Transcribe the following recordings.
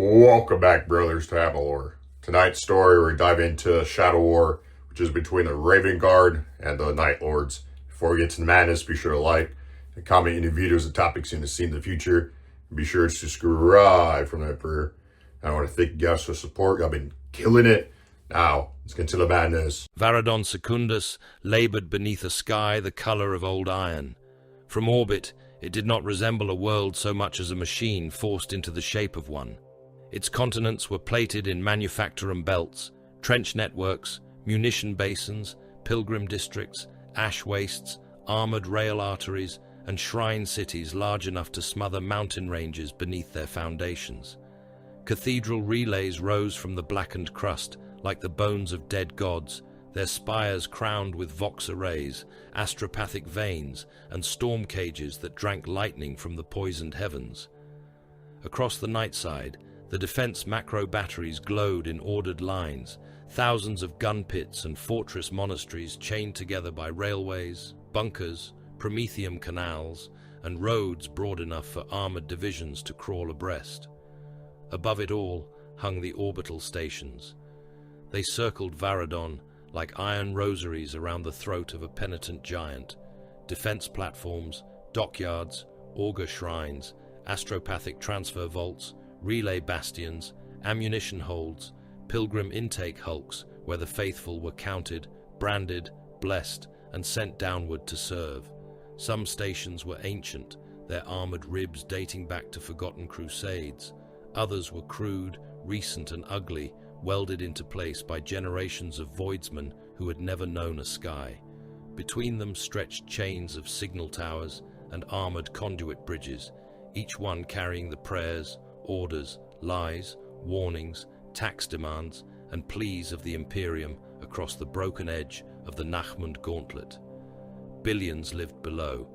Welcome back, brothers, to Amalur. Tonight's story, we dive into Shadow War, which is between the Raven Guard and the Night Lords. Before we get to the madness, be sure to like and comment any videos and topics you want to see in the future. And be sure to subscribe from the Emperor. I want to thank you guys for the support. Y'all been killing it. Now, let's get to the madness. Varadon Secundus labored beneath a sky the color of old iron. From orbit, it did not resemble a world so much as a machine forced into the shape of one. Its continents were plated in manufacturum belts, trench networks, munition basins, pilgrim districts, ash wastes, armored rail arteries, and shrine cities large enough to smother mountain ranges beneath their foundations. Cathedral relays rose from the blackened crust like the bones of dead gods, their spires crowned with vox arrays, astropathic veins, and storm cages that drank lightning from the poisoned heavens. Across the night side, the defense macro batteries glowed in ordered lines, thousands of gun pits and fortress monasteries chained together by railways, bunkers, promethium canals, and roads broad enough for armored divisions to crawl abreast. Above it all hung the orbital stations. They circled Varadon like iron rosaries around the throat of a penitent giant. Defense platforms, dockyards, augur shrines, astropathic transfer vaults, relay bastions, ammunition holds, pilgrim intake hulks where the faithful were counted, branded, blessed, and sent downward to serve. Some stations were ancient, their armored ribs dating back to forgotten crusades. Others were crude, recent, and ugly, welded into place by generations of voidsmen who had never known a sky. Between them stretched chains of signal towers and armored conduit bridges, each one carrying the prayers, orders, lies, warnings, tax demands, and pleas of the Imperium across the broken edge of the Nachmund gauntlet. Billions lived below,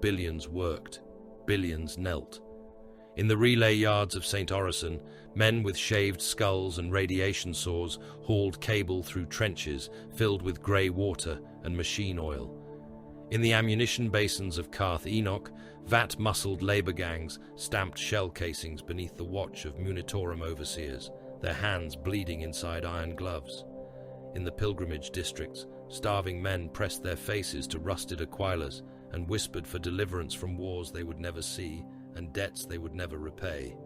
billions worked, billions knelt. In the relay yards of St. Orison, men with shaved skulls and radiation saws hauled cable through trenches filled with grey water and machine oil. In the ammunition basins of Carth Enoch, vat-muscled labour gangs stamped shell casings beneath the watch of munitorum overseers, their hands bleeding inside iron gloves. In the pilgrimage districts, starving men pressed their faces to rusted aquilas and whispered for deliverance from wars they would never see and debts they would never repay.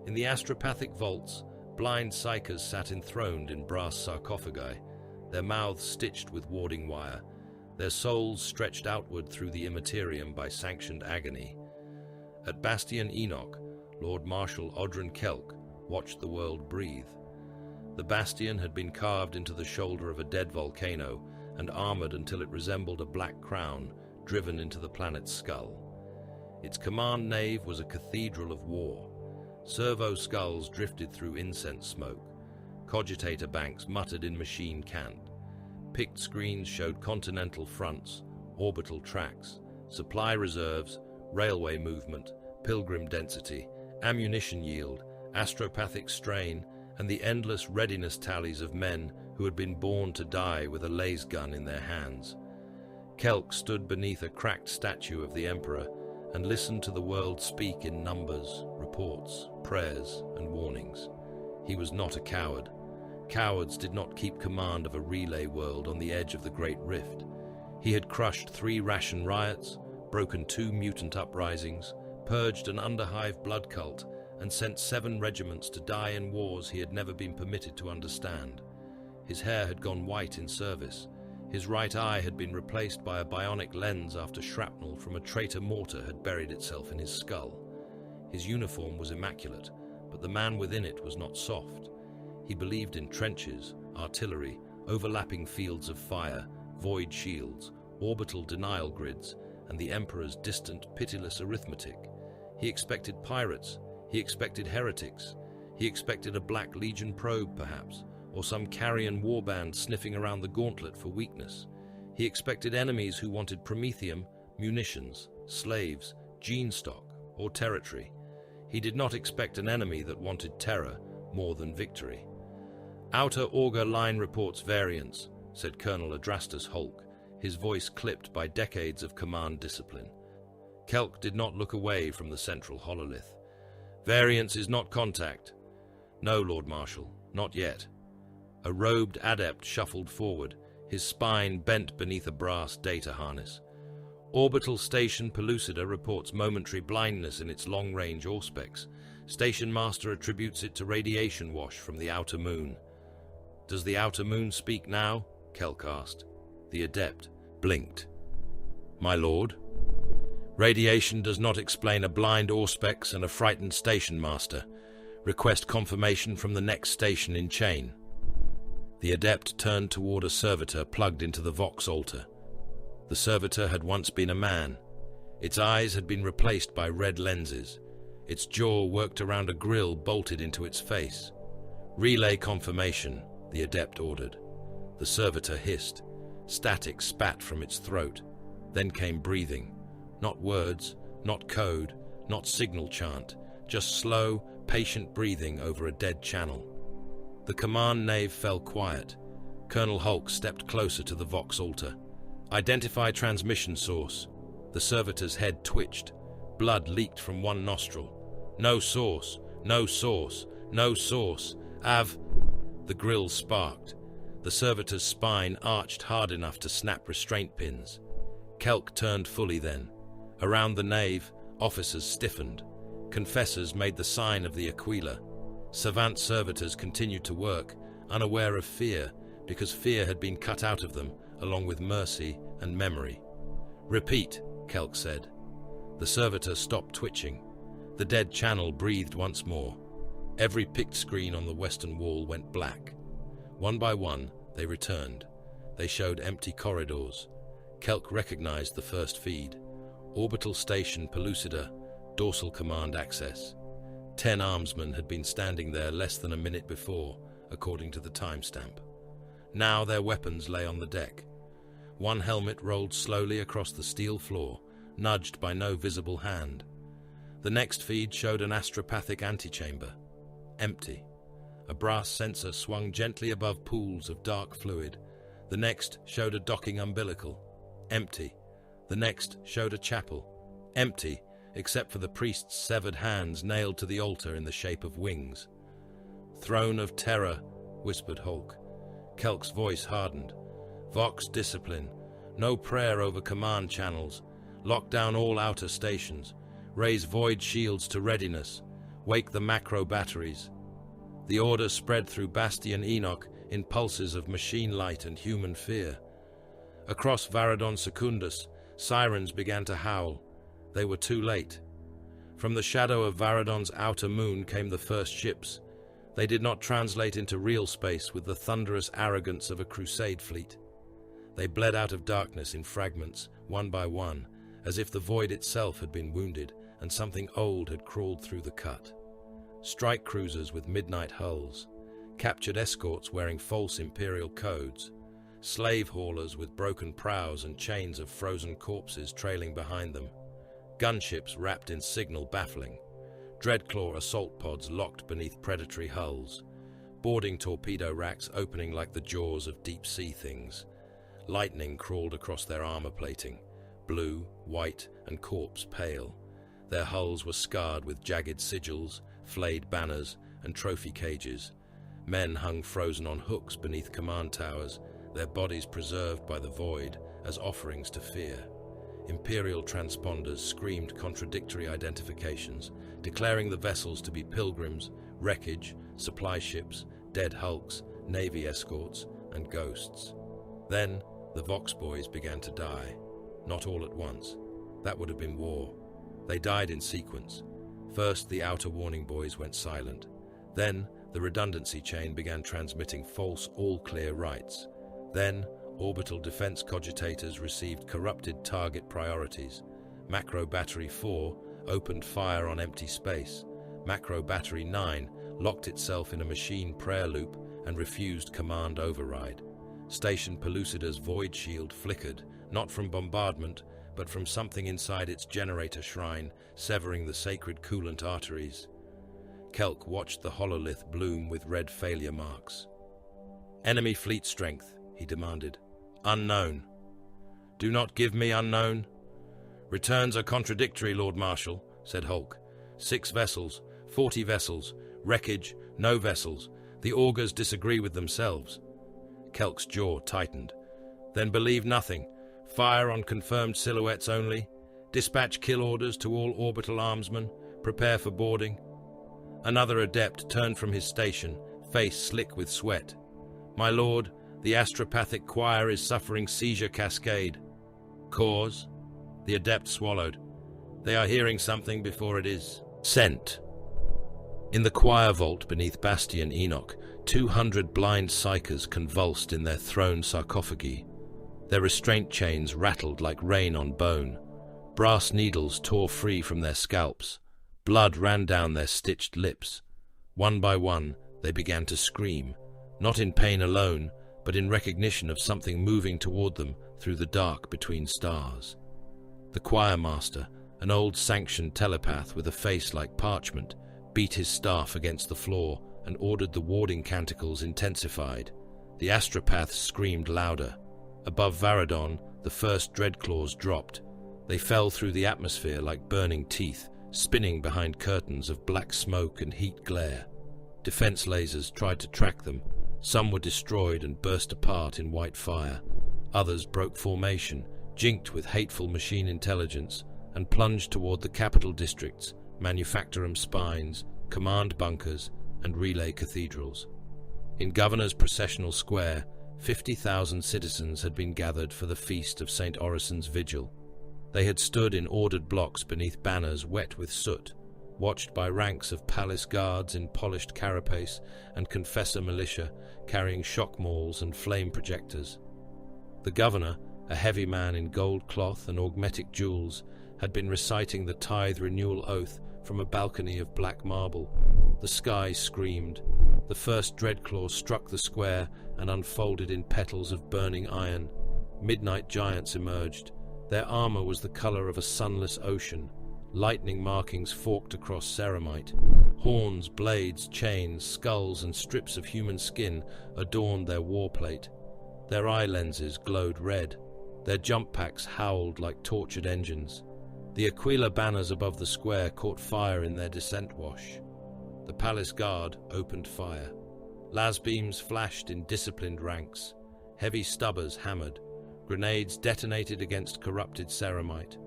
In the astropathic vaults, blind psychers sat enthroned in brass sarcophagi, their mouths stitched with warding wire, their souls stretched outward through the immaterium by sanctioned agony. At Bastion Enoch, Lord Marshal Odrin Kelk watched the world breathe. The bastion had been carved into the shoulder of a dead volcano and armored until it resembled a black crown driven into the planet's skull. Its command nave was a cathedral of war. Servo skulls drifted through incense smoke. Cogitator banks muttered in machine cant. Picked screens showed continental fronts, orbital tracks, supply reserves, railway movement, pilgrim density, ammunition yield, astropathic strain, and the endless readiness tallies of men who had been born to die with a laser gun in their hands. Kelk stood beneath a cracked statue of the Emperor and listened to the world speak in numbers, reports, prayers, and warnings. He was not a coward. Cowards did not keep command of a relay world on the edge of the Great Rift. He had crushed 3 ration riots, broken 2 mutant uprisings, purged an underhive blood cult, and sent 7 regiments to die in wars he had never been permitted to understand. His hair had gone white in service. His right eye had been replaced by a bionic lens after shrapnel from a traitor mortar had buried itself in his skull. His uniform was immaculate, but the man within it was not soft. He believed in trenches, artillery, overlapping fields of fire, void shields, orbital denial grids, and the Emperor's distant, pitiless arithmetic. He expected pirates. He expected heretics. He expected a Black Legion probe, perhaps, or some carrion warband sniffing around the gauntlet for weakness. He expected enemies who wanted promethium, munitions, slaves, gene stock, or territory. He did not expect an enemy that wanted terror more than victory. "Outer augur line reports variance," said Colonel Adrastus Holk, his voice clipped by decades of command discipline. Kelk did not look away from the central hololith. "Variance is not contact. No, Lord Marshal, not yet. A robed adept shuffled forward, his spine bent beneath a brass data harness. Orbital Station Pellucida reports momentary blindness in its long-range auspex. Station Master attributes it to radiation wash from the outer moon. Does the outer moon speak now? Kelk asked. The adept blinked. My lord? Radiation does not explain a blind auspex and a frightened station master. Request confirmation from the next station in chain. The adept turned toward a servitor plugged into the Vox altar. The servitor had once been a man. Its eyes had been replaced by red lenses. Its jaw worked around a grill bolted into its face. Relay confirmation, the adept ordered. The servitor hissed. Static spat from its throat. Then came breathing. Not words, not code, not signal chant, just slow, patient breathing over a dead channel. The command nave fell quiet. Colonel Hulk stepped closer to the Vox altar. Identify transmission source. The servitor's head twitched. Blood leaked from one nostril. No source, no source, no source. The grill sparked. The servitor's spine arched hard enough to snap restraint pins. Kelk turned fully then. Around the nave, officers stiffened. Confessors made the sign of the Aquila. Savant servitors continued to work, unaware of fear, because fear had been cut out of them, along with mercy and memory. Repeat, Kelk said. The servitor stopped twitching. The dead channel breathed once more. Every pict screen on the western wall went black. One by one, they returned. They showed empty corridors. Kelk recognized the first feed. Orbital Station Pellucida, dorsal command access. 10 armsmen had been standing there less than a minute before, according to the timestamp. Now their weapons lay on the deck. One helmet rolled slowly across the steel floor, nudged by no visible hand. The next feed showed an astropathic antechamber. Empty. A brass sensor swung gently above pools of dark fluid. The next showed a docking umbilical. Empty. The next showed a chapel. Empty, except for the priest's severed hands nailed to the altar in the shape of wings. Throne of Terror, whispered Hulk. Kelk's voice hardened. Vox discipline. No prayer over command channels. Lock down all outer stations. Raise void shields to readiness. Wake the macro batteries. The order spread through Bastion Enoch in pulses of machine light and human fear. Across Varadon Secundus, sirens began to howl. They were too late. From the shadow of Varadon's outer moon came the first ships. They did not translate into real space with the thunderous arrogance of a crusade fleet. They bled out of darkness in fragments, one by one, as if the void itself had been wounded and something old had crawled through the cut. Strike cruisers with midnight hulls, captured escorts wearing false imperial codes, slave haulers with broken prows and chains of frozen corpses trailing behind them, gunships wrapped in signal baffling, Dreadclaw assault pods locked beneath predatory hulls, boarding torpedo racks opening like the jaws of deep-sea things. Lightning crawled across their armor plating, blue, white, and corpse pale. Their hulls were scarred with jagged sigils, flayed banners, and trophy cages. Men hung frozen on hooks beneath command towers, their bodies preserved by the void as offerings to fear. Imperial transponders screamed contradictory identifications, declaring the vessels to be pilgrims, wreckage, supply ships, dead hulks, navy escorts, and ghosts. Then, the Vox boys began to die. Not all at once. That would have been war. They died in sequence. First, the outer warning buoys went silent. Then, the redundancy chain began transmitting false all-clear rights. Then, orbital defense cogitators received corrupted target priorities. Macro Battery 4 opened fire on empty space. Macro Battery 9 locked itself in a machine prayer loop and refused command override. Station Pellucida's void shield flickered, not from bombardment, but from something inside its generator shrine, severing the sacred coolant arteries. Kelk watched the hololith bloom with red failure marks. Enemy fleet strength, he demanded. Unknown. Do not give me unknown. Returns are contradictory, Lord Marshal, said Hulk. 6 vessels, 40 vessels, wreckage, No vessels. The augurs disagree with themselves. Kelk's jaw tightened. Then believe nothing. Fire on confirmed silhouettes only. Dispatch kill orders to all orbital armsmen. Prepare for boarding. Another adept turned from his station, face slick with sweat. My lord, the astropathic choir is suffering seizure cascade. Cause? The adept swallowed. They are hearing something before it is sent. In the choir vault beneath Bastion Enoch, 200 blind psychers convulsed in their throne sarcophagi. Their restraint chains rattled like rain on bone. Brass needles tore free from their scalps. Blood ran down their stitched lips. One by one, they began to scream, not in pain alone, but in recognition of something moving toward them through the dark between stars. The choir master, an old sanctioned telepath with a face like parchment, beat his staff against the floor and ordered the warding canticles intensified. The astropaths screamed louder. Above Varadon, the first dreadclaws dropped. They fell through the atmosphere like burning teeth, spinning behind curtains of black smoke and heat glare. Defense lasers tried to track them. Some were destroyed and burst apart in white fire. Others broke formation, jinked with hateful machine intelligence, and plunged toward the capital districts, manufactorum spines, command bunkers, and relay cathedrals. In Governor's processional square, 50,000 citizens had been gathered for the feast of St. Orison's vigil. They had stood in ordered blocks beneath banners wet with soot, watched by ranks of palace guards in polished carapace and confessor militia carrying shock mauls and flame projectors. The governor, a heavy man in gold cloth and augmetic jewels, had been reciting the tithe renewal oath from a balcony of black marble. The sky screamed. The first dreadclaw struck the square and unfolded in petals of burning iron. Midnight giants emerged. Their armor was the color of a sunless ocean. Lightning markings forked across ceramite. Horns, blades, chains, skulls, and strips of human skin adorned their warplate. Their eye lenses glowed red. Their jump packs howled like tortured engines. The Aquila banners above the square caught fire in their descent wash. The palace guard opened fire. Las beams flashed in disciplined ranks. Heavy stubbers hammered. Grenades detonated against corrupted ceramite.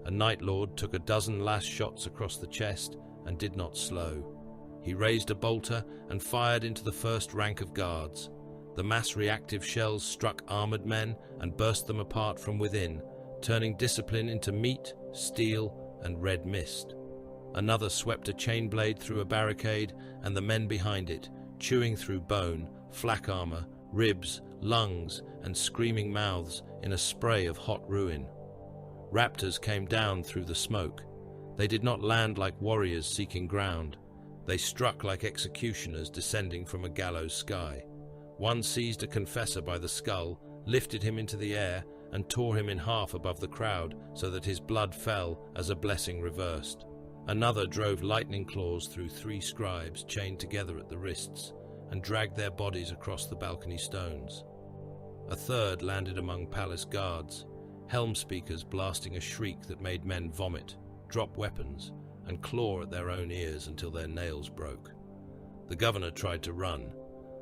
A Night Lord took a dozen last shots across the chest and did not slow. He raised a bolter and fired into the first rank of guards. The mass-reactive shells struck armored men and burst them apart from within, turning discipline into meat, steel, and red mist. Another swept a chain blade through a barricade, and the men behind it, chewing through bone, flak armor, ribs, lungs, and screaming mouths in a spray of hot ruin. Raptors came down through the smoke. They did not land like warriors seeking ground. They struck like executioners descending from a gallows sky. One seized a confessor by the skull, lifted him into the air, and tore him in half above the crowd so that his blood fell as a blessing reversed. Another drove lightning claws through 3 scribes chained together at the wrists and dragged their bodies across the balcony stones. A third landed among palace guards, helm speakers blasting a shriek that made men vomit, drop weapons, and claw at their own ears until their nails broke. The governor tried to run.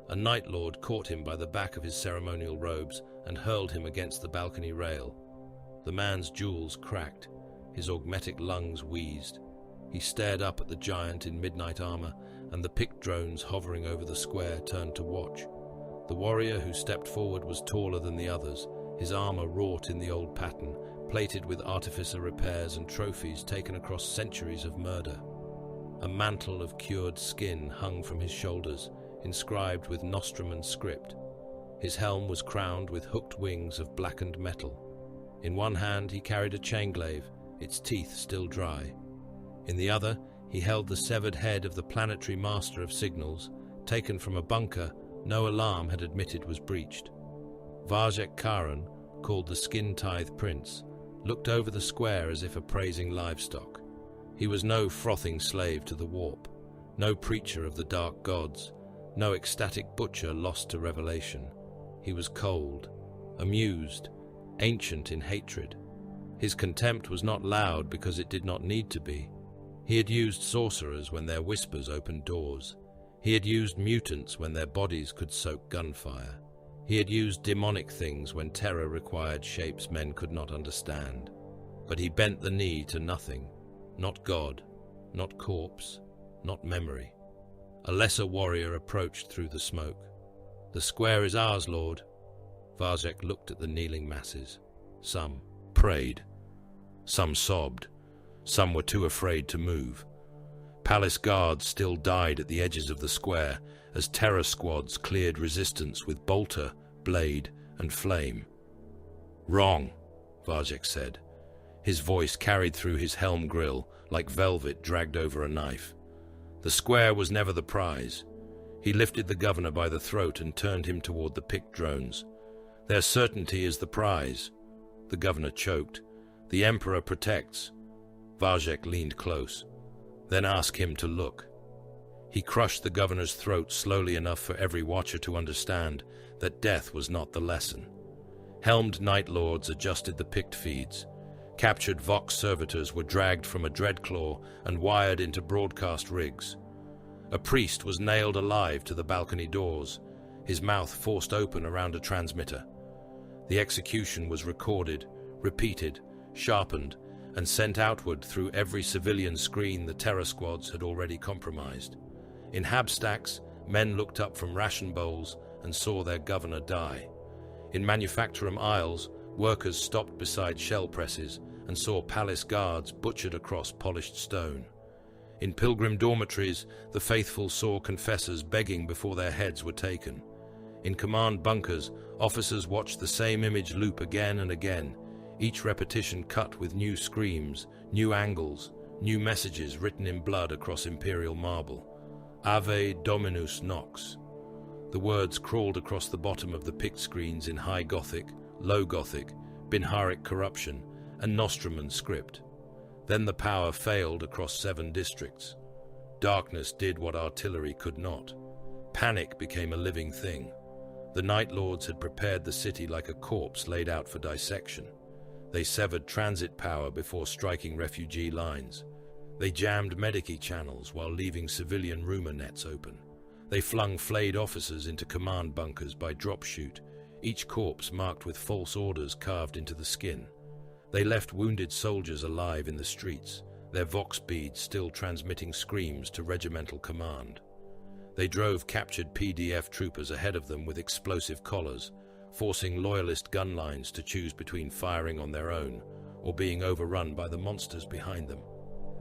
A Night Lord caught him by the back of his ceremonial robes and hurled him against the balcony rail. The man's jewels cracked. His augmetic lungs wheezed. He stared up at the giant in midnight armor, and the picked drones hovering over the square turned to watch. The warrior who stepped forward was taller than the others, his armor wrought in the old pattern, plated with artificer repairs and trophies taken across centuries of murder. A mantle of cured skin hung from his shoulders, inscribed with Nostraman script. His helm was crowned with hooked wings of blackened metal. In one hand he carried a chainglaive, its teeth still dry. In the other, he held the severed head of the planetary master of signals, taken from a bunker no alarm had admitted was breached. Vajek Karan, called the Skin-Tithe Prince, looked over the square as if appraising livestock. He was no frothing slave to the warp, no preacher of the dark gods, no ecstatic butcher lost to revelation. He was cold, amused, ancient in hatred. His contempt was not loud because it did not need to be. He had used sorcerers when their whispers opened doors. He had used mutants when their bodies could soak gunfire. He had used demonic things when terror required shapes men could not understand. But he bent the knee to nothing, not God, not corpse, not memory. A lesser warrior approached through the smoke. "The square is ours, Lord." Varzek looked at the kneeling masses. Some prayed. Some sobbed. Some were too afraid to move. Palace guards still died at the edges of the square as terror squads cleared resistance with bolter, blade, and flame. "Wrong," Varzek said. His voice carried through his helm grill like velvet dragged over a knife. The square was never the prize. He lifted the governor by the throat and turned him toward the picked drones. "Their certainty is the prize." The governor choked. "The Emperor protects." Varzek leaned close. "Then ask him to look." He crushed the governor's throat slowly enough for every watcher to understand that death was not the lesson. Helmed Night Lords adjusted the picked feeds. Captured Vox servitors were dragged from a dreadclaw and wired into broadcast rigs. A priest was nailed alive to the balcony doors, his mouth forced open around a transmitter. The execution was recorded, repeated, sharpened, and sent outward through every civilian screen the terror squads had already compromised. In habstacks, men looked up from ration bowls and saw their governor die. In manufacturum aisles, workers stopped beside shell presses and saw palace guards butchered across polished stone. In pilgrim dormitories, the faithful saw confessors begging before their heads were taken. In command bunkers, officers watched the same image loop again and again, each repetition cut with new screams, new angles, new messages written in blood across imperial marble. Ave Dominus Nox. The words crawled across the bottom of the picked screens in High Gothic, Low Gothic, Binharic corruption, and Nostraman script. Then the power failed across 7 districts. Darkness did what artillery could not. Panic became a living thing. The Night Lords had prepared the city like a corpse laid out for dissection. They severed transit power before striking refugee lines. They jammed Medici channels while leaving civilian rumor nets open. They flung flayed officers into command bunkers by drop shoot, each corpse marked with false orders carved into the skin. They left wounded soldiers alive in the streets, their vox beads still transmitting screams to regimental command. They drove captured PDF troopers ahead of them with explosive collars, forcing loyalist gun lines to choose between firing on their own or being overrun by the monsters behind them.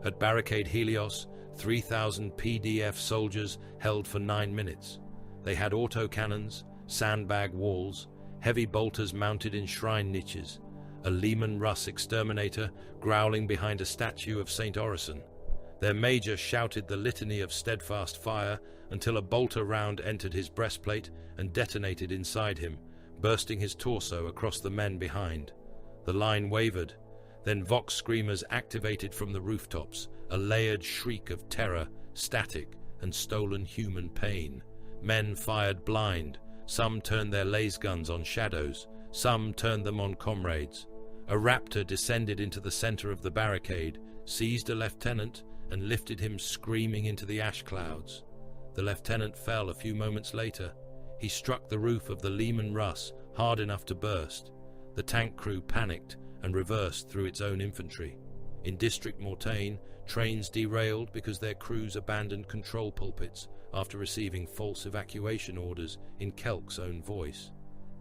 At Barricade Helios, 3,000 PDF soldiers held for 9 minutes. They had autocannons, sandbag walls, heavy bolters mounted in shrine niches, a Lehman Russ exterminator growling behind a statue of St. Orison. Their major shouted the litany of steadfast fire until a bolter round entered his breastplate and detonated inside him, bursting his torso across the men behind. The line wavered. Then Vox screamers activated from the rooftops, a layered shriek of terror, static, and stolen human pain. Men fired blind. Some turned their laser guns on shadows. Some turned them on comrades. A raptor descended into the center of the barricade, seized a lieutenant, and lifted him screaming into the ash clouds. The lieutenant fell a few moments later. He struck the roof of the Lehman Russ hard enough to burst. The tank crew panicked and reversed through its own infantry. In District Mortagne, trains derailed because their crews abandoned control pulpits after receiving false evacuation orders in Kelk's own voice.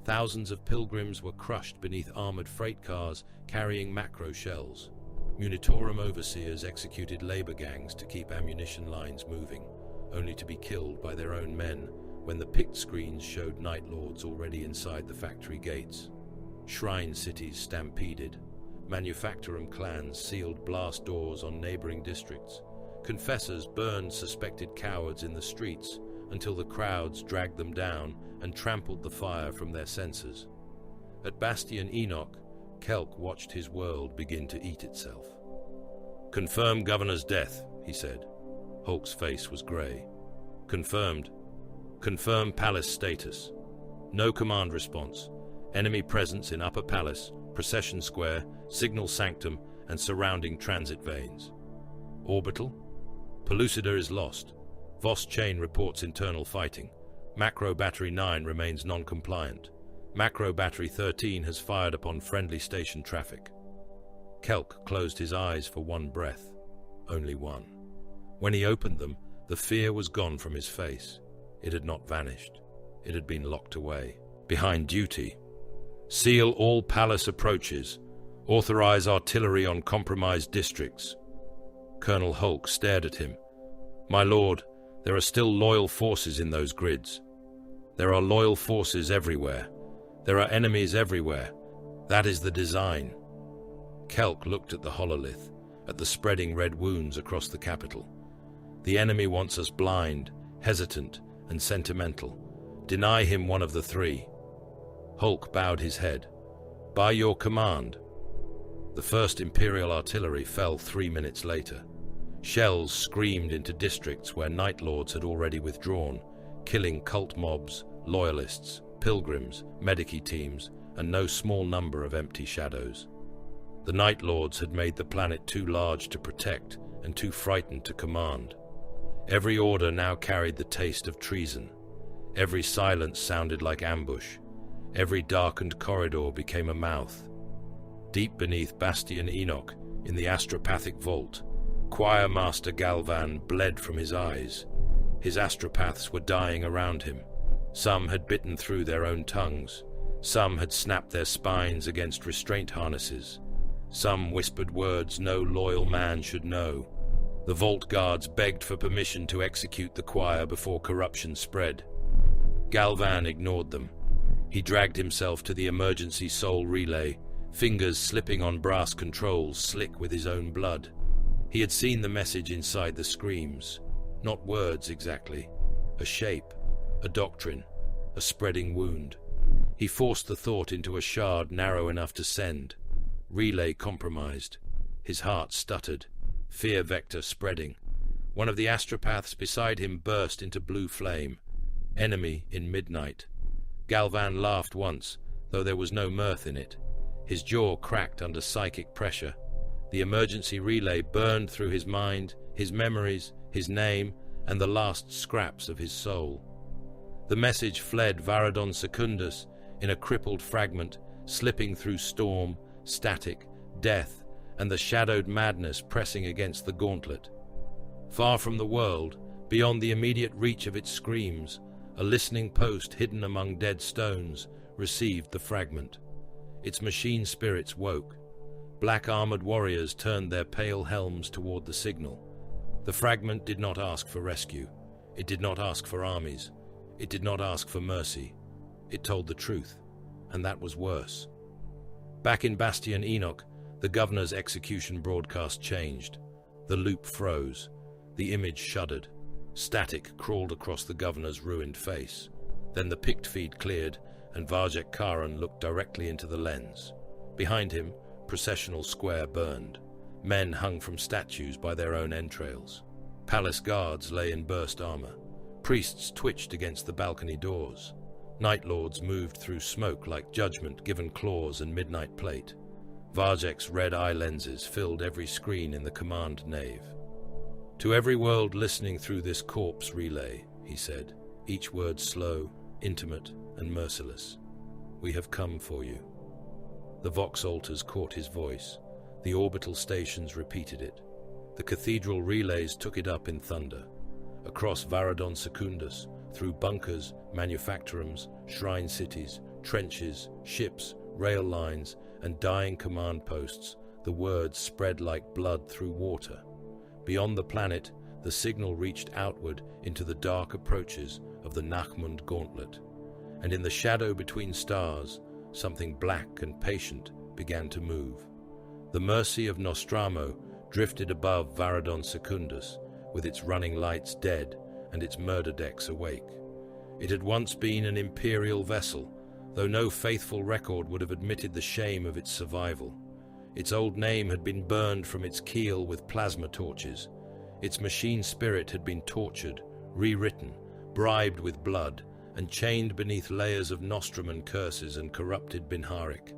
Thousands of pilgrims were crushed beneath armored freight cars carrying macro shells. Munitorum overseers executed labor gangs to keep ammunition lines moving, only to be killed by their own men when the picked screens showed Night Lords already inside the factory gates. Shrine cities stampeded. Manufacturum clans sealed blast doors on neighboring districts. Confessors burned suspected cowards in the streets until the crowds dragged them down and trampled the fire from their censers. At Bastion Enoch, Kelk watched his world begin to eat itself. "Confirm governor's death," he said. Hulk's face was grey. "Confirmed. Confirm palace status. No command response. Enemy presence in Upper Palace, Procession Square, Signal Sanctum, and surrounding transit veins. Orbital? Pellucidar is lost. Voss chain reports internal fighting. Macro Battery 9 remains non-compliant. Macro Battery 13 has fired upon friendly station traffic. Kelk closed his eyes for one breath. Only one. When he opened them, the fear was gone from his face. It had not vanished. It had been locked away. Behind duty. Seal all palace approaches. Authorize artillery on compromised districts. Colonel Hulk stared at him. My lord, there are still loyal forces in those grids. There are loyal forces everywhere. There are enemies everywhere. That is the design. Kelk looked at the hololith, at the spreading red wounds across the capital. The enemy wants us blind, hesitant, and sentimental. Deny him one of the three. Hulk bowed his head. By your command. The first Imperial artillery fell 3 minutes later. Shells screamed into districts where Night Lords had already withdrawn, killing cult mobs, loyalists, pilgrims, medici teams, and no small number of empty shadows. The Night Lords had made the planet too large to protect and too frightened to command. Every order now carried the taste of treason. Every silence sounded like ambush. Every darkened corridor became a mouth. Deep beneath Bastion Enoch, in the astropathic vault, Choir Master Galvan bled from his eyes. His astropaths were dying around him. Some had bitten through their own tongues. Some had snapped their spines against restraint harnesses. Some whispered words no loyal man should know. The vault guards begged for permission to execute the choir before corruption spread. Galvan ignored them. He dragged himself to the emergency soul relay, fingers slipping on brass controls slick with his own blood. He had seen the message inside the screams. Not words exactly. A shape, a doctrine, a spreading wound. He forced the thought into a shard narrow enough to send. Relay compromised. His heart stuttered. Fear vector spreading. One of the astropaths beside him burst into blue flame. Enemy in midnight. Galvan laughed once, though there was no mirth in it. His jaw cracked under psychic pressure. The emergency relay burned through his mind, his memories, his name, and the last scraps of his soul. The message fled Varadon Secundus in a crippled fragment, slipping through storm, static, death, and the shadowed madness pressing against the gauntlet. Far from the world, beyond the immediate reach of its screams, a listening post hidden among dead stones received the fragment. Its machine spirits woke. Black-armored warriors turned their pale helms toward the signal. The fragment did not ask for rescue. It did not ask for armies. It did not ask for mercy. It told the truth, and that was worse. Back in Bastion Enoch, the governor's execution broadcast changed. The loop froze. The image shuddered. Static crawled across the governor's ruined face. Then the pict feed cleared, and Vajek Karan looked directly into the lens. Behind him, processional square burned. Men hung from statues by their own entrails. Palace guards lay in burst armor. Priests twitched against the balcony doors. Night Lords moved through smoke like judgment given claws and midnight plate. Vajek's red eye lenses filled every screen in the command nave. To every world listening through this corpse relay, he said, each word slow, intimate, and merciless. We have come for you. The Vox altars caught his voice. The orbital stations repeated it. The cathedral relays took it up in thunder. Across Varadon Secundus, through bunkers, manufactorums, shrine cities, trenches, ships, rail lines, and dying command posts, the words spread like blood through water. Beyond the planet, the signal reached outward into the dark approaches of the Nachmund Gauntlet. And in the shadow between stars, something black and patient began to move. The mercy of Nostramo drifted above Varadon Secundus, with its running lights dead and its murder decks awake. It had once been an imperial vessel, though no faithful record would have admitted the shame of its survival. Its old name had been burned from its keel with plasma torches. Its machine spirit had been tortured, rewritten, bribed with blood, and chained beneath layers of Nostraman curses and corrupted Binharik.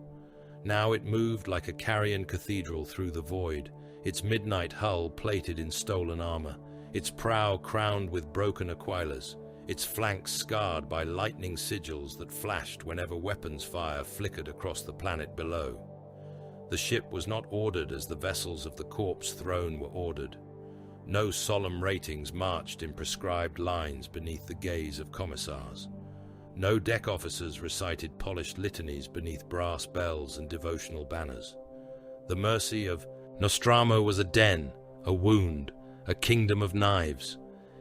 Now it moved like a carrion cathedral through the void, its midnight hull plated in stolen armor, its prow crowned with broken aquilers, its flanks scarred by lightning sigils that flashed whenever weapons fire flickered across the planet below. The ship was not ordered as the vessels of the corpse throne were ordered. No solemn ratings marched in prescribed lines beneath the gaze of commissars. No deck officers recited polished litanies beneath brass bells and devotional banners. The mercy of Nostromo was a den, a wound, a kingdom of knives.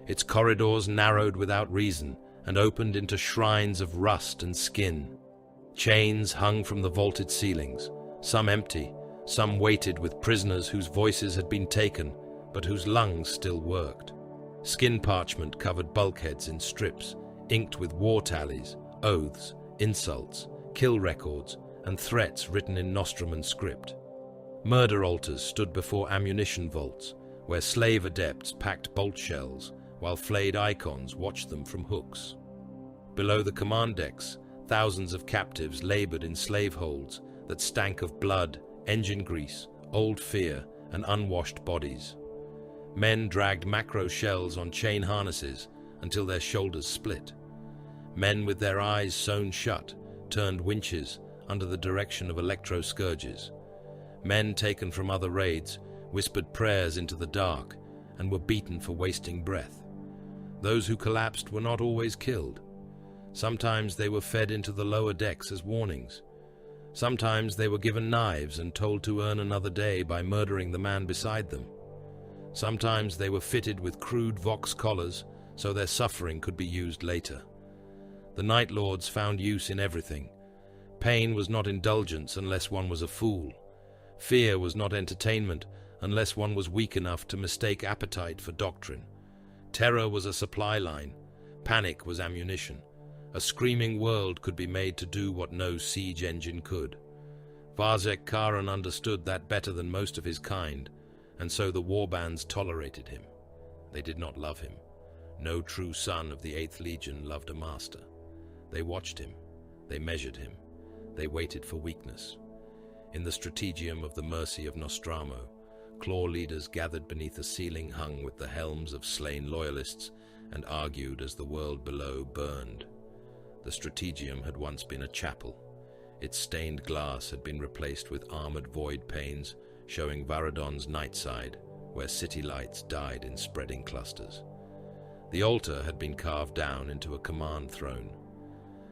Its corridors narrowed without reason and opened into shrines of rust and skin. Chains hung from the vaulted ceilings, some empty, some weighted with prisoners whose voices had been taken, but whose lungs still worked. Skin parchment covered bulkheads in strips, inked with war tallies, oaths, insults, kill records, and threats written in Nostroman script. Murder altars stood before ammunition vaults, where slave adepts packed bolt shells, while flayed icons watched them from hooks. Below the command decks, thousands of captives labored in slave holds that stank of blood, engine grease, old fear, and unwashed bodies. Men dragged macro shells on chain harnesses until their shoulders split. Men with their eyes sewn shut turned winches under the direction of electro scourges. Men taken from other raids whispered prayers into the dark and were beaten for wasting breath. Those who collapsed were not always killed. Sometimes they were fed into the lower decks as warnings. Sometimes they were given knives and told to earn another day by murdering the man beside them. Sometimes they were fitted with crude vox collars so their suffering could be used later. The Night Lords found use in everything. Pain was not indulgence unless one was a fool. Fear was not entertainment unless one was weak enough to mistake appetite for doctrine. Terror was a supply line. Panic was ammunition. A screaming world could be made to do what no siege engine could. Varzek Karen understood that better than most of his kind, and so the warbands tolerated him. They did not love him. No true son of the 8th Legion loved a master. They watched him. They measured him. They waited for weakness. In the strategium of the mercy of Nostromo, claw leaders gathered beneath a ceiling hung with the helms of slain loyalists and argued as the world below burned. The strategium had once been a chapel. Its stained glass had been replaced with armored void panes showing Varadon's night side, where city lights died in spreading clusters. The altar had been carved down into a command throne.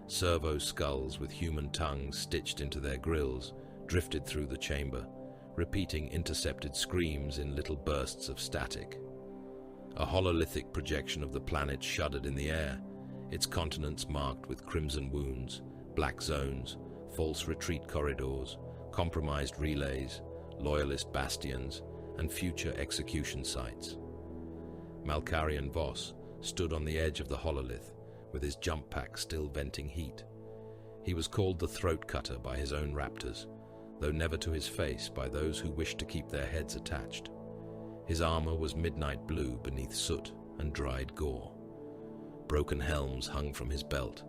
Servo skulls with human tongues stitched into their grills drifted through the chamber, repeating intercepted screams in little bursts of static. A hololithic projection of the planet shuddered in the air, its continents marked with crimson wounds, black zones, false retreat corridors, compromised relays, loyalist bastions, and future execution sites. Malkarian Voss stood on the edge of the hololith, with his jump pack still venting heat. He was called the Throat Cutter by his own raptors, though never to his face by those who wished to keep their heads attached. His armor was midnight blue beneath soot and dried gore. Broken helms hung from his belt.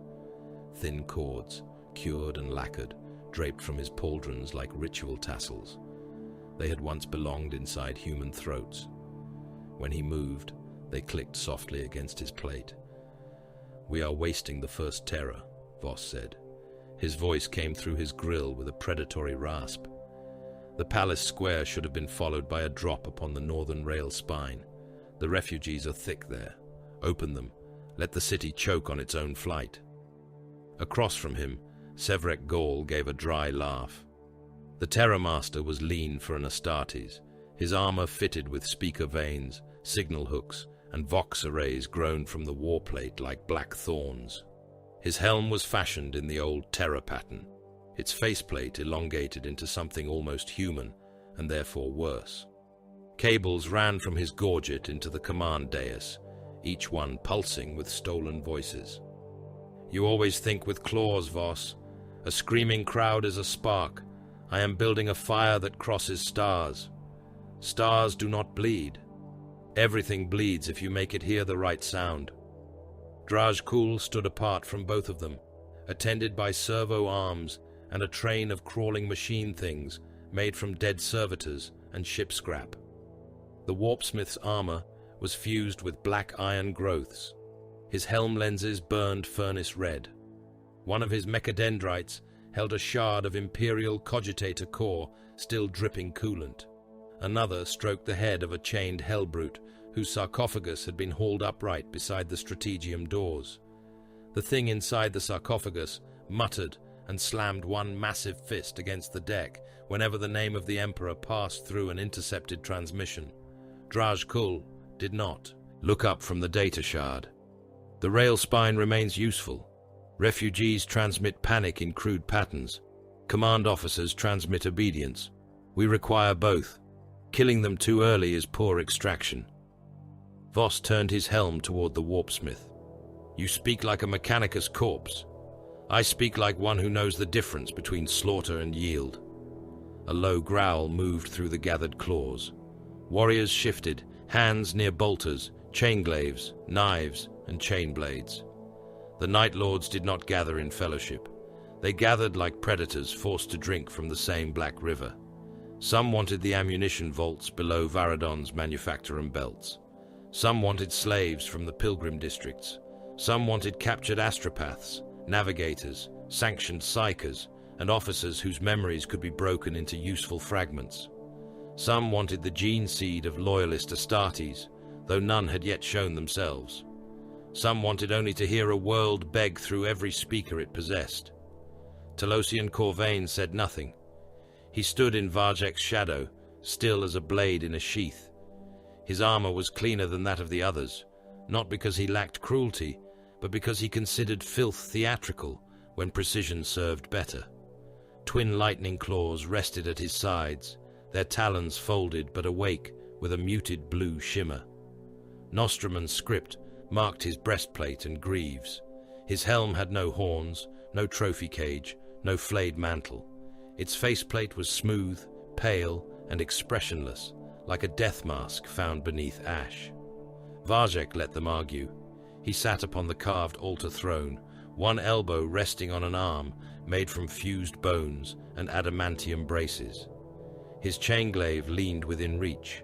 Thin cords, cured and lacquered, draped from his pauldrons like ritual tassels. They had once belonged inside human throats. When he moved, they clicked softly against his plate. "We are wasting the first terror," Voss said. His voice came through his grill with a predatory rasp. The palace square should have been followed by a drop upon the northern rail spine. The refugees are thick there. Open them. Let the city choke on its own flight. Across from him, Sevrek Gaul gave a dry laugh. The Terrormaster was lean for an Astartes, his armor fitted with speaker vanes, signal hooks, and vox arrays grown from the warplate like black thorns. His helm was fashioned in the old Terror pattern, its faceplate elongated into something almost human, and therefore worse. Cables ran from his gorget into the command dais, each one pulsing with stolen voices. "You always think with claws, Voss. A screaming crowd is a spark. I am building a fire that crosses stars. Stars do not bleed. Everything bleeds if you make it hear the right sound." Drajkul stood apart from both of them, attended by servo arms and a train of crawling machine things made from dead servitors and ship scrap. The warpsmith's armor, was fused with black iron growths. His helm lenses burned furnace red. One of his mechadendrites held a shard of Imperial cogitator core still dripping coolant. Another stroked the head of a chained hellbrute whose sarcophagus had been hauled upright beside the strategium doors. The thing inside the sarcophagus muttered and slammed one massive fist against the deck whenever the name of the Emperor passed through an intercepted transmission. Draj Kul did not look up from the data shard. The rail spine remains useful. Refugees transmit panic in crude patterns. Command officers transmit obedience. We require both. Killing them too early is poor extraction. Voss turned his helm toward the warpsmith. You speak like a mechanicus corpse. I speak like one who knows the difference between slaughter and yield. A low growl moved through the gathered claws. Warriors shifted, hands near bolters, chainglaves, knives, and chain blades. The Night Lords did not gather in fellowship. They gathered like predators forced to drink from the same black river. Some wanted the ammunition vaults below Varadon's manufactorum belts. Some wanted slaves from the pilgrim districts. Some wanted captured astropaths, navigators, sanctioned psychers, and officers whose memories could be broken into useful fragments. Some wanted the gene seed of loyalist Astartes, though none had yet shown themselves. Some wanted only to hear a world beg through every speaker it possessed. Talosian Corvain said nothing. He stood in Varjek's shadow, still as a blade in a sheath. His armor was cleaner than that of the others, not because he lacked cruelty, but because he considered filth theatrical when precision served better. Twin lightning claws rested at his sides, their talons folded but awake with a muted blue shimmer. Nostraman's script marked his breastplate and greaves. His helm had no horns, no trophy cage, no flayed mantle. Its faceplate was smooth, pale, and expressionless, like a death mask found beneath ash. Varjek let them argue. He sat upon the carved altar throne, one elbow resting on an arm made from fused bones and adamantium braces. His chainglaive leaned within reach.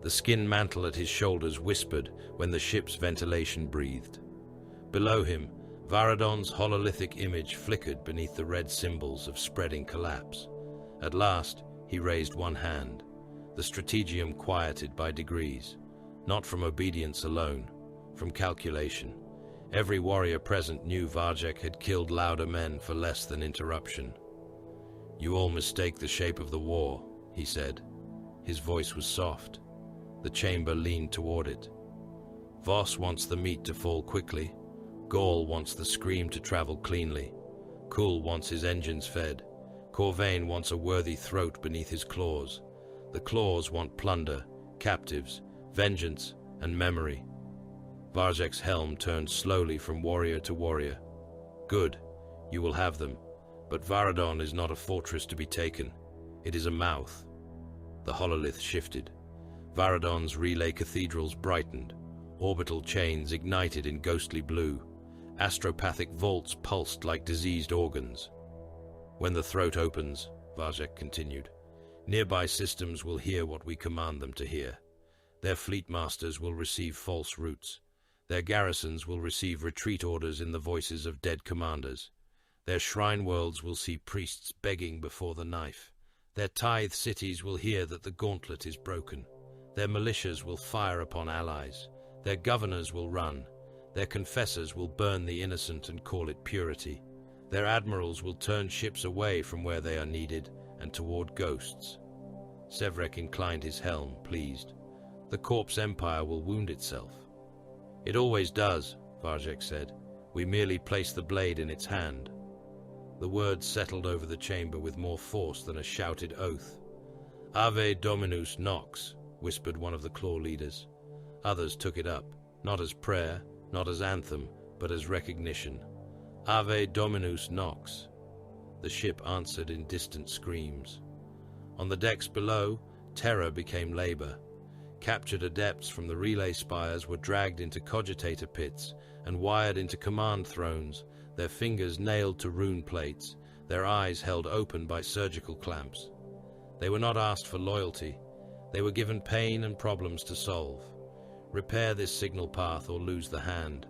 The skin mantle at his shoulders whispered when the ship's ventilation breathed. Below him, Varadon's hololithic image flickered beneath the red symbols of spreading collapse. At last, he raised one hand, the strategium quieted by degrees, not from obedience alone, from calculation. Every warrior present knew Varjek had killed louder men for less than interruption. "You all mistake the shape of the war," he said. His voice was soft. The chamber leaned toward it. Voss wants the meat to fall quickly. Gaul wants the scream to travel cleanly. Kul wants his engines fed. Corvain wants a worthy throat beneath his claws. The claws want plunder, captives, vengeance, and memory. Varjek's helm turned slowly from warrior to warrior. "Good, you will have them, but Varadon is not a fortress to be taken. It is a mouth." The hololith shifted. Varadon's relay cathedrals brightened. Orbital chains ignited in ghostly blue. Astropathic vaults pulsed like diseased organs. "When the throat opens," Varjek continued, "nearby systems will hear what we command them to hear. Their fleet masters will receive false routes. Their garrisons will receive retreat orders in the voices of dead commanders. Their shrine worlds will see priests begging before the knife. Their tithe cities will hear that the gauntlet is broken. Their militias will fire upon allies. Their governors will run. Their confessors will burn the innocent and call it purity. Their admirals will turn ships away from where they are needed and toward ghosts." Sevrek inclined his helm, pleased. "The corpse empire will wound itself." "It always does," Varjek said. "We merely place the blade in its hand." The words settled over the chamber with more force than a shouted oath. "Ave Dominus Nox," whispered one of the claw leaders. Others took it up, not as prayer, not as anthem, but as recognition. "Ave Dominus Nox." The ship answered in distant screams. On the decks below, terror became labor. Captured adepts from the relay spires were dragged into cogitator pits and wired into command thrones, their fingers nailed to rune plates, their eyes held open by surgical clamps. They were not asked for loyalty. They were given pain and problems to solve. Repair this signal path or lose the hand.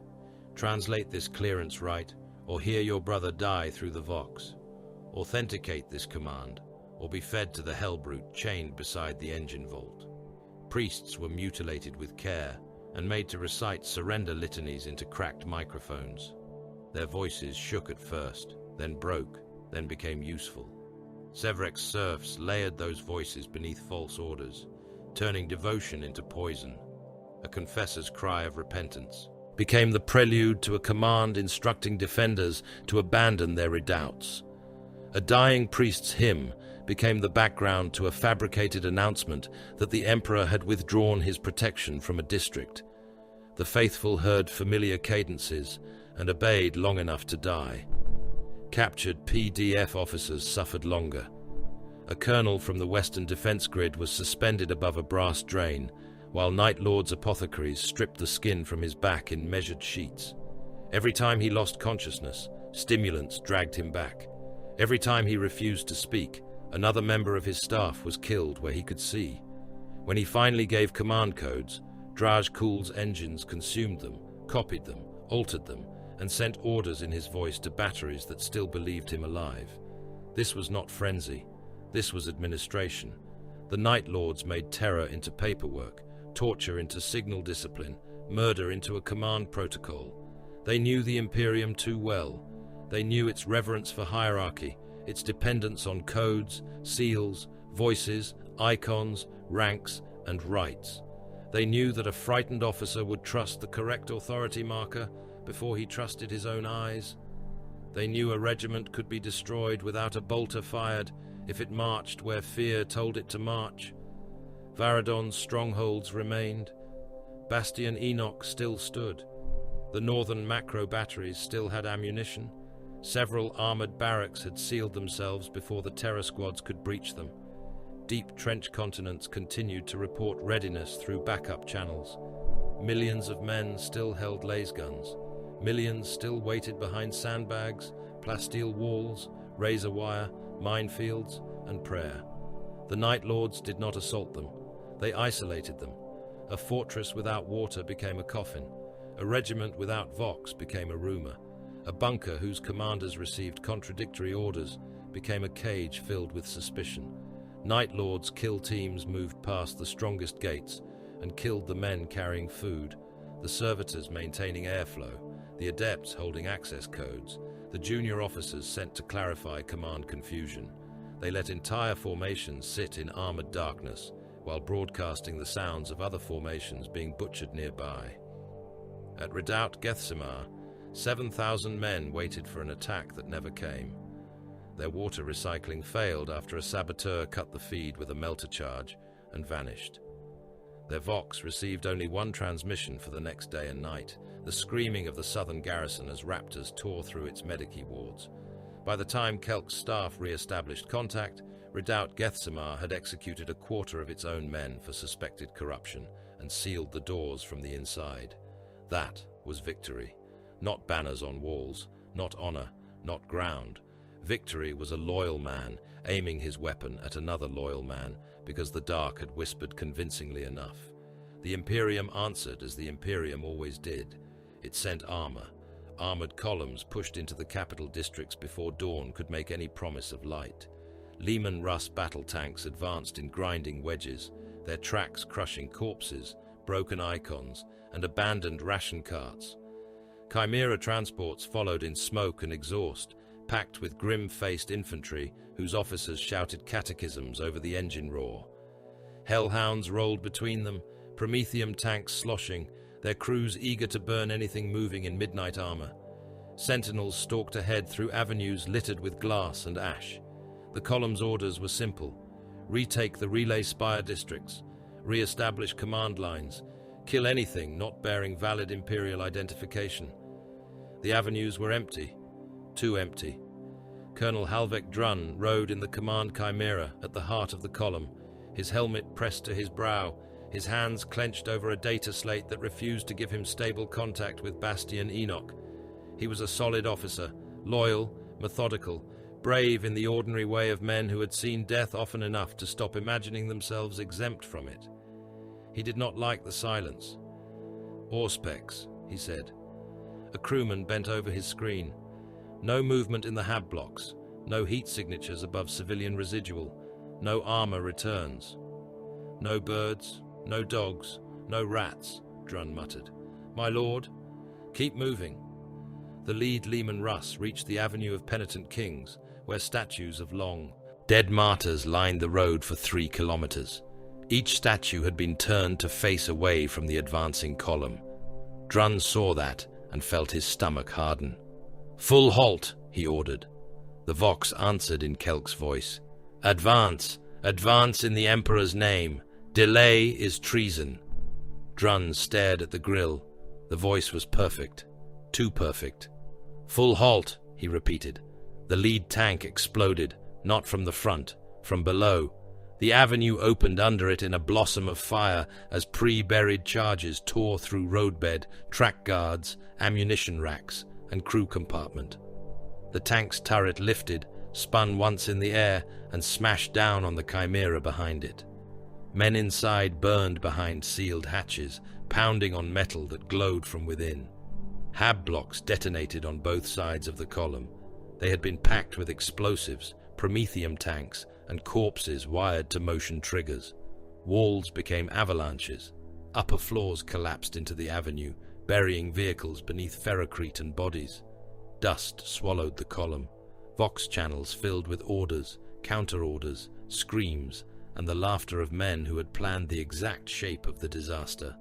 Translate this clearance right, or hear your brother die through the Vox. Authenticate this command, or be fed to the hellbrute chained beside the engine vault. Priests were mutilated with care and made to recite surrender litanies into cracked microphones. Their voices shook at first, then broke, then became useful. Severek's serfs layered those voices beneath false orders, turning devotion into poison. A confessor's cry of repentance became the prelude to a command instructing defenders to abandon their redoubts. A dying priest's hymn became the background to a fabricated announcement that the emperor had withdrawn his protection from a district. The faithful heard familiar cadences and obeyed long enough to die. Captured PDF officers suffered longer. A colonel from the Western Defense Grid was suspended above a brass drain, while Night Lord's apothecaries stripped the skin from his back in measured sheets. Every time he lost consciousness, stimulants dragged him back. Every time he refused to speak, another member of his staff was killed where he could see. When he finally gave command codes, Draj Kul's engines consumed them, copied them, altered them, and sent orders in his voice to batteries that still believed him alive. This was not frenzy. This was administration. The Night Lords made terror into paperwork, torture into signal discipline, murder into a command protocol. They knew the Imperium too well. They knew its reverence for hierarchy, its dependence on codes, seals, voices, icons, ranks, and rights. They knew that a frightened officer would trust the correct authority marker before he trusted his own eyes. They knew a regiment could be destroyed without a bolter fired if it marched where fear told it to march. Varadon's strongholds remained. Bastion Enoch still stood. The northern macro batteries still had ammunition. Several armored barracks had sealed themselves before the terror squads could breach them. Deep trench continents continued to report readiness through backup channels. Millions of men still held lasguns. Millions still waited behind sandbags, plasteel walls, razor wire, minefields, and prayer. The Night Lords did not assault them. They isolated them. A fortress without water became a coffin. A regiment without Vox became a rumor. A bunker whose commanders received contradictory orders became a cage filled with suspicion. Night Lords' kill teams moved past the strongest gates and killed the men carrying food, the servitors maintaining airflow, the adepts holding access codes, the junior officers sent to clarify command confusion. They let entire formations sit in armored darkness while broadcasting the sounds of other formations being butchered nearby. At Redoubt Gethsemar, 7,000 men waited for an attack that never came. Their water recycling failed after a saboteur cut the feed with a melter charge and vanished. Their Vox received only one transmission for the next day and night, the screaming of the southern garrison as raptors tore through its medici wards. By the time Kelk's staff re-established contact, Redoubt Gethsemar had executed a quarter of its own men for suspected corruption and sealed the doors from the inside. That was victory. Not banners on walls, not honor, not ground. Victory was a loyal man aiming his weapon at another loyal man because the dark had whispered convincingly enough. The Imperium answered as the Imperium always did. It sent armor. Armored columns pushed into the capital districts before dawn could make any promise of light. Lehman Russ battle tanks advanced in grinding wedges, their tracks crushing corpses, broken icons, and abandoned ration carts. Chimera transports followed in smoke and exhaust, packed with grim-faced infantry whose officers shouted catechisms over the engine roar. Hellhounds rolled between them, Prometheum tanks sloshing, their crews eager to burn anything moving in midnight armor. Sentinels stalked ahead through avenues littered with glass and ash. The column's orders were simple: retake the relay spire districts, re-establish command lines, kill anything not bearing valid Imperial identification. The avenues were empty, too empty. Colonel Halvek Drun rode in the command chimera at the heart of the column, his helmet pressed to his brow, his hands clenched over a data slate that refused to give him stable contact with Bastion Enoch. He was a solid officer, loyal, methodical, brave in the ordinary way of men who had seen death often enough to stop imagining themselves exempt from it. He did not like the silence. Auspex, he said. A crewman bent over his screen. No movement in the hab blocks, no heat signatures above civilian residual, no armor returns. No birds, no dogs, no rats, Drun muttered. My lord, keep moving. The lead Leman Russ reached the Avenue of Penitent Kings, where statues of long, dead martyrs lined the road for 3 kilometers. Each statue had been turned to face away from the advancing column. Drun saw that and felt his stomach harden. Full halt, he ordered. The Vox answered in Kelk's voice. Advance, advance in the Emperor's name. Delay is treason. Drun stared at the grill. The voice was perfect. Too perfect. Full halt, he repeated. The lead tank exploded, not from the front, from below. The avenue opened under it in a blossom of fire as pre-buried charges tore through roadbed, track guards, ammunition racks, and crew compartment. The tank's turret lifted, spun once in the air, and smashed down on the chimera behind it. Men inside burned behind sealed hatches, pounding on metal that glowed from within. Hab blocks detonated on both sides of the column. They had been packed with explosives, promethium tanks, and corpses wired to motion triggers. Walls became avalanches. Upper floors collapsed into the avenue, burying vehicles beneath ferrocrete and bodies. Dust swallowed the column. Vox channels filled with orders, counter-orders, screams, and the laughter of men who had planned the exact shape of the disaster.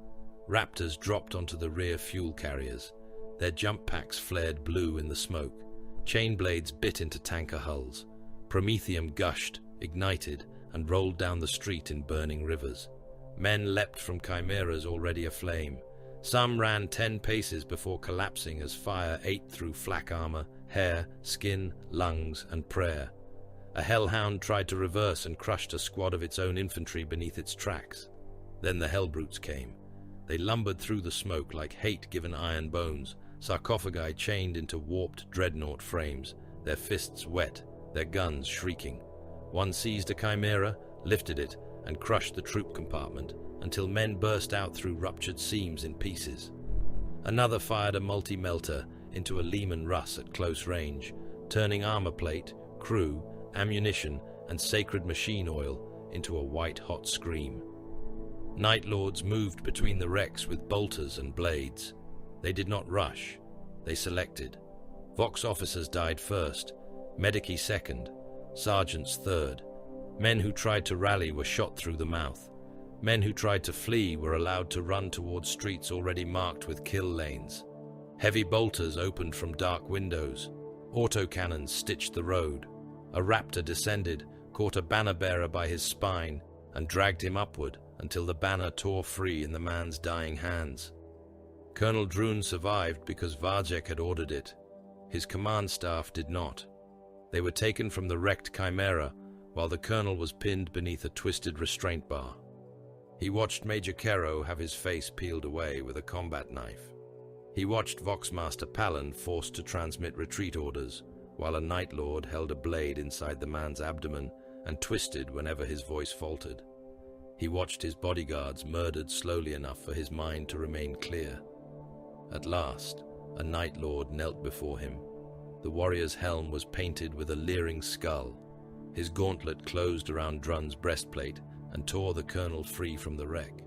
Raptors dropped onto the rear fuel carriers. Their jump packs flared blue in the smoke. Chain blades bit into tanker hulls. Promethium gushed, ignited, and rolled down the street in burning rivers. Men leapt from chimeras already aflame. Some ran 10 paces before collapsing as fire ate through flak armor, hair, skin, lungs, and prayer. A hellhound tried to reverse and crushed a squad of its own infantry beneath its tracks. Then the hellbrutes came. They lumbered through the smoke like hate given iron bones, sarcophagi chained into warped dreadnought frames, their fists wet, their guns shrieking. One seized a chimera, lifted it, and crushed the troop compartment until men burst out through ruptured seams in pieces. Another fired a multi-melter into a Leman Russ at close range, turning armor plate, crew, ammunition, and sacred machine oil into a white-hot scream. Night Lords moved between the wrecks with bolters and blades. They did not rush. They selected. Vox officers died first, medici second, sergeants third. Men who tried to rally were shot through the mouth. Men who tried to flee were allowed to run towards streets already marked with kill lanes. Heavy bolters opened from dark windows. Autocannons stitched the road. A raptor descended, caught a banner bearer by his spine, and dragged him upward until the banner tore free in the man's dying hands. Colonel Drun survived because Vajek had ordered it. His command staff did not. They were taken from the wrecked chimera, while the colonel was pinned beneath a twisted restraint bar. He watched Major Kero have his face peeled away with a combat knife. He watched Voxmaster Palin forced to transmit retreat orders, while a Night Lord held a blade inside the man's abdomen and twisted whenever his voice faltered. He watched his bodyguards murdered slowly enough for his mind to remain clear. At last, a Night Lord knelt before him. The warrior's helm was painted with a leering skull. His gauntlet closed around Drun's breastplate and tore the colonel free from the wreck.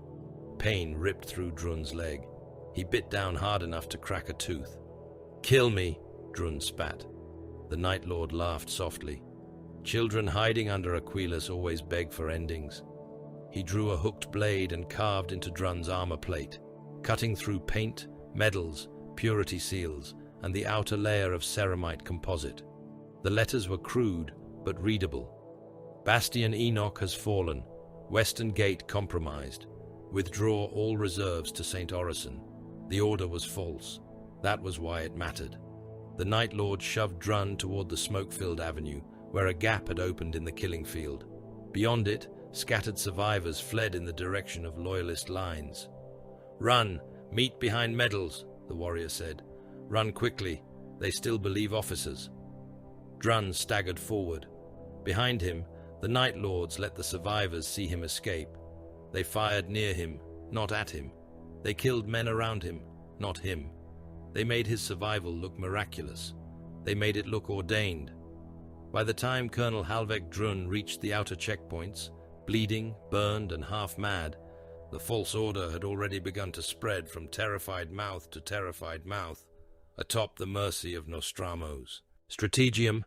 Pain ripped through Drun's leg. He bit down hard enough to crack a tooth. "Kill me," Drun spat. The Night Lord laughed softly. Children hiding under Aquilas always beg for endings. He drew a hooked blade and carved into Drun's armor plate, cutting through paint, medals, purity seals, and the outer layer of ceramite composite. The letters were crude, but readable. Bastion Enoch has fallen. Western Gate compromised. Withdraw all reserves to St. Orison. The order was false. That was why it mattered. The Night Lord shoved Drun toward the smoke-filled avenue, where a gap had opened in the killing field. Beyond it, scattered survivors fled in the direction of Loyalist lines. "Run! Meet behind medals," the warrior said. "Run quickly. They still believe officers." Drun staggered forward. Behind him, the Night Lords let the survivors see him escape. They fired near him, not at him. They killed men around him, not him. They made his survival look miraculous. They made it look ordained. By the time Colonel Halvek Drun reached the outer checkpoints, bleeding, burned, and half-mad, the false order had already begun to spread from terrified mouth to terrified mouth, atop the mercy of Nostramos. Strategium,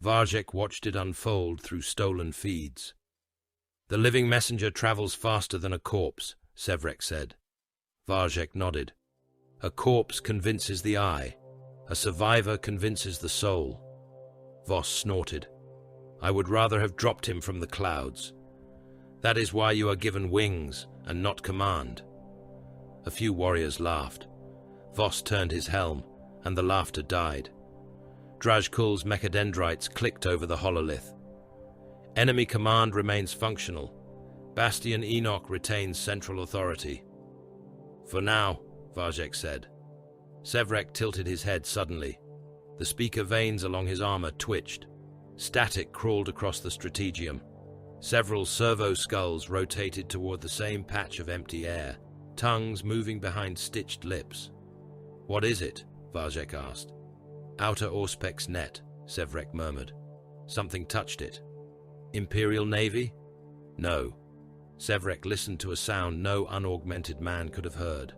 Varjek watched it unfold through stolen feeds. The living messenger travels faster than a corpse, Sevrek said. Varjek nodded. A corpse convinces the eye. A survivor convinces the soul. Voss snorted. I would rather have dropped him from the clouds. That is why you are given wings and not command. A few warriors laughed. Voss turned his helm, and the laughter died. Drajkul's mechadendrites clicked over the hololith. Enemy command remains functional. Bastion Enoch retains central authority. For now, Varjek said. Sevrek tilted his head suddenly. The speaker veins along his armor twitched. Static crawled across the strategium. Several servo skulls rotated toward the same patch of empty air, tongues moving behind stitched lips. What is it? Varjek asked. Outer Auspec's net, Sevrek murmured. Something touched it. Imperial Navy? No. Sevrek listened to a sound no unaugmented man could have heard.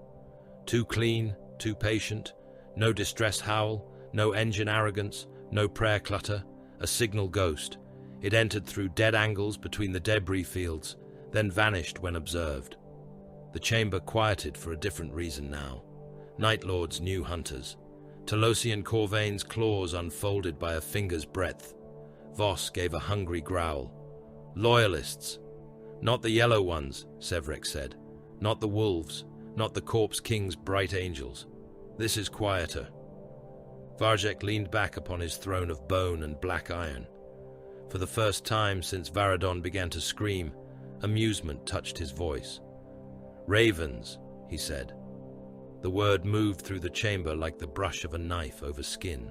Too clean, too patient, no distress howl, no engine arrogance, no prayer clutter, a signal ghost. It entered through dead angles between the debris fields, then vanished when observed. The chamber quieted for a different reason now. Night Lord's new hunters. Telosian Corvain's claws unfolded by a finger's breadth. Voss gave a hungry growl. Loyalists! Not the yellow ones, Sevrek said. Not the wolves, not the Corpse King's bright angels. This is quieter. Varjek leaned back upon his throne of bone and black iron. For the first time since Varadon began to scream, amusement touched his voice. Ravens, he said. The word moved through the chamber like the brush of a knife over skin.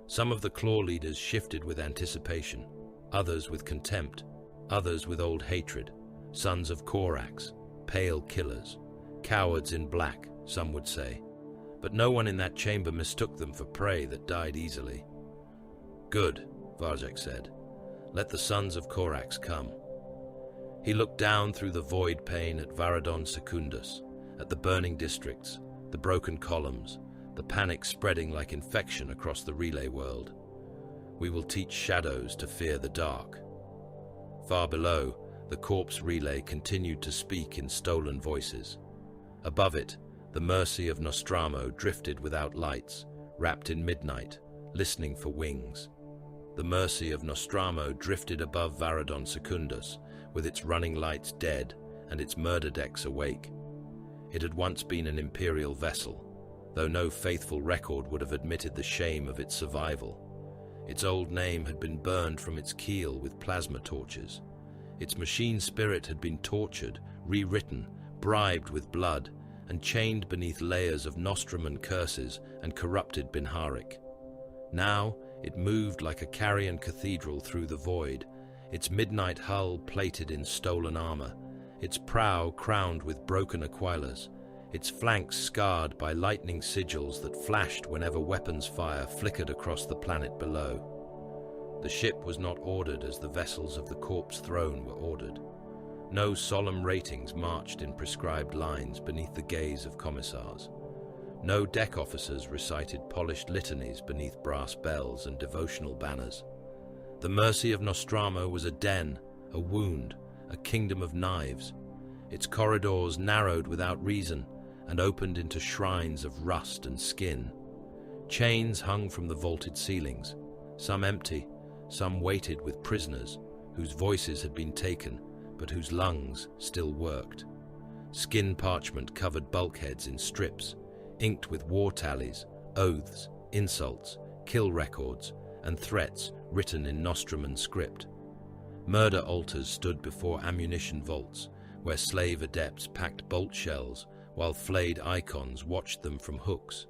Some of the claw leaders shifted with anticipation, others with contempt, others with old hatred. Sons of Korax, pale killers, cowards in black, some would say. But no one in that chamber mistook them for prey that died easily. Good, Varjek said. Let the sons of Korax come. He looked down through the void pane at Varadon Secundus, at the burning districts, the broken columns, the panic spreading like infection across the relay world. We will teach shadows to fear the dark. Far below, the corpse relay continued to speak in stolen voices. Above it, the mercy of Nostramo drifted without lights, wrapped in midnight, listening for wings. The mercy of Nostramo drifted above Varadon Secundus, with its running lights dead and its murder decks awake. It had once been an imperial vessel, though no faithful record would have admitted the shame of its survival. Its old name had been burned from its keel with plasma torches. Its machine spirit had been tortured, rewritten, bribed with blood, and chained beneath layers of Nostraman curses and corrupted Binharik. Now it moved like a carrion cathedral through the void, its midnight hull plated in stolen armor, its prow crowned with broken aquilas, its flanks scarred by lightning sigils that flashed whenever weapons fire flickered across the planet below. The ship was not ordered as the vessels of the Corpse Throne were ordered. No solemn ratings marched in prescribed lines beneath the gaze of commissars. No deck officers recited polished litanies beneath brass bells and devotional banners. The mercy of Nostramo was a den, a wound, a kingdom of knives. Its corridors narrowed without reason and opened into shrines of rust and skin. Chains hung from the vaulted ceilings, some empty, some weighted with prisoners whose voices had been taken but whose lungs still worked. Skin parchment covered bulkheads in strips, inked with war tallies, oaths, insults, kill records, and threats written in Nostraman script. Murder altars stood before ammunition vaults, where slave adepts packed bolt shells while flayed icons watched them from hooks.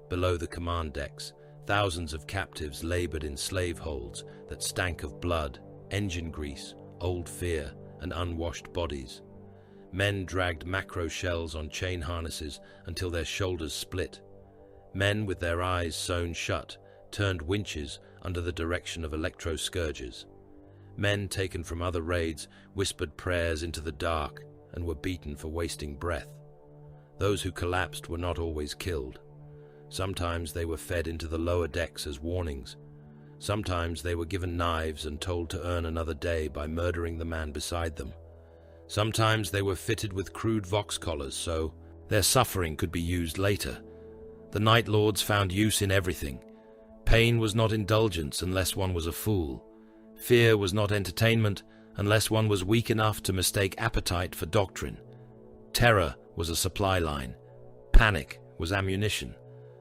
Below the command decks, thousands of captives labored in slave holds that stank of blood, engine grease, old fear, and unwashed bodies. Men dragged macro shells on chain harnesses until their shoulders split. Men with their eyes sewn shut turned winches under the direction of electro-scourges. Men taken from other raids whispered prayers into the dark and were beaten for wasting breath. Those who collapsed were not always killed. Sometimes they were fed into the lower decks as warnings. Sometimes they were given knives and told to earn another day by murdering the man beside them. Sometimes they were fitted with crude vox collars so their suffering could be used later. The Night Lords found use in everything. Pain was not indulgence unless one was a fool. Fear was not entertainment unless one was weak enough to mistake appetite for doctrine. Terror was a supply line. Panic was ammunition.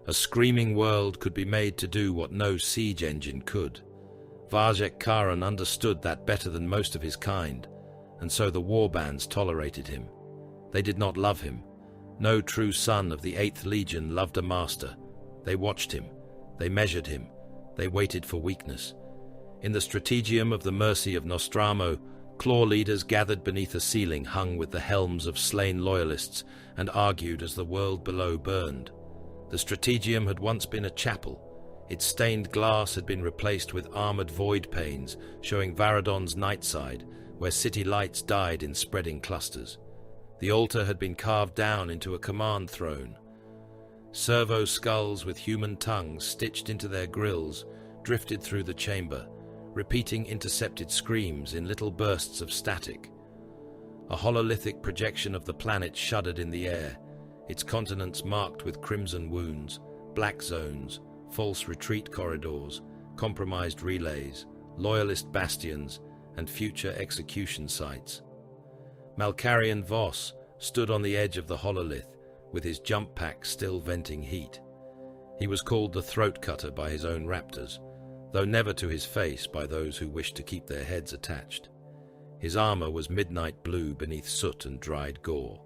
A screaming world could be made to do what no siege engine could. Vajek Karan understood that better than most of his kind, and so the warbands tolerated him. They did not love him. No true son of the 8th Legion loved a master. They watched him. They measured him. They waited for weakness. In the strategium of the mercy of Nostramo, claw leaders gathered beneath a ceiling hung with the helms of slain loyalists and argued as the world below burned. The strategium had once been a chapel. Its stained glass had been replaced with armored void panes showing Varadon's night side, where city lights died in spreading clusters. The altar had been carved down into a command throne. Servo skulls with human tongues stitched into their grills drifted through the chamber, repeating intercepted screams in little bursts of static. A hololithic projection of the planet shuddered in the air, its continents marked with crimson wounds, black zones, false retreat corridors, compromised relays, loyalist bastions, and future execution sites. Malkarian Voss stood on the edge of the hololith, with his jump pack still venting heat. He was called the Throat Cutter by his own raptors, though never to his face by those who wished to keep their heads attached. His armor was midnight blue beneath soot and dried gore.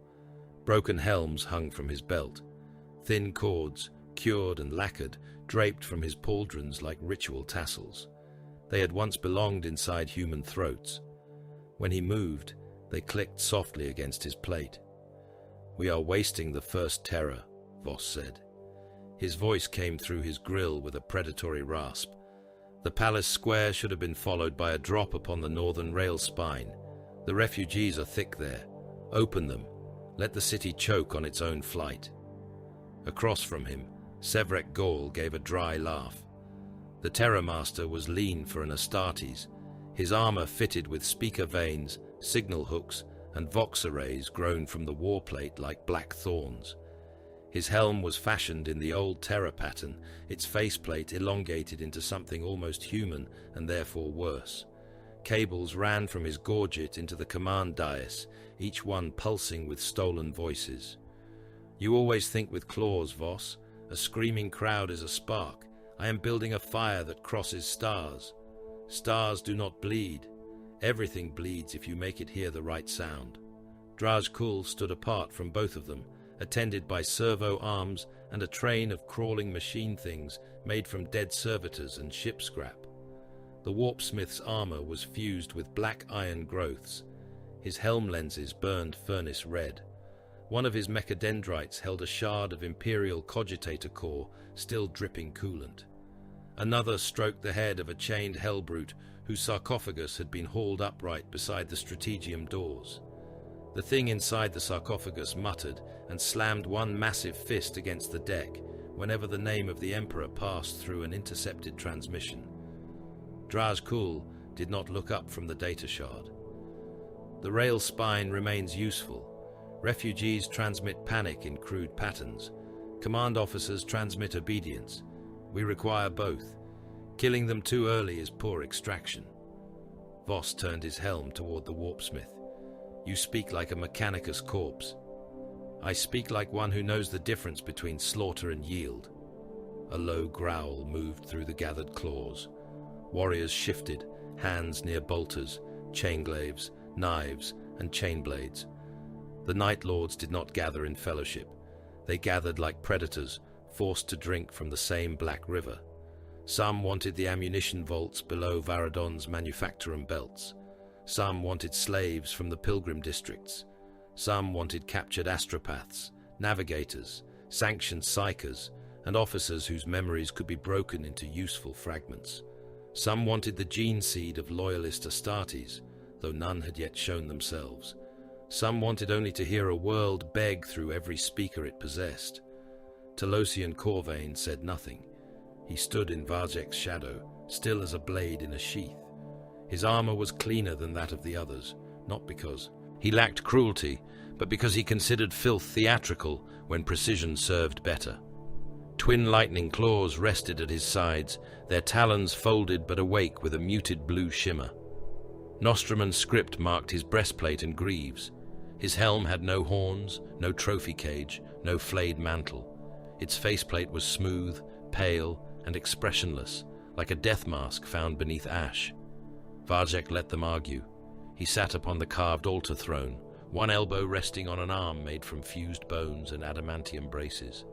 Broken helms hung from his belt. Thin cords, cured and lacquered, draped from his pauldrons like ritual tassels. They had once belonged inside human throats. When he moved, they clicked softly against his plate. "We are wasting the first terror," Voss said. His voice came through his grill with a predatory rasp. The palace square should have been followed by a drop upon the northern rail spine. The refugees are thick there. Open them. Let the city choke on its own flight. Across from him, Sevrek Gaul gave a dry laugh. The Terrormaster was lean for an Astartes, his armor fitted with speaker vanes, signal hooks, and vox arrays grown from the warplate like black thorns. His helm was fashioned in the old Terror pattern, its faceplate elongated into something almost human and therefore worse. Cables ran from his gorget into the command dais, each one pulsing with stolen voices. "You always think with claws, Voss. A screaming crowd is a spark. I am building a fire that crosses stars. Stars do not bleed. Everything bleeds if you make it hear the right sound." Draj Kul stood apart from both of them, attended by servo arms and a train of crawling machine things made from dead servitors and ship scrap. The warpsmith's armor was fused with black iron growths. His helm lenses burned furnace red. One of his mechadendrites held a shard of Imperial cogitator core still dripping coolant. Another stroked the head of a chained hellbrute whose sarcophagus had been hauled upright beside the strategium doors. The thing inside the sarcophagus muttered and slammed one massive fist against the deck whenever the name of the Emperor passed through an intercepted transmission. Draj Kul did not look up from the data shard. The rail spine remains useful. Refugees transmit panic in crude patterns. Command officers transmit obedience. We require both. Killing them too early is poor extraction. Voss turned his helm toward the warpsmith. "You speak like a mechanicus corpse." "I speak like one who knows the difference between slaughter and yield." A low growl moved through the gathered claws. Warriors shifted, hands near bolters, chainglaves, knives, and chainblades. The Night Lords did not gather in fellowship. They gathered like predators, forced to drink from the same black river. Some wanted the ammunition vaults below Varadon's manufacturum belts. Some wanted slaves from the pilgrim districts. Some wanted captured astropaths, navigators, sanctioned psychers, and officers whose memories could be broken into useful fragments. Some wanted the gene seed of loyalist Astartes, though none had yet shown themselves. Some wanted only to hear a world beg through every speaker it possessed. Telosian Corvain said nothing. He stood in Varjek's shadow, still as a blade in a sheath. His armor was cleaner than that of the others, not because he lacked cruelty, but because he considered filth theatrical when precision served better. Twin lightning claws rested at his sides, their talons folded but awake with a muted blue shimmer. Nostraman's script marked his breastplate and greaves. His helm had no horns, no trophy cage, no flayed mantle. Its faceplate was smooth, pale, and expressionless, like a death mask found beneath ash. Varjek let them argue. He sat upon the carved altar throne, one elbow resting on an arm made from fused bones and adamantium braces.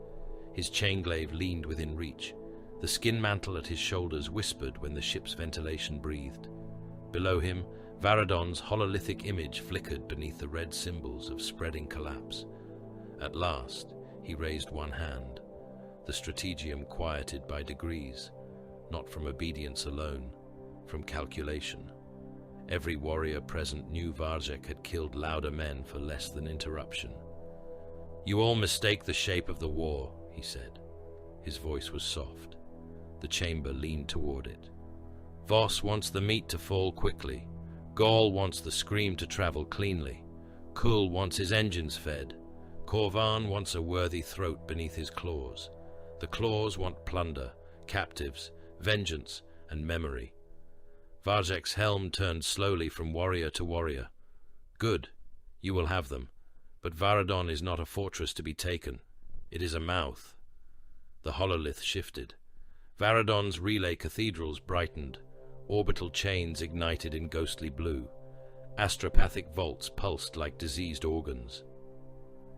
His chainglaive leaned within reach. The skin mantle at his shoulders whispered when the ship's ventilation breathed. Below him, Varadon's hololithic image flickered beneath the red symbols of spreading collapse. At last, he raised one hand, the strategium quieted by degrees, not from obedience alone, from calculation. Every warrior present knew Varjek had killed louder men for less than interruption. "You all mistake the shape of the war," he said. His voice was soft. The chamber leaned toward it. "Voss wants the meat to fall quickly. Gaul wants the scream to travel cleanly. Kul wants his engines fed. Corvan wants a worthy throat beneath his claws. The claws want plunder, captives, vengeance, and memory." Varjek's helm turned slowly from warrior to warrior. "Good, you will have them. But Varadon is not a fortress to be taken. It is a mouth." The hololith shifted. Varadon's relay cathedrals brightened. Orbital chains ignited in ghostly blue. Astropathic vaults pulsed like diseased organs.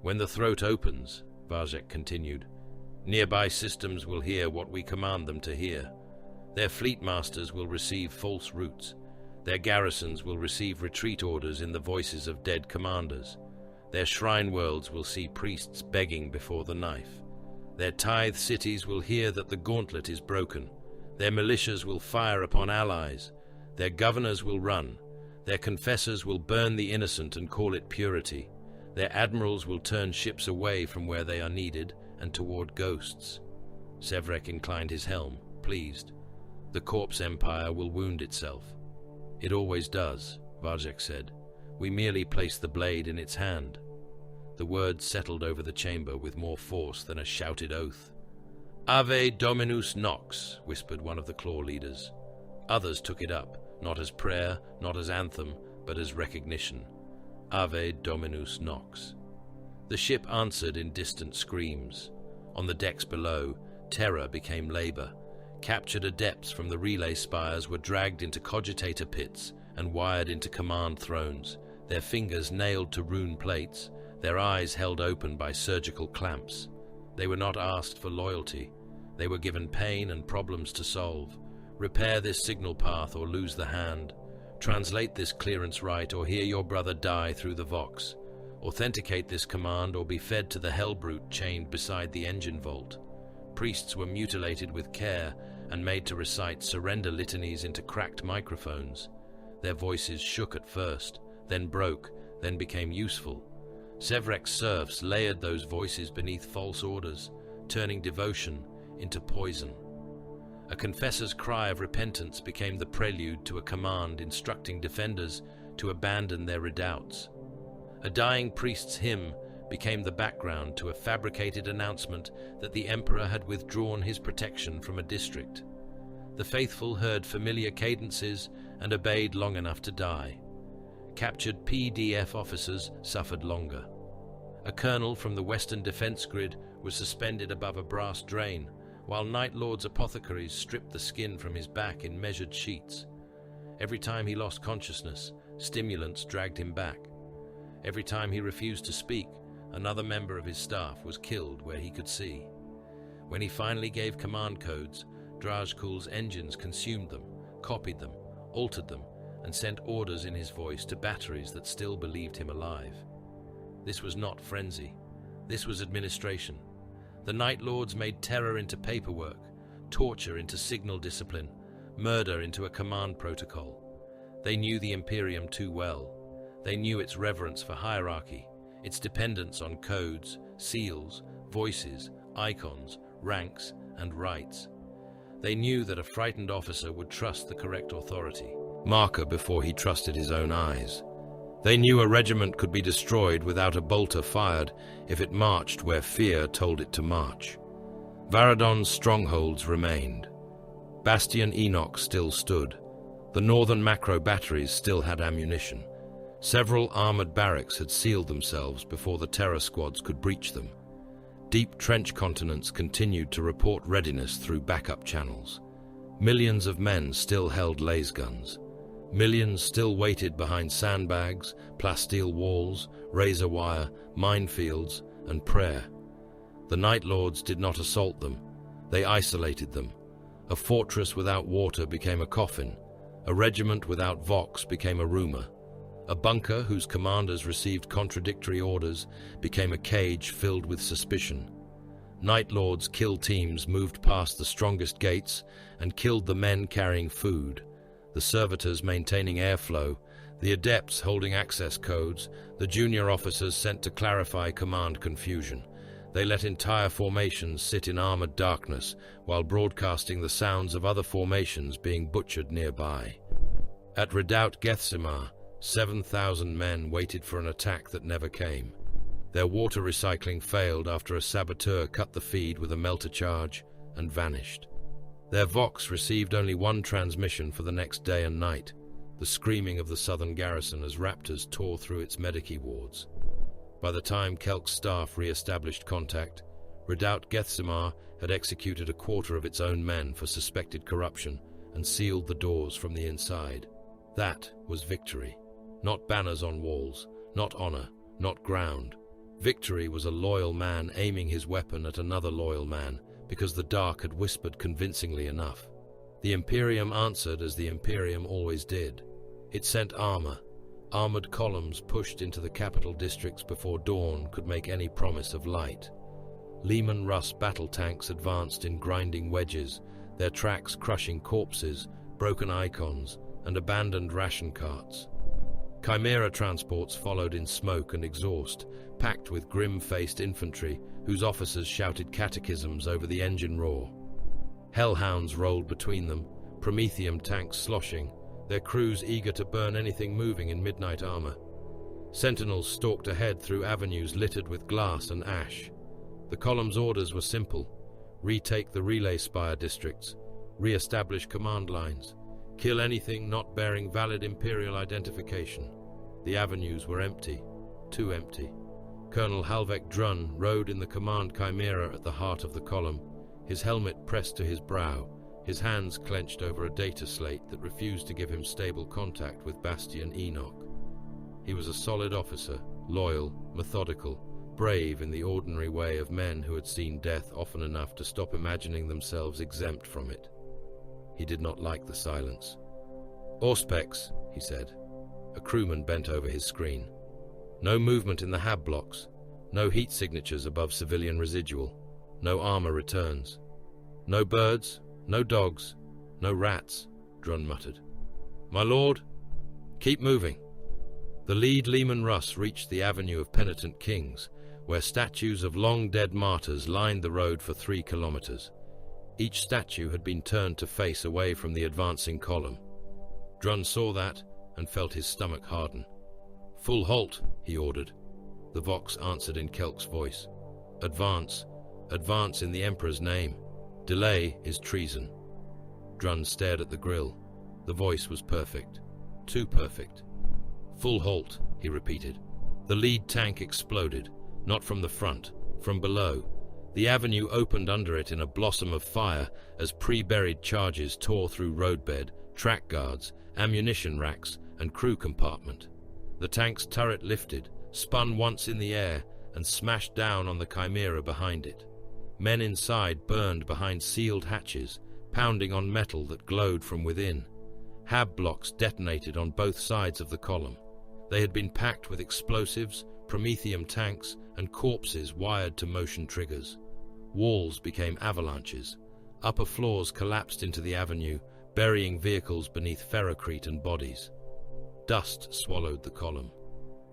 "When the throat opens," Varjek continued, "nearby systems will hear what we command them to hear. Their fleet masters will receive false routes. Their garrisons will receive retreat orders in the voices of dead commanders. Their shrine worlds will see priests begging before the knife. Their tithe cities will hear that the gauntlet is broken. Their militias will fire upon allies. Their governors will run. Their confessors will burn the innocent and call it purity. Their admirals will turn ships away from where they are needed and toward ghosts." Sevrek inclined his helm, pleased. "The corpse empire will wound itself." "It always does," Varjek said. "We merely place the blade in its hand." The words settled over the chamber with more force than a shouted oath. "Ave Dominus Nox," whispered one of the claw leaders. Others took it up, not as prayer, not as anthem, but as recognition. Ave Dominus Nox. The ship answered in distant screams. On the decks below, terror became labor. Captured adepts from the relay spires were dragged into cogitator pits and wired into command thrones, their fingers nailed to rune plates, their eyes held open by surgical clamps. They were not asked for loyalty. They were given pain and problems to solve. Repair this signal path or lose the hand. Translate this clearance right or hear your brother die through the Vox. Authenticate this command or be fed to the hellbrute chained beside the engine vault. Priests were mutilated with care and made to recite surrender litanies into cracked microphones. Their voices shook at first, then broke, then became useful. Sevrek's serfs layered those voices beneath false orders, turning devotion into poison. A confessor's cry of repentance became the prelude to a command instructing defenders to abandon their redoubts. A dying priest's hymn became the background to a fabricated announcement that the emperor had withdrawn his protection from a district. The faithful heard familiar cadences and obeyed long enough to die. Captured PDF officers suffered longer. A colonel from the Western Defense Grid was suspended above a brass drain, while Night Lord's apothecaries stripped the skin from his back in measured sheets. Every time he lost consciousness, stimulants dragged him back. Every time he refused to speak, another member of his staff was killed where he could see. When he finally gave command codes, Drajkul's engines consumed them, copied them, altered them, and sent orders in his voice to batteries that still believed him alive. This was not frenzy. This was administration. The Night Lords made terror into paperwork, torture into signal discipline, murder into a command protocol. They knew the Imperium too well. They knew its reverence for hierarchy, its dependence on codes, seals, voices, icons, ranks, and rights. They knew that a frightened officer would trust the correct authority, marker before he trusted his own eyes. They knew a regiment could be destroyed without a bolter fired if it marched where fear told it to march. Varadon's strongholds remained. Bastion Enoch still stood. The northern macro batteries still had ammunition. Several armored barracks had sealed themselves before the terror squads could breach them. Deep trench continents continued to report readiness through backup channels. Millions of men still held laser guns. Millions still waited behind sandbags, plasteel walls, razor wire, minefields, and prayer. The Night Lords did not assault them. They isolated them. A fortress without water became a coffin. A regiment without vox became a rumor. A bunker whose commanders received contradictory orders became a cage filled with suspicion. Night Lords' kill teams moved past the strongest gates and killed the men carrying food, the servitors maintaining airflow, the adepts holding access codes, the junior officers sent to clarify command confusion. They let entire formations sit in armored darkness while broadcasting the sounds of other formations being butchered nearby. At Redoubt Gethsemar, 7,000 men waited for an attack that never came. Their water recycling failed after a saboteur cut the feed with a melter charge and vanished. Their Vox received only one transmission for the next day and night, the screaming of the southern garrison as raptors tore through its medici wards. By the time Kelk's staff re-established contact, Redoubt Gethsemar had executed a quarter of its own men for suspected corruption and sealed the doors from the inside. That was victory. Not banners on walls, not honor, not ground. Victory was a loyal man aiming his weapon at another loyal man because the dark had whispered convincingly enough. The Imperium answered as the Imperium always did. It sent armor. Armored columns pushed into the capital districts before dawn could make any promise of light. Lehman Russ battle tanks advanced in grinding wedges, their tracks crushing corpses, broken icons, and abandoned ration carts. Chimera transports followed in smoke and exhaust, packed with grim-faced infantry whose officers shouted catechisms over the engine roar. Hellhounds rolled between them, Prometheum tanks sloshing, their crews eager to burn anything moving in midnight armor. Sentinels stalked ahead through avenues littered with glass and ash. The column's orders were simple: retake the relay spire districts, re-establish command lines, kill anything not bearing valid Imperial identification. The avenues were empty, too empty. Colonel Halvek Drun rode in the command chimera at the heart of the column, his helmet pressed to his brow, his hands clenched over a data slate that refused to give him stable contact with Bastion Enoch. He was a solid officer, loyal, methodical, brave in the ordinary way of men who had seen death often enough to stop imagining themselves exempt from it. He did not like the silence. "Auspex," he said. A crewman bent over his screen. No movement in the hab blocks, no heat signatures above civilian residual, no armor returns. "No birds, no dogs, no rats," Drun muttered. "My lord, keep moving." The lead Lehman Russ reached the Avenue of Penitent Kings, where statues of long-dead martyrs lined the road for 3 kilometers. Each statue had been turned to face away from the advancing column. Drun saw that and felt his stomach harden. "Full halt," he ordered. The Vox answered in Kelk's voice. "Advance. Advance in the Emperor's name. Delay is treason." Drun stared at the grill. The voice was perfect. Too perfect. "Full halt," he repeated. The lead tank exploded, not from the front, from below. The avenue opened under it in a blossom of fire as pre-buried charges tore through roadbed, track guards, ammunition racks, and crew compartment. The tank's turret lifted, spun once in the air, and smashed down on the chimera behind it. Men inside burned behind sealed hatches, pounding on metal that glowed from within. Hab blocks detonated on both sides of the column. They had been packed with explosives, promethium tanks, and corpses wired to motion triggers. Walls became avalanches. Upper floors collapsed into the avenue, burying vehicles beneath ferrocrete and bodies. Dust swallowed the column.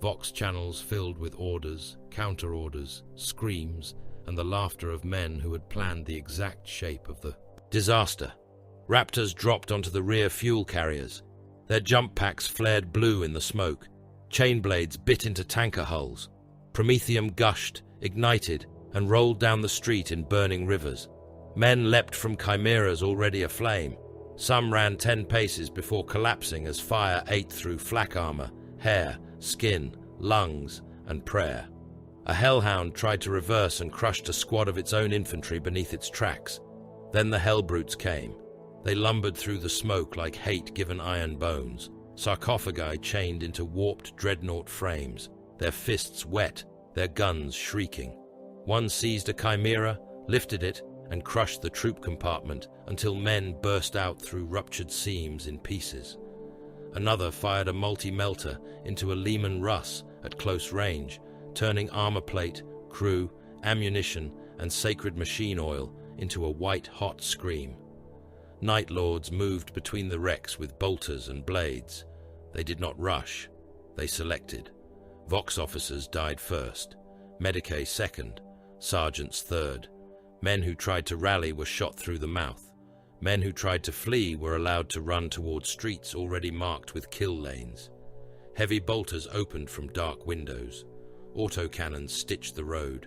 Vox channels filled with orders, counter-orders, screams, and the laughter of men who had planned the exact shape of the disaster. Raptors dropped onto the rear fuel carriers. Their jump packs flared blue in the smoke. Chain blades bit into tanker hulls. Promethium gushed, ignited, and rolled down the street in burning rivers. Men leapt from chimeras already aflame. Some ran 10 paces before collapsing as fire ate through flak armor, hair, skin, lungs, and prayer. A hellhound tried to reverse and crushed a squad of its own infantry beneath its tracks. Then the hellbrutes came. They lumbered through the smoke like hate-given iron bones, sarcophagi chained into warped dreadnought frames, their fists wet, their guns shrieking. One seized a chimera, lifted it, and crushed the troop compartment until men burst out through ruptured seams in pieces. Another fired a multi-melter into a Lehman Russ at close range, turning armor plate, crew, ammunition, and sacred machine oil into a white-hot scream. Night Lords moved between the wrecks with bolters and blades. They did not rush. They selected. Vox officers died first, Medicae second, sergeants third. Men who tried to rally were shot through the mouth. Men who tried to flee were allowed to run toward streets already marked with kill lanes. Heavy bolters opened from dark windows. Autocannons stitched the road.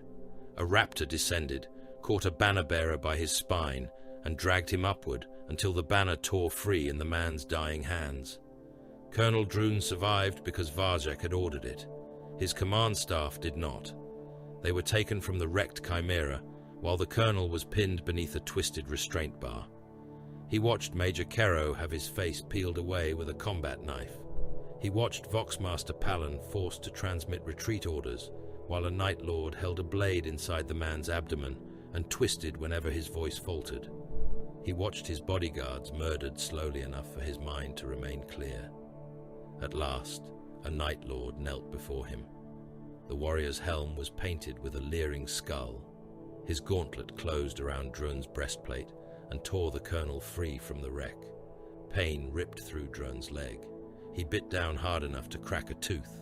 A raptor descended, caught a banner bearer by his spine, and dragged him upward until the banner tore free in the man's dying hands. Colonel Droon survived because Varjek had ordered it. His command staff did not. They were taken from the wrecked chimera, while the colonel was pinned beneath a twisted restraint bar. He watched Major Kero have his face peeled away with a combat knife. He watched Voxmaster Palin forced to transmit retreat orders, while a Night Lord held a blade inside the man's abdomen and twisted whenever his voice faltered. He watched his bodyguards murdered slowly enough for his mind to remain clear. At last, a Night Lord knelt before him. The warrior's helm was painted with a leering skull. His gauntlet closed around Drun's breastplate and tore the colonel free from the wreck. Pain ripped through Drun's leg. He bit down hard enough to crack a tooth.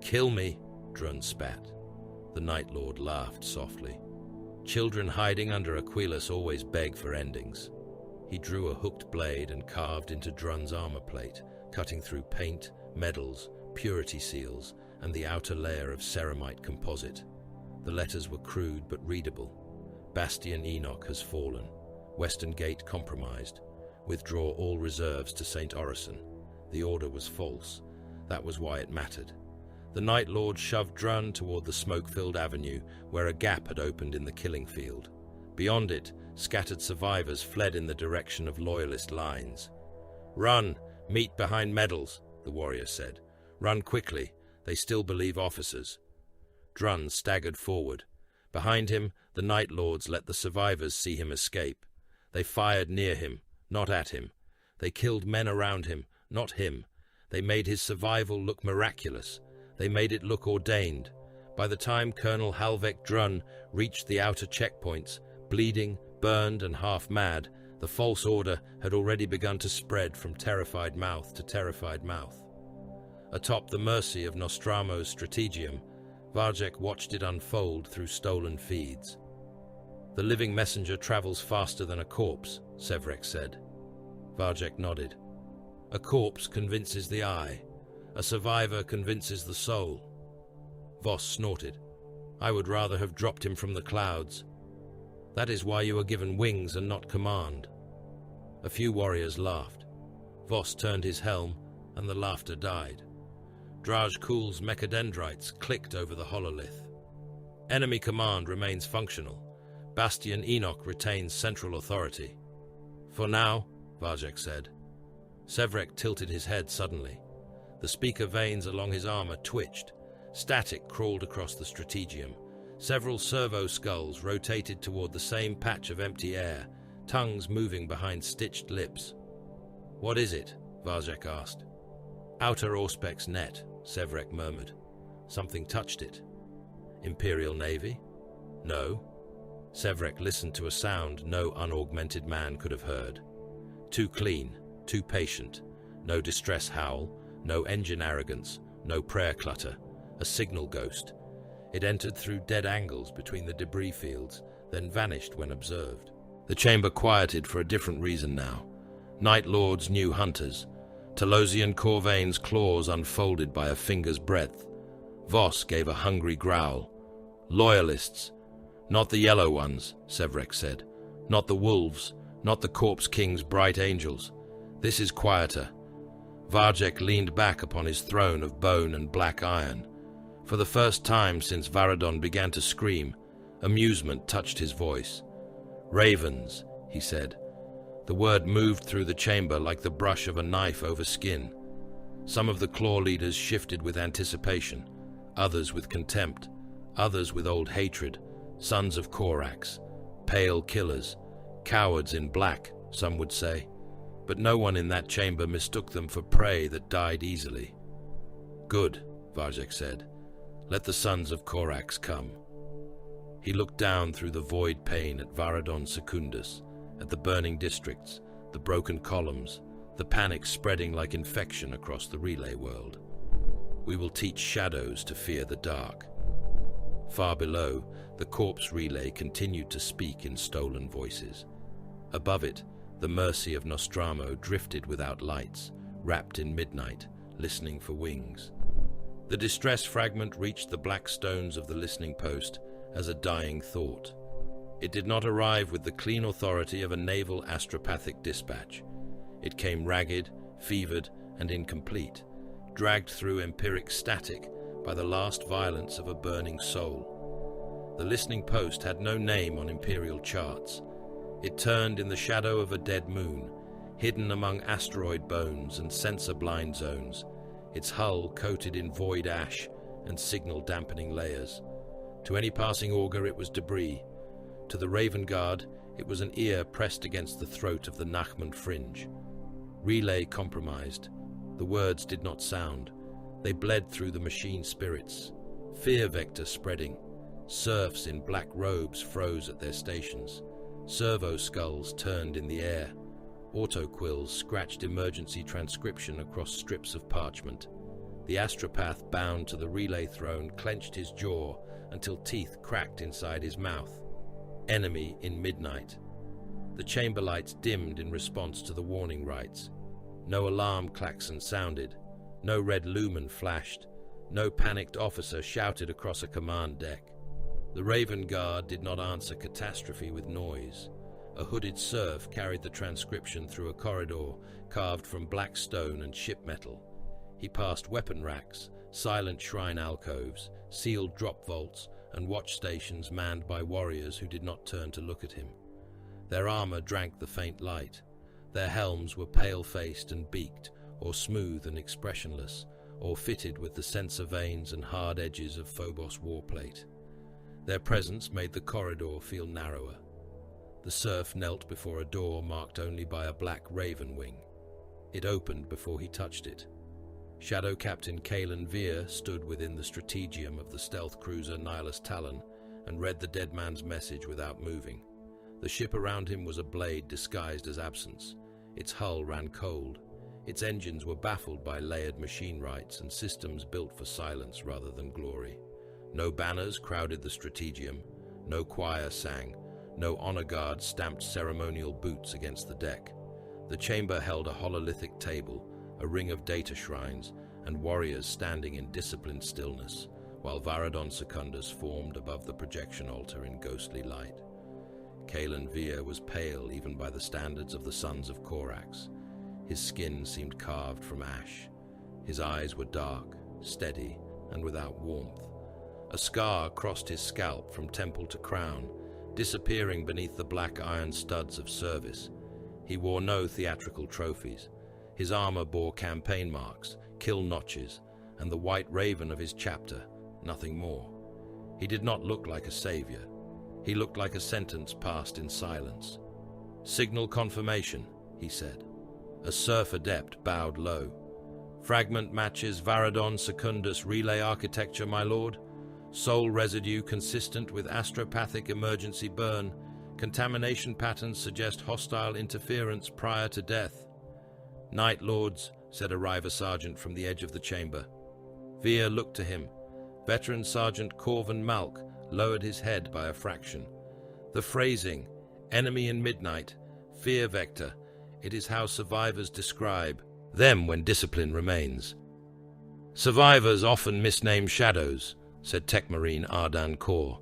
"Kill me," Drun spat. The Night Lord laughed softly. Children hiding under Aquilas always beg for endings. He drew a hooked blade and carved into Drun's armor plate, cutting through paint, medals, purity seals, and the outer layer of ceramite composite. The letters were crude but readable. Bastion Enoch has fallen. Western Gate compromised. Withdraw all reserves to St. Orison. The order was false. That was why it mattered. The Night Lord shoved Drun toward the smoke-filled avenue where a gap had opened in the killing field. Beyond it, scattered survivors fled in the direction of loyalist lines. "Run! Meet behind medals," the warrior said. "Run quickly. They still believe officers." Drun staggered forward. Behind him, the Night Lords let the survivors see him escape. They fired near him, not at him. They killed men around him, not him. They made his survival look miraculous. They made it look ordained. By the time Colonel Halvek Drun reached the outer checkpoints, bleeding, burned, and half-mad, the false order had already begun to spread from terrified mouth to terrified mouth. Atop the mercy of Nostramo's strategium, Varjek watched it unfold through stolen feeds. "The living messenger travels faster than a corpse," Sevrek said. Varjek nodded. "A corpse convinces the eye. A survivor convinces the soul." Voss snorted. "I would rather have dropped him from the clouds." "That is why you are given wings and not command." A few warriors laughed. Voss turned his helm, and the laughter died. Draj Kul's mechadendrites clicked over the hololith. "Enemy command remains functional. Bastion Enoch retains central authority." "For now," Varjek said. Sevrek tilted his head suddenly. The speaker veins along his armor twitched. Static crawled across the strategium. Several servo skulls rotated toward the same patch of empty air, tongues moving behind stitched lips. "What is it?" Varjek asked. Outer Auspex net, Sevrek murmured. Something touched it. Imperial Navy? No. Sevrek listened to a sound no unaugmented man could have heard. Too clean, too patient. No distress howl, no engine arrogance, no prayer clutter. A signal ghost. It entered through dead angles between the debris fields, then vanished when observed. The chamber quieted for a different reason now. Night Lords knew hunters. Talosian Corvain's claws unfolded by a finger's breadth. Voss gave a hungry growl. Loyalists. Not the yellow ones, Sevrek said. Not the wolves, not the Corpse King's bright angels. This is quieter. Varjek leaned back upon his throne of bone and black iron. For the first time since Varadon began to scream, amusement touched his voice. Ravens, he said. The word moved through the chamber like the brush of a knife over skin. Some of the claw leaders shifted with anticipation, others with contempt, others with old hatred, sons of Korax, pale killers, cowards in black, some would say. But no one in that chamber mistook them for prey that died easily. Good, Varjek said. Let the sons of Korax come. He looked down through the void pane at Varadon Secundus, at the burning districts, the broken columns, the panic spreading like infection across the relay world. We will teach shadows to fear the dark. Far below, the corpse relay continued to speak in stolen voices. Above it, the mercy of Nostramo drifted without lights, wrapped in midnight, listening for wings. The distress fragment reached the black stones of the listening post as a dying thought. It did not arrive with the clean authority of a naval astropathic dispatch. It came ragged, fevered, and incomplete, dragged through empiric static by the last violence of a burning soul. The listening post had no name on imperial charts. It turned in the shadow of a dead moon, hidden among asteroid bones and sensor blind zones, its hull coated in void ash and signal-dampening layers. To any passing auger it was debris. To the Raven Guard it was an ear pressed against the throat of the Nachman fringe. Relay compromised. The words did not sound. They bled through the machine spirits. Fear vector spreading. Serfs in black robes froze at their stations. Servo skulls turned in the air. Autoquills scratched emergency transcription across strips of parchment. The astropath bound to the relay throne clenched his jaw until teeth cracked inside his mouth. Enemy in midnight. The chamber lights dimmed in response to the warning rites. No alarm klaxon sounded. No red lumen flashed. No panicked officer shouted across a command deck. The Raven Guard did not answer catastrophe with noise. A hooded serf carried the transcription through a corridor carved from black stone and ship metal. He passed weapon racks, silent shrine alcoves, sealed drop vaults, and watch stations manned by warriors who did not turn to look at him. Their armor drank the faint light. Their helms were pale-faced and beaked, or smooth and expressionless, or fitted with the sensor vanes and hard edges of Phobos warplate. Their presence made the corridor feel narrower. The serf knelt before a door marked only by a black raven wing. It opened before he touched it. Shadow Captain Kalen Veer stood within the strategium of the stealth cruiser Nihilus Talon and read the dead man's message without moving. The ship around him was a blade disguised as absence. Its hull ran cold. Its engines were baffled by layered machine rights and systems built for silence rather than glory. No banners crowded the strategium. No choir sang. No honor guard stamped ceremonial boots against the deck. The chamber held a hololithic table, a ring of data shrines, and warriors standing in disciplined stillness, while Varadon Secundus formed above the projection altar in ghostly light. Kalen Veer was pale even by the standards of the sons of Korax. His skin seemed carved from ash. His eyes were dark, steady, and without warmth. A scar crossed his scalp from temple to crown, disappearing beneath the black iron studs of service. He wore no theatrical trophies. His armor bore campaign marks, kill notches, and the white raven of his chapter, nothing more. He did not look like a savior. He looked like a sentence passed in silence. "Signal confirmation," he said. A serf adept bowed low. Fragment matches Varadon Secundus relay architecture, my lord. Soul residue consistent with astropathic emergency burn. Contamination patterns suggest hostile interference prior to death. Night Lords, said a River Sergeant from the edge of the chamber. Veer looked to him. Veteran Sergeant Corvin Malk lowered his head by a fraction. The phrasing, enemy in midnight, fear vector, it is how survivors describe them when discipline remains. Survivors often misname shadows, said Tech Marine Ardan Kaur.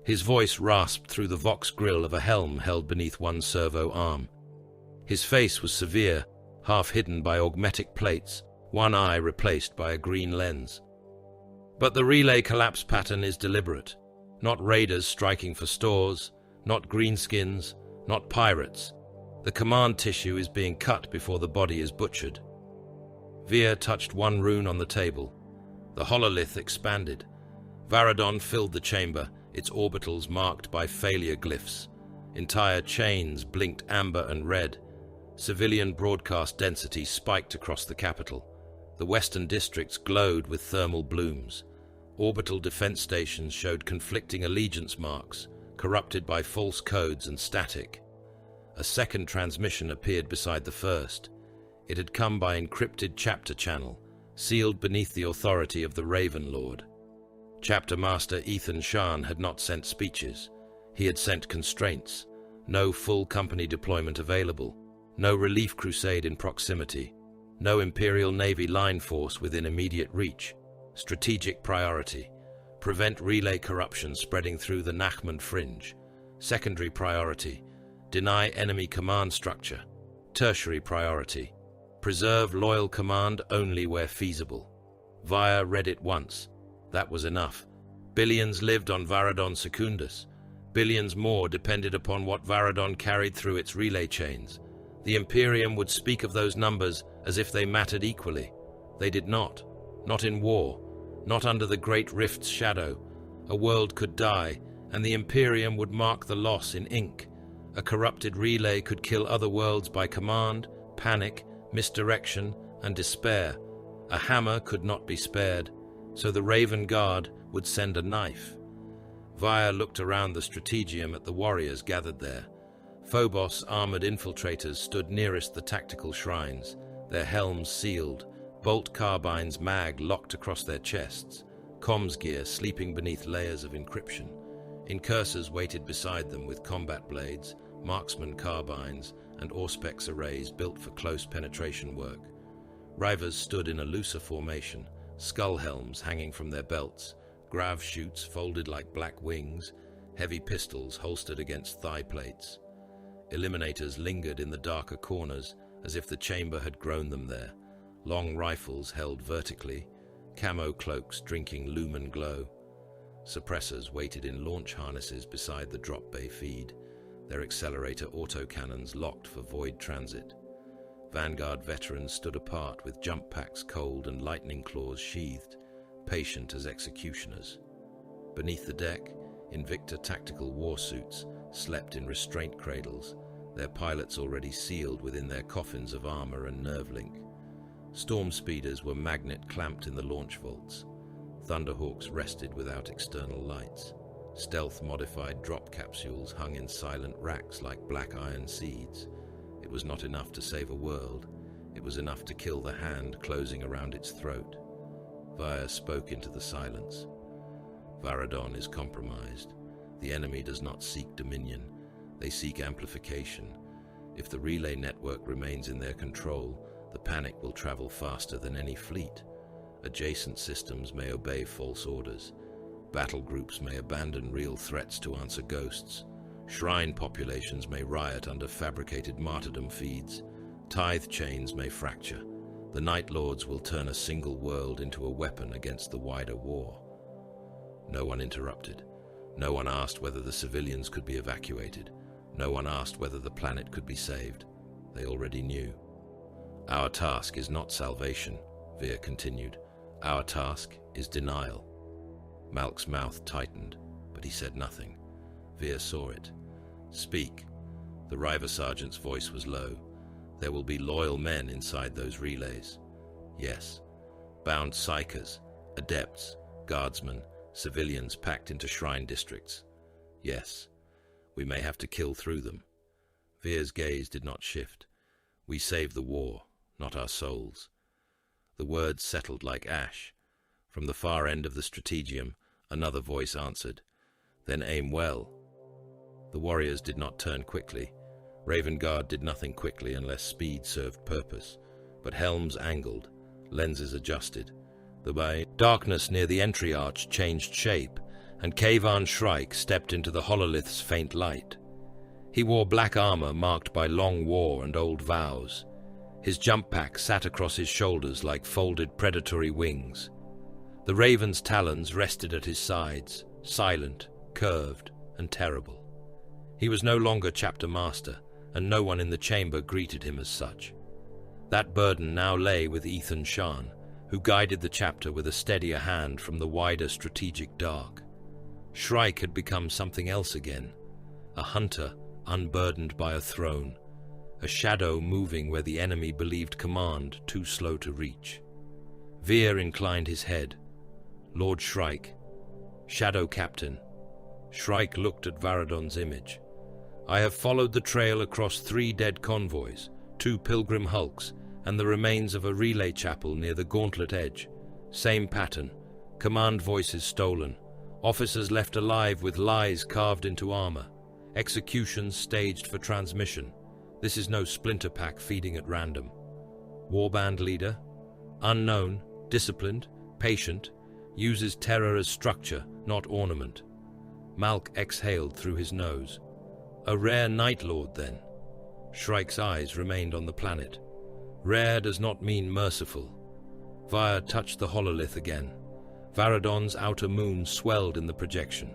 His voice rasped through the vox grill of a helm held beneath one servo arm. His face was severe, half hidden by augmetic plates, one eye replaced by a green lens. But the relay collapse pattern is deliberate. Not raiders striking for stores, not greenskins, not pirates. The command tissue is being cut before the body is butchered. Veer touched one rune on the table. The hololith expanded. Varadon filled the chamber, its orbitals marked by failure glyphs. Entire chains blinked amber and red. Civilian broadcast density spiked across the capital. The western districts glowed with thermal blooms. Orbital defense stations showed conflicting allegiance marks, corrupted by false codes and static. A second transmission appeared beside the first. It had come by encrypted chapter channel, sealed beneath the authority of the Raven Lord. Chapter Master Ethan Shan had not sent speeches. He had sent constraints. No full company deployment available. No relief crusade in proximity. No Imperial Navy line force within immediate reach. Strategic priority. Prevent relay corruption spreading through the Nachman fringe. Secondary priority. Deny enemy command structure. Tertiary priority. Preserve loyal command only where feasible. Via read it once. That was enough. Billions lived on Varadon Secundus. Billions more depended upon what Varadon carried through its relay chains. The Imperium would speak of those numbers as if they mattered equally. They did not. Not in war. Not under the Great Rift's shadow. A world could die, and the Imperium would mark the loss in ink. A corrupted relay could kill other worlds by command, panic, misdirection, and despair. A hammer could not be spared, so the Raven Guard would send a knife. Via looked around the strategium at the warriors gathered there. Phobos armored infiltrators stood nearest the tactical shrines, their helms sealed, bolt carbines mag locked across their chests, comms gear sleeping beneath layers of encryption. Incursors waited beside them with combat blades, marksman carbines, and auspex arrays built for close penetration work. Rivers stood in a looser formation, skull helms hanging from their belts, grav chutes folded like black wings, heavy pistols holstered against thigh plates. Eliminators lingered in the darker corners as if the chamber had grown them there, long rifles held vertically, camo cloaks drinking lumen glow. Suppressors waited in launch harnesses beside the drop bay feed, their accelerator autocannons locked for void transit. Vanguard veterans stood apart with jump packs cold and lightning claws sheathed, patient as executioners. Beneath the deck, Invicta tactical warsuits slept in restraint cradles, their pilots already sealed within their coffins of armor and nerve link. Storm speeders were magnet clamped in the launch vaults. Thunderhawks rested without external lights. Stealth-modified drop capsules hung in silent racks like black iron seeds. It was not enough to save a world. It was enough to kill the hand closing around its throat. Via spoke into the silence. Varadon is compromised. The enemy does not seek dominion. They seek amplification. If the relay network remains in their control, the panic will travel faster than any fleet. Adjacent systems may obey false orders. Battle groups may abandon real threats to answer ghosts. Shrine populations may riot under fabricated martyrdom feeds. Tithe chains may fracture. The Night Lords will turn a single world into a weapon against the wider war. No one interrupted. No one asked whether the civilians could be evacuated. No one asked whether the planet could be saved. They already knew. Our task is not salvation, Veer continued. Our task is denial. Malk's mouth tightened, but he said nothing. Veer saw it. Speak. The River Sergeant's voice was low. There will be loyal men inside those relays. Yes. Bound psychers, adepts, guardsmen, civilians packed into shrine districts. Yes. We may have to kill through them. Veer's gaze did not shift. We save the war, not our souls. The words settled like ash. From the far end of the strategium, another voice answered. Then aim well. The warriors did not turn quickly. Raven Guard did nothing quickly unless speed served purpose. But helms angled, lenses adjusted. The darkness near the entry arch changed shape, and Kayvan Shrike stepped into the hololith's faint light. He wore black armor marked by long war and old vows. His jump pack sat across his shoulders like folded predatory wings. The raven's talons rested at his sides, silent, curved, and terrible. He was no longer chapter master, and no one in the chamber greeted him as such. That burden now lay with Ethan Shan, who guided the chapter with a steadier hand from the wider strategic dark. Shrike had become something else again, a hunter unburdened by a throne, a shadow moving where the enemy believed command too slow to reach. Veer inclined his head. Lord Shrike, Shadow Captain. Shrike looked at Varadon's image. I have followed the trail across 3 dead convoys, 2 pilgrim hulks, and the remains of a relay chapel near the Gauntlet Edge. Same pattern. Command voices stolen. Officers left alive with lies carved into armor. Executions staged for transmission. This is no splinter pack feeding at random. Warband leader? Unknown, disciplined, patient, uses terror as structure, not ornament. Malk exhaled through his nose. A rare Night Lord, then. Shrike's eyes remained on the planet. Rare does not mean merciful. Vire touched the hololith again. Varadon's outer moon swelled in the projection.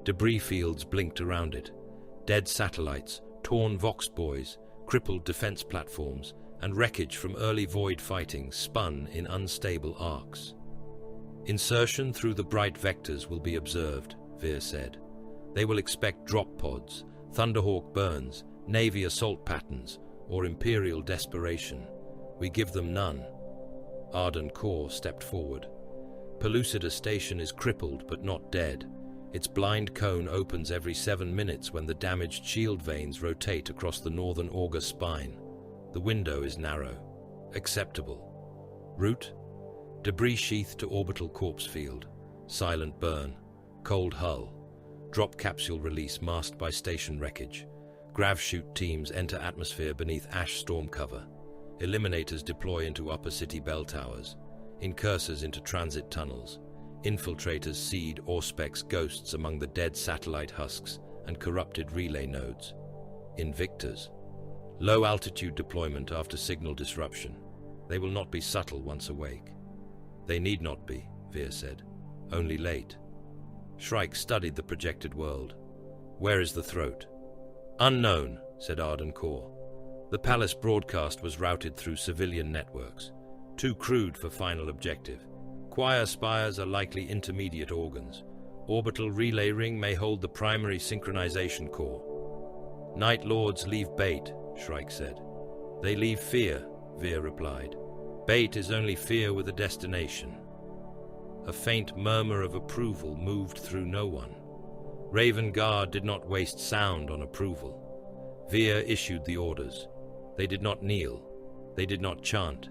Debris fields blinked around it. Dead satellites, torn Vox buoys, crippled defense platforms, and wreckage from early void fighting spun in unstable arcs. Insertion through the bright vectors will be observed, Veer said. They will expect drop pods, Thunderhawk burns, Navy assault patterns, or Imperial desperation. We give them none. Arden Kor stepped forward. Pellucida Station is crippled but not dead. Its blind cone opens every 7 minutes when the damaged shield vanes rotate across the northern auger spine. The window is narrow. Acceptable. Route? Debris sheath to orbital corpse field. Silent burn. Cold hull. Drop capsule release masked by station wreckage. Grav chute teams enter atmosphere beneath ash storm cover. Eliminators deploy into upper city bell towers. Incursors into transit tunnels. Infiltrators seed Auspex ghosts among the dead satellite husks and corrupted relay nodes. Invictors. Low-altitude deployment after signal disruption. They will not be subtle once awake. They need not be, Veer said. Only late. Shrike studied the projected world. Where is the throat? Unknown, said Arden Kor. The palace broadcast was routed through civilian networks. Too crude for final objective. Choir spires are likely intermediate organs. Orbital relay ring may hold the primary synchronization core. Night Lords leave bait, Shrike said. They leave fear, Veer replied. Bait is only fear with a destination. A faint murmur of approval moved through no one. Raven Guard did not waste sound on approval. Veer issued the orders. They did not kneel. They did not chant.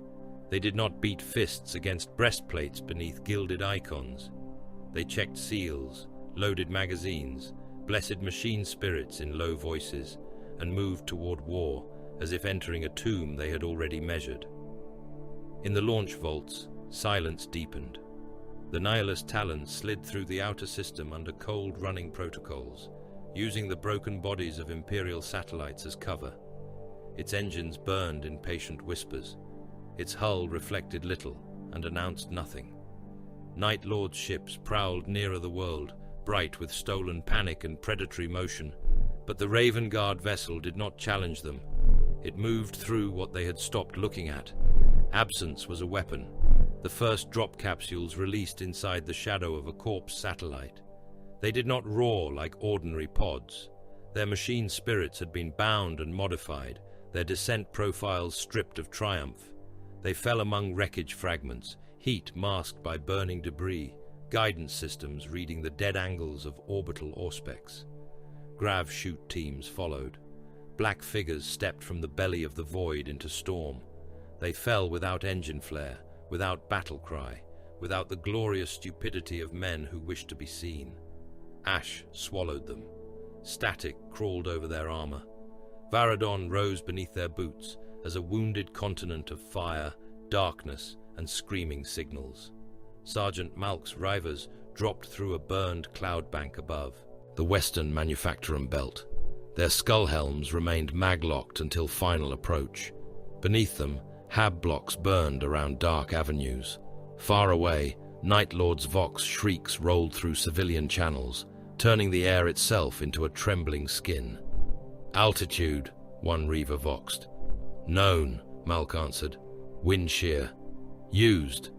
They did not beat fists against breastplates beneath gilded icons. They checked seals, loaded magazines, blessed machine spirits in low voices, and moved toward war as if entering a tomb they had already measured. In the launch vaults, silence deepened. The Nihilist Talon slid through the outer system under cold running protocols, using the broken bodies of Imperial satellites as cover. Its engines burned in patient whispers. Its hull reflected little and announced nothing. Night Lord's ships prowled nearer the world, bright with stolen panic and predatory motion, but the Raven Guard vessel did not challenge them. It moved through what they had stopped looking at. Absence was a weapon. The first drop capsules released inside the shadow of a corpse satellite. They did not roar like ordinary pods. Their machine spirits had been bound and modified, their descent profiles stripped of triumph. They fell among wreckage fragments, heat masked by burning debris, guidance systems reading the dead angles of orbital auspex. Grav shoot teams followed. Black figures stepped from the belly of the void into storm. They fell without engine flare, without battle cry, without the glorious stupidity of men who wished to be seen. Ash swallowed them. Static crawled over their armor. Varadon rose beneath their boots as a wounded continent of fire, darkness, and screaming signals. Sergeant Malk's rivers dropped through a burned cloud bank above, the western manufacturum belt. Their skull helms remained mag-locked until final approach. Beneath them, hab blocks burned around dark avenues. Far away, Night Lord's Vox shrieks rolled through civilian channels, turning the air itself into a trembling skin. Altitude, one Reaver voxed. Known, Malk answered. Wind shear. Used.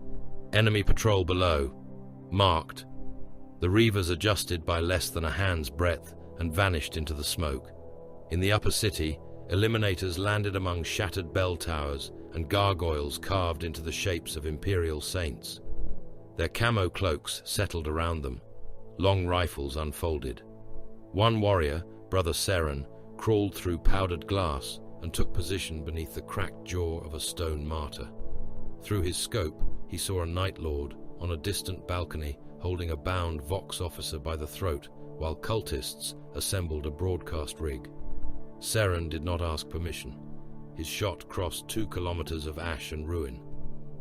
Enemy patrol below. Marked. The Reavers adjusted by less than a hand's breadth and vanished into the smoke. In the upper city, Eliminators landed among shattered bell towers and gargoyles carved into the shapes of Imperial saints. Their camo cloaks settled around them. Long rifles unfolded. One warrior, Brother Seren, crawled through powdered glass and took position beneath the cracked jaw of a stone martyr. Through his scope, he saw a Night Lord on a distant balcony holding a bound Vox officer by the throat while cultists assembled a broadcast rig. Seren did not ask permission. His shot crossed 2 kilometers of ash and ruin.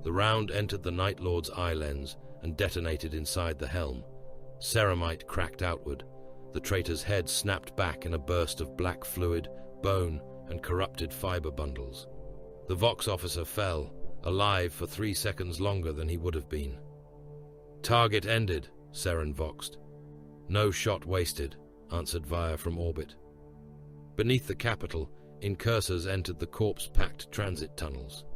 The round entered the Night Lord's eye lens and detonated inside the helm. Ceramite cracked outward. The traitor's head snapped back in a burst of black fluid, bone, and corrupted fiber bundles. The Vox officer fell, alive for 3 seconds longer than he would have been. Target ended, Seren voxed. No shot wasted, answered Via from orbit. Beneath the capital, incursors entered the corpse-packed transit tunnels.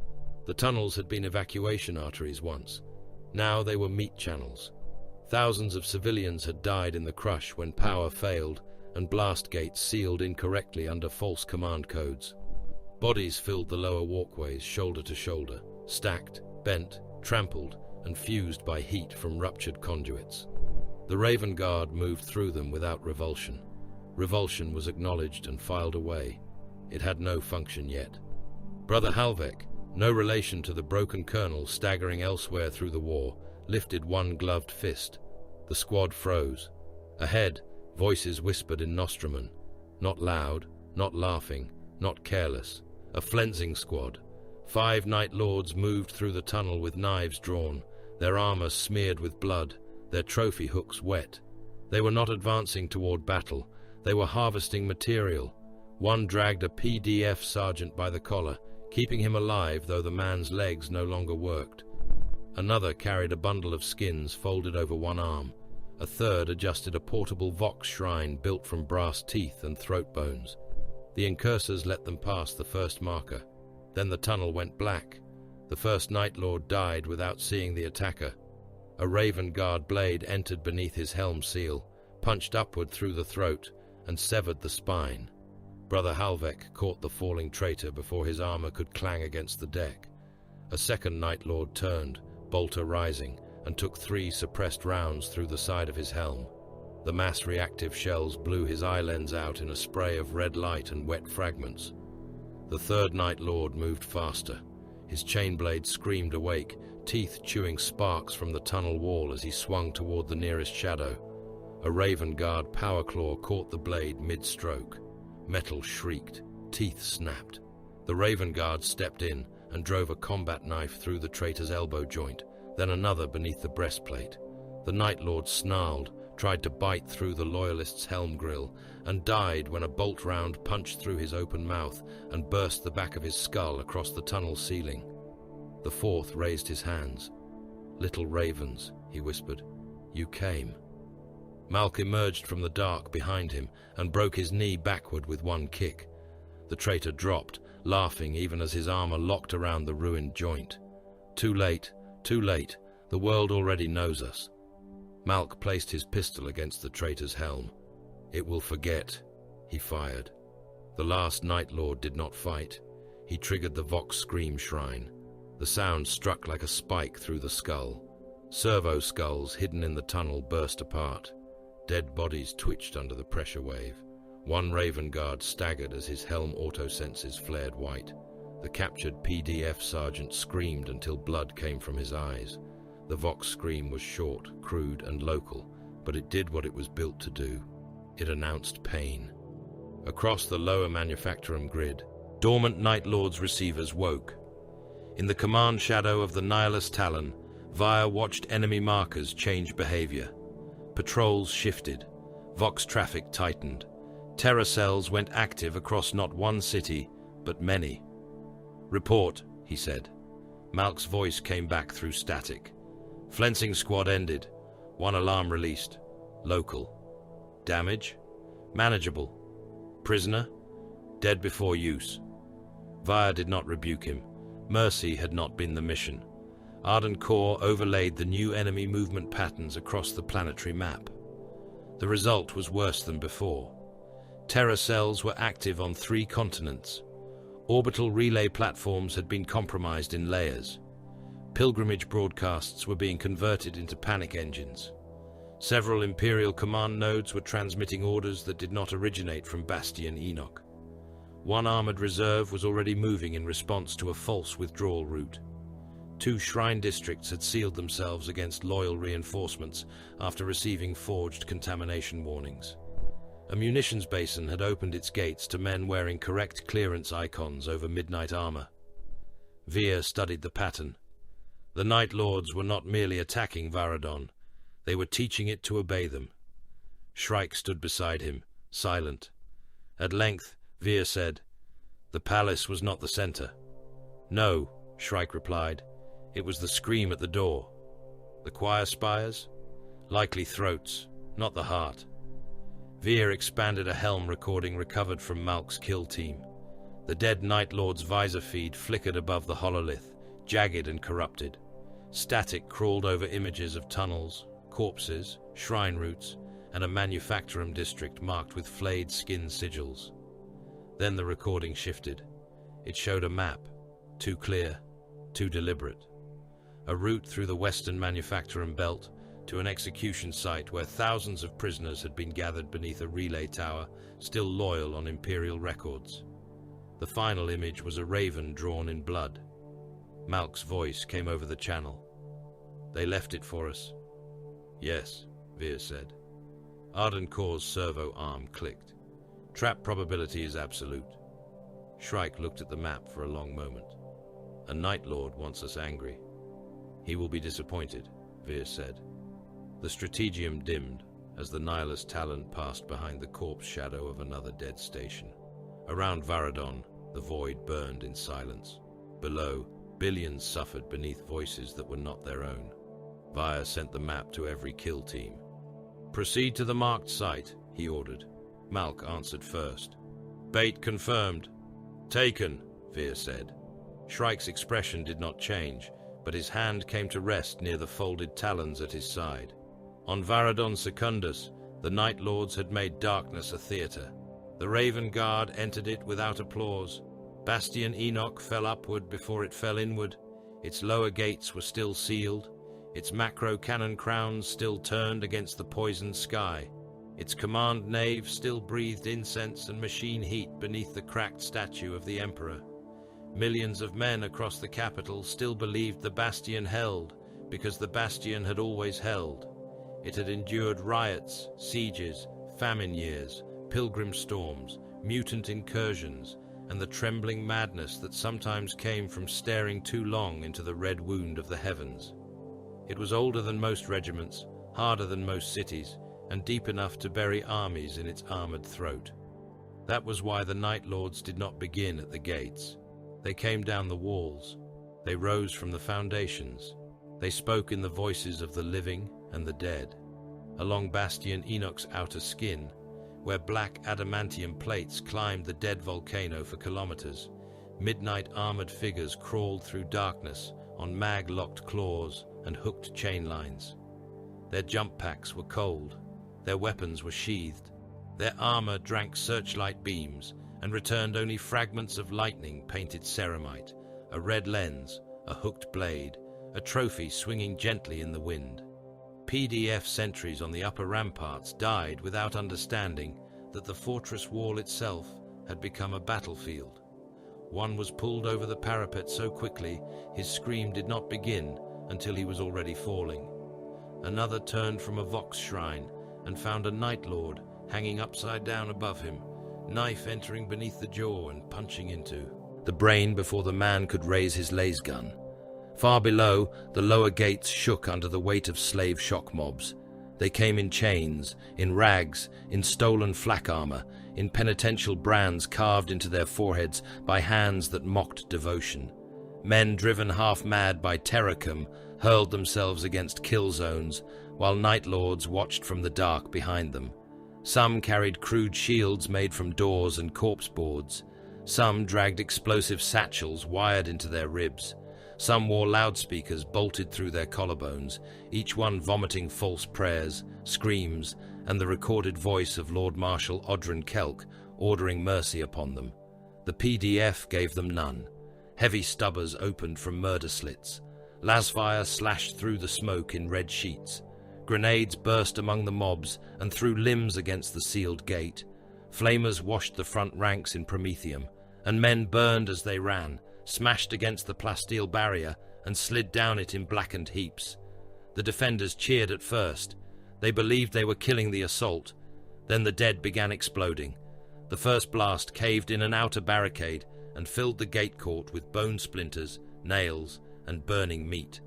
The tunnels had been evacuation arteries once. Now they were meat channels. Thousands of civilians had died in the crush when power failed and blast gates sealed incorrectly under false command codes. Bodies filled the lower walkways shoulder to shoulder, stacked, bent, trampled, and fused by heat from ruptured conduits. The Raven Guard moved through them without revulsion. Revulsion was acknowledged and filed away. It had no function yet. Brother Halvek, no relation to the broken colonel staggering elsewhere through the war, lifted one gloved fist. The squad froze. Ahead, voices whispered in Nostraman. Not loud, not laughing, not careless. A flensing squad. 5 Night Lords moved through the tunnel with knives drawn, their armor smeared with blood, their trophy hooks wet. They were not advancing toward battle. They were harvesting material. One dragged a PDF sergeant by the collar, keeping him alive though the man's legs no longer worked. Another carried a bundle of skins folded over one arm. A third adjusted a portable Vox shrine built from brass teeth and throat bones. The incursors let them pass the first marker. Then the tunnel went black. The first Night Lord died without seeing the attacker. A Raven Guard blade entered beneath his helm seal, punched upward through the throat, and severed the spine. Brother Halvek caught the falling traitor before his armor could clang against the deck. A second Night Lord turned, bolter rising, and took 3 suppressed rounds through the side of his helm. The mass-reactive shells blew his eye lens out in a spray of red light and wet fragments. The third Night Lord moved faster. His chain blade screamed awake, teeth chewing sparks from the tunnel wall as he swung toward the nearest shadow. A Raven Guard power claw caught the blade mid-stroke. Metal shrieked, teeth snapped. The Raven Guard stepped in and drove a combat knife through the traitor's elbow joint, then another beneath the breastplate. The Night Lord snarled, tried to bite through the Loyalist's helm grill, and died when a bolt round punched through his open mouth and burst the back of his skull across the tunnel ceiling. The fourth raised his hands. "Little ravens," he whispered. "You came." Malk emerged from the dark behind him and broke his knee backward with one kick. The traitor dropped, laughing even as his armor locked around the ruined joint. Too late, the world already knows us. Malk placed his pistol against the traitor's helm. "It will forget," he fired. The last Night Lord did not fight. He triggered the Vox Scream Shrine. The sound struck like a spike through the skull. Servo skulls hidden in the tunnel burst apart. Dead bodies twitched under the pressure wave. One Raven Guard staggered as his helm autosenses flared white. The captured PDF sergeant screamed until blood came from his eyes. The Vox scream was short, crude, and local, but it did what it was built to do. It announced pain. Across the lower manufactorum grid, dormant Night Lord's receivers woke. In the command shadow of the Nihilist Talon, Vire watched enemy markers change behavior. Patrols shifted. Vox traffic tightened. Terror cells went active across not one city, but many. "Report," he said. Malk's voice came back through static. "Flensing squad ended. One alarm released. Local. Damage? Manageable. Prisoner? Dead before use." Vire did not rebuke him. Mercy had not been the mission. Ardent Core overlaid the new enemy movement patterns across the planetary map. The result was worse than before. Terror cells were active on 3 continents. Orbital relay platforms had been compromised in layers. Pilgrimage broadcasts were being converted into panic engines. Several Imperial command nodes were transmitting orders that did not originate from Bastion Enoch. One armored reserve was already moving in response to a false withdrawal route. 2 shrine districts had sealed themselves against loyal reinforcements after receiving forged contamination warnings. A munitions basin had opened its gates to men wearing correct clearance icons over midnight armor. Veer studied the pattern. The Night Lords were not merely attacking Varadon, they were teaching it to obey them. Shrike stood beside him, silent. At length, Veer said, "The palace was not the center." "No," Shrike replied. "It was the scream at the door." "The choir spires?" "Likely throats, not the heart." Veer expanded a helm recording recovered from Malk's kill team. The dead Night Lord's visor feed flickered above the hololith, jagged and corrupted. Static crawled over images of tunnels, corpses, shrine routes, and a manufactorum district marked with flayed skin sigils. Then the recording shifted. It showed a map, too clear, too deliberate. A route through the western manufactorum belt to an execution site where thousands of prisoners had been gathered beneath a relay tower, still loyal on Imperial records. The final image was a raven drawn in blood. Malk's voice came over the channel. "They left it for us." "Yes," Veer said. Ardent Core's servo arm clicked. "Trap probability is absolute." Shrike looked at the map for a long moment. "A Night Lord wants us angry." "He will be disappointed," Veer said. The strategium dimmed as the Nihilist Talon passed behind the corpse shadow of another dead station. Around Varadon, the void burned in silence. Below, billions suffered beneath voices that were not their own. Vire sent the map to every kill team. "Proceed to the marked site," he ordered. Malk answered first. "Bait confirmed." "Taken," Veer said. Shrike's expression did not change, but his hand came to rest near the folded talons at his side. On Varadon Secundus, the Night Lords had made darkness a theater. The Raven Guard entered it without applause. Bastion Enoch fell upward before it fell inward. Its lower gates were still sealed. Its macro cannon crowns still turned against the poisoned sky. Its command nave still breathed incense and machine heat beneath the cracked statue of the Emperor. Millions of men across the capital still believed the Bastion held, because the Bastion had always held. It had endured riots, sieges, famine years, pilgrim storms, mutant incursions, and the trembling madness that sometimes came from staring too long into the red wound of the heavens. It was older than most regiments, harder than most cities, and deep enough to bury armies in its armored throat. That was why the Night Lords did not begin at the gates. They came down the walls. They rose from the foundations. They spoke in the voices of the living and the dead. Along Bastion Enoch's outer skin, where black adamantium plates climbed the dead volcano for kilometers, midnight armored figures crawled through darkness on mag-locked claws and hooked chain lines. Their jump packs were cold. Their weapons were sheathed. Their armor drank searchlight beams and returned only fragments of lightning painted ceramite, a red lens, a hooked blade, a trophy swinging gently in the wind. PDF sentries on the upper ramparts died without understanding that the fortress wall itself had become a battlefield. One was pulled over the parapet so quickly his scream did not begin until he was already falling. Another turned from a Vox shrine and found a Night Lord hanging upside down above him, knife entering beneath the jaw and punching into the brain before the man could raise his laser gun. Far below, the lower gates shook under the weight of slave shock mobs. They came in chains, in rags, in stolen flak armor, in penitential brands carved into their foreheads by hands that mocked devotion. Men driven half-mad by terracum hurled themselves against kill zones, while Night Lords watched from the dark behind them. Some carried crude shields made from doors and corpse boards. Some dragged explosive satchels wired into their ribs. Some wore loudspeakers bolted through their collarbones, each one vomiting false prayers, screams, and the recorded voice of Lord Marshal Odrin Kelk ordering mercy upon them. The PDF gave them none. Heavy stubbers opened from murder slits. Lasfire slashed through the smoke in red sheets. Grenades burst among the mobs and threw limbs against the sealed gate. Flamers washed the front ranks in promethium, and men burned as they ran, smashed against the plasteel barrier and slid down it in blackened heaps. The defenders cheered at first. They believed they were killing the assault. Then the dead began exploding. The first blast caved in an outer barricade and filled the gate court with bone splinters, nails, and burning meat.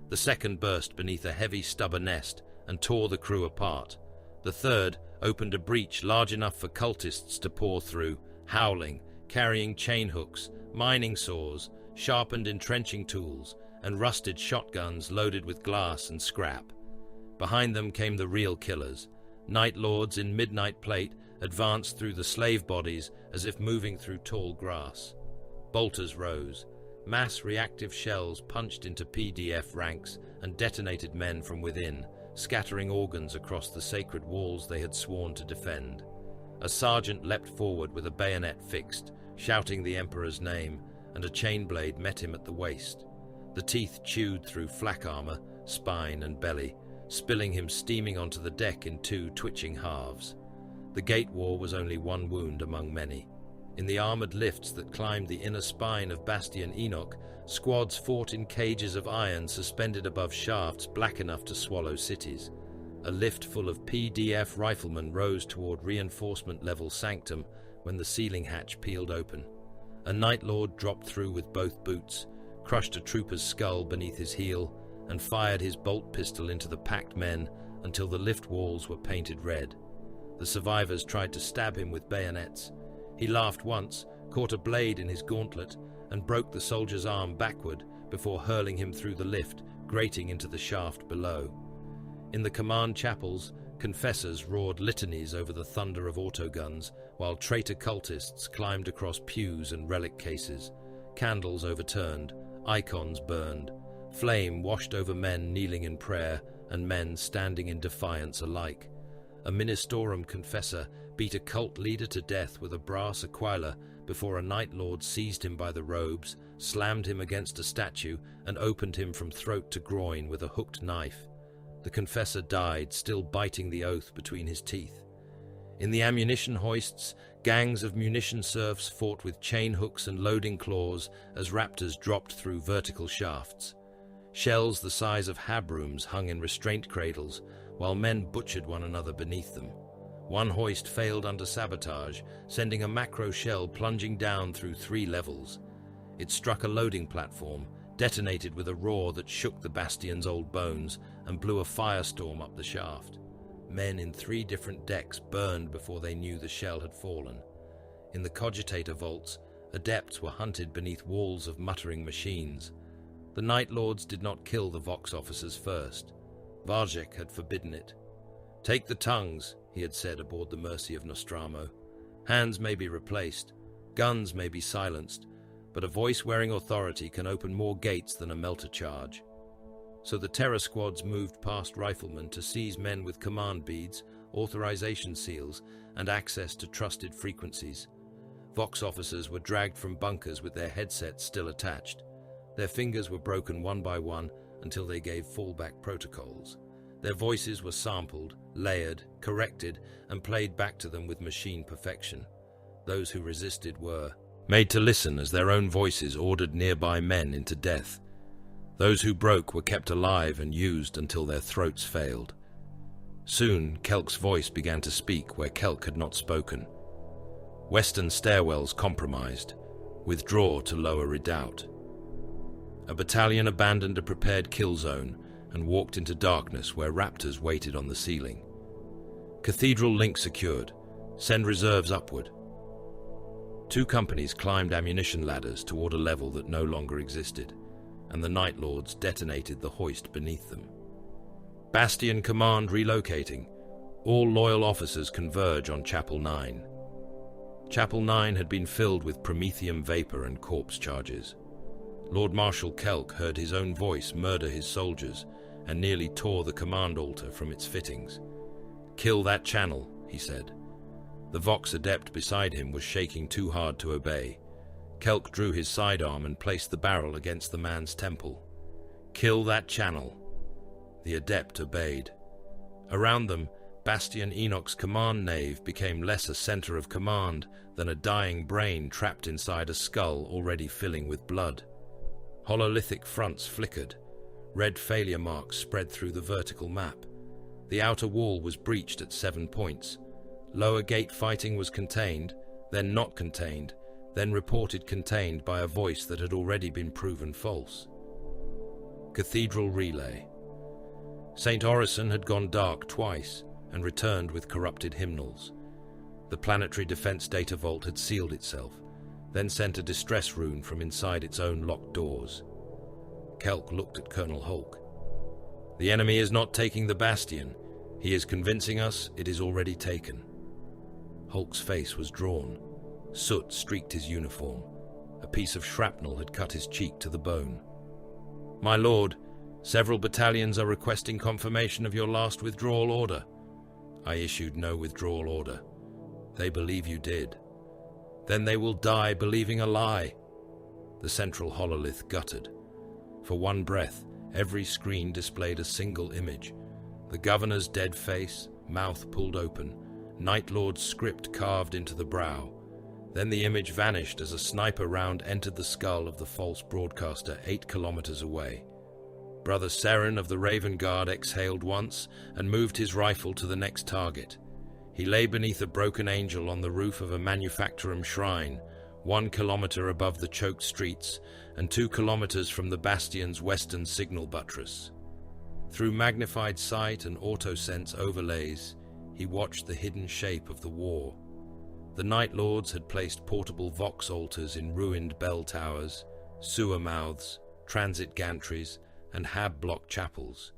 The second burst beneath a heavy stubber nest and tore the crew apart. The third opened a breach large enough for cultists to pour through, howling, carrying chain hooks, mining saws, sharpened entrenching tools, and rusted shotguns loaded with glass and scrap. Behind them came the real killers. Night Lords in midnight plate advanced through the slave bodies as if moving through tall grass. Bolters rose. Mass reactive shells punched into PDF ranks and detonated men from within, scattering organs across the sacred walls they had sworn to defend. A sergeant leapt forward with a bayonet fixed, shouting the Emperor's name, and a chain blade met him at the waist. The teeth chewed through flak armor, spine, and belly, spilling him steaming onto the deck in two twitching halves. The gate war was only one wound among many. In the armored lifts that climbed the inner spine of Bastion Enoch, squads fought in cages of iron suspended above shafts black enough to swallow cities. A lift full of PDF riflemen rose toward reinforcement-level sanctum when the ceiling hatch peeled open. A Night Lord dropped through with both boots, crushed a trooper's skull beneath his heel, and fired his bolt pistol into the packed men until the lift walls were painted red. The survivors tried to stab him with bayonets. He laughed once, caught a blade in his gauntlet, and broke the soldier's arm backward before hurling him through the lift, grating into the shaft below. In the command chapels, confessors roared litanies over the thunder of autoguns, while traitor cultists climbed across pews and relic cases. Candles overturned, icons burned. Flame washed over men kneeling in prayer and men standing in defiance alike. A ministorum confessor beat a cult leader to death with a brass aquila before a Night Lord seized him by the robes, slammed him against a statue, and opened him from throat to groin with a hooked knife. The confessor died, still biting the oath between his teeth. In the ammunition hoists, gangs of munition serfs fought with chain hooks and loading claws as raptors dropped through vertical shafts. Shells the size of habrooms hung in restraint cradles, while men butchered one another beneath them. One hoist failed under sabotage, sending a macro shell plunging down through 3 levels. It struck a loading platform, detonated with a roar that shook the bastion's old bones, and blew a firestorm up the shaft. Men in 3 different decks burned before they knew the shell had fallen. In the cogitator vaults, adepts were hunted beneath walls of muttering machines. The Night Lords did not kill the Vox officers first. Varjek had forbidden it. "Take the tongues," he had said aboard the Mercy of Nostramo. "Hands may be replaced, guns may be silenced, but a voice-wearing authority can open more gates than a melter charge." So the terror squads moved past riflemen to seize men with command beads, authorization seals, and access to trusted frequencies. Vox officers were dragged from bunkers with their headsets still attached. Their fingers were broken one by one until they gave fallback protocols. Their voices were sampled, layered, corrected, and played back to them with machine perfection. Those who resisted were made to listen as their own voices ordered nearby men into death. Those who broke were kept alive and used until their throats failed. Soon, Kelk's voice began to speak where Kelk had not spoken. Western stairwells compromised. Withdraw to lower redoubt. A battalion abandoned a prepared kill zone and walked into darkness where raptors waited on the ceiling. Cathedral link secured. Send reserves upward. 2 companies climbed ammunition ladders toward a level that no longer existed, and the Night Lords detonated the hoist beneath them. Bastion command relocating. All loyal officers converge on Chapel 9. Chapel 9 had been filled with promethium vapor and corpse charges. Lord Marshal Kelk heard his own voice murder his soldiers and nearly tore the command altar from its fittings. "Kill that channel," he said. The Vox adept beside him was shaking too hard to obey. Kelk drew his sidearm and placed the barrel against the man's temple. "Kill that channel." The adept obeyed. Around them, Bastion Enoch's command nave became less a center of command than a dying brain trapped inside a skull already filling with blood. Hololithic fronts flickered. Red failure marks spread through the vertical map. The outer wall was breached at 7 points. Lower gate fighting was contained, then not contained, then reported contained by a voice that had already been proven false. Cathedral relay. St. Orison had gone dark twice and returned with corrupted hymnals. The planetary defense data vault had sealed itself, then sent a distress rune from inside its own locked doors. Kelk looked at Colonel Hulk. "The enemy is not taking the Bastion. He is convincing us it is already taken." Hulk's face was drawn. Soot streaked his uniform. A piece of shrapnel had cut his cheek to the bone. "My lord, several battalions are requesting confirmation of your last withdrawal order." "I issued no withdrawal order." "They believe you did." "Then they will die believing a lie." The central hololith guttered. For one breath, every screen displayed a single image. The governor's dead face, mouth pulled open, Night Lord's script carved into the brow. Then the image vanished as a sniper round entered the skull of the false broadcaster 8 kilometers away. Brother Seren of the Raven Guard exhaled once and moved his rifle to the next target. He lay beneath a broken angel on the roof of a manufactorum shrine, 1 kilometer above the choked streets and 2 kilometers from the Bastion's western signal buttress. Through magnified sight and autosense overlays, he watched the hidden shape of the war. The Night Lords had placed portable Vox altars in ruined bell towers, sewer mouths, transit gantries, and hab-block chapels.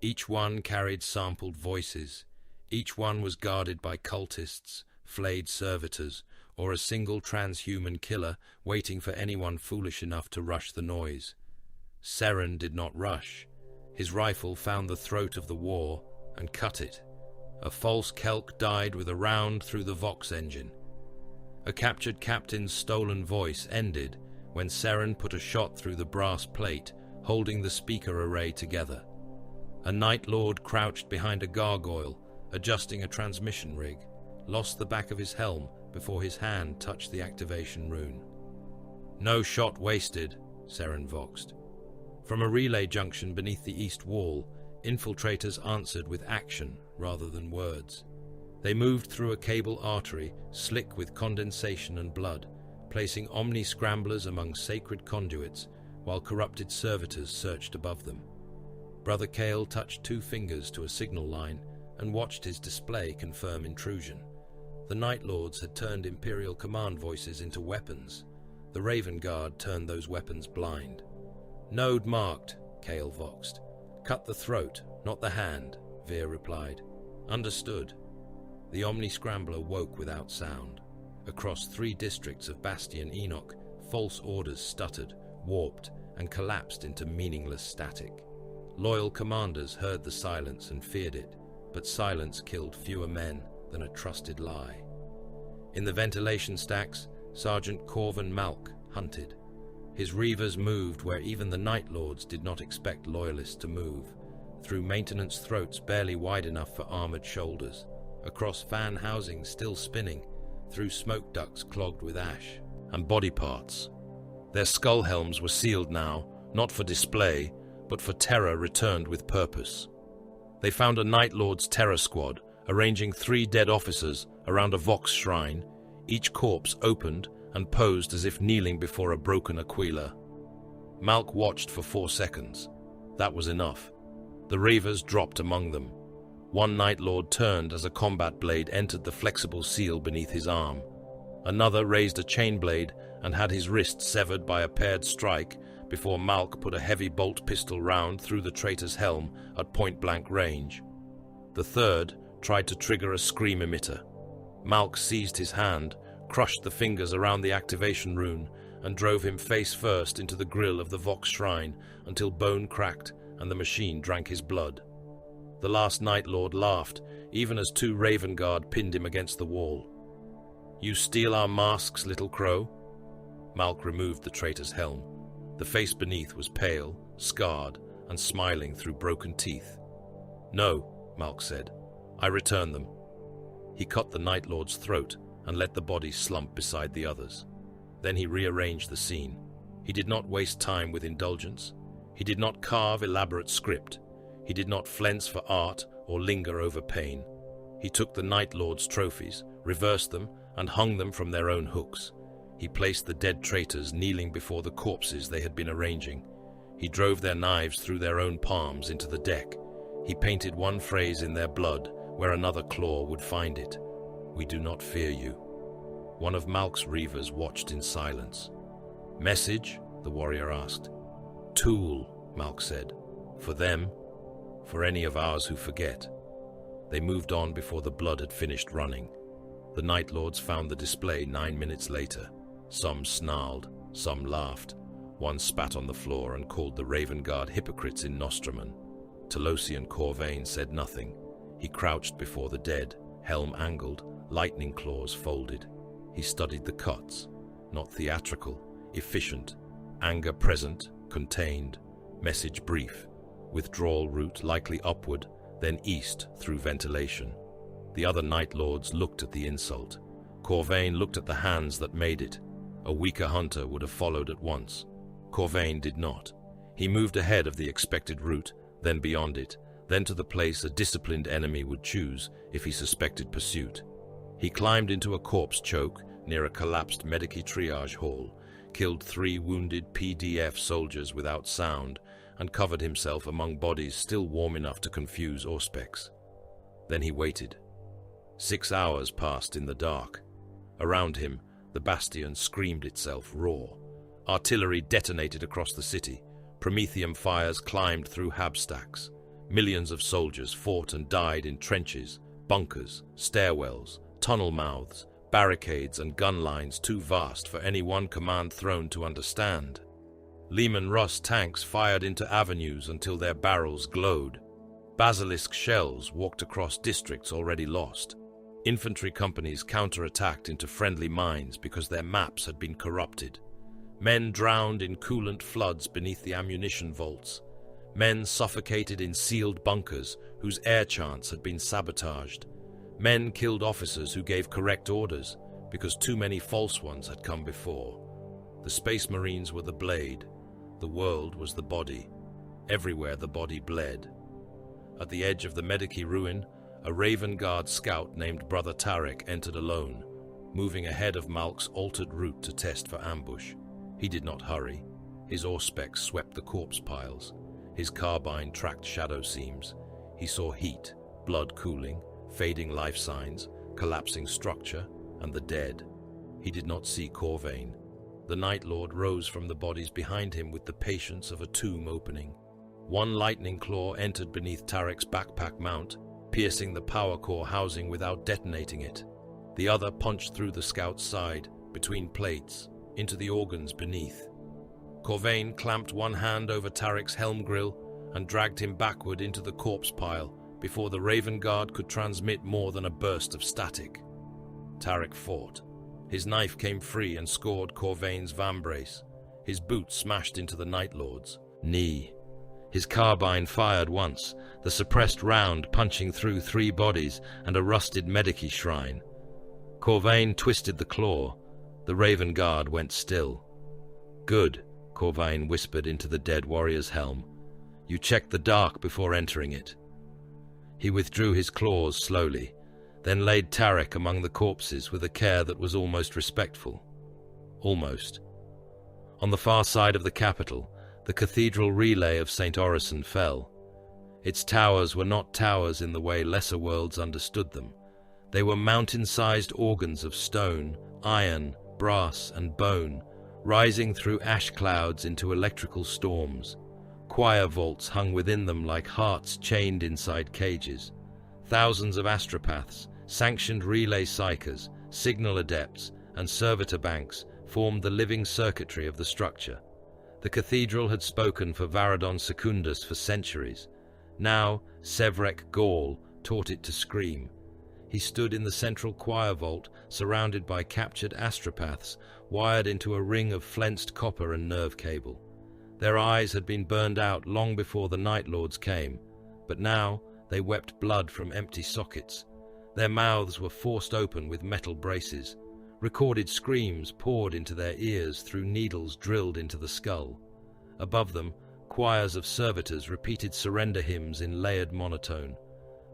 Each one carried sampled voices. Each one was guarded by cultists, flayed servitors, or a single transhuman killer waiting for anyone foolish enough to rush the noise. Seren did not rush. His rifle found the throat of the war and cut it. A false Kelk died with a round through the Vox engine. A captured captain's stolen voice ended when Seren put a shot through the brass plate holding the speaker array together. A Night Lord crouched behind a gargoyle, adjusting a transmission rig, lost the back of his helm before his hand touched the activation rune. "No shot wasted," Seren voxed. From a relay junction beneath the east wall, infiltrators answered with action rather than words. They moved through a cable artery slick with condensation and blood, placing omni-scramblers among sacred conduits while corrupted servitors searched above them. Brother Kale touched 2 fingers to a signal line and watched his display confirm intrusion. The Night Lords had turned Imperial command voices into weapons. The Raven Guard turned those weapons blind. "Node marked," Kale voxed. "Cut the throat, not the hand," Veer replied. "Understood." The Omni-Scrambler woke without sound. Across 3 districts of Bastion Enoch, false orders stuttered, warped, and collapsed into meaningless static. Loyal commanders heard the silence and feared it, but silence killed fewer men than a trusted lie. In the ventilation stacks, Sergeant Corvin Malk hunted. His reavers moved where even the Night Lords did not expect loyalists to move, through maintenance throats barely wide enough for armored shoulders, across fan housings still spinning, through smoke ducts clogged with ash, and body parts. Their skull helms were sealed now, not for display, but for terror returned with purpose. They found a Night Lord's terror squad, arranging 3 dead officers around a Vox shrine, each corpse opened and posed as if kneeling before a broken Aquila. Malk watched for 4 seconds. That was enough. The reavers dropped among them. One Night Lord turned as a combat blade entered the flexible seal beneath his arm. Another raised a chain blade and had his wrist severed by a paired strike before Malk put a heavy bolt pistol round through the traitor's helm at point-blank range. The third tried to trigger a scream emitter. Malk seized his hand, crushed the fingers around the activation rune, and drove him face first into the grill of the Vox shrine until bone cracked and the machine drank his blood. The last Night Lord laughed, even as 2 Raven Guard pinned him against the wall. "You steal our masks, little crow?" Malk removed the traitor's helm. The face beneath was pale, scarred, and smiling through broken teeth. "No," Malk said. "I return them." He cut the Night Lord's throat and let the body slump beside the others. Then he rearranged the scene. He did not waste time with indulgence. He did not carve elaborate script. He did not flense for art or linger over pain. He took the Night Lord's trophies, reversed them, and hung them from their own hooks. He placed the dead traitors kneeling before the corpses they had been arranging. He drove their knives through their own palms into the deck. He painted one phrase in their blood where another claw would find it. "We do not fear you." One of Malk's reavers watched in silence. "Message?" the warrior asked. "Tool," Malk said. "For them, for any of ours who forget." They moved on before the blood had finished running. The Night Lords found the display 9 minutes later. Some snarled, some laughed. One spat on the floor and called the Raven Guard hypocrites in Nostraman. Telosian Corvain said nothing. He crouched before the dead, helm angled, lightning claws folded. He studied the cuts, not theatrical, efficient, anger present, contained, message brief, withdrawal route likely upward, then east through ventilation. The other Night Lords looked at the insult. Corvain looked at the hands that made it. A weaker hunter would have followed at once. Corvain did not. He moved ahead of the expected route, then beyond it, then to the place a disciplined enemy would choose if he suspected pursuit. He climbed into a corpse choke near a collapsed Medici triage hall, killed 3 wounded PDF soldiers without sound, and covered himself among bodies still warm enough to confuse Auspex. Then he waited. 6 hours passed in the dark. Around him, the bastion screamed itself raw. Artillery detonated across the city. Prometheum fires climbed through hab stacks. Millions of soldiers fought and died in trenches, bunkers, stairwells, tunnel mouths, barricades and gun lines too vast for any one command throne to understand. Lehman Russ tanks fired into avenues until their barrels glowed. Basilisk shells walked across districts already lost. Infantry companies counterattacked into friendly mines because their maps had been corrupted. Men drowned in coolant floods beneath the ammunition vaults. Men suffocated in sealed bunkers whose air chants had been sabotaged. Men killed officers who gave correct orders because too many false ones had come before. The Space Marines were the blade. The world was the body. Everywhere the body bled. At the edge of the Medici ruin, a Raven Guard scout named Brother Tarek entered alone, moving ahead of Malk's altered route to test for ambush. He did not hurry. His Auspex swept the corpse piles. His carbine tracked shadow seams. He saw heat, blood cooling, fading life signs, collapsing structure, and the dead. He did not see Corvain. The Night Lord rose from the bodies behind him with the patience of a tomb opening. One lightning claw entered beneath Tarek's backpack mount, piercing the power core housing without detonating it. The other punched through the scout's side, between plates, into the organs beneath. Corvain clamped one hand over Tarek's helm grill and dragged him backward into the corpse pile before the Raven Guard could transmit more than a burst of static. Tarek fought. His knife came free and scored Corvain's vambrace. His boot smashed into the Night Lord's knee. His carbine fired once, the suppressed round punching through 3 bodies and a rusted Medici shrine. Corvain twisted the claw. The Raven Guard went still. "Good," Corvain whispered into the dead warrior's helm. "You checked the dark before entering it." He withdrew his claws slowly, then laid Tarek among the corpses with a care that was almost respectful. Almost. On the far side of the capital, the cathedral relay of St. Orison fell. Its towers were not towers in the way lesser worlds understood them. They were mountain-sized organs of stone, iron, brass, and bone, rising through ash clouds into electrical storms. Choir vaults hung within them like hearts chained inside cages. Thousands of astropaths, sanctioned relay psychers, signal adepts, and servitor banks formed the living circuitry of the structure. The cathedral had spoken for Varadon Secundus for centuries. Now, Sevrek Gaul taught it to scream. He stood in the central choir vault, surrounded by captured astropaths, wired into a ring of flensed copper and nerve cable. Their eyes had been burned out long before the Night Lords came, but now they wept blood from empty sockets. Their mouths were forced open with metal braces. Recorded screams poured into their ears through needles drilled into the skull. Above them, choirs of servitors repeated surrender hymns in layered monotone.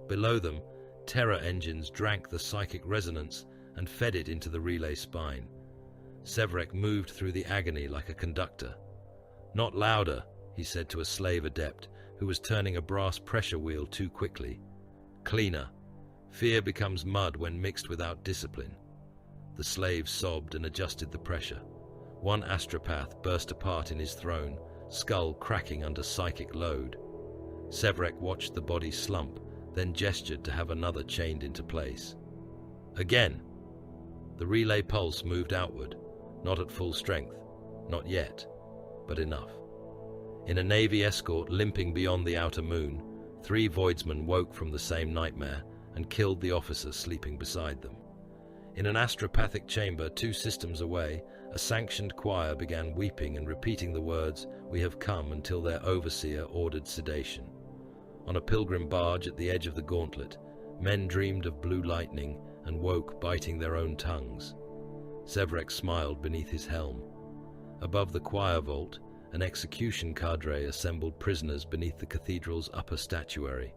Below them, terror engines drank the psychic resonance and fed it into the relay spine. Sevrek moved through the agony like a conductor. "Not louder," he said to a slave adept who was turning a brass pressure wheel too quickly. "Cleaner. Fear becomes mud when mixed without discipline." The slave sobbed and adjusted the pressure. One astropath burst apart in his throne, skull cracking under psychic load. Sevrek watched the body slump, then gestured to have another chained into place. Again! The relay pulse moved outward, not at full strength, not yet, but enough. In a Navy escort limping beyond the outer moon, 3 voidsmen woke from the same nightmare and killed the officer sleeping beside them. In an astropathic chamber 2 systems away, a sanctioned choir began weeping and repeating the words, "We have come," until their overseer ordered sedation. On a pilgrim barge at the edge of the gauntlet, men dreamed of blue lightning and woke biting their own tongues. Sevrek smiled beneath his helm. Above the choir vault, an execution cadre assembled prisoners beneath the cathedral's upper statuary.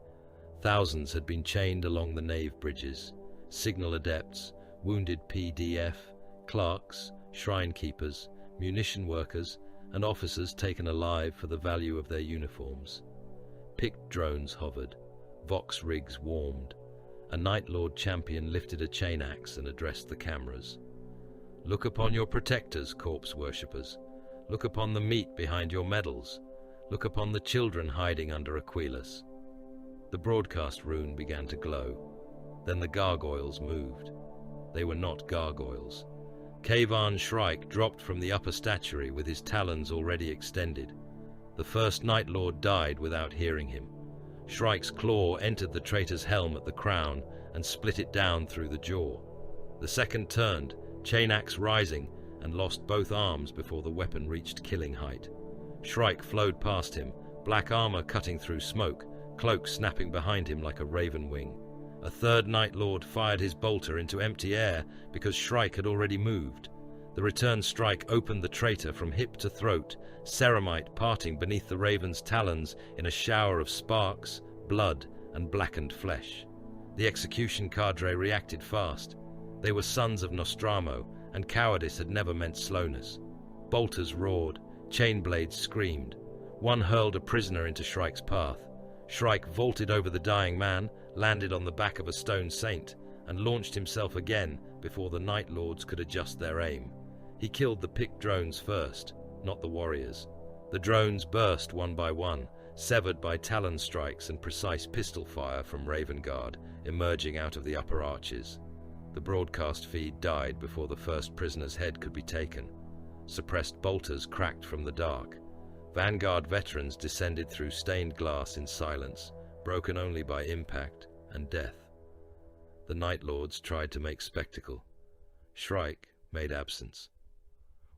Thousands had been chained along the nave bridges. Signal adepts, wounded PDF, clerks, shrine keepers, munition workers, and officers taken alive for the value of their uniforms. Picked drones hovered, Vox rigs warmed. A Night Lord champion lifted a chain axe and addressed the cameras. "Look upon your protectors, corpse worshippers. Look upon the meat behind your medals. Look upon the children hiding under Aquilas." The broadcast rune began to glow. Then the gargoyles moved. They were not gargoyles. Kavan Shrike dropped from the upper statuary with his talons already extended. The first Night Lord died without hearing him. Shrike's claw entered the traitor's helm at the crown and split it down through the jaw. The second turned, chain axe rising, and lost both arms before the weapon reached killing height. Shrike flowed past him, black armor cutting through smoke, cloak snapping behind him like a raven wing. A third Night Lord fired his bolter into empty air because Shrike had already moved. The return strike opened the traitor from hip to throat, ceramite parting beneath the raven's talons in a shower of sparks, blood, and blackened flesh. The execution cadre reacted fast. They were sons of Nostramo, and cowardice had never meant slowness. Bolters roared, chain blades screamed. One hurled a prisoner into Shrike's path. Shrike vaulted over the dying man, landed on the back of a stone saint, and launched himself again before the Night Lords could adjust their aim. He killed the picked drones first, not the warriors. The drones burst one by one, severed by talon strikes and precise pistol fire from Raven Guard, emerging out of the upper arches. The broadcast feed died before the first prisoner's head could be taken. Suppressed bolters cracked from the dark. Vanguard veterans descended through stained glass in silence, broken only by impact and death. The Night Lords tried to make spectacle. Shrike made absence.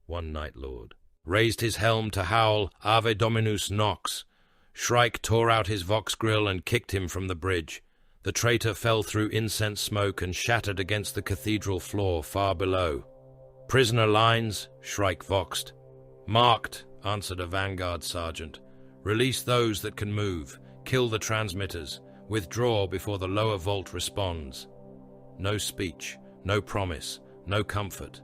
One Night Lord raised his helm to howl Ave Dominus Nox. Shrike tore out his vox grill and kicked him from the bridge. The traitor fell through incense smoke and shattered against the cathedral floor far below. "Prisoner lines," Shrike voxed. "Marked," answered a vanguard sergeant. "Release those that can move. Kill the transmitters. Withdraw before the lower vault responds." No speech, no promise, no comfort.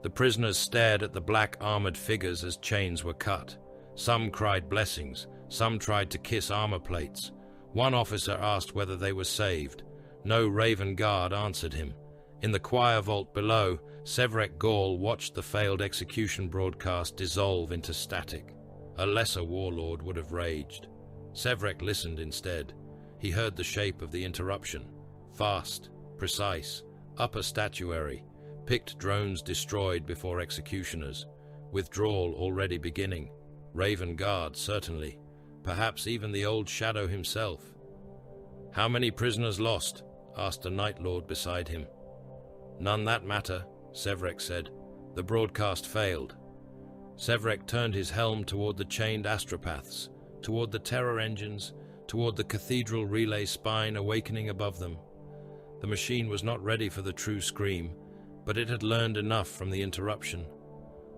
The prisoners stared at the black armored figures as chains were cut. Some cried blessings, some tried to kiss armor plates. One officer asked whether they were saved. No Raven Guard answered him. In the choir vault below, Severek Gaul watched the failed execution broadcast dissolve into static. A lesser warlord would have raged. Severek listened instead. He heard the shape of the interruption. Fast, precise, upper statuary, picked drones destroyed before executioners. Withdrawal already beginning. Raven Guard, certainly. Perhaps even the old Shadow himself. "How many prisoners lost?" asked a Night Lord beside him. "None that matter," Severek said. "The broadcast failed." Severek turned his helm toward the chained astropaths, toward the terror engines, toward the cathedral relay spine awakening above them. The machine was not ready for the true scream, but it had learned enough from the interruption.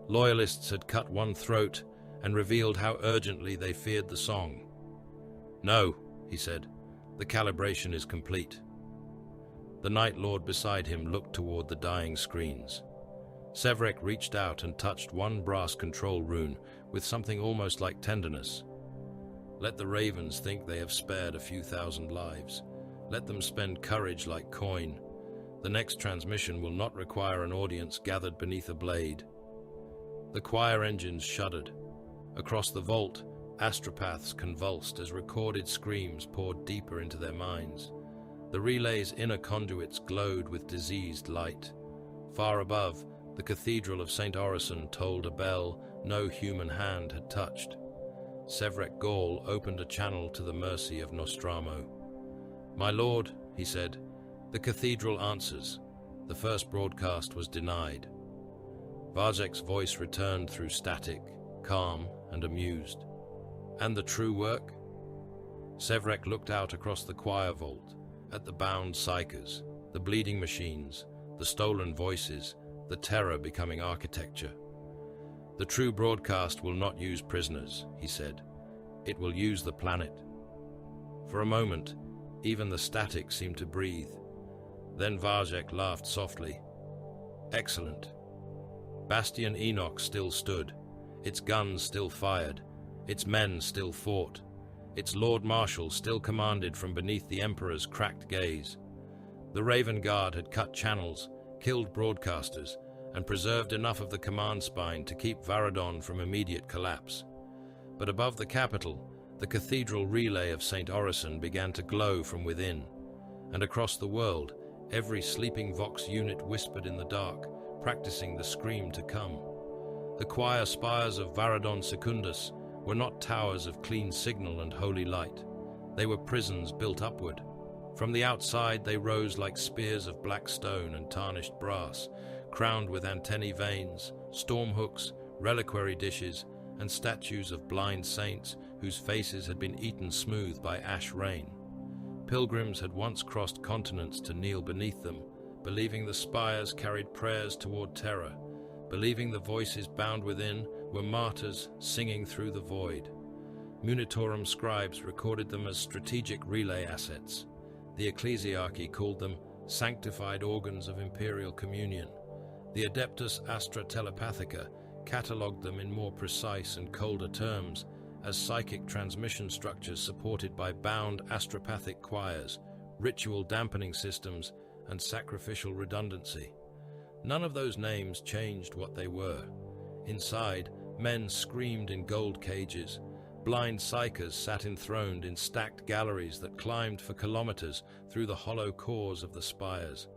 Loyalists had cut one throat and revealed how urgently they feared the song. "No," he said, "the calibration is complete." The Night Lord beside him looked toward the dying screens. Severek reached out and touched one brass control rune with something almost like tenderness. "Let the ravens think they have spared a few thousand lives. Let them spend courage like coin. The next transmission will not require an audience gathered beneath a blade." The choir engines shuddered. Across the vault, astropaths convulsed as recorded screams poured deeper into their minds. The relay's inner conduits glowed with diseased light. Far above, the Cathedral of St. Orison tolled a bell no human hand had touched. Severek Gaul opened a channel to the mercy of Nostramo. "My lord," he said, "the cathedral answers. The first broadcast was denied." Vazek's voice returned through static, calm and amused. "And the true work?" Severek looked out across the choir vault, at the bound psychers, the bleeding machines, the stolen voices, the terror becoming architecture. "The true broadcast will not use prisoners," he said. "It will use the planet." For a moment, even the static seemed to breathe. Then Vazek laughed softly. "Excellent." Bastion Enoch still stood. Its guns still fired. Its men still fought. Its Lord Marshal still commanded from beneath the Emperor's cracked gaze. The Raven Guard had cut channels, killed broadcasters, and preserved enough of the command spine to keep Varadon from immediate collapse. But above the capital, the cathedral relay of St. Orison began to glow from within, and across the world, every sleeping Vox unit whispered in the dark, practicing the scream to come. The choir spires of Varadon Secundus were not towers of clean signal and holy light. They were prisons built upward. From the outside they rose like spears of black stone and tarnished brass, crowned with antennae vanes, storm hooks, reliquary dishes, and statues of blind saints whose faces had been eaten smooth by ash rain. Pilgrims had once crossed continents to kneel beneath them, believing the spires carried prayers toward terror, believing the voices bound within were martyrs singing through the void. Munitorum scribes recorded them as strategic relay assets. The ecclesiarchy called them sanctified organs of imperial communion. The Adeptus Astra Telepathica catalogued them in more precise and colder terms as psychic transmission structures supported by bound astropathic choirs, ritual dampening systems, and sacrificial redundancy. None of those names changed what they were. Inside, men screamed in gold cages. Blind psychers sat enthroned in stacked galleries that climbed for kilometers through the hollow cores of the spires.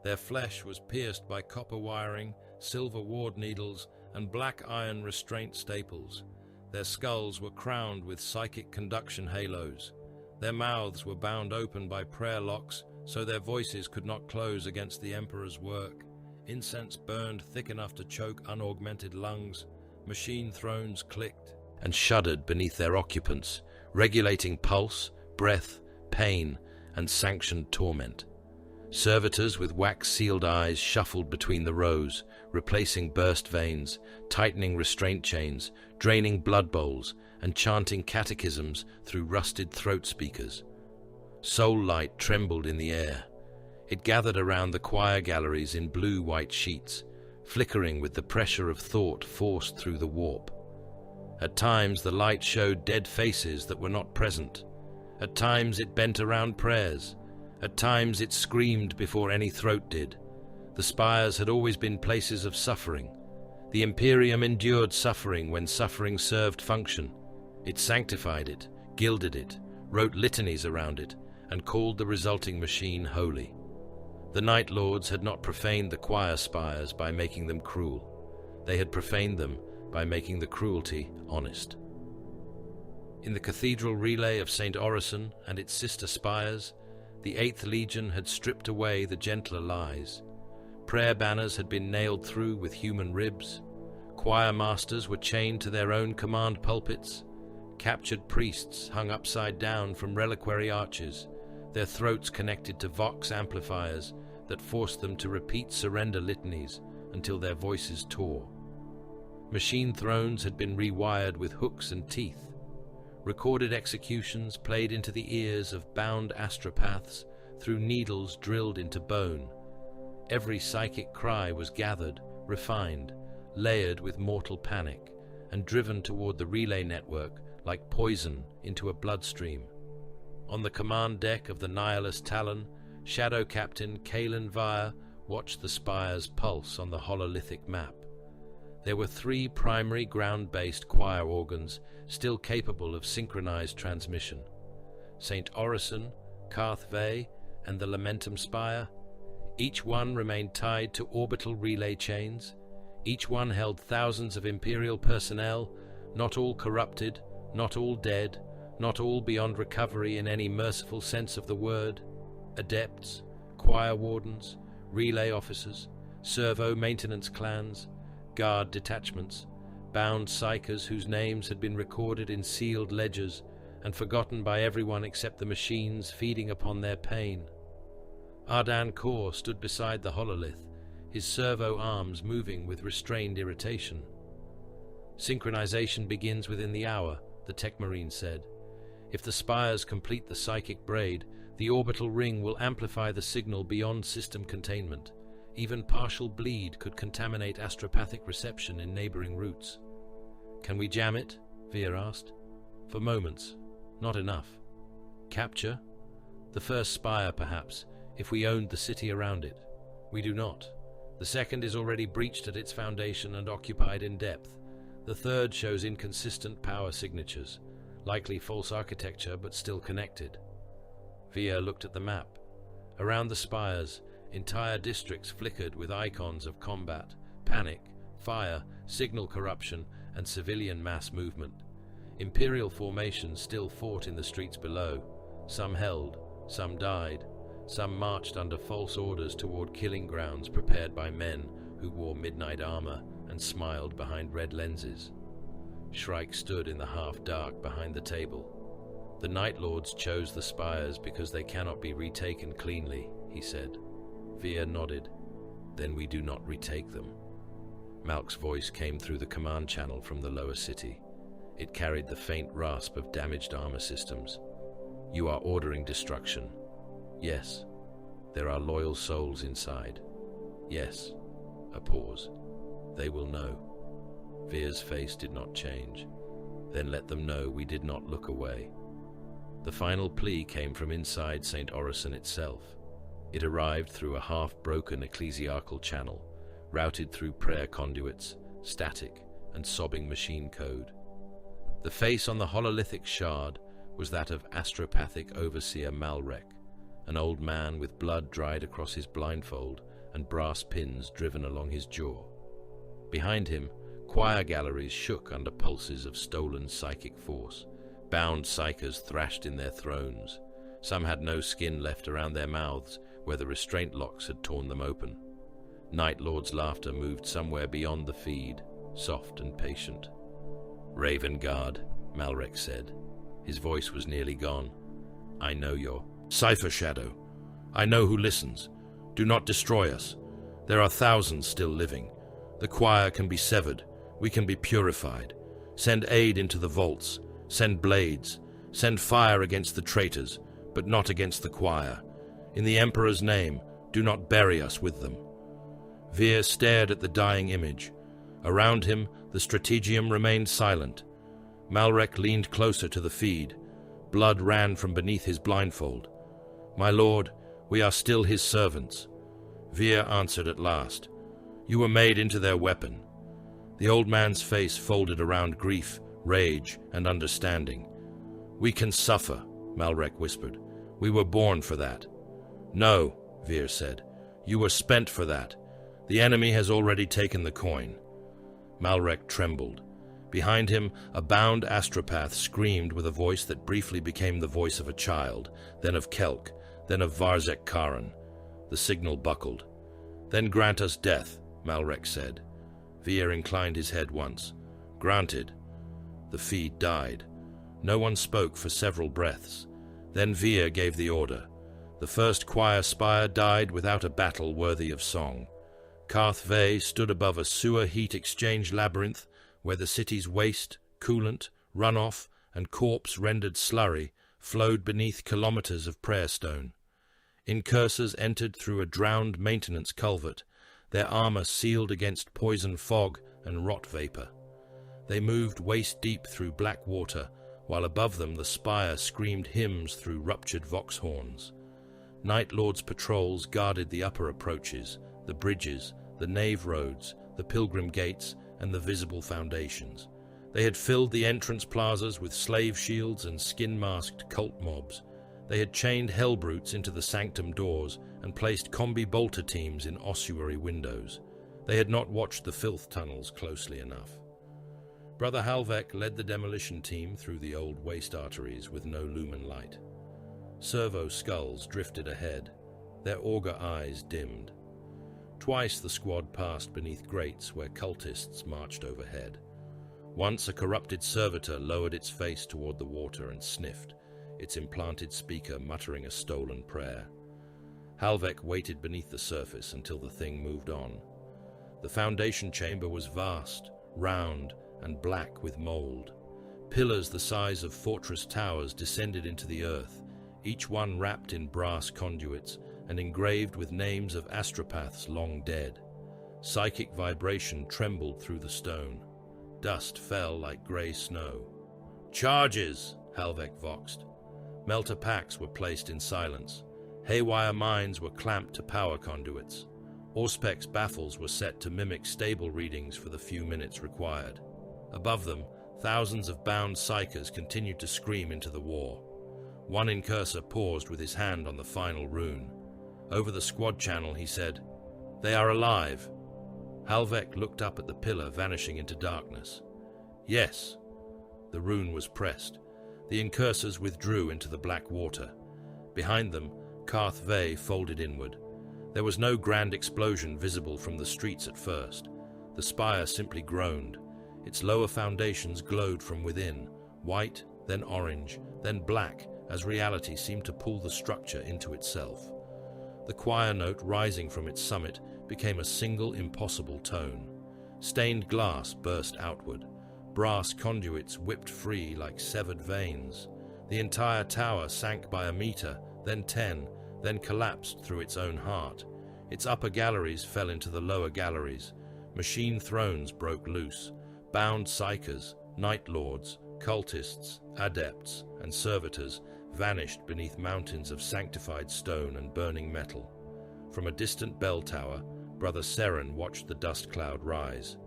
Their flesh was pierced by copper wiring, silver ward needles, and black iron restraint staples. Their skulls were crowned with psychic conduction halos. Their mouths were bound open by prayer locks, so their voices could not close against the Emperor's work. Incense burned thick enough to choke unaugmented lungs. Machine thrones clicked and shuddered beneath their occupants, regulating pulse, breath, pain, and sanctioned torment. Servitors with wax-sealed eyes shuffled between the rows, replacing burst veins, tightening restraint chains, draining blood bowls, and chanting catechisms through rusted throat speakers. Soul light trembled in the air. It gathered around the choir galleries in blue-white sheets, flickering with the pressure of thought forced through the warp. At times the light showed dead faces that were not present. At times it bent around prayers. At times it screamed before any throat did. The spires had always been places of suffering. The Imperium endured suffering when suffering served function. It sanctified it, gilded it, wrote litanies around it, and called the resulting machine holy. The Night Lords had not profaned the choir spires by making them cruel. They had profaned them by making the cruelty honest. In the cathedral relay of St. Orison and its sister spires, the 8th Legion had stripped away the gentler lies. Prayer banners had been nailed through with human ribs. Choir masters were chained to their own command pulpits. Captured priests hung upside down from reliquary arches, their throats connected to vox amplifiers that forced them to repeat surrender litanies until their voices tore. Machine thrones had been rewired with hooks and teeth. Recorded executions played into the ears of bound astropaths through needles drilled into bone. Every psychic cry was gathered, refined, layered with mortal panic, and driven toward the relay network like poison into a bloodstream. On the command deck of the Nihilist Talon, Shadow Captain Kalen Vire watched the spires pulse on the hololithic map. There were 3 primary ground-based choir organs still capable of synchronized transmission. St. Orison, Carth Ve, and the Lamentum Spire. Each one remained tied to orbital relay chains. Each one held thousands of Imperial personnel, not all corrupted, not all dead, not all beyond recovery in any merciful sense of the word. Adepts, choir wardens, relay officers, servo maintenance clans, guard detachments, bound psychers whose names had been recorded in sealed ledgers and forgotten by everyone except the machines feeding upon their pain. Ardan Kor stood beside the hololith, his servo arms moving with restrained irritation. Synchronization begins within the hour, the Tech Marine said. If the spires complete the psychic braid, the orbital ring will amplify the signal beyond system containment. Even partial bleed could contaminate astropathic reception in neighboring routes. Can we jam it? Veer asked. For moments. Not enough. Capture? The first spire, perhaps, if we owned the city around it. We do not. The second is already breached at its foundation and occupied in depth. The third shows inconsistent power signatures, likely false architecture but still connected. Veer looked at the map. Around the spires, entire districts flickered with icons of combat, panic, fire, signal corruption, and civilian mass movement. Imperial formations still fought in the streets below. Some held, some died, some marched under false orders toward killing grounds prepared by men who wore midnight armor and smiled behind red lenses. Shrike stood in the half-dark behind the table. The Night Lords chose the spires because they cannot be retaken cleanly, he said. Veer nodded. Then we do not retake them. Malk's voice came through the command channel from the lower city. It carried the faint rasp of damaged armor systems. You are ordering destruction. Yes. There are loyal souls inside. Yes. A pause. They will know. Veer's face did not change. Then let them know we did not look away. The final plea came from inside St. Orison itself. It arrived through a half-broken ecclesiarchal channel, routed through prayer conduits, static, and sobbing machine code. The face on the hololithic shard was that of astropathic overseer Malrek, an old man with blood dried across his blindfold and brass pins driven along his jaw. Behind him, choir galleries shook under pulses of stolen psychic force. Bound psychers thrashed in their thrones. Some had no skin left around their mouths where the restraint locks had torn them open. Night Lord's laughter moved somewhere beyond the feed, soft and patient. "Raven Guard," Malrek said. His voice was nearly gone. "I know your Cipher Shadow. I know who listens. Do not destroy us. There are thousands still living. The choir can be severed. We can be purified. Send aid into the vaults. Send blades. Send fire against the traitors, but not against the choir. In the Emperor's name, do not bury us with them." Vir stared at the dying image. Around him, the strategium remained silent. Malrek leaned closer to the feed. Blood ran from beneath his blindfold. "My lord, we are still his servants." Vir answered at last. "You were made into their weapon." The old man's face folded around grief, rage, and understanding. "We can suffer," Malrek whispered. "We were born for that." "No," Vir said. "You were spent for that. The enemy has already taken the coin." Malrek trembled. Behind him, a bound astropath screamed with a voice that briefly became the voice of a child, then of Kelk, then of Varzek Karen. The signal buckled. "Then grant us death," Malrek said. Vir inclined his head once. "Granted." The feed died. No one spoke for several breaths. Then Vir gave the order. The first choir spire died without a battle worthy of song. Karth Ve stood above a sewer heat exchange labyrinth where the city's waste, coolant, runoff, and corpse-rendered slurry flowed beneath kilometers of prayer stone. Incursors entered through a drowned maintenance culvert, their armor sealed against poison fog and rot vapor. They moved waist-deep through black water, while above them the spire screamed hymns through ruptured vox horns. Night Lords' patrols guarded the upper approaches, the bridges, the nave roads, the pilgrim gates, and the visible foundations. They had filled the entrance plazas with slave shields and skin-masked cult mobs. They had chained hellbrutes into the sanctum doors and placed combi bolter teams in ossuary windows. They had not watched the filth tunnels closely enough. Brother Halvek led the demolition team through the old waste arteries with no lumen light. Servo skulls drifted ahead, their auger eyes dimmed. Twice the squad passed beneath grates where cultists marched overhead. Once a corrupted servitor lowered its face toward the water and sniffed, its implanted speaker muttering a stolen prayer. Halvek waited beneath the surface until the thing moved on. The foundation chamber was vast, round, and black with mold. Pillars the size of fortress towers descended into the earth, each one wrapped in brass conduits and engraved with names of astropaths long dead. Psychic vibration trembled through the stone. Dust fell like grey snow. "Charges!" Halvek voxed. Melter packs were placed in silence. Haywire mines were clamped to power conduits. Auspec's baffles were set to mimic stable readings for the few minutes required. Above them, thousands of bound psychers continued to scream into the war. One incursor paused with his hand on the final rune. Over the squad channel, he said, "They are alive." Halvek looked up at the pillar vanishing into darkness. "Yes." The rune was pressed. The incursors withdrew into the black water. Behind them, Karth Ve folded inward. There was no grand explosion visible from the streets at first. The spire simply groaned. Its lower foundations glowed from within, white, then orange, then black, as reality seemed to pull the structure into itself. The choir note rising from its summit became a single impossible tone. Stained glass burst outward. Brass conduits whipped free like severed veins. The entire tower sank by a meter, then 10, then collapsed through its own heart. Its upper galleries fell into the lower galleries. Machine thrones broke loose. Bound psychers, night lords, cultists, adepts, and servitors vanished beneath mountains of sanctified stone and burning metal. From a distant bell tower, Brother Seren watched the dust cloud rise.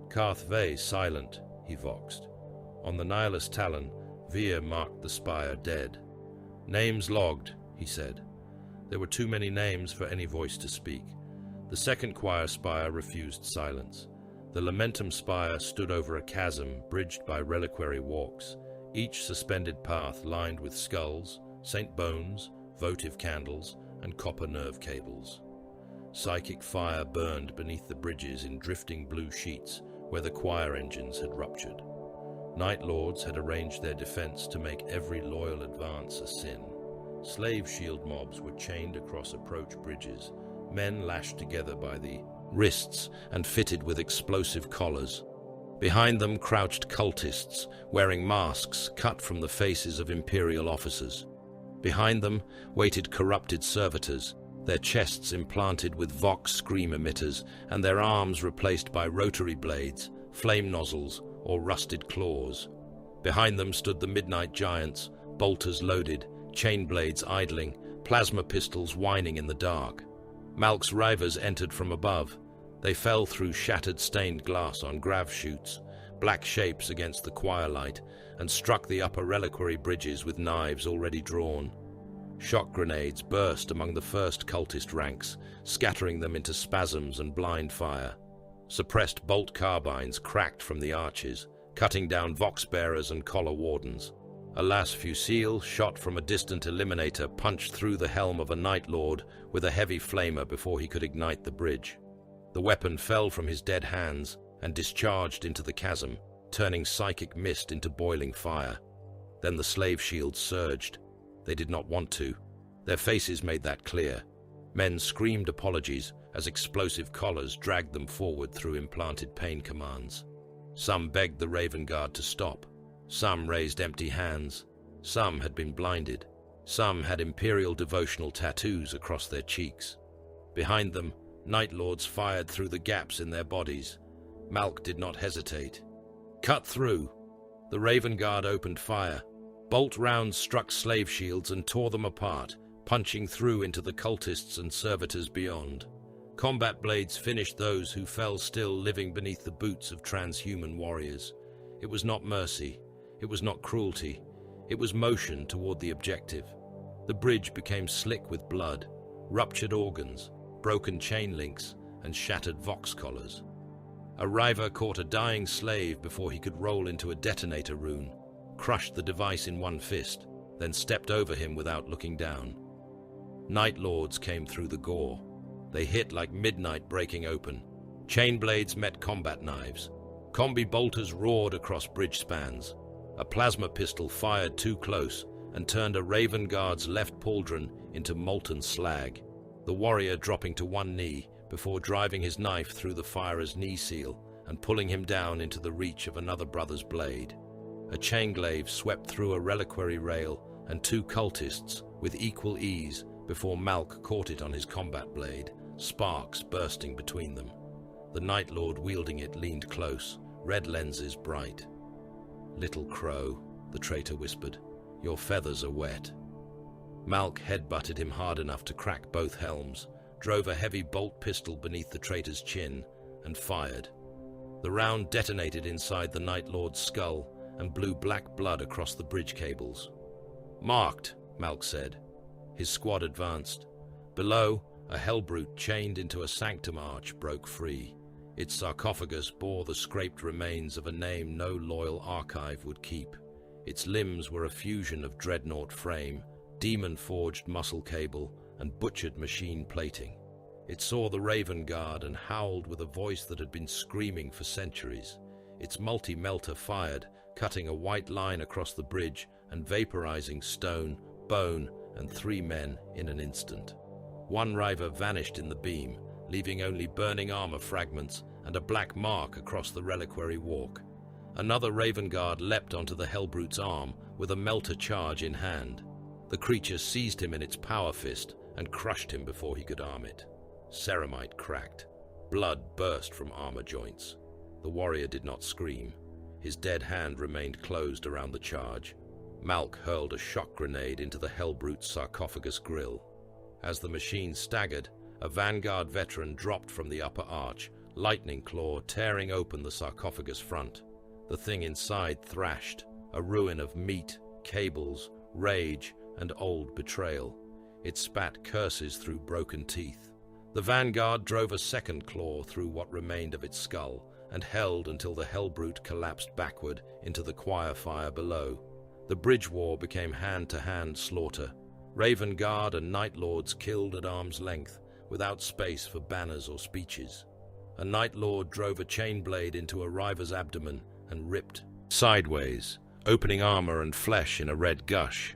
Karth Ve silent, he voxed. On the Nihilus Talon, Vir marked the spire dead. "Names logged," he said. There were too many names for any voice to speak. The second choir spire refused silence. The Lamentum spire stood over a chasm bridged by reliquary walks, each suspended path lined with skulls, saint bones, votive candles, and copper nerve cables. Psychic fire burned beneath the bridges in drifting blue sheets, where the choir engines had ruptured. Night Lords had arranged their defense to make every loyal advance a sin. Slave shield mobs were chained across approach bridges, men lashed together by the wrists and fitted with explosive collars. Behind them crouched cultists, wearing masks cut from the faces of imperial officers. Behind them waited corrupted servitors, their chests implanted with Vox scream emitters and their arms replaced by rotary blades, flame nozzles, or rusted claws. Behind them stood the midnight giants, bolters loaded, chain blades idling, plasma pistols whining in the dark. Malk's rivers entered from above. They fell through shattered stained glass on grav chutes, black shapes against the choir light, and struck the upper reliquary bridges with knives already drawn. Shock grenades burst among the first cultist ranks, scattering them into spasms and blind fire. Suppressed bolt carbines cracked from the arches, cutting down vox bearers and collar wardens. A las fusil shot from a distant eliminator punched through the helm of a Night Lord with a heavy flamer before he could ignite the bridge. The weapon fell from his dead hands and discharged into the chasm, turning psychic mist into boiling fire. Then the slave shields surged. They did not want to. Their faces made that clear. Men screamed apologies as explosive collars dragged them forward through implanted pain commands. Some begged the Raven Guard to stop. Some raised empty hands. Some had been blinded. Some had imperial devotional tattoos across their cheeks. Behind them, Night Lords fired through the gaps in their bodies. Malk did not hesitate. Cut through! The Raven Guard opened fire. Bolt rounds struck slave shields and tore them apart, punching through into the cultists and servitors beyond. Combat blades finished those who fell still living beneath the boots of transhuman warriors. It was not mercy. It was not cruelty. It was motion toward the objective. The bridge became slick with blood, ruptured organs, broken chain links, and shattered vox collars. A river caught a dying slave before he could roll into a detonator rune, crushed the device in one fist, then stepped over him without looking down. Night Lords came through the gore. They hit like midnight breaking open. Chain blades met combat knives. Combi bolters roared across bridge spans. A plasma pistol fired too close and turned a Raven Guard's left pauldron into molten slag, the warrior dropping to one knee before driving his knife through the firer's knee seal and pulling him down into the reach of another brother's blade. A chain glaive swept through a reliquary rail and two cultists with equal ease before Malk caught it on his combat blade, sparks bursting between them. The Night Lord wielding it leaned close, red lenses bright. "Little crow," the traitor whispered, "your feathers are wet." Malk headbutted him hard enough to crack both helms, drove a heavy bolt pistol beneath the traitor's chin, and fired. The round detonated inside the Night Lord's skull and blew black blood across the bridge cables. "Marked," Malk said. His squad advanced. Below, a hellbrute chained into a sanctum arch broke free. Its sarcophagus bore the scraped remains of a name no loyal archive would keep. Its limbs were a fusion of dreadnought frame, demon-forged muscle cable, and butchered machine plating. It saw the Raven Guard and howled with a voice that had been screaming for centuries. Its multi-melter fired, cutting a white line across the bridge and vaporizing stone, bone, and 3 men in an instant. One river vanished in the beam, leaving only burning armor fragments and a black mark across the reliquary walk. Another Raven Guard leapt onto the Hellbrute's arm with a melter charge in hand. The creature seized him in its power fist and crushed him before he could arm it. Ceramite cracked. Blood burst from armor joints. The warrior did not scream. His dead hand remained closed around the charge. Malk hurled a shock grenade into the Hellbrute's sarcophagus grill. As the machine staggered, a Vanguard veteran dropped from the upper arch, lightning claw tearing open the sarcophagus front. The thing inside thrashed, a ruin of meat, cables, rage, and old betrayal. It spat curses through broken teeth. The Vanguard drove a second claw through what remained of its skull and held until the Hellbrute collapsed backward into the choir fire below. The bridge war became hand-to-hand slaughter. Raven Guard and Night Lords killed at arm's length, without space for banners or speeches. A Night Lord drove a chain blade into a River's abdomen and ripped sideways, opening armor and flesh in a red gush.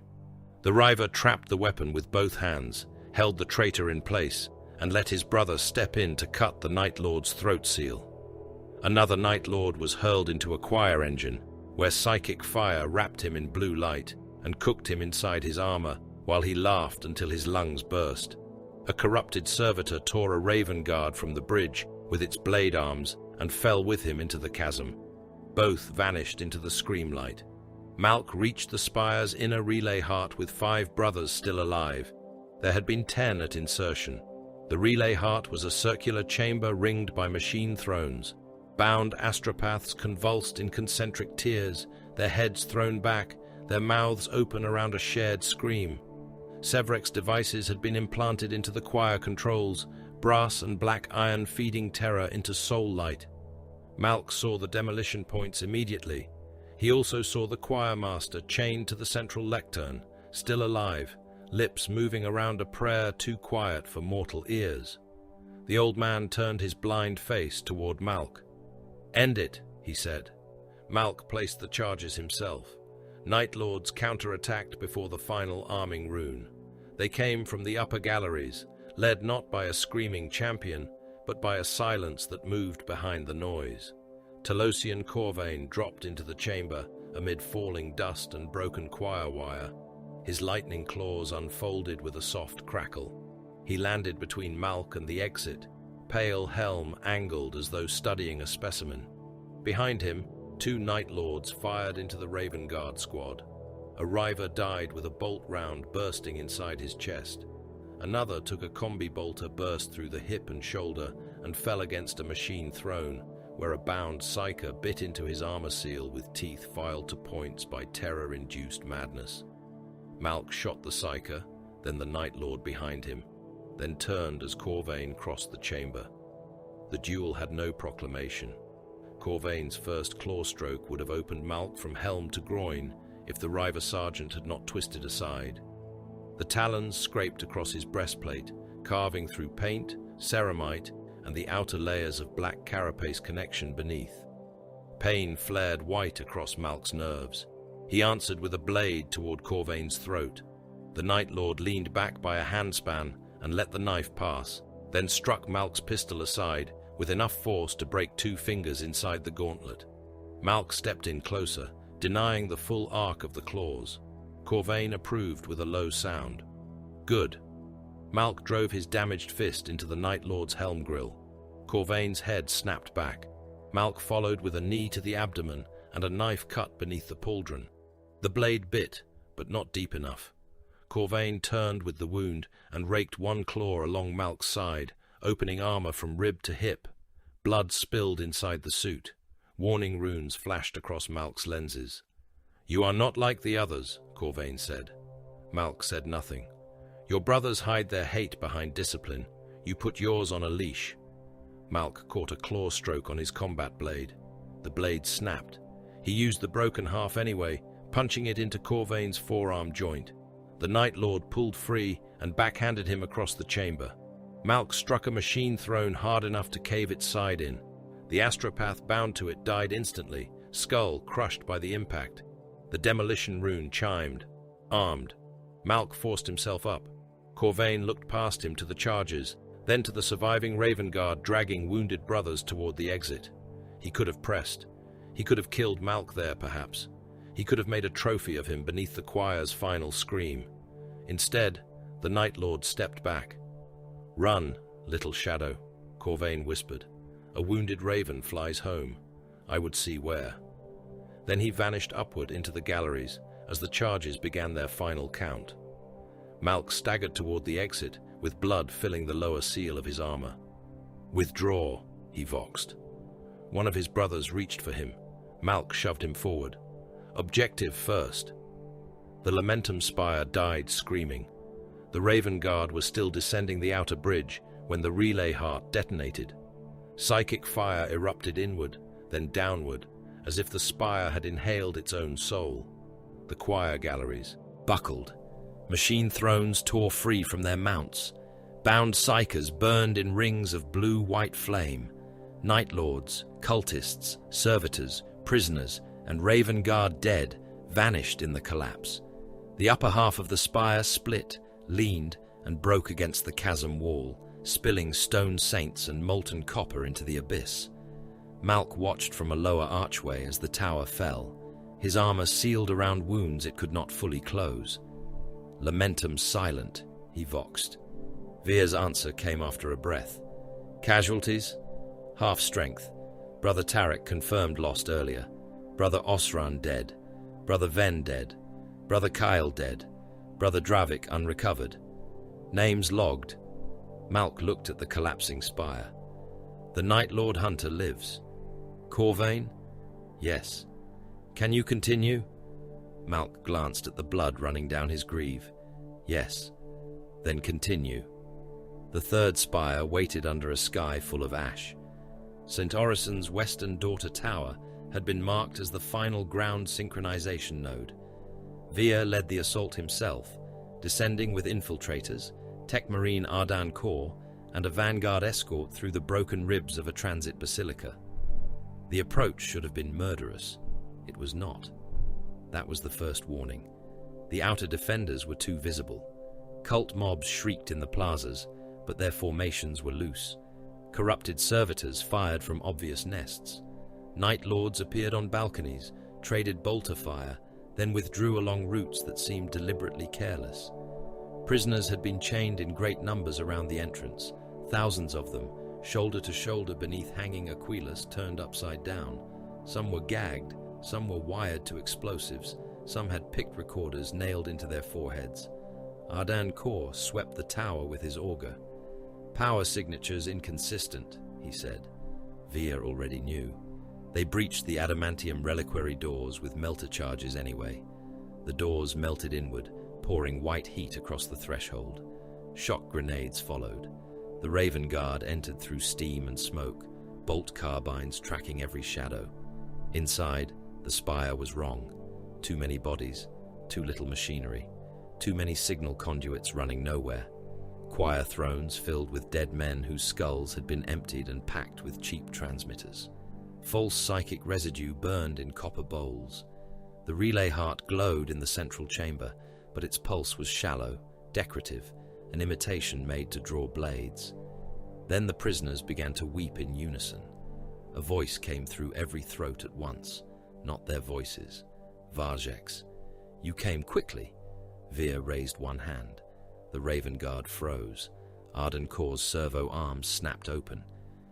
The River trapped the weapon with both hands, held the traitor in place, and let his brother step in to cut the Night Lord's throat seal. Another Night Lord was hurled into a choir engine, where psychic fire wrapped him in blue light and cooked him inside his armor while he laughed until his lungs burst. A corrupted servitor tore a Raven Guard from the bridge with its blade arms and fell with him into the chasm. Both vanished into the scream light. Malk reached the spire's inner relay heart with 5 brothers still alive. There had been 10 at insertion. The relay heart was a circular chamber ringed by machine thrones. Bound astropaths convulsed in concentric tears, their heads thrown back, their mouths open around a shared scream. Sevrex devices had been implanted into the choir controls, brass and black iron feeding terror into soul light. Malk saw the demolition points immediately. He also saw the choir master chained to the central lectern, still alive, lips moving around a prayer too quiet for mortal ears. The old man turned his blind face toward Malk. "End it," he said. Malk placed the charges himself. Night Lords counterattacked before the final arming rune. They came from the upper galleries, led not by a screaming champion, but by a silence that moved behind the noise. Telosian Corvain dropped into the chamber amid falling dust and broken choir wire. His lightning claws unfolded with a soft crackle. He landed between Malk and the exit, pale helm angled as though studying a specimen. Behind him, 2 Night Lords fired into the Raven Guard squad. A River died with a bolt round bursting inside his chest. Another took a combi bolter burst through the hip and shoulder and fell against a machine throne, where a bound psyker bit into his armor seal with teeth filed to points by terror-induced madness. Malk shot the psyker, then the Night Lord behind him, then turned as Corvain crossed the chamber. The duel had no proclamation. Corvain's first claw stroke would have opened Malk from helm to groin if the River Sergeant had not twisted aside. The talons scraped across his breastplate, carving through paint, ceramite, and the outer layers of black carapace connection beneath. Pain flared white across Malk's nerves. He answered with a blade toward Corvain's throat. The Night Lord leaned back by a handspan and let the knife pass, then struck Malk's pistol aside with enough force to break 2 fingers inside the gauntlet. Malk stepped in closer, denying the full arc of the claws. Corvain approved with a low sound. "Good." Malk drove his damaged fist into the Night Lord's helm grill. Corvain's head snapped back. Malk followed with a knee to the abdomen and a knife cut beneath the pauldron. The blade bit, but not deep enough. Corvain turned with the wound and raked 1 claw along Malk's side, opening armor from rib to hip. Blood spilled inside the suit. Warning runes flashed across Malk's lenses. "You are not like the others," Corvain said. Malk said nothing. "Your brothers hide their hate behind discipline. You put yours on a leash." Malk caught a claw stroke on his combat blade. The blade snapped. He used the broken half anyway, punching it into Corvain's forearm joint. The Night Lord pulled free and backhanded him across the chamber. Malk struck a machine throne hard enough to cave its side in. The astropath bound to it died instantly, skull crushed by the impact. The demolition rune chimed. Armed. Malk forced himself up. Corvain looked past him to the charges, then to the surviving Raven Guard dragging wounded brothers toward the exit. He could have pressed. He could have killed Malk there, perhaps. He could have made a trophy of him beneath the choir's final scream. Instead, the Night Lord stepped back. "Run, little shadow," Corvain whispered. "A wounded raven flies home. I would see where." Then he vanished upward into the galleries as the charges began their final count. Malk staggered toward the exit, with blood filling the lower seal of his armor. "Withdraw," he voxed. One of his brothers reached for him. Malk shoved him forward. "Objective first." The Lamentum Spire died screaming. The Raven Guard was still descending the outer bridge when the relay heart detonated. Psychic fire erupted inward, then downward, as if the spire had inhaled its own soul. The choir galleries buckled. Machine thrones tore free from their mounts. Bound psychers burned in rings of blue-white flame. Night Lords, cultists, servitors, prisoners, and Raven Guard dead vanished in the collapse. The upper half of the spire split, leaned, and broke against the chasm wall, spilling stone saints and molten copper into the abyss. Malk watched from a lower archway as the tower fell, his armor sealed around wounds it could not fully close. Lamentum silent, he voxed. Veer's answer came after a breath. Casualties? Half strength. Brother Tarek confirmed lost earlier. Brother Osran dead. Brother Ven dead. Brother Kyle dead. Brother Dravik unrecovered. Names logged. Malk looked at the collapsing spire. The Night Lord Hunter lives. Corvain? Yes. Can you continue? Malk glanced at the blood running down his greave. Yes. Then continue. The third spire waited under a sky full of ash. St. Orison's western daughter tower had been marked as the final ground synchronization node. Veer led the assault himself, descending with infiltrators, Tech Marine Ardan Corps, and a vanguard escort through the broken ribs of a transit basilica. The approach should have been murderous. It was not. That was the first warning. The outer defenders were too visible. Cult mobs shrieked in the plazas, but their formations were loose. Corrupted servitors fired from obvious nests. Night Lords appeared on balconies, traded bolter fire, then withdrew along routes that seemed deliberately careless. Prisoners had been chained in great numbers around the entrance, thousands of them, shoulder to shoulder beneath hanging aquilus turned upside down. Some were gagged, some were wired to explosives, some had picked recorders nailed into their foreheads. Ardan Corps swept the tower with his auger. Power signatures inconsistent, he said. Veer already knew. They breached the adamantium reliquary doors with melter charges anyway. The doors melted inward, pouring white heat across the threshold. Shock grenades followed. The Raven Guard entered through steam and smoke, bolt carbines tracking every shadow. Inside, the spire was wrong. Too many bodies, too little machinery, too many signal conduits running nowhere. Choir thrones filled with dead men whose skulls had been emptied and packed with cheap transmitters. False psychic residue burned in copper bowls. The relay heart glowed in the central chamber, but its pulse was shallow, decorative, an imitation made to draw blades. Then the prisoners began to weep in unison. A voice came through every throat at once, not their voices. Varjek's. You came quickly. Veer raised one hand. The Raven Guard froze. Ardan Corps' servo arms snapped open.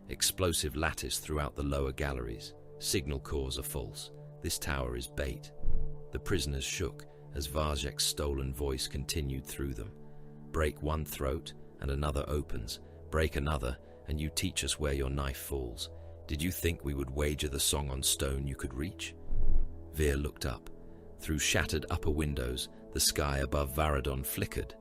Explosive lattice throughout the lower galleries. Signal cores are false. This tower is bait. The prisoners shook as Varjek's stolen voice continued through them. Break one throat, and another opens. Break another, and you teach us where your knife falls. Did you think we would wager the song on stone you could reach? Veer looked up. Through shattered upper windows, the sky above Varadon flickered.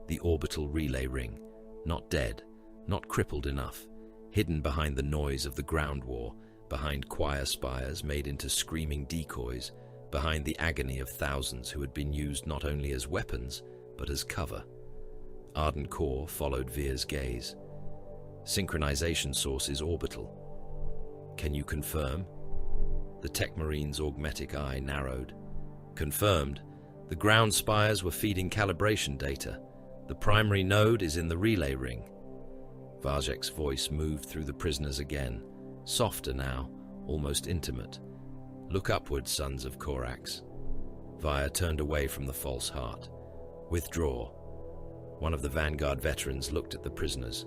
The orbital relay ring. Not dead, not crippled enough. Hidden behind the noise of the ground war, behind choir spires made into screaming decoys, behind the agony of thousands who had been used not only as weapons, but as cover. Ardan Corps followed Veer's gaze. Synchronization source is orbital. Can you confirm? The Tech Marine's augmetic eye narrowed. Confirmed. The ground spires were feeding calibration data. The primary node is in the relay ring. Varjek's voice moved through the prisoners again, softer now, almost intimate. Look upward, sons of Korax. Vaya turned away from the false heart. Withdraw. One of the Vanguard veterans looked at the prisoners.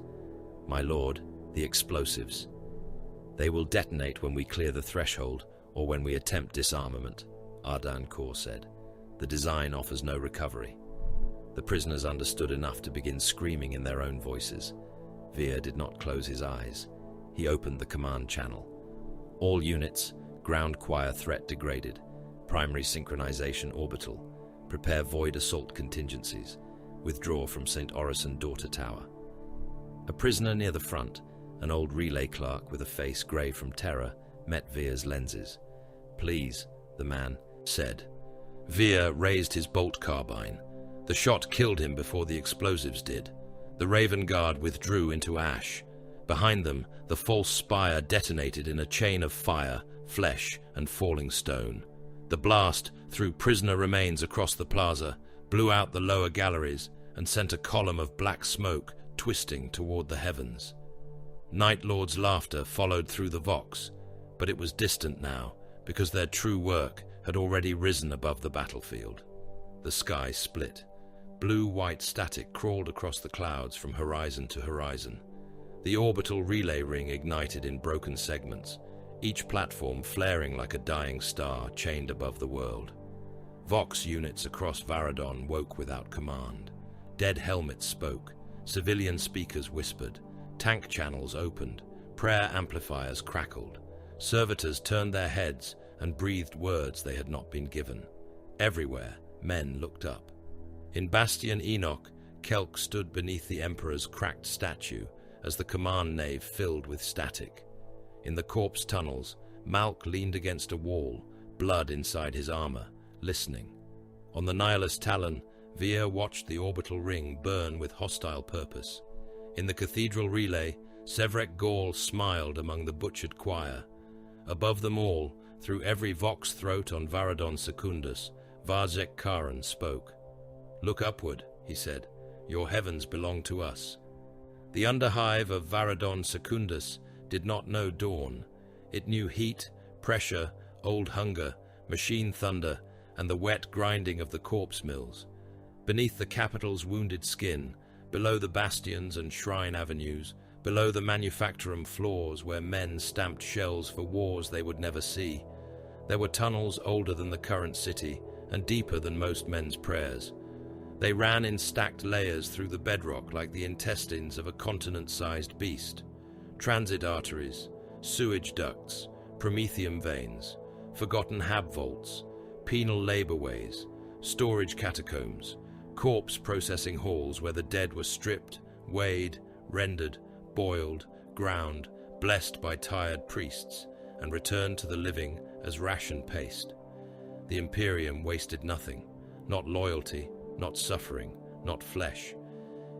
My lord, the explosives. They will detonate when we clear the threshold or when we attempt disarmament, Ardan Corps said. The design offers no recovery. The prisoners understood enough to begin screaming in their own voices. Veer did not close his eyes. He opened the command channel. All units, ground choir threat degraded. Primary synchronization orbital. Prepare void assault contingencies. Withdraw from St. Orison Daughter Tower. A prisoner near the front, an old relay clerk with a face grey from terror, met Veer's lenses. Please, the man said. Veer raised his bolt carbine. The shot killed him before the explosives did. The Raven Guard withdrew into ash. Behind them, the false spire detonated in a chain of fire, flesh, and falling stone. The blast threw prisoner remains across the plaza, blew out the lower galleries, and sent a column of black smoke twisting toward the heavens. Night Lord's laughter followed through the Vox, but it was distant now, because their true work had already risen above the battlefield. The sky split. Blue-white static crawled across the clouds from horizon to horizon. The orbital relay ring ignited in broken segments, each platform flaring like a dying star chained above the world. Vox units across Varadon woke without command. Dead helmets spoke, civilian speakers whispered, tank channels opened, prayer amplifiers crackled. Servitors turned their heads and breathed words they had not been given. Everywhere, men looked up. In Bastion Enoch, Kelk stood beneath the Emperor's cracked statue as the command nave filled with static. In the corpse tunnels, Malk leaned against a wall, blood inside his armor, listening. On the Nihilist Talon, Via watched the orbital ring burn with hostile purpose. In the cathedral relay, Sevrek Gaul smiled among the butchered choir. Above them all, through every Vox throat on Varadon Secundus, Varzek Karen spoke. "Look upward," he said. "Your heavens belong to us." The underhive of Varadon Secundus did not know dawn. It knew heat, pressure, old hunger, machine thunder, and the wet grinding of the corpse mills. Beneath the capital's wounded skin, below the bastions and shrine avenues, below the manufactorum floors where men stamped shells for wars they would never see, there were tunnels older than the current city and deeper than most men's prayers. They ran in stacked layers through the bedrock like the intestines of a continent-sized beast. Transit arteries, sewage ducts, promethium veins, forgotten hab vaults, penal labor ways, storage catacombs, corpse processing halls where the dead were stripped, weighed, rendered, boiled, ground, blessed by tired priests, and returned to the living as ration paste. The Imperium wasted nothing, not loyalty, not suffering, not flesh.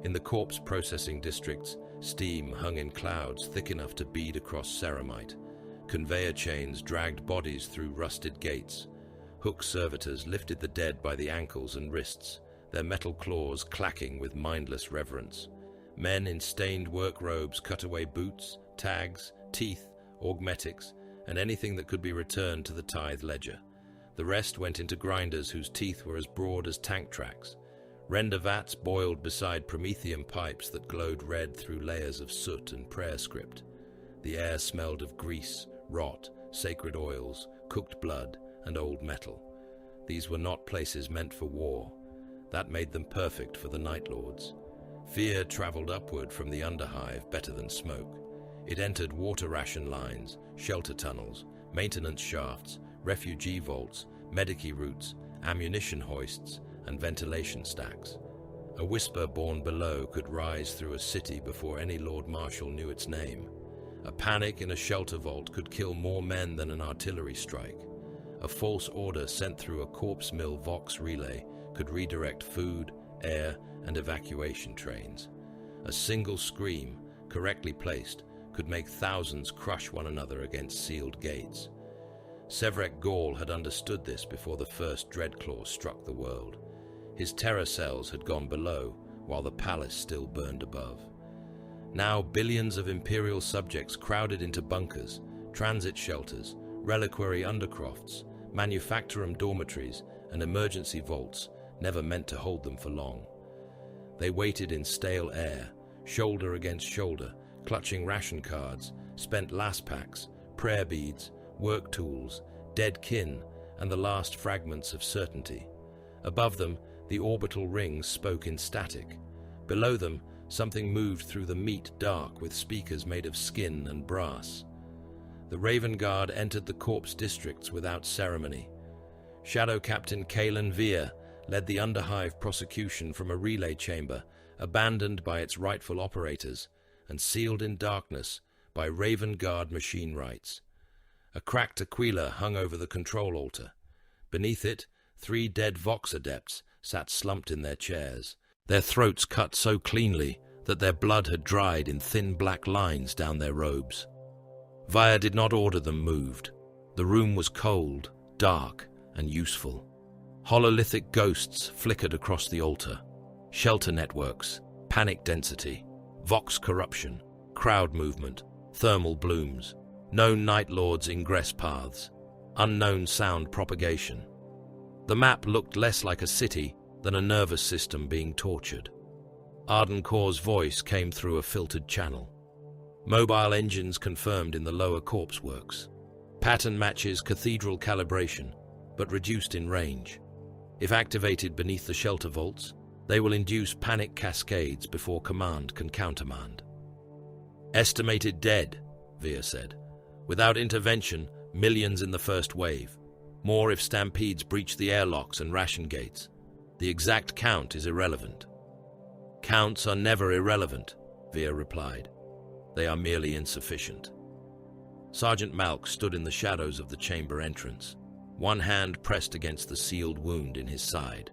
In the corpse processing districts, steam hung in clouds thick enough to bead across ceramite. Conveyor chains dragged bodies through rusted gates. Hook servitors lifted the dead by the ankles and wrists, their metal claws clacking with mindless reverence. Men in stained work robes cut away boots, tags, teeth, augmetics, and anything that could be returned to the tithe ledger. The rest went into grinders whose teeth were as broad as tank tracks. Render vats boiled beside promethium pipes that glowed red through layers of soot and prayer script. The air smelled of grease, rot, sacred oils, cooked blood, and old metal. These were not places meant for war. That made them perfect for the Night Lords. Fear traveled upward from the underhive better than smoke. It entered water ration lines, shelter tunnels, maintenance shafts, refugee vaults, medici routes, ammunition hoists, and ventilation stacks. A whisper born below could rise through a city before any Lord Marshal knew its name. A panic in a shelter vault could kill more men than an artillery strike. A false order sent through a corpse mill Vox relay could redirect food, air, and evacuation trains. A single scream, correctly placed, could make thousands crush one another against sealed gates. Sevrek Gaul had understood this before the first Dreadclaw struck the world. His terror cells had gone below, while the palace still burned above. Now billions of Imperial subjects crowded into bunkers, transit shelters, reliquary undercrofts, manufactorum dormitories, and emergency vaults, never meant to hold them for long. They waited in stale air, shoulder against shoulder, clutching ration cards, spent last packs, prayer beads, work tools, dead kin, and the last fragments of certainty. Above them, the orbital rings spoke in static. Below them, something moved through the meat dark with speakers made of skin and brass. The Raven Guard entered the corpse districts without ceremony. Shadow Captain Kalen Veer led the underhive prosecution from a relay chamber, abandoned by its rightful operators, and sealed in darkness by Raven Guard machine rights. A cracked aquila hung over the control altar. Beneath it, 3 dead Vox adepts sat slumped in their chairs, their throats cut so cleanly that their blood had dried in thin black lines down their robes. Via did not order them moved. The room was cold, dark, and useful. Hololithic ghosts flickered across the altar. Shelter networks, panic density, vox corruption, crowd movement, thermal blooms, known Night Lords' ingress paths, unknown sound propagation. The map looked less like a city than a nervous system being tortured. Ardencourt's voice came through a filtered channel. Mobile engines confirmed in the lower corpse works. Pattern matches cathedral calibration, but reduced in range. If activated beneath the shelter vaults, they will induce panic cascades before command can countermand. Estimated dead, Via said. Without intervention, millions in the first wave. More if stampedes breach the airlocks and ration gates. The exact count is irrelevant. Counts are never irrelevant, Via replied. They are merely insufficient. Sergeant Malk stood in the shadows of the chamber entrance, one hand pressed against the sealed wound in his side.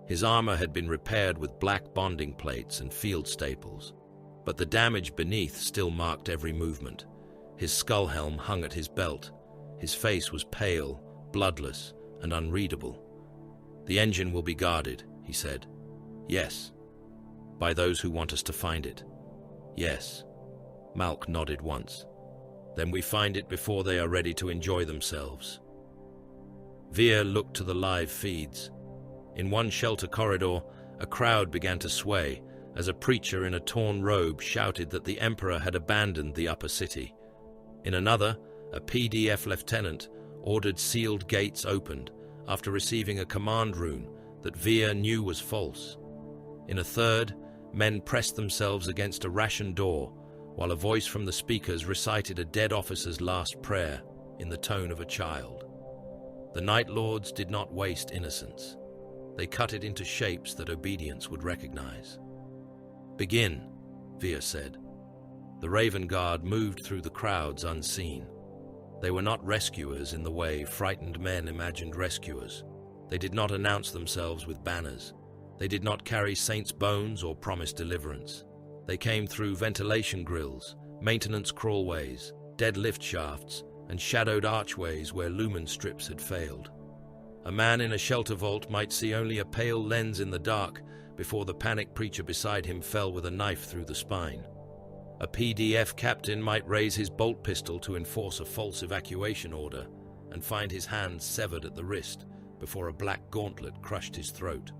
His armor had been repaired with black bonding plates and field staples, but the damage beneath still marked every movement. His skull helm hung at his belt. His face was pale, bloodless, and unreadable. The engine will be guarded, he said. Yes. By those who want us to find it. Yes. Malk nodded once. Then we find it before they are ready to enjoy themselves. Via looked to the live feeds. In one shelter corridor, a crowd began to sway as a preacher in a torn robe shouted that the Emperor had abandoned the upper city. In another, a PDF lieutenant ordered sealed gates opened after receiving a command rune that Via knew was false. In a third, men pressed themselves against a ration door while a voice from the speakers recited a dead officer's last prayer in the tone of a child. The Night Lords did not waste innocence. They cut it into shapes that obedience would recognize. Begin, Via said. The Raven Guard moved through the crowds unseen. They were not rescuers in the way frightened men imagined rescuers. They did not announce themselves with banners. They did not carry saints' bones or promise deliverance. They came through ventilation grills, maintenance crawlways, dead lift shafts, and shadowed archways where lumen strips had failed. A man in a shelter vault might see only a pale lens in the dark before the panic preacher beside him fell with a knife through the spine. A PDF captain might raise his bolt pistol to enforce a false evacuation order and find his hands severed at the wrist before a black gauntlet crushed his throat.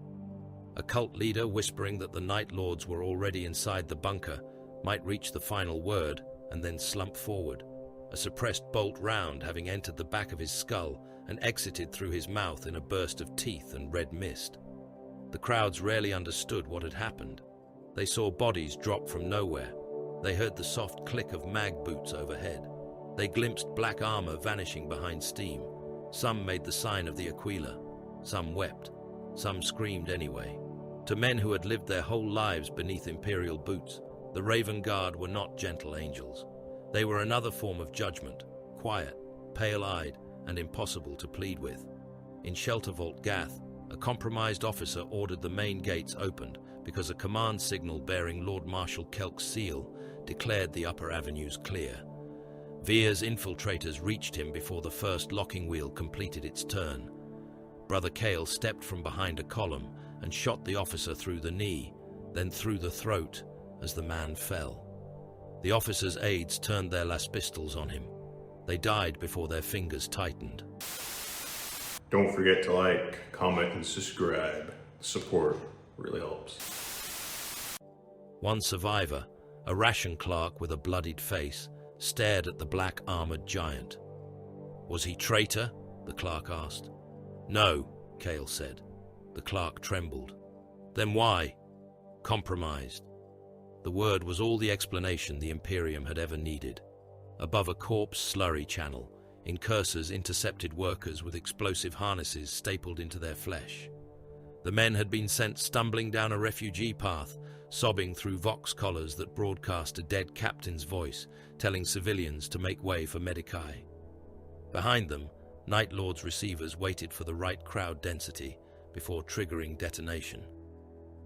A cult leader whispering that the Night Lords were already inside the bunker might reach the final word and then slump forward, a suppressed bolt round having entered the back of his skull and exited through his mouth in a burst of teeth and red mist. The crowds rarely understood what had happened. They saw bodies drop from nowhere. They heard the soft click of mag boots overhead. They glimpsed black armor vanishing behind steam. Some made the sign of the Aquila. Some wept. Some screamed anyway. To men who had lived their whole lives beneath imperial boots, the Raven Guard were not gentle angels. They were another form of judgment, quiet, pale-eyed, and impossible to plead with. In Shelter Vault Gath, a compromised officer ordered the main gates opened because a command signal bearing Lord Marshal Kelk's seal declared the upper avenues clear. Via's infiltrators reached him before the first locking wheel completed its turn. Brother Cale stepped from behind a column and shot the officer through the knee, then through the throat as the man fell. The officer's aides turned their las pistols on him. They died before their fingers tightened. Don't forget to like, comment, and subscribe. Support really helps. One survivor, a ration clerk with a bloodied face, stared at the black-armored giant. Was he traitor? The clerk asked. No, Cale said. The clerk trembled. Then why? Compromised. The word was all the explanation the Imperium had ever needed. Above a corpse slurry channel, incursors intercepted workers with explosive harnesses stapled into their flesh. The men had been sent stumbling down a refugee path, sobbing through vox collars that broadcast a dead captain's voice, telling civilians to make way for Medicae. Behind them, Night Lord's receivers waited for the right crowd density before triggering detonation.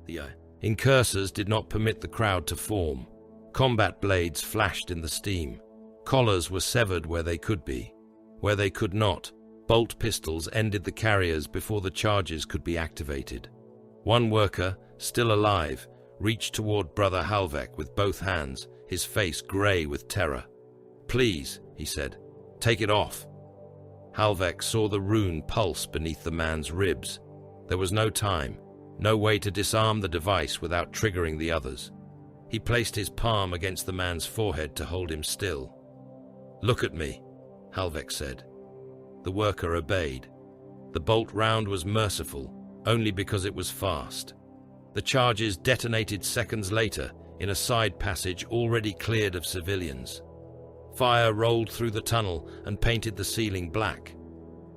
The Incursors did not permit the crowd to form. Combat blades flashed in the steam. Collars were severed where they could be. Where they could not, bolt pistols ended the carriers before the charges could be activated. One worker, still alive, reached toward Brother Halvek with both hands, his face grey with terror. "Please," he said, "take it off." Halvek saw the rune pulse beneath the man's ribs. There was no time, no way to disarm the device without triggering the others. He placed his palm against the man's forehead to hold him still. "Look at me," Halvek said. The worker obeyed. The bolt round was merciful, only because it was fast. The charges detonated seconds later in a side passage already cleared of civilians. Fire rolled through the tunnel and painted the ceiling black.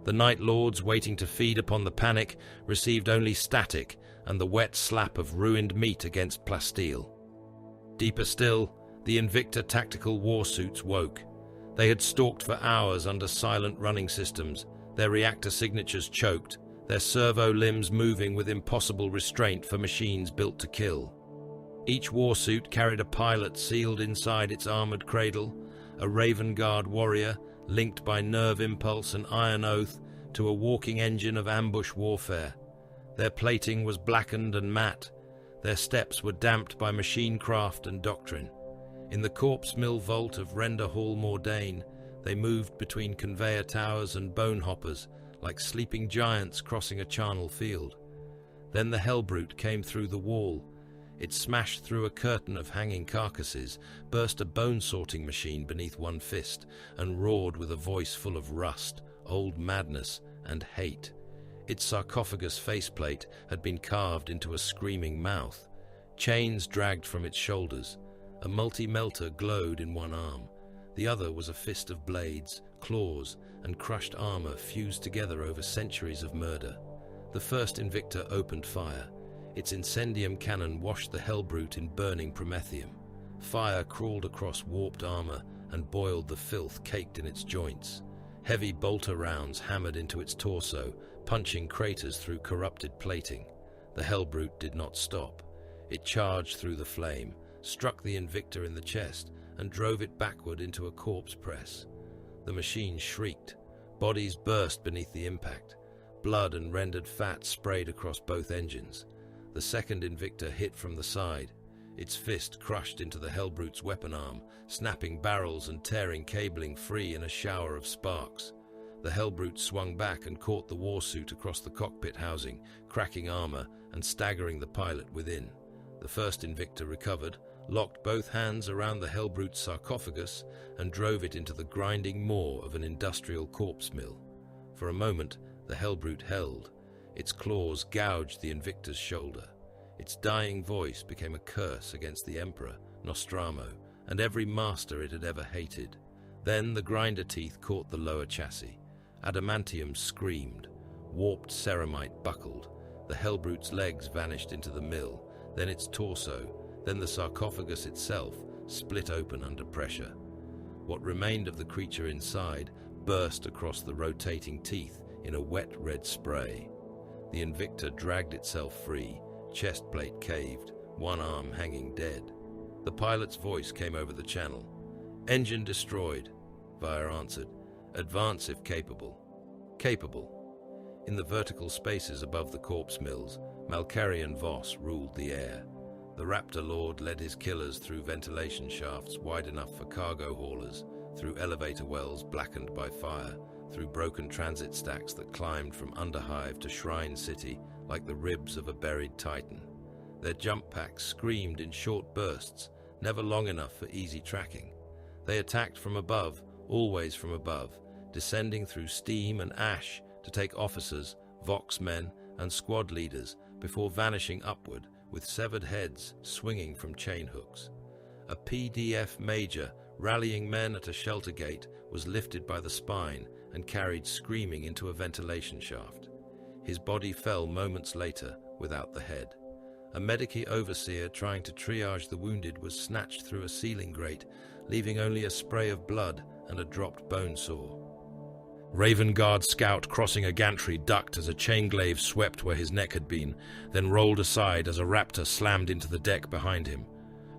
The Night Lords, waiting to feed upon the panic, received only static and the wet slap of ruined meat against plasteel. Deeper still, the Invicta tactical war suits woke. They had stalked for hours under silent running systems, their reactor signatures choked, their servo limbs moving with impossible restraint for machines built to kill. Each warsuit carried a pilot sealed inside its armored cradle, a Raven Guard warrior linked by nerve impulse and iron oath to a walking engine of ambush warfare. Their plating was blackened and matte, their steps were damped by machine craft and doctrine. In the corpse mill vault of Render Hall Mordain, they moved between conveyor towers and bone hoppers, like sleeping giants crossing a charnel field. Then the Hellbrute came through the wall. It smashed through a curtain of hanging carcasses, burst a bone-sorting machine beneath one fist, and roared with a voice full of rust, old madness, and hate. Its sarcophagus faceplate had been carved into a screaming mouth. Chains dragged from its shoulders. A multi-melter glowed in one arm. The other was a fist of blades, claws, and crushed armor fused together over centuries of murder. The first Invicta opened fire. Its incendium cannon washed the Hellbrute in burning promethium. Fire crawled across warped armor and boiled the filth caked in its joints. Heavy bolter rounds hammered into its torso, punching craters through corrupted plating. The Hellbrute did not stop. It charged through the flame, struck the Invicta in the chest, and drove it backward into a corpse press. The machine shrieked. Bodies burst beneath the impact. Blood and rendered fat sprayed across both engines. The second Invicta hit from the side. Its fist crushed into the Hellbrute's weapon arm, snapping barrels and tearing cabling free in a shower of sparks. The Hellbrute swung back and caught the warsuit across the cockpit housing, cracking armor and staggering the pilot within. The first Invicta recovered, locked both hands around the Hellbrute's sarcophagus, and drove it into the grinding maw of an industrial corpse mill. For a moment, the Hellbrute held. Its claws gouged the Invicta's shoulder. Its dying voice became a curse against the Emperor, Nostramo, and every master it had ever hated. Then the grinder teeth caught the lower chassis. Adamantium screamed. Warped ceramite buckled. The Hellbrute's legs vanished into the mill, then its torso, then the sarcophagus itself split open under pressure. What remained of the creature inside burst across the rotating teeth in a wet red spray. The Invicta dragged itself free, chest plate caved, one arm hanging dead. The pilot's voice came over the channel. "Engine destroyed," Vire answered. "Advance if capable." Capable. In the vertical spaces above the corpse mills, Malkarian Voss ruled the air. The Raptor Lord led his killers through ventilation shafts wide enough for cargo haulers, through elevator wells blackened by fire, through broken transit stacks that climbed from Underhive to Shrine City like the ribs of a buried titan. Their jump packs screamed in short bursts, never long enough for easy tracking. They attacked from above, always from above, descending through steam and ash to take officers, Vox men, and squad leaders before vanishing upward with severed heads swinging from chain hooks. A PDF major rallying men at a shelter gate was lifted by the spine and carried screaming into a ventilation shaft. His body fell moments later without the head. A medici overseer trying to triage the wounded was snatched through a ceiling grate, leaving only a spray of blood and a dropped bone saw. Raven Guard scout crossing a gantry ducked as a chainglaive swept where his neck had been, then rolled aside as a raptor slammed into the deck behind him.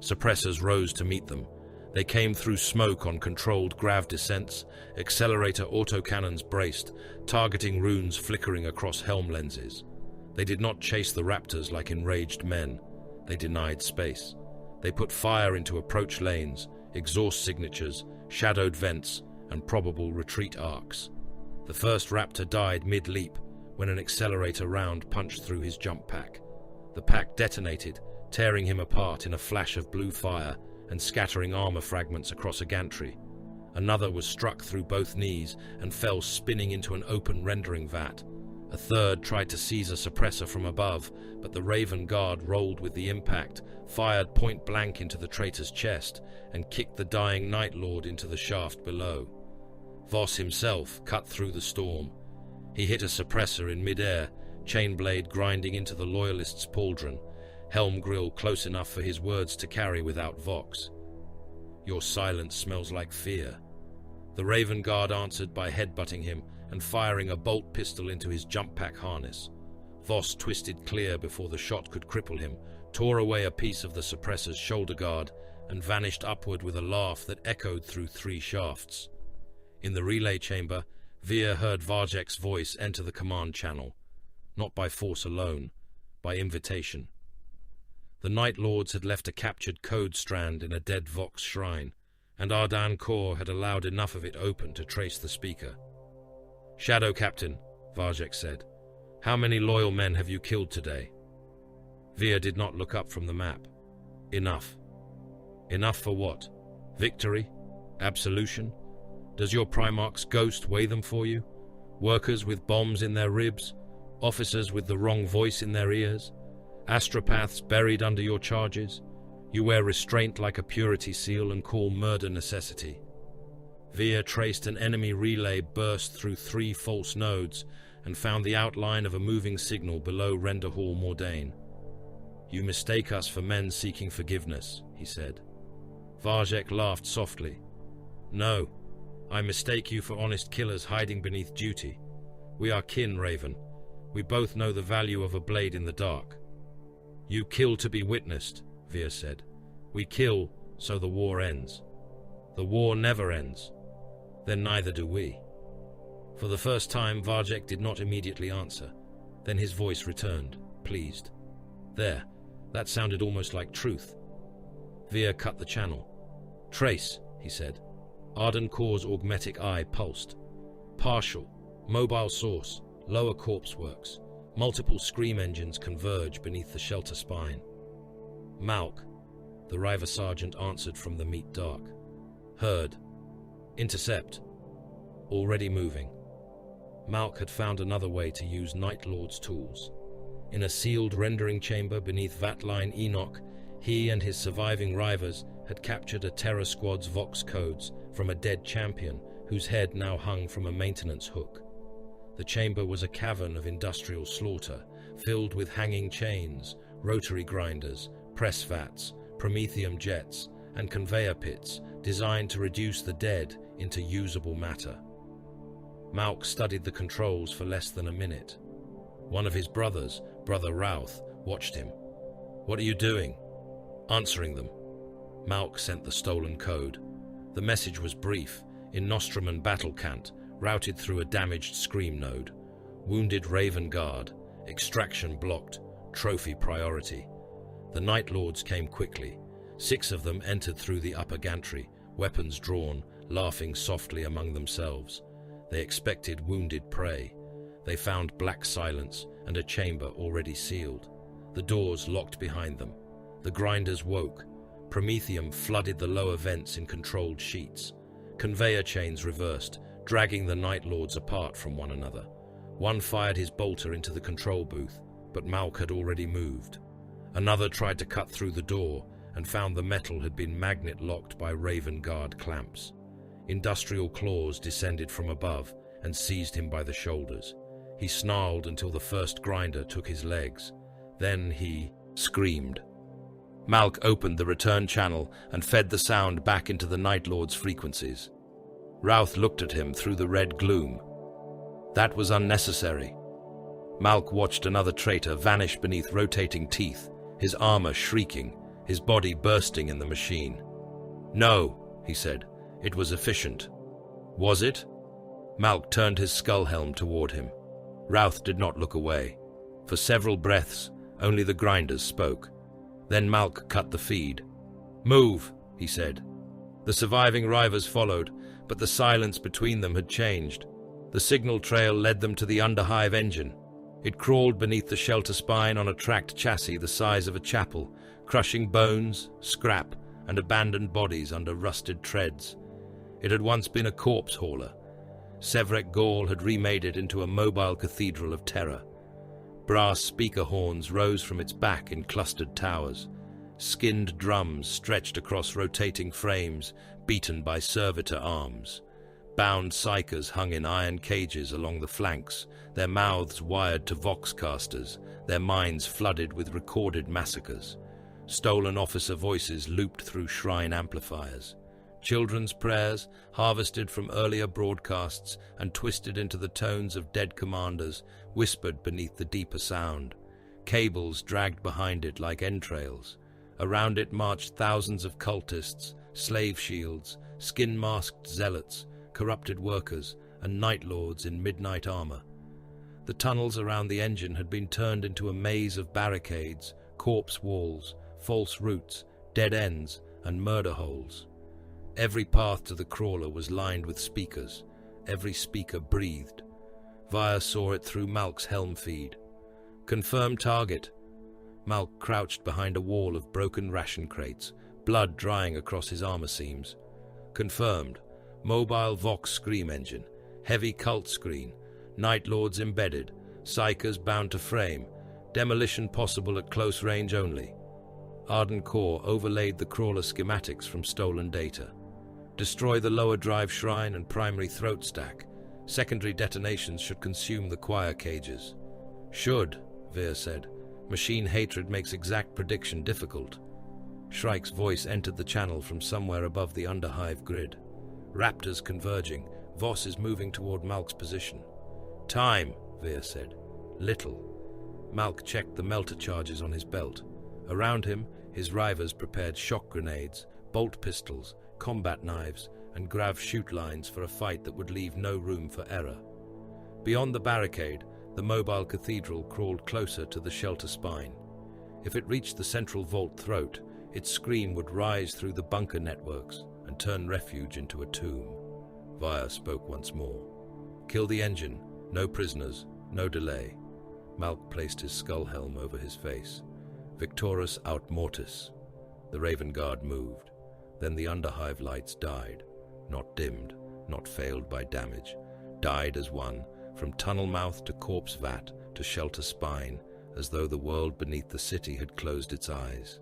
Suppressors rose to meet them. They came through smoke on controlled grav descents, accelerator autocannons braced, targeting runes flickering across helm lenses. They did not chase the raptors like enraged men. They denied space. They put fire into approach lanes, exhaust signatures, shadowed vents, and probable retreat arcs. The first raptor died mid-leap when an accelerator round punched through his jump pack. The pack detonated, tearing him apart in a flash of blue fire and scattering armor fragments across a gantry. Another was struck through both knees and fell spinning into an open rendering vat. A third tried to seize a suppressor from above, but the Raven Guard rolled with the impact, fired point blank into the traitor's chest, and kicked the dying Night Lord into the shaft below. Voss himself cut through the storm. He hit a suppressor in mid-air, chain blade grinding into the Loyalist's pauldron, helm grill close enough for his words to carry without vox. "Your silence smells like fear." The Raven Guard answered by headbutting him and firing a bolt pistol into his jump pack harness. Voss twisted clear before the shot could cripple him, tore away a piece of the suppressor's shoulder guard, and vanished upward with a laugh that echoed through 3 shafts. In the relay chamber, Veer heard Varjek's voice enter the command channel, not by force alone, by invitation. The Night Lords had left a captured code strand in a dead Vox shrine, and Ardan Kor had allowed enough of it open to trace the speaker. "Shadow Captain," Varjek said, "how many loyal men have you killed today?" Veer did not look up from the map. "Enough." "Enough for what? Victory? Absolution? Does your Primarch's ghost weigh them for you? Workers with bombs in their ribs? Officers with the wrong voice in their ears? Astropaths buried under your charges? You wear restraint like a purity seal and call murder necessity." Veer traced an enemy relay burst through 3 false nodes and found the outline of a moving signal below Render Hall Mordain. "You mistake us for men seeking forgiveness," he said. Varjek laughed softly. "No, I mistake you for honest killers hiding beneath duty. We are kin, Raven. We both know the value of a blade in the dark." "You kill to be witnessed," Veer said. "We kill so the war ends. The war never ends. Then neither do we." For the first time, Varjek did not immediately answer. Then his voice returned, pleased. "There, that sounded almost like truth." Veer cut the channel. "Trace," he said. Arden Kor's augmetic eye pulsed. "Partial, mobile source, lower corpse works. Multiple scream engines converge beneath the shelter spine." "Malk," the River Sergeant answered from the meat dark. "Heard. Intercept. Already moving." Malk had found another way to use Night Lord's tools. In a sealed rendering chamber beneath Vatline Enoch, he and his surviving Rivers had captured a Terror Squad's Vox codes from a dead champion whose head now hung from a maintenance hook. The chamber was a cavern of industrial slaughter, filled with hanging chains, rotary grinders, press vats, promethium jets, and conveyor pits designed to reduce the dead into usable matter. Malk studied the controls for less than a minute. One of his brothers, Brother Routh, watched him. "What are you doing?" "Answering them." Malk sent the stolen code. The message was brief, in Nostraman battle cant, routed through a damaged scream node. Wounded Raven Guard, extraction blocked, trophy priority. The Night Lords came quickly. 6 of them entered through the upper gantry, weapons drawn, laughing softly among themselves. They expected wounded prey. They found black silence and a chamber already sealed. The doors locked behind them. The grinders woke. Promethium flooded the lower vents in controlled sheets. Conveyor chains reversed, dragging the Night Lords apart from one another. One fired his bolter into the control booth, but Malk had already moved. Another tried to cut through the door and found the metal had been magnet-locked by Raven Guard clamps. Industrial claws descended from above and seized him by the shoulders. He snarled until the first grinder took his legs. Then he screamed. Malk opened the return channel and fed the sound back into the Night Lord's frequencies. Routh looked at him through the red gloom. That was unnecessary. Malk watched another traitor vanish beneath rotating teeth, his armor shrieking, his body bursting in the machine. "No," he said. "It was efficient." "Was it?" Malk turned his skull helm toward him. Routh did not look away. For several breaths, only the grinders spoke. Then Malk cut the feed. "Move," he said. The surviving rivers followed, but the silence between them had changed. The signal trail led them to the underhive engine. It crawled beneath the shelter spine on a tracked chassis the size of a chapel, crushing bones, scrap, and abandoned bodies under rusted treads. It had once been a corpse hauler. Sevrek Gaul had remade it into a mobile cathedral of terror. Brass speaker horns rose from its back in clustered towers. Skinned drums stretched across rotating frames, beaten by servitor arms. Bound psychers hung in iron cages along the flanks, their mouths wired to voxcasters, their minds flooded with recorded massacres. Stolen officer voices looped through shrine amplifiers. Children's prayers, harvested from earlier broadcasts and twisted into the tones of dead commanders, whispered beneath the deeper sound. Cables dragged behind it like entrails. Around it marched thousands of cultists, slave shields, skin-masked zealots, corrupted workers, and night lords in midnight armor. The tunnels around the engine had been turned into a maze of barricades, corpse walls, false routes, dead ends, and murder holes. Every path to the crawler was lined with speakers. Every speaker breathed. Via saw it through Malk's helm feed. "Confirm target." Malk crouched behind a wall of broken ration crates, blood drying across his armor seams. "Confirmed. Mobile Vox scream engine. Heavy cult screen. Night Lords embedded. Psychers bound to frame. Demolition possible at close range only." Arden Core overlaid the crawler schematics from stolen data. "Destroy the lower drive shrine and primary throat stack. Secondary detonations should consume the choir cages." "Should," Veer said. "Machine hatred makes exact prediction difficult." Shrike's voice entered the channel from somewhere above the underhive grid. "Raptors converging. Voss is moving toward Malk's position." "Time," Veer said. "Little." Malk checked the melter charges on his belt. Around him, his rivers prepared shock grenades, bolt pistols, combat knives, and grav shoot lines for a fight that would leave no room for error. Beyond the barricade, the mobile cathedral crawled closer to the shelter spine. If it reached the central vault throat, its screen would rise through the bunker networks and turn refuge into a tomb. Via spoke once more. "Kill the engine. No prisoners. No delay." Malk placed his skull helm over his face. "Victorus aut mortis." The Raven Guard moved. Then the underhive lights died. Not dimmed, not failed by damage. Died as one, from tunnel mouth to corpse vat to shelter spine, as though the world beneath the city had closed its eyes.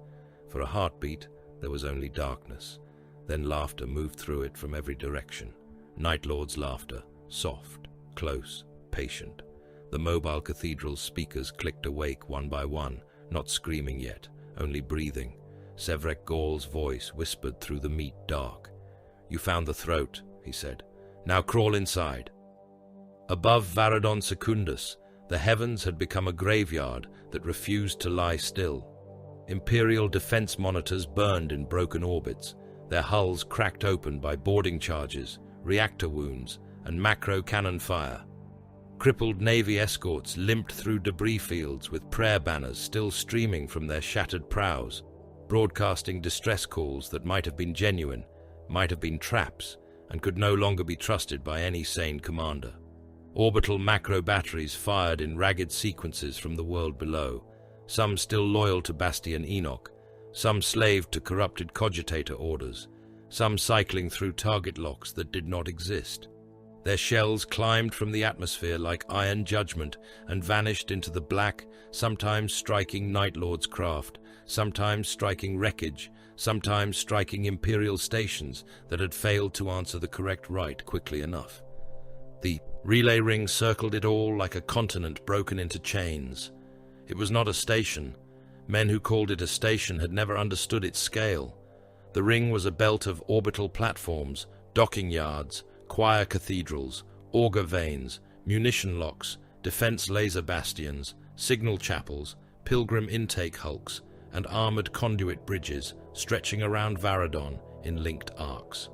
For a heartbeat, there was only darkness. Then laughter moved through it from every direction. Night Lord's laughter, soft, close, patient. The mobile cathedral's speakers clicked awake one by one, not screaming yet, only breathing. Sevrek Gaul's voice whispered through the meat dark. "You found the throat," he said. "Now crawl inside." Above Varadon Secundus, the heavens had become a graveyard that refused to lie still. Imperial defense monitors burned in broken orbits, their hulls cracked open by boarding charges, reactor wounds, and macro cannon fire. Crippled Navy escorts limped through debris fields with prayer banners still streaming from their shattered prows, broadcasting distress calls that might have been genuine, might have been traps, and could no longer be trusted by any sane commander. Orbital macro batteries fired in ragged sequences from the world below, some still loyal to Bastion Enoch, some slaved to corrupted cogitator orders, some cycling through target locks that did not exist. Their shells climbed from the atmosphere like iron judgment and vanished into the black, sometimes striking Night Lord's craft, sometimes striking wreckage, sometimes striking Imperial stations that had failed to answer the correct rite quickly enough. The relay ring circled it all like a continent broken into chains. It was not a station. Men who called it a station had never understood its scale. The ring was a belt of orbital platforms, docking yards, choir cathedrals, auger vanes, munition locks, defense laser bastions, signal chapels, pilgrim intake hulks, and armored conduit bridges stretching around Varadon in linked arcs.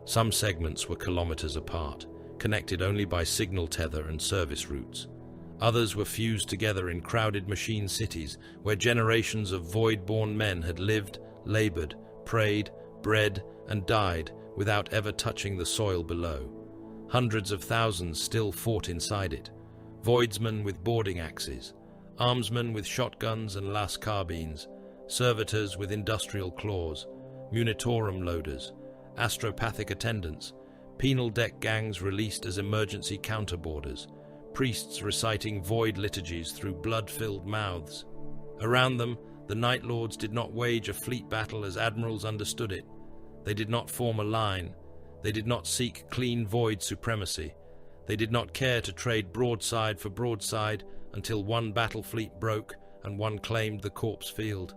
Some segments were kilometers apart, connected only by signal tether and service routes. Others were fused together in crowded machine cities where generations of void-born men had lived, labored, prayed, bred, and died without ever touching the soil below. Hundreds of thousands still fought inside it. Voidsmen with boarding axes, armsmen with shotguns and las carbines, servitors with industrial claws, munitorum loaders, astropathic attendants, penal deck gangs released as emergency counterboarders, priests reciting void liturgies through blood-filled mouths. Around them, the Night Lords did not wage a fleet battle as admirals understood it. They did not form a line. They did not seek clean void supremacy. They did not care to trade broadside for broadside until one battle fleet broke and one claimed the corpse field.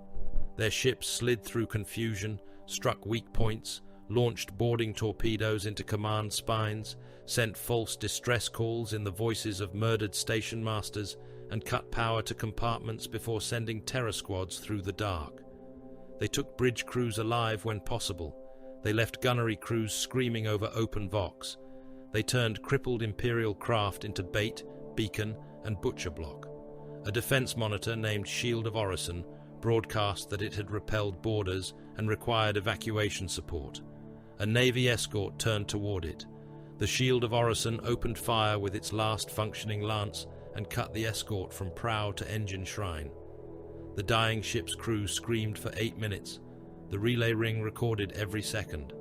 Their ships slid through confusion, struck weak points, launched boarding torpedoes into command spines, sent false distress calls in the voices of murdered station masters, and cut power to compartments before sending terror squads through the dark. They took bridge crews alive when possible. They left gunnery crews screaming over open vox. They turned crippled Imperial craft into bait, beacon, and butcher block. A defense monitor named Shield of Orison broadcast that it had repelled boarders and required evacuation support. A Navy escort turned toward it. The Shield of Orison opened fire with its last functioning lance and cut the escort from prow to engine shrine. The dying ship's crew screamed for 8 minutes. The relay ring recorded every second.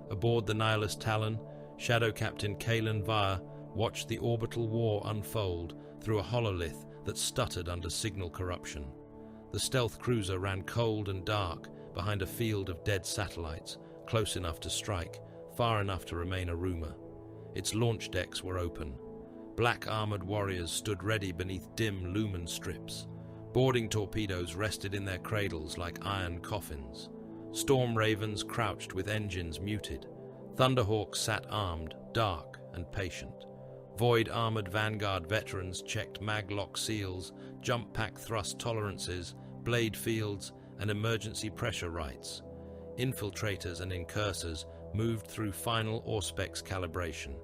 Aboard the Nihilist Talon, Shadow Captain Kalen Vire watched the orbital war unfold through a hololith that stuttered under signal corruption. The stealth cruiser ran cold and dark behind a field of dead satellites, close enough to strike, far enough to remain a rumor. Its launch decks were open. Black armored warriors stood ready beneath dim lumen strips. Boarding torpedoes rested in their cradles like iron coffins. Storm ravens crouched with engines muted. Thunderhawks sat armed, dark and patient. Void-armored Vanguard veterans checked maglock seals, jump pack thrust tolerances, blade fields, and emergency pressure rights. Infiltrators and incursors moved through final Auspex calibration.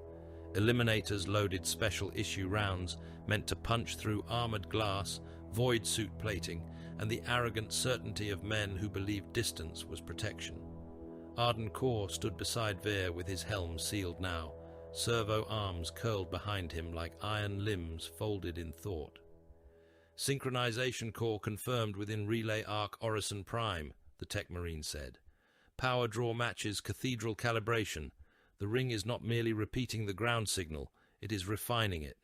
Eliminators loaded special issue rounds meant to punch through armored glass, void suit plating, and the arrogant certainty of men who believed distance was protection. Arden Kor stood beside Veer with his helm sealed now, servo arms curled behind him like iron limbs folded in thought. Synchronization core confirmed within relay arc Orison Prime, the Tech Marine said. Power draw matches cathedral calibration. The ring is not merely repeating the ground signal, it is refining it.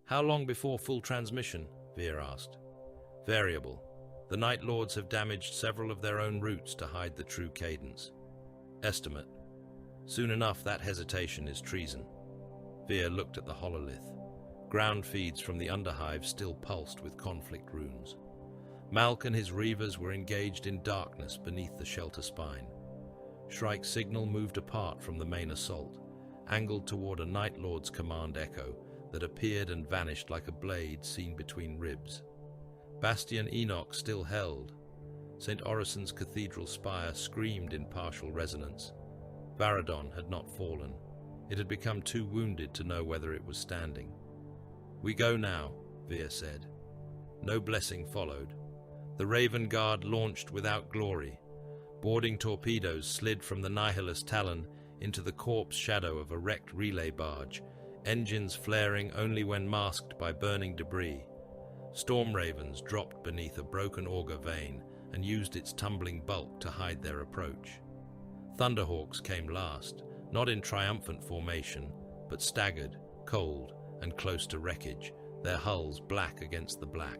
How long before full transmission? Veer asked. Variable. The Night Lords have damaged several of their own routes to hide the true cadence. Estimate. Soon enough, that hesitation is treason. Veer looked at the hololith. Ground feeds from the underhive still pulsed with conflict runes. Malk and his reavers were engaged in darkness beneath the shelter spine. Shrike's signal moved apart from the main assault, angled toward a Night Lord's command echo that appeared and vanished like a blade seen between ribs. Bastion Enoch still held. St. Orison's cathedral spire screamed in partial resonance. Varadon had not fallen. It had become too wounded to know whether it was standing. "We go now," Veer said. No blessing followed. The Raven Guard launched without glory. Boarding torpedoes slid from the Nihilist Talon into the corpse shadow of a wrecked relay barge, engines flaring only when masked by burning debris. Storm ravens dropped beneath a broken auger vane and used its tumbling bulk to hide their approach. Thunderhawks came last, not in triumphant formation, but staggered, cold, and close to wreckage, their hulls black against the black.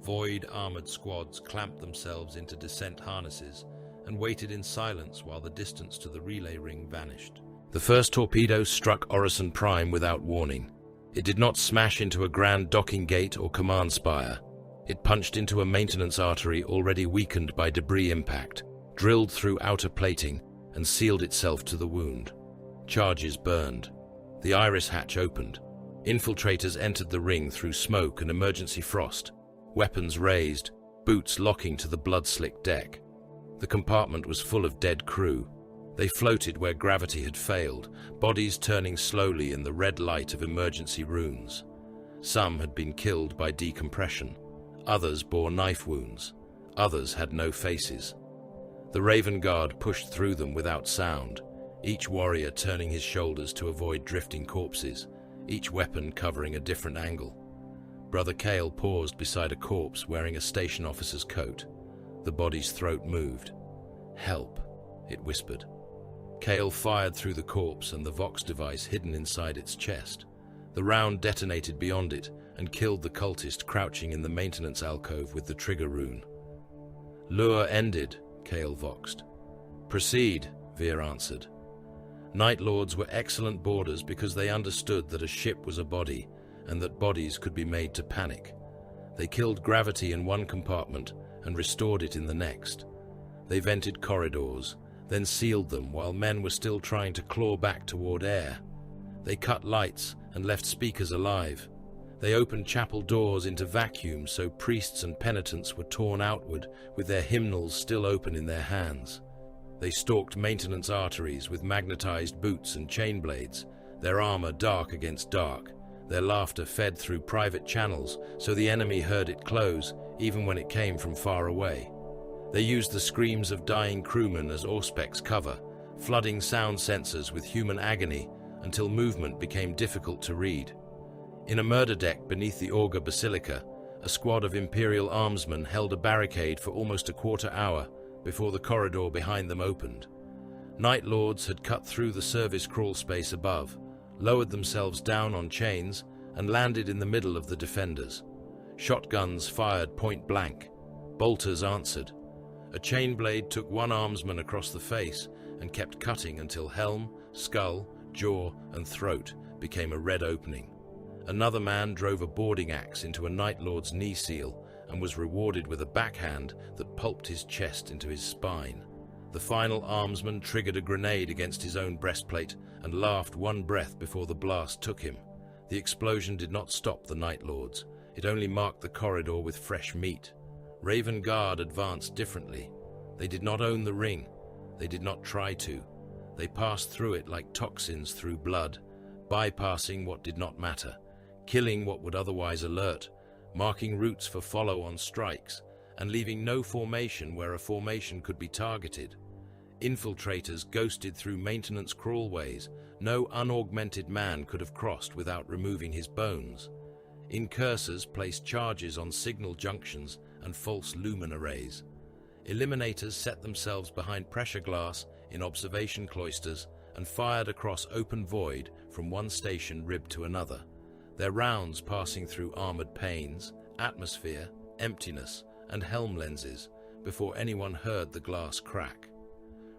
Void-armored squads clamped themselves into descent harnesses and waited in silence while the distance to the relay ring vanished. The first torpedo struck Orison Prime without warning. It did not smash into a grand docking gate or command spire. It punched into a maintenance artery already weakened by debris impact, drilled through outer plating, and sealed itself to the wound. Charges burned. The iris hatch opened. Infiltrators entered the ring through smoke and emergency frost, weapons raised, boots locking to the blood-slicked deck. The compartment was full of dead crew. They floated where gravity had failed, bodies turning slowly in the red light of emergency runes. Some had been killed by decompression. Others bore knife wounds. Others had no faces. The Raven Guard pushed through them without sound, each warrior turning his shoulders to avoid drifting corpses, each weapon covering a different angle. Brother Cale paused beside a corpse wearing a station officer's coat. The body's throat moved. "Help," it whispered. Cale fired through the corpse and the Vox device hidden inside its chest. The round detonated beyond it and killed the cultist crouching in the maintenance alcove with the trigger rune. "Lure ended," Cale voxed. "Proceed," Veer answered. Night Lords were excellent boarders because they understood that a ship was a body and that bodies could be made to panic. They killed gravity in one compartment and restored it in the next. They vented corridors, then sealed them while men were still trying to claw back toward air. They cut lights and left speakers alive. They opened chapel doors into vacuums so priests and penitents were torn outward with their hymnals still open in their hands. They stalked maintenance arteries with magnetized boots and chain blades, their armor dark against dark. Their laughter fed through private channels so the enemy heard it close even when it came from far away. They used the screams of dying crewmen as Auspex cover, flooding sound sensors with human agony until movement became difficult to read. In a murder deck beneath the Augur Basilica, a squad of Imperial armsmen held a barricade for almost a quarter hour before the corridor behind them opened. Night Lords had cut through the service crawl space above, lowered themselves down on chains, and landed in the middle of the defenders. Shotguns fired point blank. Bolters answered. A chain blade took one armsman across the face and kept cutting until helm, skull, jaw, and throat became a red opening. Another man drove a boarding axe into a Night Lord's knee seal and was rewarded with a backhand that pulped his chest into his spine. The final armsman triggered a grenade against his own breastplate and laughed one breath before the blast took him. The explosion did not stop the Night Lords. It only marked the corridor with fresh meat. Raven Guard advanced differently. They did not own the ring. They did not try to. They passed through it like toxins through blood, bypassing what did not matter, killing what would otherwise alert, marking routes for follow-on strikes, and leaving no formation where a formation could be targeted. Infiltrators ghosted through maintenance crawlways no unaugmented man could have crossed without removing his bones. Incursors placed charges on signal junctions and false lumen arrays. Eliminators set themselves behind pressure glass in observation cloisters and fired across open void from one station rib to another, their rounds passing through armored panes, atmosphere, emptiness, and helm lenses before anyone heard the glass crack.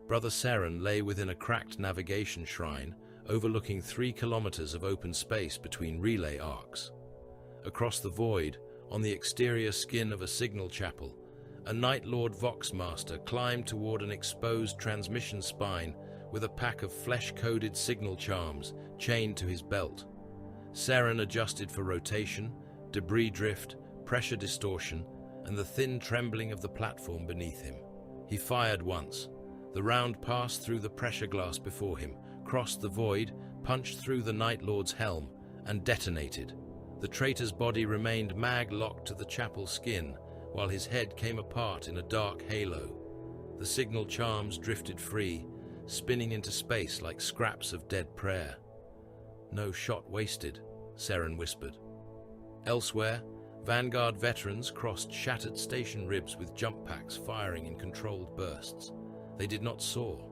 Brother Seren lay within a cracked navigation shrine overlooking 3 kilometers of open space between relay arcs. Across the void, on the exterior skin of a signal chapel, a Night Lord Voxmaster climbed toward an exposed transmission spine with a pack of flesh-coded signal charms chained to his belt. Seren adjusted for rotation, debris drift, pressure distortion, and the thin trembling of the platform beneath him. He fired once. The round passed through the pressure glass before him, crossed the void, punched through the Night Lord's helm, and detonated. The traitor's body remained mag-locked to the chapel skin, while his head came apart in a dark halo. The signal charms drifted free, spinning into space like scraps of dead prayer. "No shot wasted," Seren whispered. Elsewhere, Vanguard veterans crossed shattered station ribs with jump packs firing in controlled bursts. They did not soar.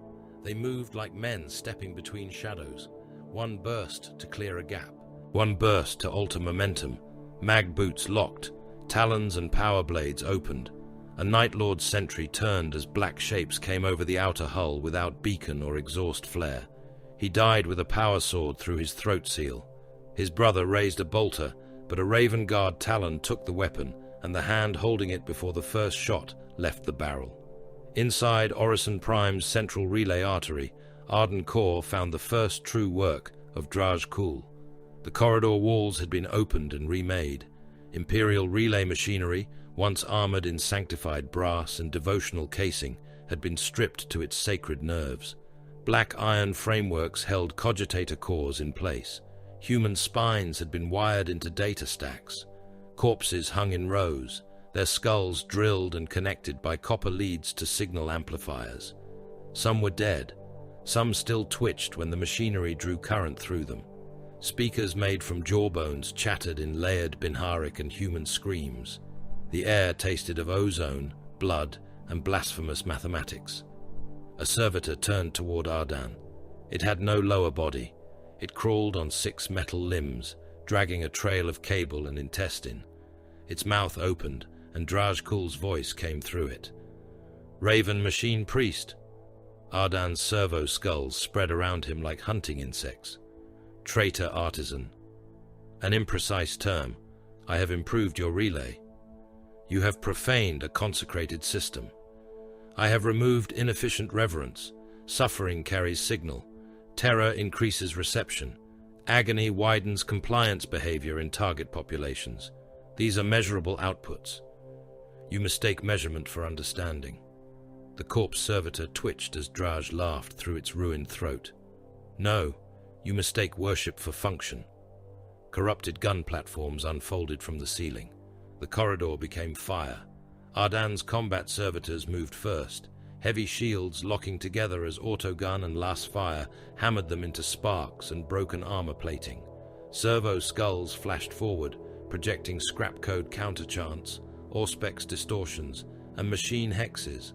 They moved like men stepping between shadows, one burst to clear a gap, one burst to alter momentum. Mag boots locked, talons and power blades opened. A Night Lord sentry turned as black shapes came over the outer hull without beacon or exhaust flare. He died with a power sword through his throat seal. His brother raised a bolter, but a Raven Guard talon took the weapon, and the hand holding it before the first shot left the barrel. Inside Orison Prime's central relay artery, Arden Core found the first true work of Draj Kul. The corridor walls had been opened and remade. Imperial relay machinery, once armored in sanctified brass and devotional casing, had been stripped to its sacred nerves. Black iron frameworks held cogitator cores in place. Human spines had been wired into data stacks. Corpses hung in rows, their skulls drilled and connected by copper leads to signal amplifiers. Some were dead. Some still twitched when the machinery drew current through them. Speakers made from jawbones chattered in layered Binharic and human screams. The air tasted of ozone, blood, and blasphemous mathematics. A servitor turned toward Ardan. It had no lower body. It crawled on 6 metal limbs, dragging a trail of cable and intestine. Its mouth opened, and Drajkul's voice came through it. "Raven Machine Priest." Ardan's servo skulls spread around him like hunting insects. "Traitor Artisan." "An imprecise term. I have improved your relay. You have profaned a consecrated system. I have removed inefficient reverence. Suffering carries signal. Terror increases reception. Agony widens compliance behavior in target populations. These are measurable outputs. You mistake measurement for understanding." The corpse servitor twitched as Draj laughed through its ruined throat. "No, you mistake worship for function." Corrupted gun platforms unfolded from the ceiling. The corridor became fire. Ardan's combat servitors moved first, heavy shields locking together as autogun and last fire hammered them into sparks and broken armor plating. Servo skulls flashed forward, projecting scrap code counterchants, Auspex distortions, and machine hexes.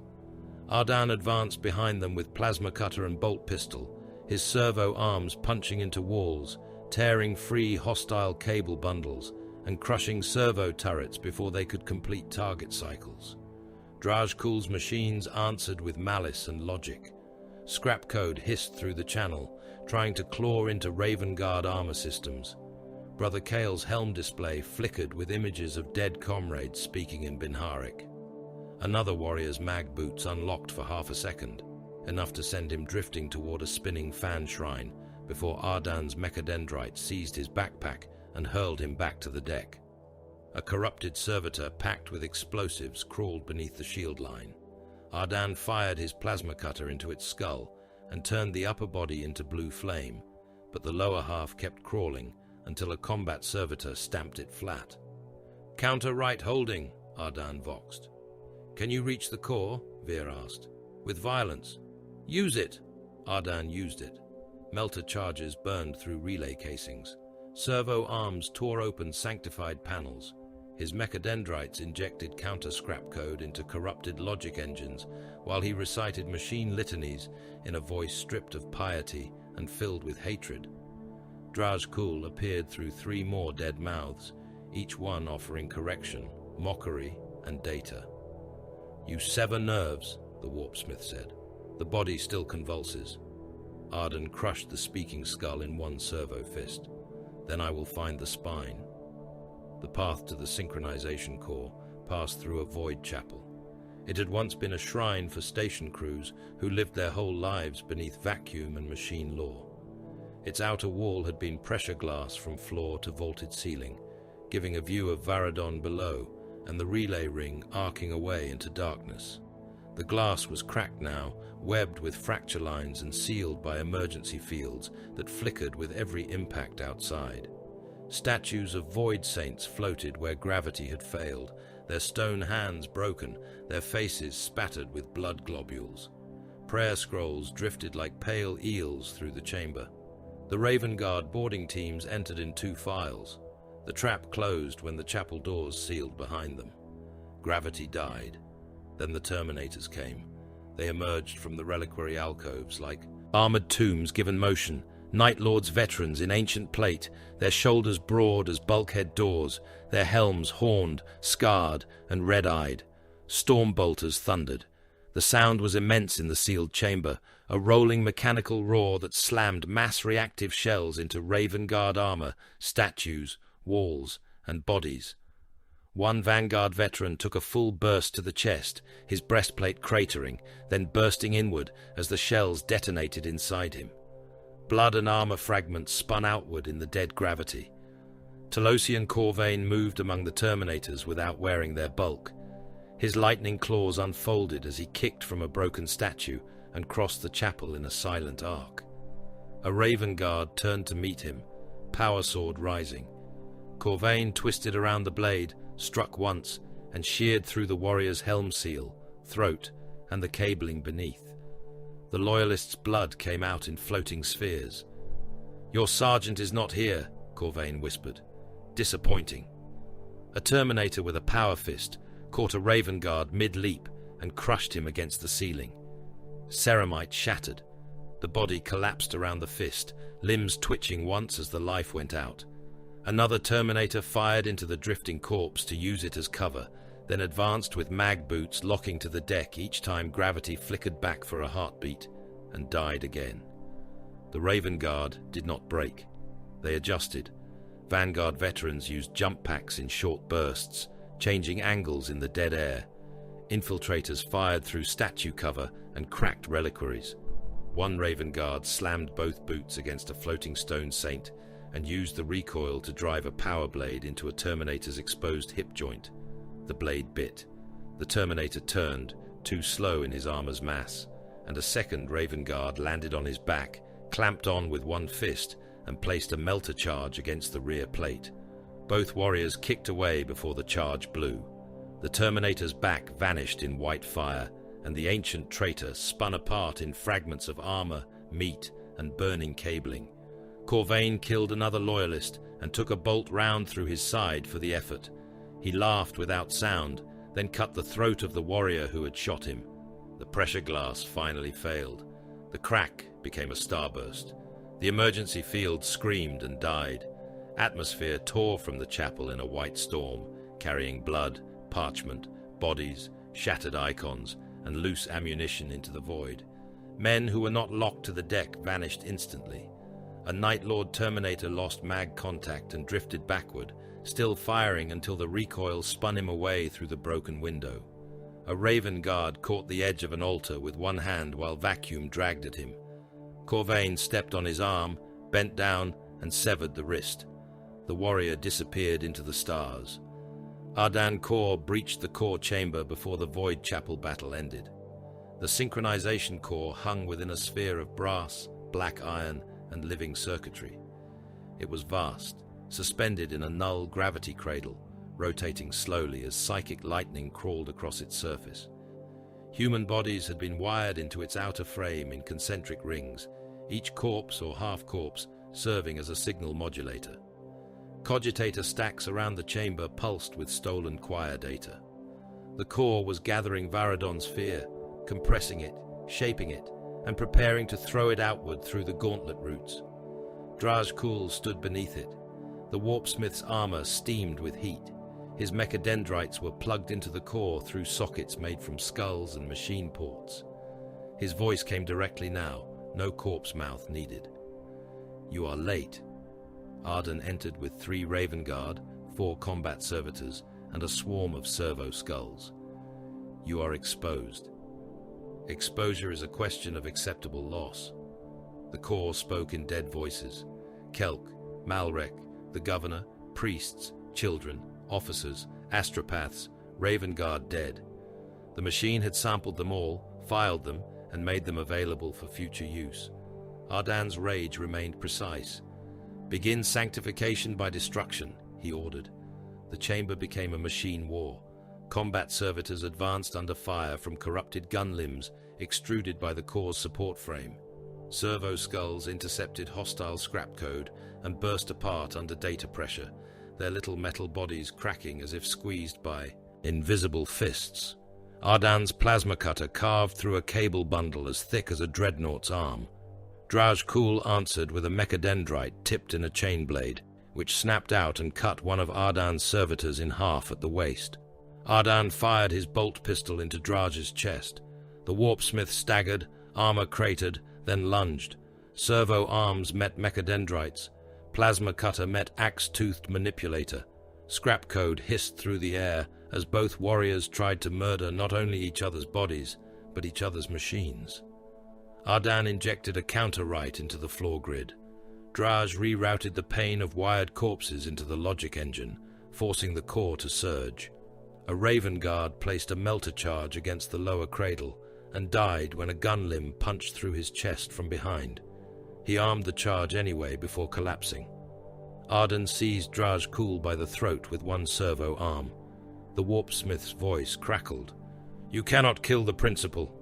Ardan advanced behind them with plasma cutter and bolt pistol, his servo arms punching into walls, tearing free hostile cable bundles, and crushing servo turrets before they could complete target cycles. Drajkul's machines answered with malice and logic. Scrap code hissed through the channel, trying to claw into Raven Guard armor systems. Brother Kale's helm display flickered with images of dead comrades speaking in Binharic. Another warrior's mag boots unlocked for half a second, enough to send him drifting toward a spinning fan shrine before Ardan's mechadendrite seized his backpack and hurled him back to the deck. A corrupted servitor packed with explosives crawled beneath the shield line. Ardan fired his plasma cutter into its skull and turned the upper body into blue flame, but the lower half kept crawling until a combat servitor stamped it flat. "Counter right holding," Ardan voxed. "Can you reach the core?" Veer asked. "With violence." "Use it." Ardan used it. Melter charges burned through relay casings. Servo arms tore open sanctified panels. His mechadendrites injected counter-scrap code into corrupted logic engines while he recited machine litanies in a voice stripped of piety and filled with hatred. Drajkul appeared through 3 more dead mouths, each one offering correction, mockery, and data. "You sever nerves," the warpsmith said. "The body still convulses." Ardan crushed the speaking skull in one servo fist. "Then I will find the spine." The path to the synchronization core passed through a void chapel. It had once been a shrine for station crews who lived their whole lives beneath vacuum and machine law. Its outer wall had been pressure glass from floor to vaulted ceiling, giving a view of Varadon below and the relay ring arcing away into darkness. The glass was cracked now, webbed with fracture lines and sealed by emergency fields that flickered with every impact outside. Statues of void saints floated where gravity had failed, their stone hands broken, their faces spattered with blood globules. Prayer scrolls drifted like pale eels through the chamber. The Raven Guard boarding teams entered in 2 files. The trap closed when the chapel doors sealed behind them. Gravity died. Then the Terminators came. They emerged from the reliquary alcoves like armored tombs given motion, Night Lords veterans in ancient plate, their shoulders broad as bulkhead doors, their helms horned, scarred, and red-eyed. Storm bolters thundered. The sound was immense in the sealed chamber, a rolling mechanical roar that slammed mass reactive shells into Raven Guard armor, statues, walls, and bodies. One Vanguard veteran took a full burst to the chest, his breastplate cratering, then bursting inward as the shells detonated inside him. Blood and armor fragments spun outward in the dead gravity. Talosian Corvain moved among the Terminators without wearing their bulk. His lightning claws unfolded as he kicked from a broken statue and crossed the chapel in a silent arc. A Raven Guard turned to meet him, power sword rising. Corvain twisted around the blade, struck once, and sheared through the warrior's helm seal, throat, and the cabling beneath. The Loyalist's blood came out in floating spheres. "Your sergeant is not here," Corvain whispered. "Disappointing." A Terminator with a power fist caught a Raven Guard mid-leap and crushed him against the ceiling. Ceramite shattered. The body collapsed around the fist, limbs twitching once as the life went out. Another Terminator fired into the drifting corpse to use it as cover, then advanced with mag boots locking to the deck each time gravity flickered back for a heartbeat, and died again. The Raven Guard did not break. They adjusted. Vanguard veterans used jump packs in short bursts, changing angles in the dead air. Infiltrators fired through statue cover and cracked reliquaries. One Raven Guard slammed both boots against a floating stone saint and used the recoil to drive a power blade into a Terminator's exposed hip joint. The blade bit. The Terminator turned, too slow in his armor's mass, and a second Raven Guard landed on his back, clamped on with one fist, and placed a melter charge against the rear plate. Both warriors kicked away before the charge blew. The Terminator's back vanished in white fire, and the ancient traitor spun apart in fragments of armor, meat, and burning cabling. Corvain killed another Loyalist and took a bolt round through his side for the effort. He laughed without sound, then cut the throat of the warrior who had shot him. The pressure glass finally failed. The crack became a starburst. The emergency field screamed and died. Atmosphere tore from the chapel in a white storm, carrying blood, parchment, bodies, shattered icons, and loose ammunition into the void. Men who were not locked to the deck vanished instantly. A Night Lord Terminator lost mag contact and drifted backward, still firing until the recoil spun him away through the broken window. A Raven Guard caught the edge of an altar with one hand while vacuum dragged at him. Corvain stepped on his arm, bent down, and severed the wrist. The warrior disappeared into the stars. Ardan Kor breached the core chamber before the Void Chapel battle ended. The synchronization core hung within a sphere of brass, black iron, and living circuitry. It was vast, suspended in a null gravity cradle, rotating slowly as psychic lightning crawled across its surface. Human bodies had been wired into its outer frame in concentric rings, each corpse or half-corpse serving as a signal modulator. Cogitator stacks around the chamber pulsed with stolen choir data. The core was gathering Varadon's fear, compressing it, shaping it, and preparing to throw it outward through the gauntlet roots. Draj Kul stood beneath it. The warpsmith's armor steamed with heat. His mechadendrites were plugged into the core through sockets made from skulls and machine ports. His voice came directly now, no corpse mouth needed. "You are late." Arden entered with 3 Raven Guard, 4 combat servitors, and a swarm of servo skulls. "You are exposed. Exposure is a question of acceptable loss." The core spoke in dead voices. Kelk, Malrek, the governor, priests, children, officers, astropaths, Raven Guard dead. The machine had sampled them all, filed them, and made them available for future use. Ardan's rage remained precise. "Begin sanctification by destruction," he ordered. The chamber became a machine war. Combat servitors advanced under fire from corrupted gun limbs extruded by the core's support frame. Servo skulls intercepted hostile scrap code and burst apart under data pressure, their little metal bodies cracking as if squeezed by invisible fists. Ardan's plasma cutter carved through a cable bundle as thick as a dreadnought's arm. Draj Kul answered with a mechadendrite tipped in a chain blade, which snapped out and cut one of Ardan's servitors in half at the waist. Ardan fired his bolt pistol into Draj's chest. The warpsmith staggered, armor cratered, then lunged. Servo arms met mechadendrites. Plasma cutter met axe-toothed manipulator. Scrap code hissed through the air as both warriors tried to murder not only each other's bodies, but each other's machines. Ardan injected a counter-right into the floor grid. Draj rerouted the pain of wired corpses into the logic engine, forcing the core to surge. A Raven Guard placed a melter charge against the lower cradle and died when a gun limb punched through his chest from behind. He armed the charge anyway before collapsing. Ardan seized Draj Kul by the throat with one servo arm. The warpsmith's voice crackled. "You cannot kill the principal."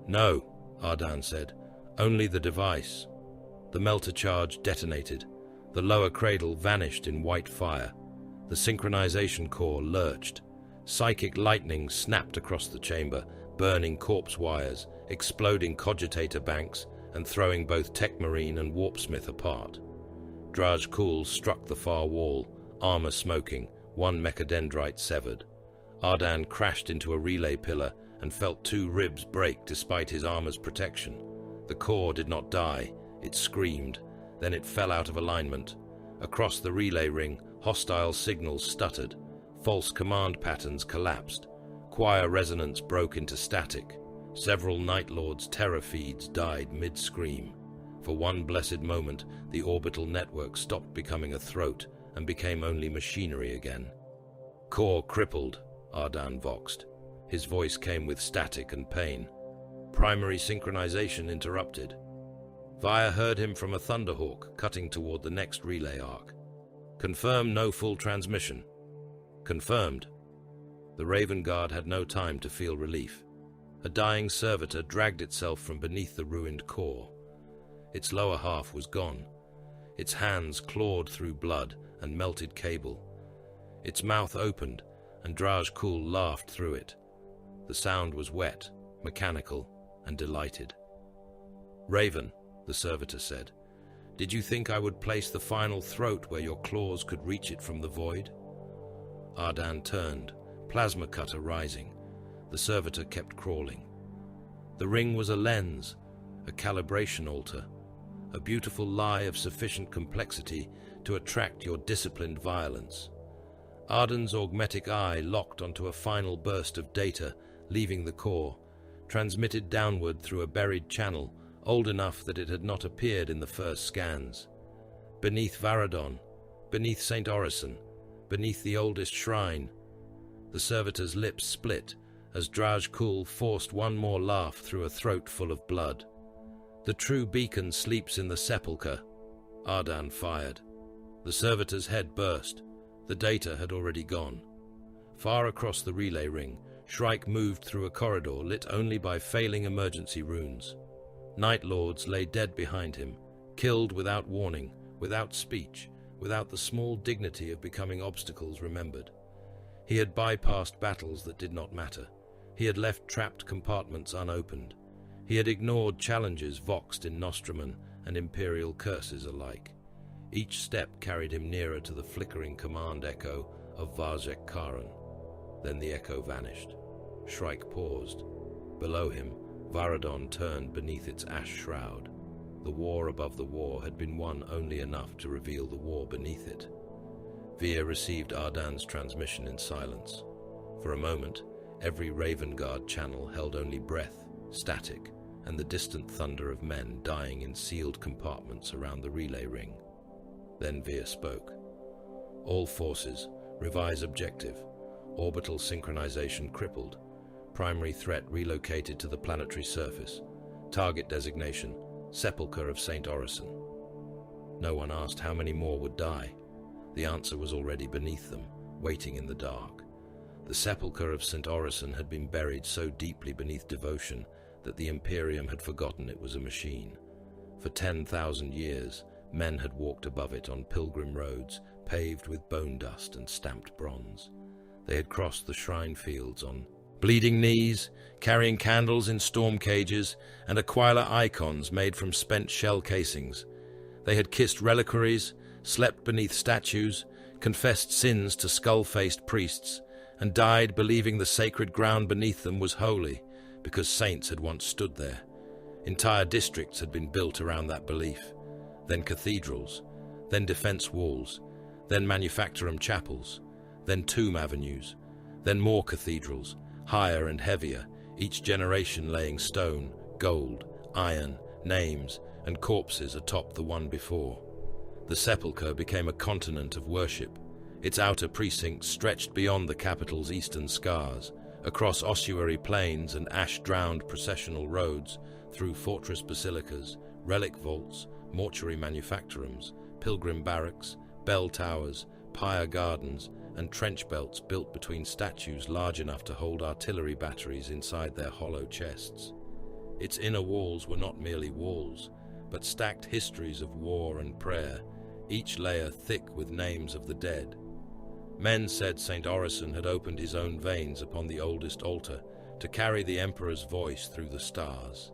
"No," Ardan said. "Only the device." The melter charge detonated. The lower cradle vanished in white fire. The synchronization core lurched. Psychic lightning snapped across the chamber, burning corpse wires, exploding cogitator banks, and throwing both Techmarine and Warpsmith apart. Draj Kul struck the far wall, armor smoking, one mechadendrite severed. Ardan crashed into a relay pillar and felt two ribs break despite his armor's protection. The core did not die. It screamed. Then it fell out of alignment. Across the relay ring, hostile signals stuttered. False command patterns collapsed. Choir resonance broke into static. Several Night Lords' terror feeds died mid-scream. For one blessed moment, the orbital network stopped becoming a throat and became only machinery again. "Core crippled," Ardan voxed. His voice came with static and pain. Primary synchronization interrupted. Via heard him from a Thunderhawk cutting toward the next relay arc. "Confirm no full transmission." "Confirmed." The Raven Guard had no time to feel relief. A dying servitor dragged itself from beneath the ruined core. Its lower half was gone. Its hands clawed through blood and melted cable. Its mouth opened, and Draj Kul laughed through it. The sound was wet, mechanical, and delighted. "Raven," the servitor said, "did you think I would place the final throat where your claws could reach it from the void?" Ardan turned, plasma cutter rising. The servitor kept crawling. The ring was a lens, a calibration altar, a beautiful lie of sufficient complexity to attract your disciplined violence. Ardan's augmetic eye locked onto a final burst of data, leaving the core, transmitted downward through a buried channel, old enough that it had not appeared in the first scans. Beneath Varadon, beneath St. Orison, beneath the oldest shrine. The servitor's lips split as Draj Kul forced one more laugh through a throat full of blood. "The true beacon sleeps in the sepulchre," Ardan fired. The servitor's head burst. The data had already gone. Far across the relay ring, Shrike moved through a corridor lit only by failing emergency runes. Night Lords lay dead behind him, killed without warning, without speech, without the small dignity of becoming obstacles remembered. He had bypassed battles that did not matter. He had left trapped compartments unopened. He had ignored challenges voxed in Nostraman and Imperial curses alike. Each step carried him nearer to the flickering command echo of Varzek Karan. Then the echo vanished. Shrike paused. Below him, Varadon turned beneath its ash shroud. The war above the war had been won only enough to reveal the war beneath it. Via received Ardan's transmission in silence. For a moment, every Raven Guard channel held only breath, static, and the distant thunder of men dying in sealed compartments around the relay ring. Then Via spoke. "All forces, revise objective. Orbital synchronization crippled. Primary threat relocated to the planetary surface. Target designation, Sepulchre of St. Orison." No one asked how many more would die. The answer was already beneath them, waiting in the dark. The Sepulchre of St. Orison had been buried so deeply beneath devotion that the Imperium had forgotten it was a machine. For 10,000 years, men had walked above it on pilgrim roads, paved with bone dust and stamped bronze. They had crossed the shrine fields on bleeding knees, carrying candles in storm cages and Aquila icons made from spent shell casings. They had kissed reliquaries, slept beneath statues, confessed sins to skull-faced priests, and died believing the sacred ground beneath them was holy because saints had once stood there. Entire districts had been built around that belief. Then cathedrals, then defense walls, then manufactorum chapels, then tomb avenues, then more cathedrals, higher and heavier, each generation laying stone, gold, iron, names, and corpses atop the one before. The sepulchre became a continent of worship. Its outer precincts stretched beyond the capital's eastern scars, across ossuary plains and ash-drowned processional roads, through fortress basilicas, relic vaults, mortuary manufactorums, pilgrim barracks, bell towers, pyre gardens, and trench belts built between statues large enough to hold artillery batteries inside their hollow chests. Its inner walls were not merely walls, but stacked histories of war and prayer, each layer thick with names of the dead. Men said St. Orison had opened his own veins upon the oldest altar to carry the emperor's voice through the stars.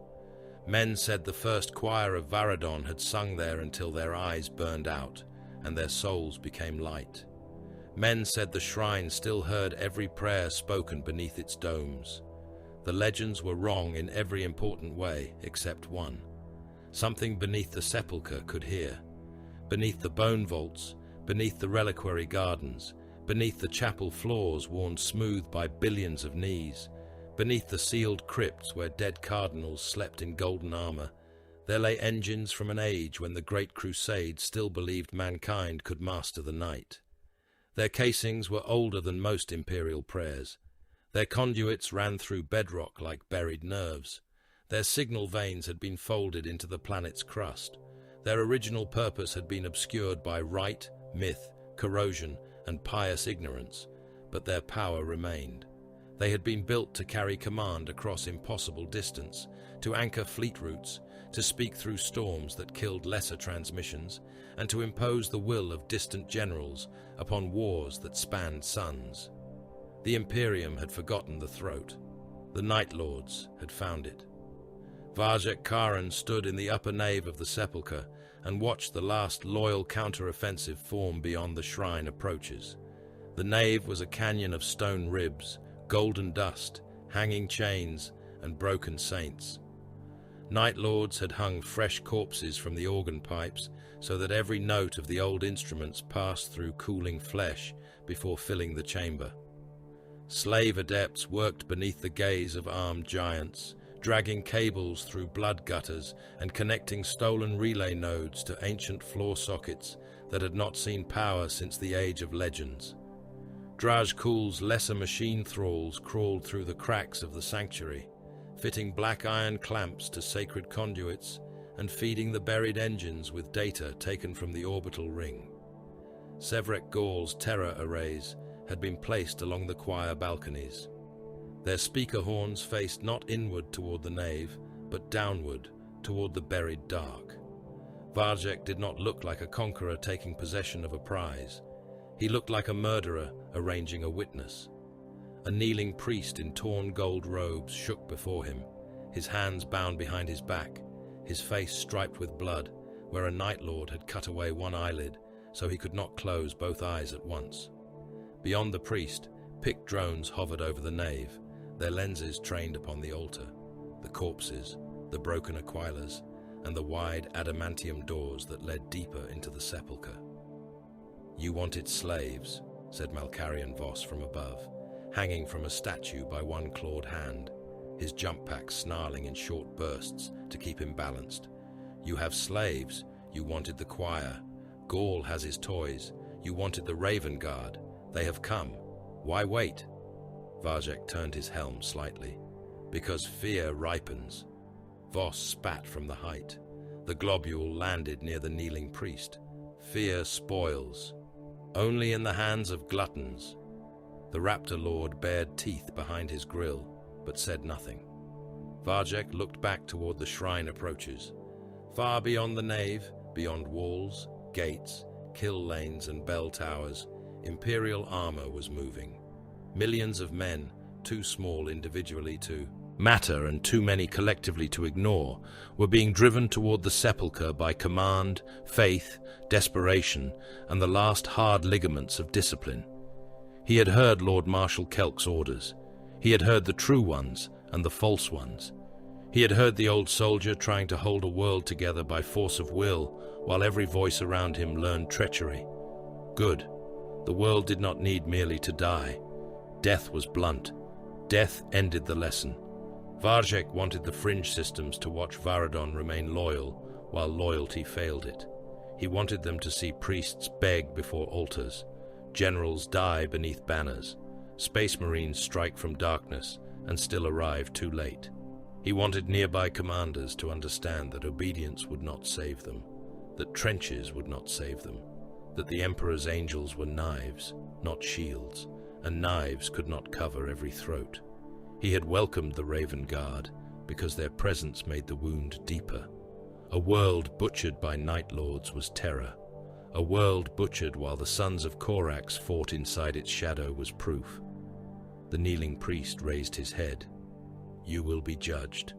Men said the first choir of Varadon had sung there until their eyes burned out and their souls became light. Men said the shrine still heard every prayer spoken beneath its domes. The legends were wrong in every important way except one. Something beneath the sepulchre could hear. Beneath the bone vaults, beneath the reliquary gardens, beneath the chapel floors worn smooth by billions of knees, beneath the sealed crypts where dead cardinals slept in golden armor, there lay engines from an age when the Great Crusade still believed mankind could master the night. Their casings were older than most imperial prayers. Their conduits ran through bedrock like buried nerves. Their signal veins had been folded into the planet's crust. Their original purpose had been obscured by rite, myth, corrosion, and pious ignorance, but their power remained. They had been built to carry command across impossible distance, to anchor fleet routes, to speak through storms that killed lesser transmissions, and to impose the will of distant generals upon wars that spanned suns. The Imperium had forgotten the throat. The Night Lords had found it. Vajek Karan stood in the upper nave of the sepulchre and watched the last loyal counter-offensive form beyond the shrine approaches. The nave was a canyon of stone ribs, golden dust, hanging chains, and broken saints. Night Lords had hung fresh corpses from the organ pipes so that every note of the old instruments passed through cooling flesh before filling the chamber. Slave adepts worked beneath the gaze of armed giants, dragging cables through blood gutters and connecting stolen relay nodes to ancient floor sockets that had not seen power since the Age of Legends. Draj Kul's lesser machine thralls crawled through the cracks of the sanctuary, fitting black iron clamps to sacred conduits and feeding the buried engines with data taken from the orbital ring. Sevrek Gaul's terror arrays had been placed along the choir balconies. Their speaker horns faced not inward toward the nave, but downward toward the buried dark. Vajek did not look like a conqueror taking possession of a prize. He looked like a murderer arranging a witness. A kneeling priest in torn gold robes shook before him, his hands bound behind his back, his face striped with blood, where a Night Lord had cut away one eyelid so he could not close both eyes at once. Beyond the priest, picked drones hovered over the nave, their lenses trained upon the altar, the corpses, the broken aquilers, and the wide adamantium doors that led deeper into the sepulchre. "You wanted slaves," said Malkarian Voss from above, hanging from a statue by one clawed hand, his jump pack snarling in short bursts to keep him balanced. "You have slaves. You wanted the choir. Gaul has his toys. You wanted the Raven Guard. They have come. Why wait?" Vajek turned his helm slightly. "Because fear ripens." Voss spat from the height. The globule landed near the kneeling priest. "Fear spoils. Only in the hands of gluttons." The Raptor Lord bared teeth behind his grill, but said nothing. Vajek looked back toward the shrine approaches. Far beyond the nave, beyond walls, gates, kill lanes, and bell towers, Imperial armor was moving. Millions of men, too small individually to matter and too many collectively to ignore, were being driven toward the sepulchre by command, faith, desperation, and the last hard ligaments of discipline. He had heard Lord Marshal Kelk's orders. He had heard the true ones and the false ones. He had heard the old soldier trying to hold a world together by force of will, while every voice around him learned treachery. Good. The world did not need merely to die. Death was blunt. Death ended the lesson. Varjek wanted the fringe systems to watch Varadon remain loyal, while loyalty failed it. He wanted them to see priests beg before altars, generals die beneath banners, space marines strike from darkness and still arrive too late. He wanted nearby commanders to understand that obedience would not save them, that trenches would not save them, that the Emperor's angels were knives, not shields, and knives could not cover every throat. He had welcomed the Raven Guard because their presence made the wound deeper. A world butchered by Night Lords was terror. A world butchered while the sons of Korax fought inside its shadow was proof. The kneeling priest raised his head. "You will be judged."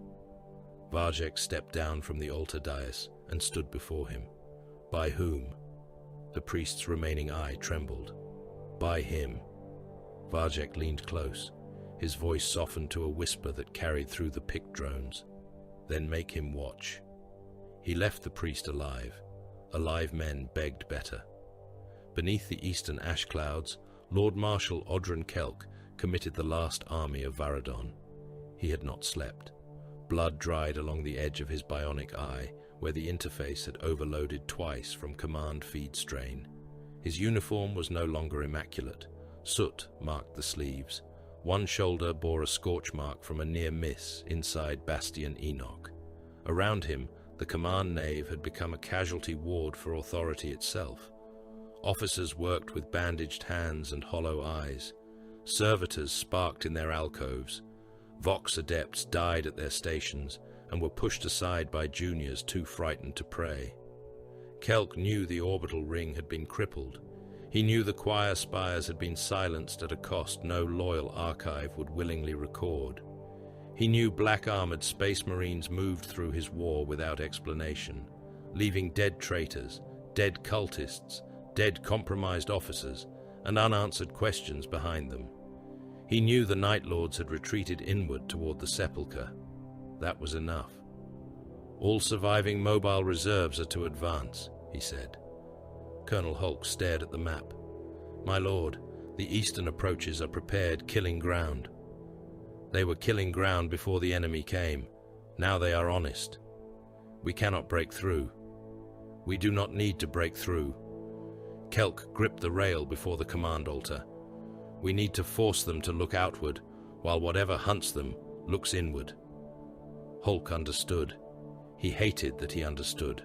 Varjek stepped down from the altar dais and stood before him. By whom? The priest's remaining eye trembled. By him. Varjek leaned close. His voice softened to a whisper that carried through the pick drones. "Then make him watch." He left the priest alive. Alive men begged better. Beneath the eastern ash clouds, Lord Marshal Odrin Kelk committed the last army of Varadon. He had not slept. Blood dried along the edge of his bionic eye, where the interface had overloaded twice from command feed strain. His uniform was no longer immaculate. Soot marked the sleeves. One shoulder bore a scorch mark from a near miss inside Bastion Enoch. Around him, the command nave had become a casualty ward for authority itself. Officers worked with bandaged hands and hollow eyes. Servitors sparked in their alcoves. Vox adepts died at their stations and were pushed aside by juniors too frightened to pray. Kelk knew the orbital ring had been crippled. He knew the choir spires had been silenced at a cost no loyal archive would willingly record. He knew black-armored space marines moved through his war without explanation, leaving dead traitors, dead cultists, dead compromised officers, and unanswered questions behind them. He knew the Night Lords had retreated inward toward the sepulchre. That was enough. "All surviving mobile reserves are to advance," he said. Colonel Hulk stared at the map. "My lord, the eastern approaches are prepared killing ground." "They were killing ground before the enemy came. Now they are honest. We cannot break through. We do not need to break through." Kelk gripped the rail before the command altar. "We need to force them to look outward, while whatever hunts them looks inward." Hulk understood. He hated that he understood.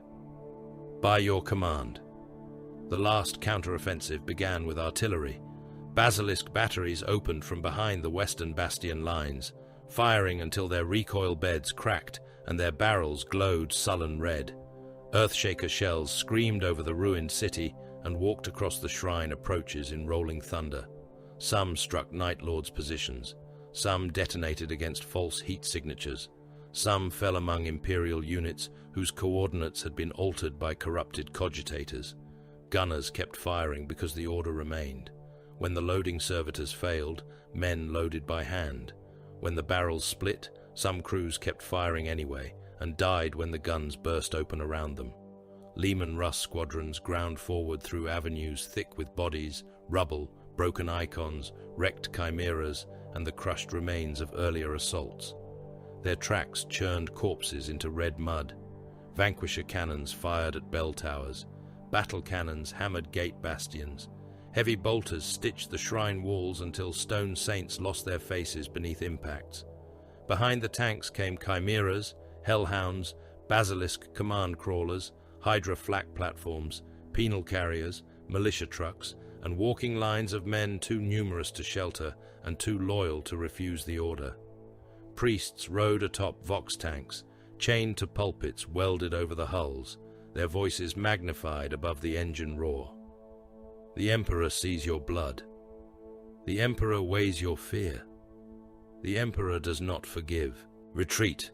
"By your command." The last counteroffensive began with artillery. Basilisk batteries opened from behind the western bastion lines, firing until their recoil beds cracked and their barrels glowed sullen red. Earthshaker shells screamed over the ruined city and walked across the shrine approaches in rolling thunder. Some struck Night Lords' positions. Some detonated against false heat signatures. Some fell among Imperial units whose coordinates had been altered by corrupted cogitators. Gunners kept firing because the order remained. When the loading servitors failed, men loaded by hand. When the barrels split, some crews kept firing anyway and died when the guns burst open around them. Lehman Russ squadrons ground forward through avenues thick with bodies, rubble, broken icons, wrecked chimeras, and the crushed remains of earlier assaults. Their tracks churned corpses into red mud. Vanquisher cannons fired at bell towers. Battle cannons hammered gate bastions. Heavy bolters stitched the shrine walls until stone saints lost their faces beneath impacts. Behind the tanks came chimeras, hellhounds, basilisk command crawlers, Hydra flak platforms, penal carriers, militia trucks, and walking lines of men too numerous to shelter and too loyal to refuse the order. Priests rode atop Vox tanks, chained to pulpits welded over the hulls, their voices magnified above the engine roar. The Emperor sees your blood. The Emperor weighs your fear. The Emperor does not forgive. Retreat.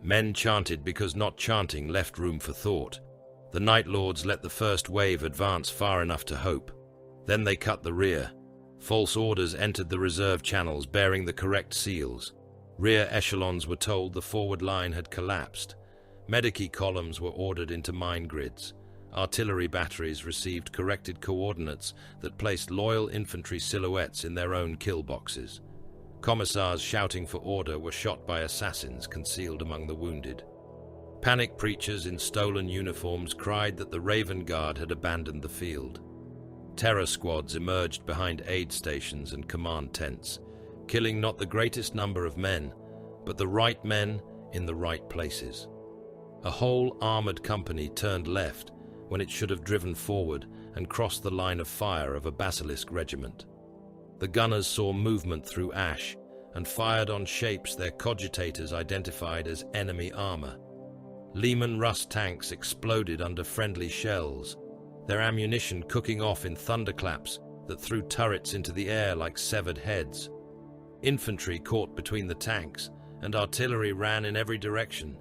Men chanted because not chanting left room for thought. The Night Lords let the first wave advance far enough to hope. Then they cut the rear. False orders entered the reserve channels bearing the correct seals. Rear echelons were told the forward line had collapsed. Medici columns were ordered into mine grids. Artillery batteries received corrected coordinates that placed loyal infantry silhouettes in their own kill boxes. Commissars shouting for order were shot by assassins concealed among the wounded. Panic preachers in stolen uniforms cried that the Raven Guard had abandoned the field. Terror squads emerged behind aid stations and command tents, killing not the greatest number of men, but the right men in the right places. A whole armored company turned left when it should have driven forward and crossed the line of fire of a basilisk regiment. The gunners saw movement through ash and fired on shapes their cogitators identified as enemy armor. Lehman Russ tanks exploded under friendly shells, their ammunition cooking off in thunderclaps that threw turrets into the air like severed heads. Infantry caught between the tanks, and artillery ran in every direction.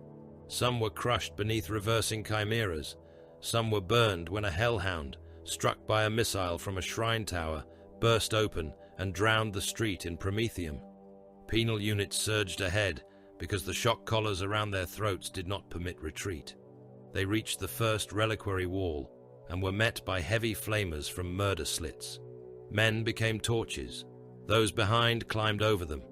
Some were crushed beneath reversing chimeras. Some were burned when a hellhound, struck by a missile from a shrine tower, burst open and drowned the street in Prometheum. Penal units surged ahead because the shock collars around their throats did not permit retreat. They reached the first reliquary wall and were met by heavy flamers from murder slits. Men became torches. Those behind climbed over them.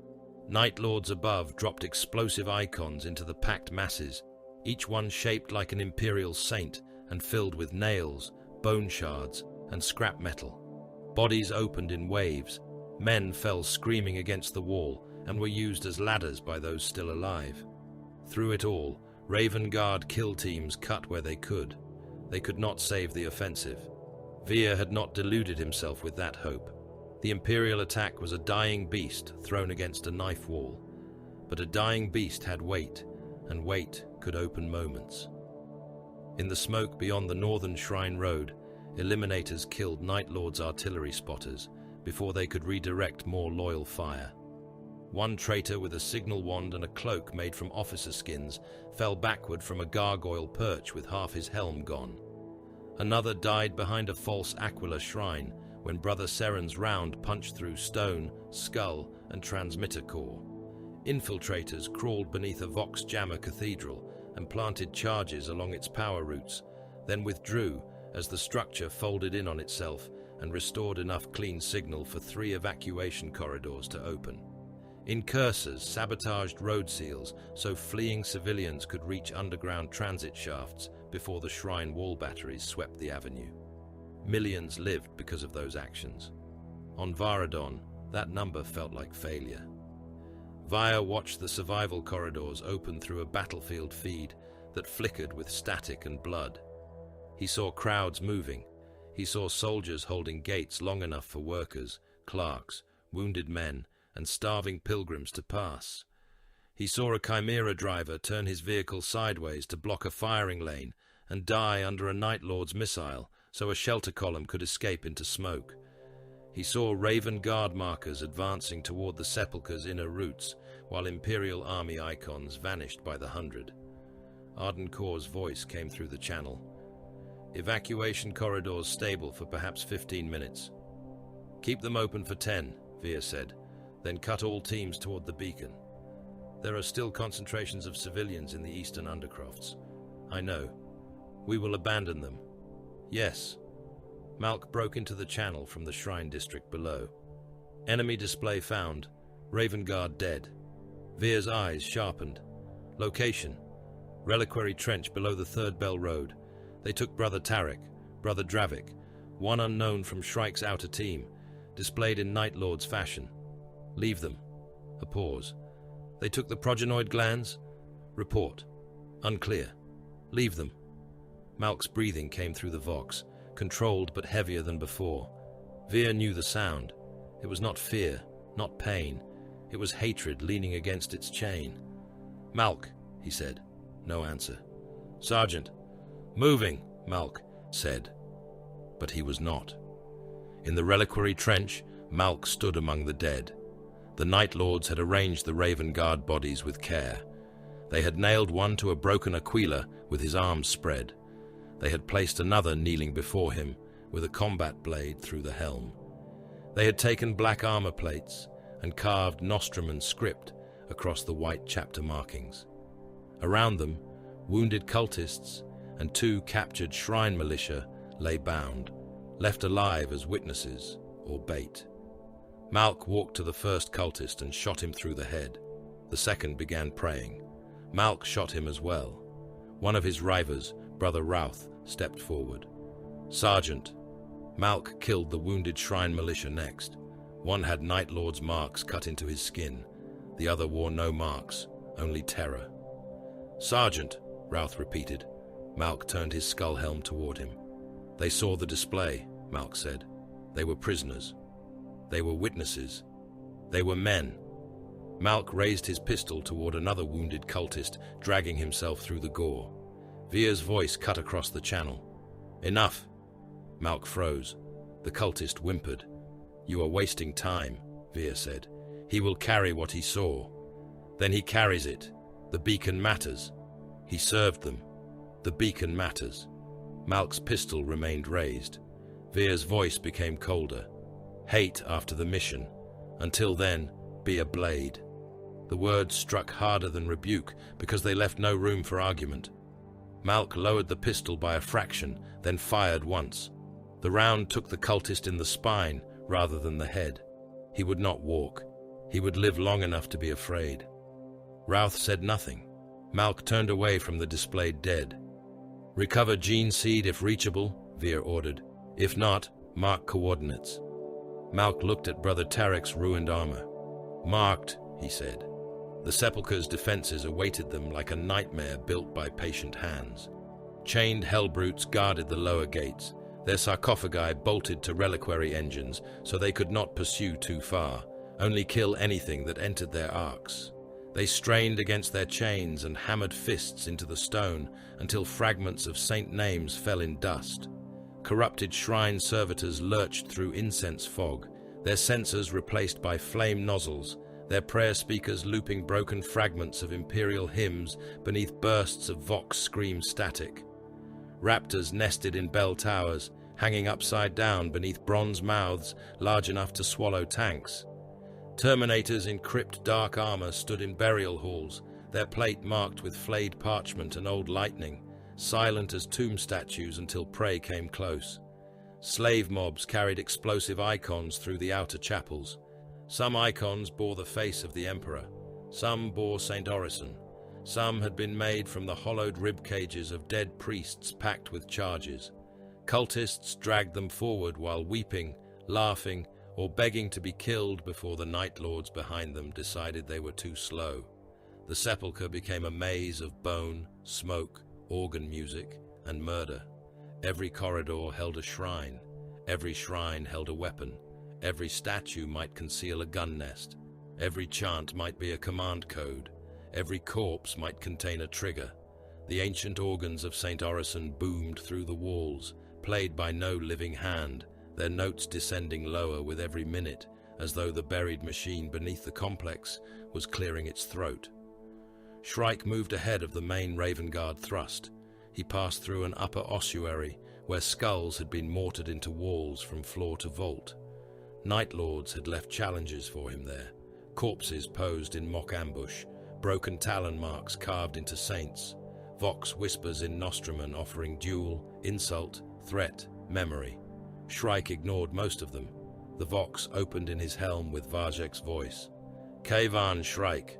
Night Lords above dropped explosive icons into the packed masses, each one shaped like an imperial saint and filled with nails, bone shards, and scrap metal. Bodies opened in waves. Men fell screaming against the wall and were used as ladders by those still alive. Through it all, Raven Guard kill teams cut where they could. They could not save the offensive. Veer had not deluded himself with that hope. The Imperial attack was a dying beast thrown against a knife wall. But a dying beast had weight, and weight could open moments. In the smoke beyond the northern shrine road, Eliminators killed Night Lord's artillery spotters before they could redirect more loyal fire. One traitor with a signal wand and a cloak made from officer skins fell backward from a gargoyle perch with half his helm gone. Another died behind a false Aquila shrine when Brother Seren's round punched through stone, skull, and transmitter core. Infiltrators crawled beneath a Vox Jammer cathedral and planted charges along its power routes, then withdrew as the structure folded in on itself and restored enough clean signal for 3 evacuation corridors to open. Incursors sabotaged road seals so fleeing civilians could reach underground transit shafts before the shrine wall batteries swept the avenue. Millions lived because of those actions. On Varadon, that number felt like failure. Vaya watched the survival corridors open through a battlefield feed that flickered with static and blood. He saw crowds moving. He saw soldiers holding gates long enough for workers, clerks, wounded men, and starving pilgrims to pass. He saw a Chimera driver turn his vehicle sideways to block a firing lane and die under a Night Lord's missile so a shelter column could escape into smoke. He saw Raven Guard markers advancing toward the sepulchre's inner routes, while Imperial Army icons vanished by the hundred. Ardencourt's voice came through the channel. Evacuation corridors stable for perhaps 15 minutes. Keep them open for 10, Veer said, then cut all teams toward the beacon. There are still concentrations of civilians in the eastern undercrofts. I know. We will abandon them. Yes. Malk broke into the channel from the shrine district below. Enemy display found. Raven Guard dead. Veer's eyes sharpened. Location. Reliquary trench below the Third Bell Road. They took Brother Tarek, Brother Dravik, one unknown from Shrike's outer team, displayed in Night Lord's fashion. Leave them. A pause. They took the progenoid glands? Report. Unclear. Leave them. Malk's breathing came through the Vox, controlled but heavier than before. Veer knew the sound. It was not fear, not pain. It was hatred leaning against its chain. Malk, he said. No answer. Sergeant. Moving, Malk said. But he was not. In the reliquary trench, Malk stood among the dead. The Night Lords had arranged the Raven Guard bodies with care. They had nailed one to a broken Aquila with his arms spread. They had placed another kneeling before him with a combat blade through the helm. They had taken black armor plates and carved Nostrum and script across the white chapter markings. Around them, wounded cultists and 2 captured shrine militia lay bound, left alive as witnesses or bait. Malk walked to the first cultist and shot him through the head. The second began praying. Malk shot him as well. One of his rivers, Brother Routh, stepped forward. Sergeant. Malk killed the wounded shrine militia next. One had Night Lord's marks cut into his skin. The other wore no marks, only terror. Sergeant, Routh repeated. Malk turned his skull helm toward him. They saw the display, Malk said. They were prisoners. They were witnesses. They were men. Malk raised his pistol toward another wounded cultist, dragging himself through the gore. Veer's voice cut across the channel. Enough! Malk froze. The cultist whimpered. You are wasting time, Veer said. He will carry what he saw. Then he carries it. The beacon matters. He served them. The beacon matters. Malk's pistol remained raised. Veer's voice became colder. Hate after the mission. Until then, be a blade. The words struck harder than rebuke because they left no room for argument. Malk lowered the pistol by a fraction, then fired once. The round took the cultist in the spine rather than the head. He would not walk. He would live long enough to be afraid. Routh said nothing. Malk turned away from the displayed dead. Recover gene seed if reachable, Veer ordered. If not, mark coordinates. Malk looked at Brother Tarek's ruined armor. Marked, he said. The sepulchre's defenses awaited them like a nightmare built by patient hands. Chained hellbrutes guarded the lower gates, their sarcophagi bolted to reliquary engines so they could not pursue too far, only kill anything that entered their arcs. They strained against their chains and hammered fists into the stone until fragments of saint names fell in dust. Corrupted shrine servitors lurched through incense fog, their censers replaced by flame nozzles, their prayer speakers looping broken fragments of imperial hymns beneath bursts of vox scream static. Raptors nested in bell towers, hanging upside down beneath bronze mouths large enough to swallow tanks. Terminators in crypt dark armor stood in burial halls, their plate marked with flayed parchment and old lightning, silent as tomb statues until prey came close. Slave mobs carried explosive icons through the outer chapels. Some icons bore the face of the Emperor, some bore St. Orison, some had been made from the hollowed rib cages of dead priests packed with charges. Cultists dragged them forward while weeping, laughing, or begging to be killed before the Night Lords behind them decided they were too slow. The sepulchre became a maze of bone, smoke, organ music, and murder. Every corridor held a shrine. Every shrine held a weapon. Every statue might conceal a gun nest. Every chant might be a command code. Every corpse might contain a trigger. The ancient organs of St. Orison boomed through the walls, played by no living hand, their notes descending lower with every minute, as though the buried machine beneath the complex was clearing its throat. Shrike moved ahead of the main Raven Guard thrust. He passed through an upper ossuary where skulls had been mortared into walls from floor to vault. Night Lords had left challenges for him there, corpses posed in mock ambush, broken talon marks carved into saints, vox whispers in Nostraman offering duel, insult, threat, memory. Shrike ignored most of them. The vox opened in his helm with Vajek's voice. Kavan Shrike.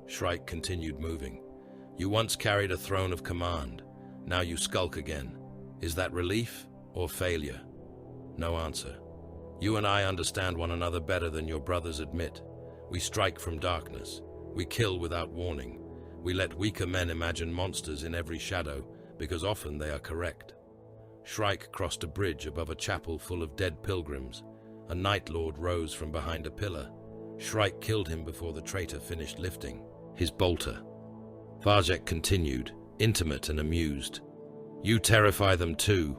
Shrike continued moving. You once carried a throne of command. Now you skulk again. Is that relief or failure? No answer. You and I understand one another better than your brothers admit. We strike from darkness. We kill without warning. We let weaker men imagine monsters in every shadow, because often they are correct. Shrike crossed a bridge above a chapel full of dead pilgrims. A Night Lord rose from behind a pillar. Shrike killed him before the traitor finished lifting his bolter. Vajek continued, intimate and amused. You terrify them too.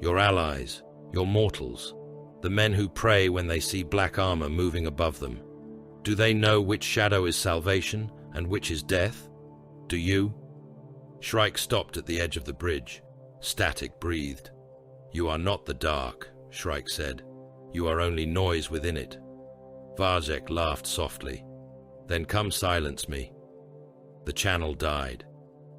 Your allies, your mortals, the men who pray when they see black armor moving above them. Do they know which shadow is salvation and which is death? Do you? Shrike stopped at the edge of the bridge. Static breathed. You are not the dark, Shrike said. You are only noise within it. Vajek laughed softly. Then come silence me. The channel died.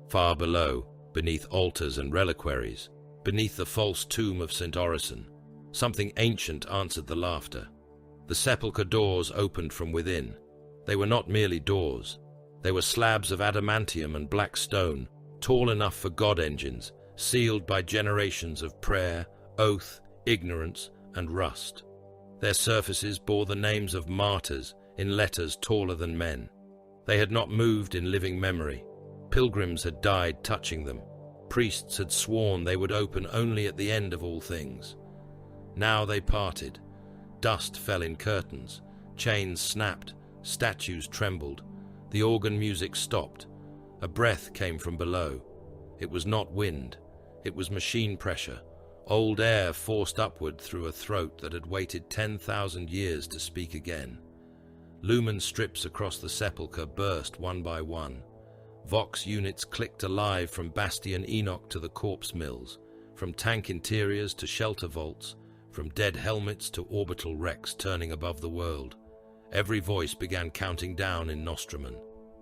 Far below, beneath altars and reliquaries, beneath the false tomb of St. Orison, something ancient answered the laughter. The sepulchre doors opened from within. They were not merely doors. They were slabs of adamantium and black stone, tall enough for god engines, sealed by generations of prayer, oath, ignorance, and rust. Their surfaces bore the names of martyrs in letters taller than men. They had not moved in living memory. Pilgrims had died touching them. Priests had sworn they would open only at the end of all things. Now they parted. Dust fell in curtains. Chains snapped. Statues trembled. The organ music stopped. A breath came from below. It was not wind. It was machine pressure. Old air forced upward through a throat that had waited 10,000 years to speak again. Lumen strips across the sepulchre burst one by one. Vox units clicked alive from Bastion Enoch to the corpse mills, from tank interiors to shelter vaults, from dead helmets to orbital wrecks turning above the world. Every voice began counting down in Nostraman.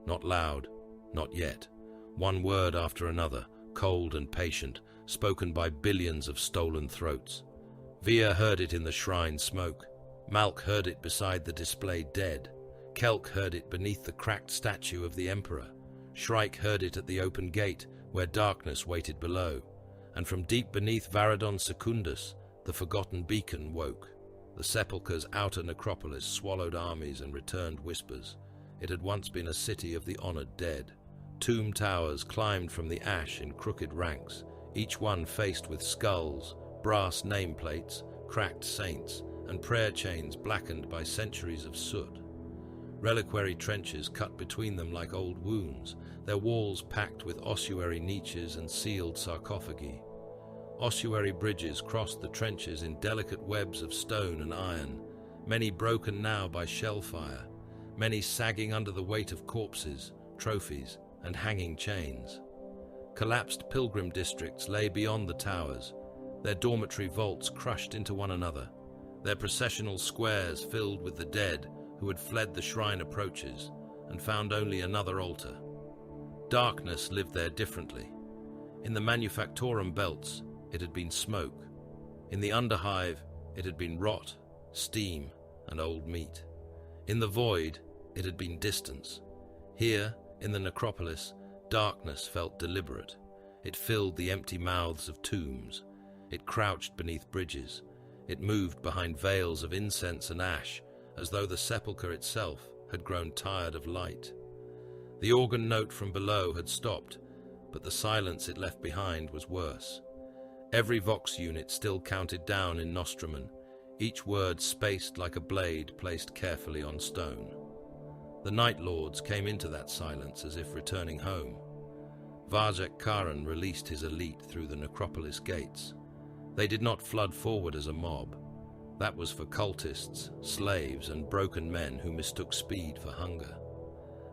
Not loud, not yet. One word after another, cold and patient, spoken by billions of stolen throats. Via heard it in the shrine smoke. Malk heard it beside the displayed dead. Kelk heard it beneath the cracked statue of the Emperor. Shrike heard it at the open gate, where darkness waited below. And from deep beneath Varadon Secundus, the forgotten beacon woke. The sepulchre's outer necropolis swallowed armies and returned whispers. It had once been a city of the honored dead. Tomb towers climbed from the ash in crooked ranks, each one faced with skulls, brass nameplates, cracked saints, and prayer chains blackened by centuries of soot. Reliquary trenches cut between them like old wounds, their walls packed with ossuary niches and sealed sarcophagi. Ossuary bridges crossed the trenches in delicate webs of stone and iron, many broken now by shell fire, many sagging under the weight of corpses, trophies, and hanging chains. Collapsed pilgrim districts lay beyond the towers, their dormitory vaults crushed into one another, their processional squares filled with the dead who had fled the shrine approaches and found only another altar. Darkness lived there differently. In the manufactorum belts, it had been smoke. In the underhive, it had been rot, steam, and old meat. In the void, it had been distance. Here, in the necropolis, darkness felt deliberate. It filled the empty mouths of tombs. It crouched beneath bridges. It moved behind veils of incense and ash, as though the sepulchre itself had grown tired of light. The organ note from below had stopped, but the silence it left behind was worse. Every Vox unit still counted down in Nostraman, each word spaced like a blade placed carefully on stone. The Night Lords came into that silence as if returning home. Vajek Karan released his elite through the necropolis gates. They did not flood forward as a mob. That was for cultists, slaves, and broken men who mistook speed for hunger.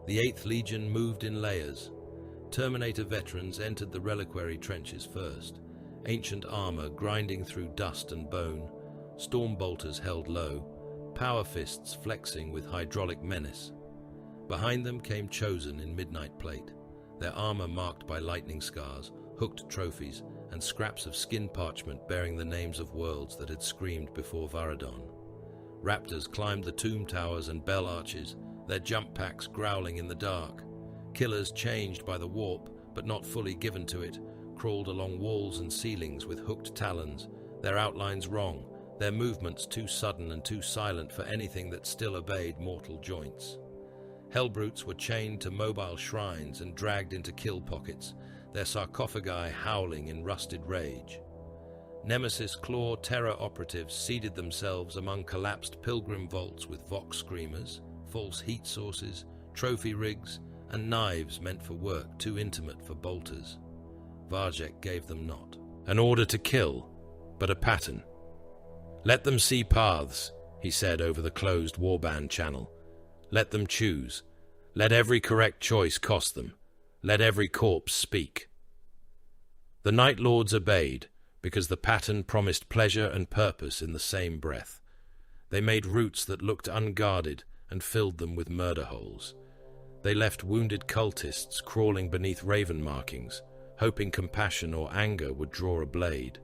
The 8th Legion moved in layers. Terminator veterans entered the reliquary trenches first, ancient armor grinding through dust and bone, storm bolters held low, power fists flexing with hydraulic menace. Behind them came Chosen in midnight plate, their armor marked by lightning scars, hooked trophies, and scraps of skin parchment bearing the names of worlds that had screamed before Varadon. Raptors climbed the tomb towers and bell arches, their jump packs growling in the dark. Killers changed by the warp, but not fully given to it, crawled along walls and ceilings with hooked talons, their outlines wrong, their movements too sudden and too silent for anything that still obeyed mortal joints. Hellbrutes were chained to mobile shrines and dragged into kill pockets, their sarcophagi howling in rusted rage. Nemesis Claw terror operatives seeded themselves among collapsed pilgrim vaults with Vox screamers, false heat sources, trophy rigs, and knives meant for work too intimate for bolters. Vajek gave them not an order to kill, but a pattern. "Let them see paths," he said over the closed warband channel. "Let them choose. Let every correct choice cost them. Let every corpse speak." The Night Lords obeyed, because the pattern promised pleasure and purpose in the same breath. They made routes that looked unguarded and filled them with murder holes. They left wounded cultists crawling beneath raven markings, hoping compassion or anger would draw a blade.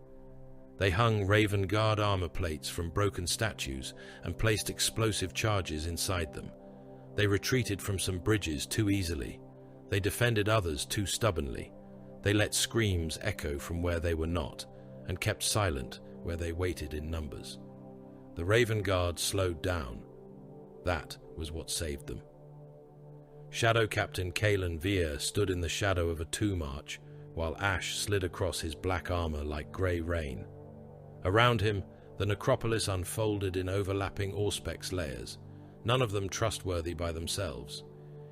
They hung Raven Guard armor plates from broken statues and placed explosive charges inside them. They retreated from some bridges too easily. They defended others too stubbornly. They let screams echo from where they were not, and kept silent where they waited in numbers. The Raven Guard slowed down. That was what saved them. Shadow Captain Kalen Veer stood in the shadow of a tomb arch, while ash slid across his black armor like grey rain. Around him, the necropolis unfolded in overlapping Auspex layers, none of them trustworthy by themselves.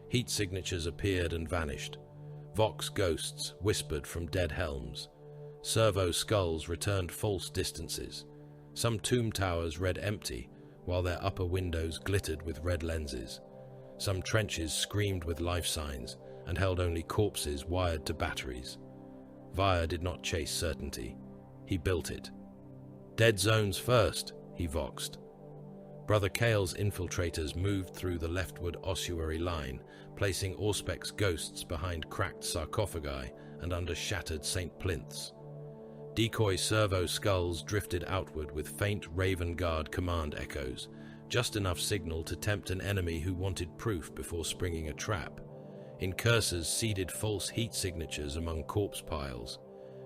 Heat signatures appeared and vanished. Vox ghosts whispered from dead helms. Servo skulls returned false distances. Some tomb towers read empty, while their upper windows glittered with red lenses. Some trenches screamed with life signs and held only corpses wired to batteries. Vire did not chase certainty. He built it. Dead zones first, he voxed. Brother Kale's infiltrators moved through the leftward ossuary line, placing Auspex ghosts behind cracked sarcophagi and under shattered St. Plinths. Decoy servo skulls drifted outward with faint Raven Guard command echoes, just enough signal to tempt an enemy who wanted proof before springing a trap. Incursors seeded false heat signatures among corpse piles.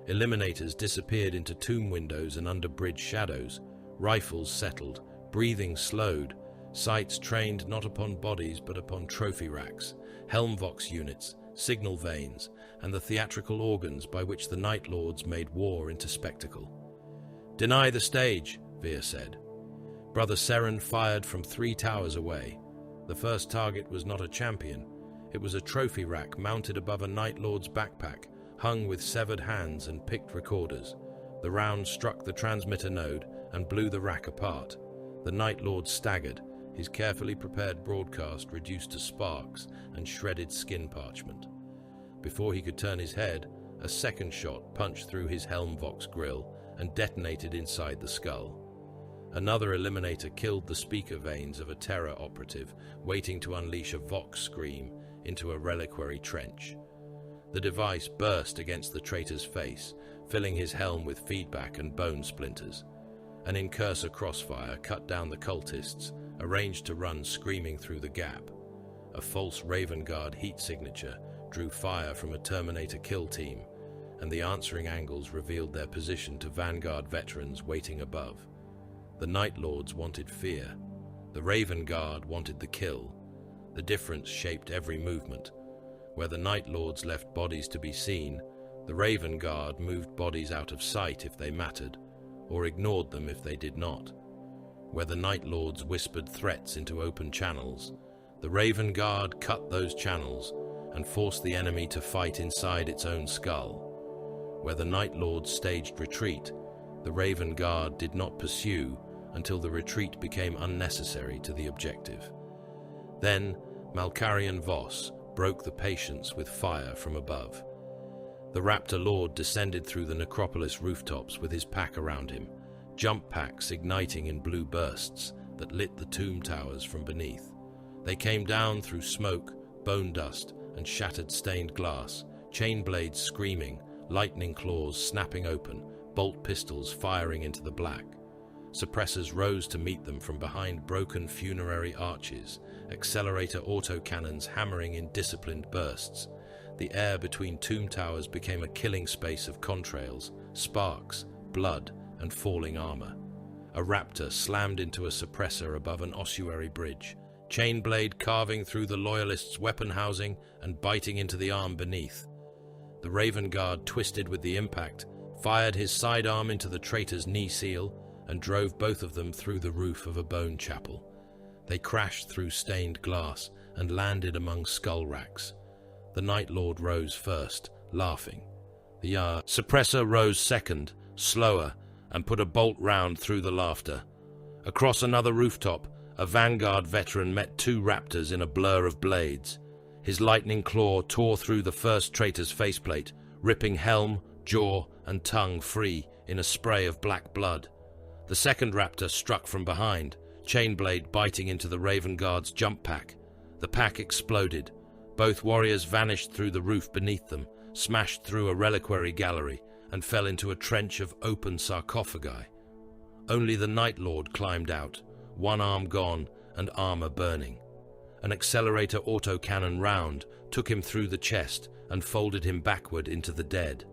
Eliminators disappeared into tomb windows and under bridge shadows. Rifles settled, breathing slowed. Sights trained not upon bodies but upon trophy racks, Helmvox units, signal vanes, and the theatrical organs by which the Night Lords made war into spectacle. "Deny the stage," Veer said. Brother Seren fired from 3 towers away. The first target was not a champion. It was a trophy rack mounted above a Night Lord's backpack, hung with severed hands and picked recorders. The round struck the transmitter node and blew the rack apart. The Night Lord staggered, his carefully prepared broadcast reduced to sparks and shredded skin parchment. Before he could turn his head, a second shot punched through his Helmvox grill and detonated inside the skull. Another eliminator killed the speaker vanes of a Terror operative waiting to unleash a Vox scream into a reliquary trench. The device burst against the traitor's face, filling his helm with feedback and bone splinters. An incursor crossfire cut down the cultists, arranged to run screaming through the gap. A false Raven Guard heat signature drew fire from a Terminator kill team, and the answering angles revealed their position to Vanguard veterans waiting above. The Night Lords wanted fear. The Raven Guard wanted the kill. The difference shaped every movement. Where the Night Lords left bodies to be seen, the Raven Guard moved bodies out of sight if they mattered, or ignored them if they did not. Where the Night Lords whispered threats into open channels, the Raven Guard cut those channels and forced the enemy to fight inside its own skull. Where the Night Lords staged retreat, the Raven Guard did not pursue until the retreat became unnecessary to the objective. Then, Malkarian Voss broke the patience with fire from above. The Raptor Lord descended through the necropolis rooftops with his pack around him, jump packs igniting in blue bursts that lit the tomb towers from beneath. They came down through smoke, bone dust, and shattered stained glass, chain blades screaming, lightning claws snapping open, bolt pistols firing into the black. Suppressors rose to meet them from behind broken funerary arches, accelerator autocannons hammering in disciplined bursts. The air between tomb towers became a killing space of contrails, sparks, blood, and falling armor. A raptor slammed into a suppressor above an ossuary bridge, chain blade carving through the loyalists' weapon housing and biting into the arm beneath. The Raven Guard twisted with the impact, fired his sidearm into the traitor's knee seal, and drove both of them through the roof of a bone chapel. They crashed through stained glass and landed among skull racks. The Night Lord rose first, laughing. The suppressor rose second, slower, and put a bolt round through the laughter. Across another rooftop, a Vanguard veteran met 2 raptors in a blur of blades. His lightning claw tore through the first traitor's faceplate, ripping helm, jaw, and tongue free in a spray of black blood. The second raptor struck from behind, chainblade biting into the Raven Guard's jump pack. The pack exploded. Both warriors vanished through the roof beneath them, smashed through a reliquary gallery, and fell into a trench of open sarcophagi. Only the Night Lord climbed out, one arm gone and armor burning. An accelerator autocannon round took him through the chest and folded him backward into the dead.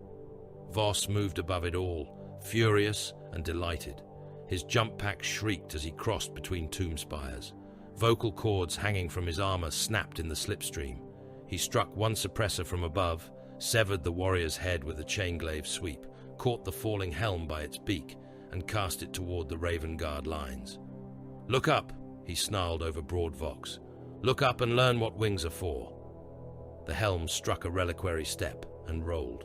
Voss moved above it all, furious and delighted. His jump pack shrieked as he crossed between tomb spires. Vocal cords hanging from his armor snapped in the slipstream. He struck one suppressor from above, severed the warrior's head with a chain-glaive sweep, caught the falling helm by its beak, and cast it toward the Raven Guard lines. "Look up," he snarled over broad vox. "Look up and learn what wings are for." The helm struck a reliquary step and rolled.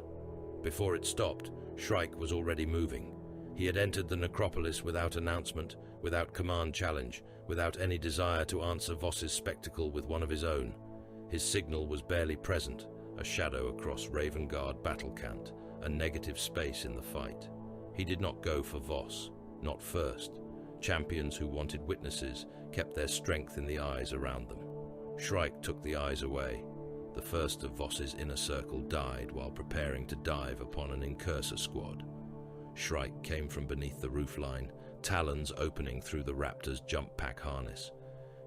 Before it stopped, Shrike was already moving. He had entered the necropolis without announcement, without command challenge, without any desire to answer Voss's spectacle with one of his own. His signal was barely present, a shadow across Raven Guard battle cant, a negative space in the fight. He did not go for Voss, not first. Champions who wanted witnesses kept their strength in the eyes around them. Shrike took the eyes away. The first of Voss's inner circle died while preparing to dive upon an incursor squad. Shrike came from beneath the roofline, talons opening through the raptor's jump pack harness.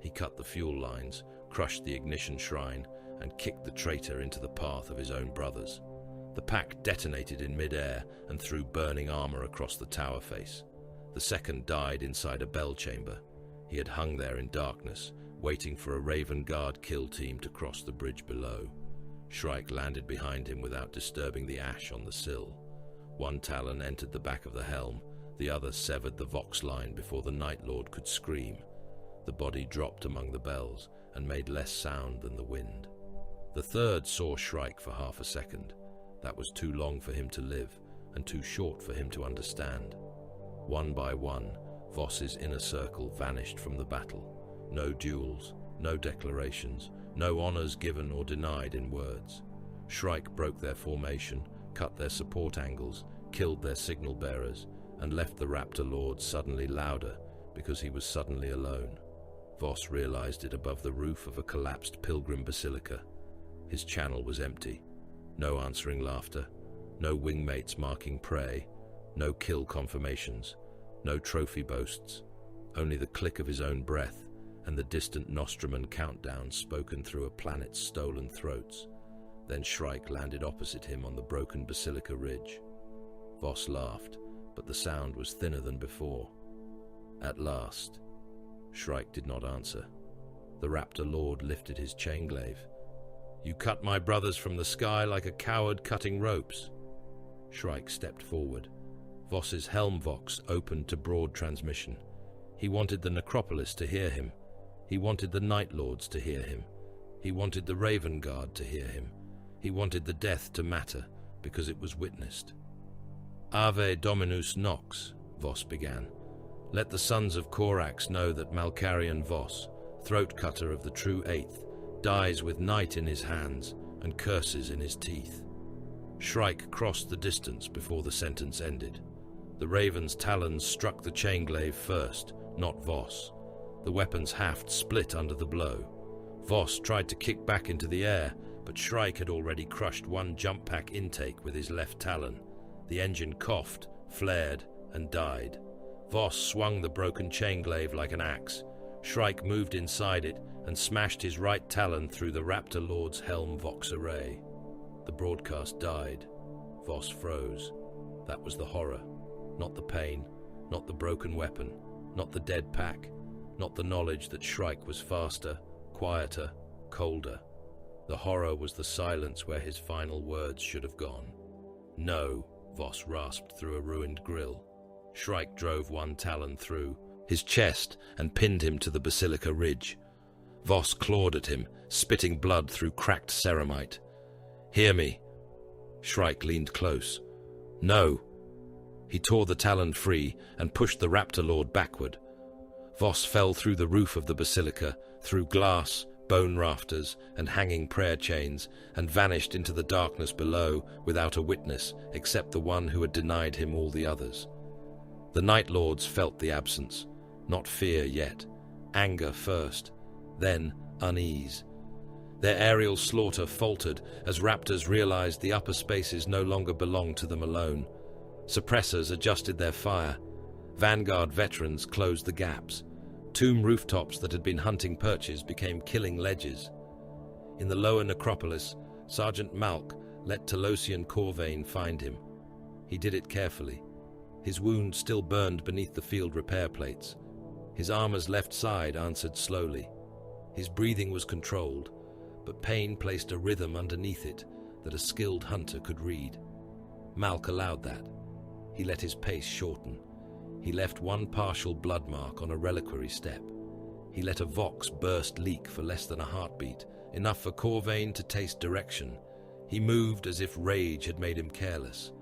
He cut the fuel lines, crushed the ignition shrine, and kicked the traitor into the path of his own brothers. The pack detonated in mid-air and threw burning armor across the tower face. The second died inside a bell chamber. He had hung there in darkness, waiting for a Raven Guard kill team to cross the bridge below. Shrike landed behind him without disturbing the ash on the sill. One talon entered the back of the helm, the other severed the vox line before the Night Lord could scream. The body dropped among the bells and made less sound than the wind. The third saw Shrike for half a second. That was too long for him to live, and too short for him to understand. One by one, Voss's inner circle vanished from the battle. No duels, no declarations, no honors given or denied in words. Shrike broke their formation, cut their support angles, killed their signal bearers, and left the Raptor Lord suddenly louder because he was suddenly alone. Voss realized it above the roof of a collapsed pilgrim basilica. His channel was empty. No answering laughter, no wingmates marking prey, no kill confirmations, no trophy boasts, only the click of his own breath and the distant Nostroman countdown spoken through a planet's stolen throats. Then Shrike landed opposite him on the broken basilica ridge. Voss laughed, but the sound was thinner than before. At last. Shrike did not answer. The Raptor Lord lifted his chain-glaive. "You cut my brothers from the sky like a coward cutting ropes." Shrike stepped forward. Voss's helm vox opened to broad transmission. He wanted the necropolis to hear him. He wanted the Night Lords to hear him. He wanted the Raven Guard to hear him. He wanted the death to matter, because it was witnessed. "Ave Dominus Nox," Voss began. "Let the sons of Korax know that Malkarian Voss, throat-cutter of the true Eighth, dies with night in his hands and curses in his teeth." Shrike crossed the distance before the sentence ended. The Raven's talons struck the chain-glaive first, not Voss. The weapon's haft split under the blow. Voss tried to kick back into the air, but Shrike had already crushed one jump pack intake with his left talon. The engine coughed, flared, and died. Voss swung the broken chain-glaive like an axe. Shrike moved inside it and smashed his right talon through the Raptor Lord's helm vox array. The broadcast died. Voss froze. That was the horror. Not the pain, not the broken weapon, not the dead pack, not the knowledge that Shrike was faster, quieter, colder. The horror was the silence where his final words should have gone. "No," Voss rasped through a ruined grill. Shrike drove one talon through his chest and pinned him to the basilica ridge. Voss clawed at him, spitting blood through cracked ceramite. "Hear me." Shrike leaned close. "No." He tore the talon free and pushed the Raptor Lord backward. Voss fell through the roof of the basilica, through glass, bone rafters, and hanging prayer chains, and vanished into the darkness below without a witness except the one who had denied him all the others. The Night Lords felt the absence, not fear yet, anger first, then unease. Their aerial slaughter faltered as raptors realized the upper spaces no longer belonged to them alone. Suppressors adjusted their fire. Vanguard veterans closed the gaps. Tomb rooftops that had been hunting perches became killing ledges. In the lower necropolis, Sergeant Malk let Talosian Corvain find him. He did it carefully. His wound still burned beneath the field repair plates. His armor's left side answered slowly. His breathing was controlled, but pain placed a rhythm underneath it that a skilled hunter could read. Malk allowed that. He let his pace shorten. He left one partial blood mark on a reliquary step. He let a vox burst leak for less than a heartbeat, enough for Corvain to taste direction. He moved as if rage had made him careless.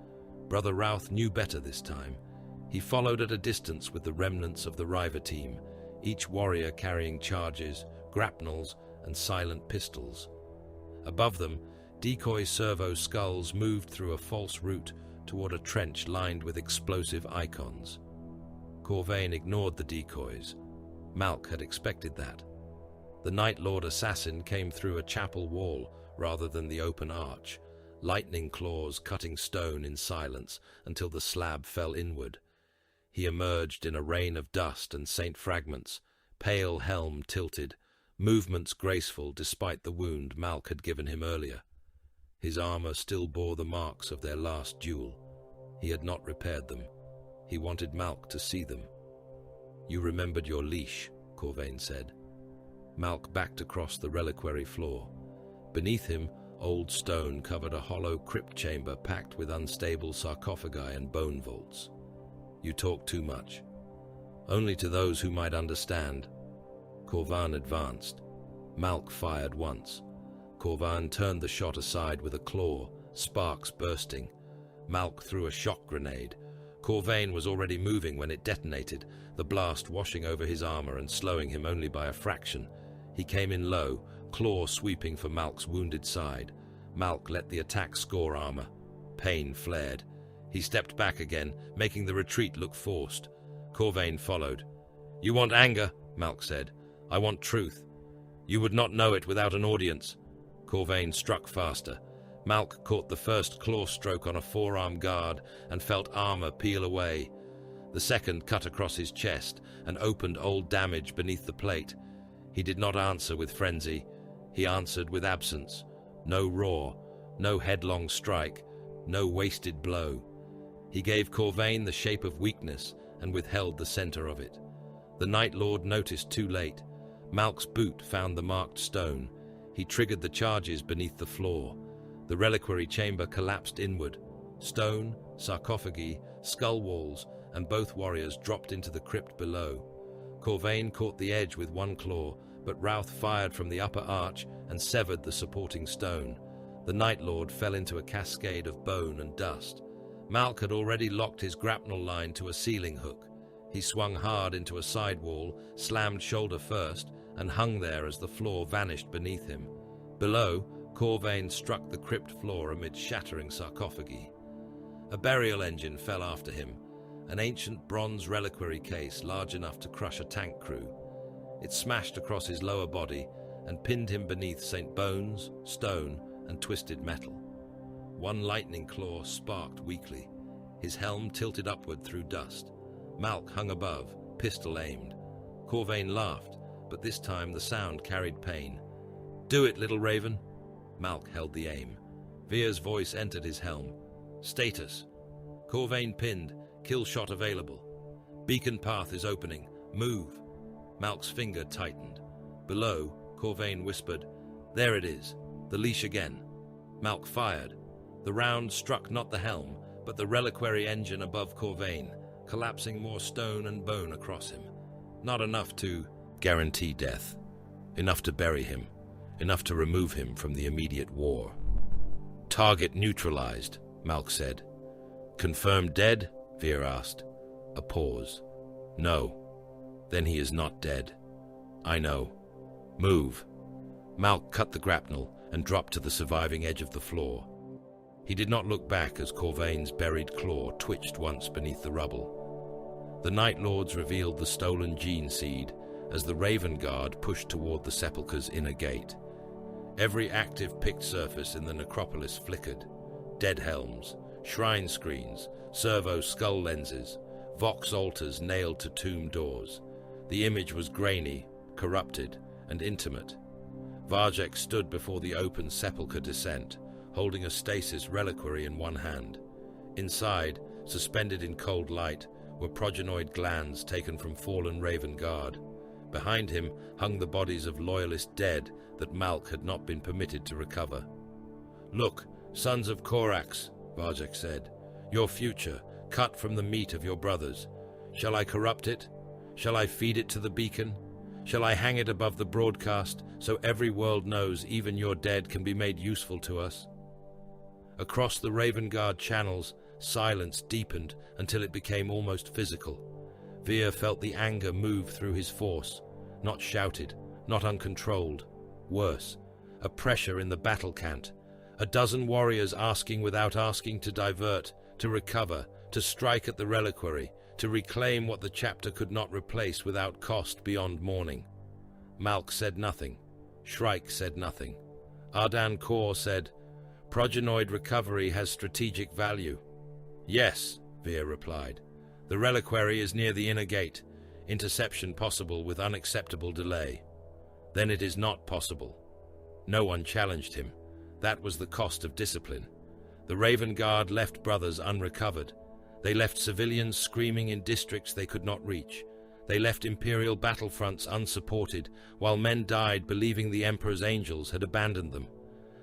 Brother Routh knew better this time. He followed at a distance with the remnants of the River team, each warrior carrying charges, grapnels, and silent pistols. Above them, decoy servo skulls moved through a false route toward a trench lined with explosive icons. Corvain ignored the decoys. Malk had expected that. The Night Lord assassin came through a chapel wall rather than the open arch, lightning claws cutting stone in silence until the slab fell inward. He emerged in a rain of dust and saint fragments, pale helm tilted, movements graceful despite the wound Malk had given him earlier. His armor still bore the marks of their last duel. He had not repaired them. He wanted Malk to see them. "You remembered your leash," Corvain said. Malk backed across the reliquary floor. Beneath him, old stone covered a hollow crypt chamber packed with unstable sarcophagi and bone vaults. "You talk too much." "Only to those who might understand." Corvan advanced. Malk fired once. Corvan turned the shot aside with a claw, sparks bursting. Malk threw a shock grenade. Corvain was already moving when it detonated, the blast washing over his armor and slowing him only by a fraction. He came in low, claw sweeping for Malk's wounded side. Malk let the attack score armor. Pain flared. He stepped back again, making the retreat look forced. Corvain followed. "You want anger," Malk said. "I want truth. You would not know it without an audience." Corvain struck faster. Malk caught the first claw stroke on a forearm guard and felt armor peel away. The second cut across his chest and opened old damage beneath the plate. He did not answer with frenzy. He answered with absence. No roar, no headlong strike, no wasted blow. He gave Corvain the shape of weakness and withheld the center of it. The Night Lord noticed too late. Malk's boot found the marked stone. He triggered the charges beneath the floor. The reliquary chamber collapsed inward. Stone, sarcophagi, skull walls, and both warriors dropped into the crypt below. Corvain caught the edge with one claw, but Routh fired from the upper arch and severed the supporting stone. The Night Lord fell into a cascade of bone and dust. Malk had already locked his grapnel line to a ceiling hook. He swung hard into a side wall, slammed shoulder first, and hung there as the floor vanished beneath him. Below, Corvain struck the crypt floor amid shattering sarcophagi. A burial engine fell after him, an ancient bronze reliquary case large enough to crush a tank crew. It smashed across his lower body and pinned him beneath St. Bones, stone, and twisted metal. One lightning claw sparked weakly. His helm tilted upward through dust. Malk hung above, pistol aimed. Corvain laughed, but this time the sound carried pain. "Do it, little raven." Malk held the aim. Veer's voice entered his helm. "Status. Corvain pinned. Kill shot available. Beacon path is opening. Move." Malk's finger tightened. Below, Corvain whispered, "There it is. The leash again." Malk fired. The round struck not the helm, but the reliquary engine above Corvain, collapsing more stone and bone across him. Not enough to guarantee death. Enough to bury him. Enough to remove him from the immediate war. "Target neutralized," Malk said. "Confirmed dead?" Veer asked. A pause. "No." "Then he is not dead." "I know. Move." Malk cut the grapnel and dropped to the surviving edge of the floor. He did not look back as Corvain's buried claw twitched once beneath the rubble. The Night Lords revealed the stolen gene seed as the Raven Guard pushed toward the sepulchre's inner gate. Every active picked surface in the necropolis flickered. Dead helms, shrine screens, servo skull lenses, vox altars nailed to tomb doors. The image was grainy, corrupted, and intimate. Varjek stood before the open sepulchre descent, holding a stasis reliquary in one hand. Inside, suspended in cold light, were progenoid glands taken from fallen Raven Guard. Behind him hung the bodies of loyalist dead that Malk had not been permitted to recover. "Look, sons of Korax," Varjek said, "your future, cut from the meat of your brothers. Shall I corrupt it? Shall I feed it to the beacon? Shall I hang it above the broadcast so every world knows even your dead can be made useful to us?" Across the Raven Guard channels, silence deepened until it became almost physical. Vir felt the anger move through his force, not shouted, not uncontrolled. Worse, a pressure in the battle cant. A dozen warriors asking without asking to divert, to recover, to strike at the reliquary, to reclaim what the chapter could not replace without cost beyond mourning. Malk said nothing. Shrike said nothing. Ardan Kor said, "Progenoid recovery has strategic value." "Yes," Vir replied. "The reliquary is near the inner gate. Interception possible with unacceptable delay." "Then it is not possible." No one challenged him. That was the cost of discipline. The Raven Guard left brothers unrecovered. They left civilians screaming in districts they could not reach. They left Imperial battlefronts unsupported, while men died believing the Emperor's angels had abandoned them.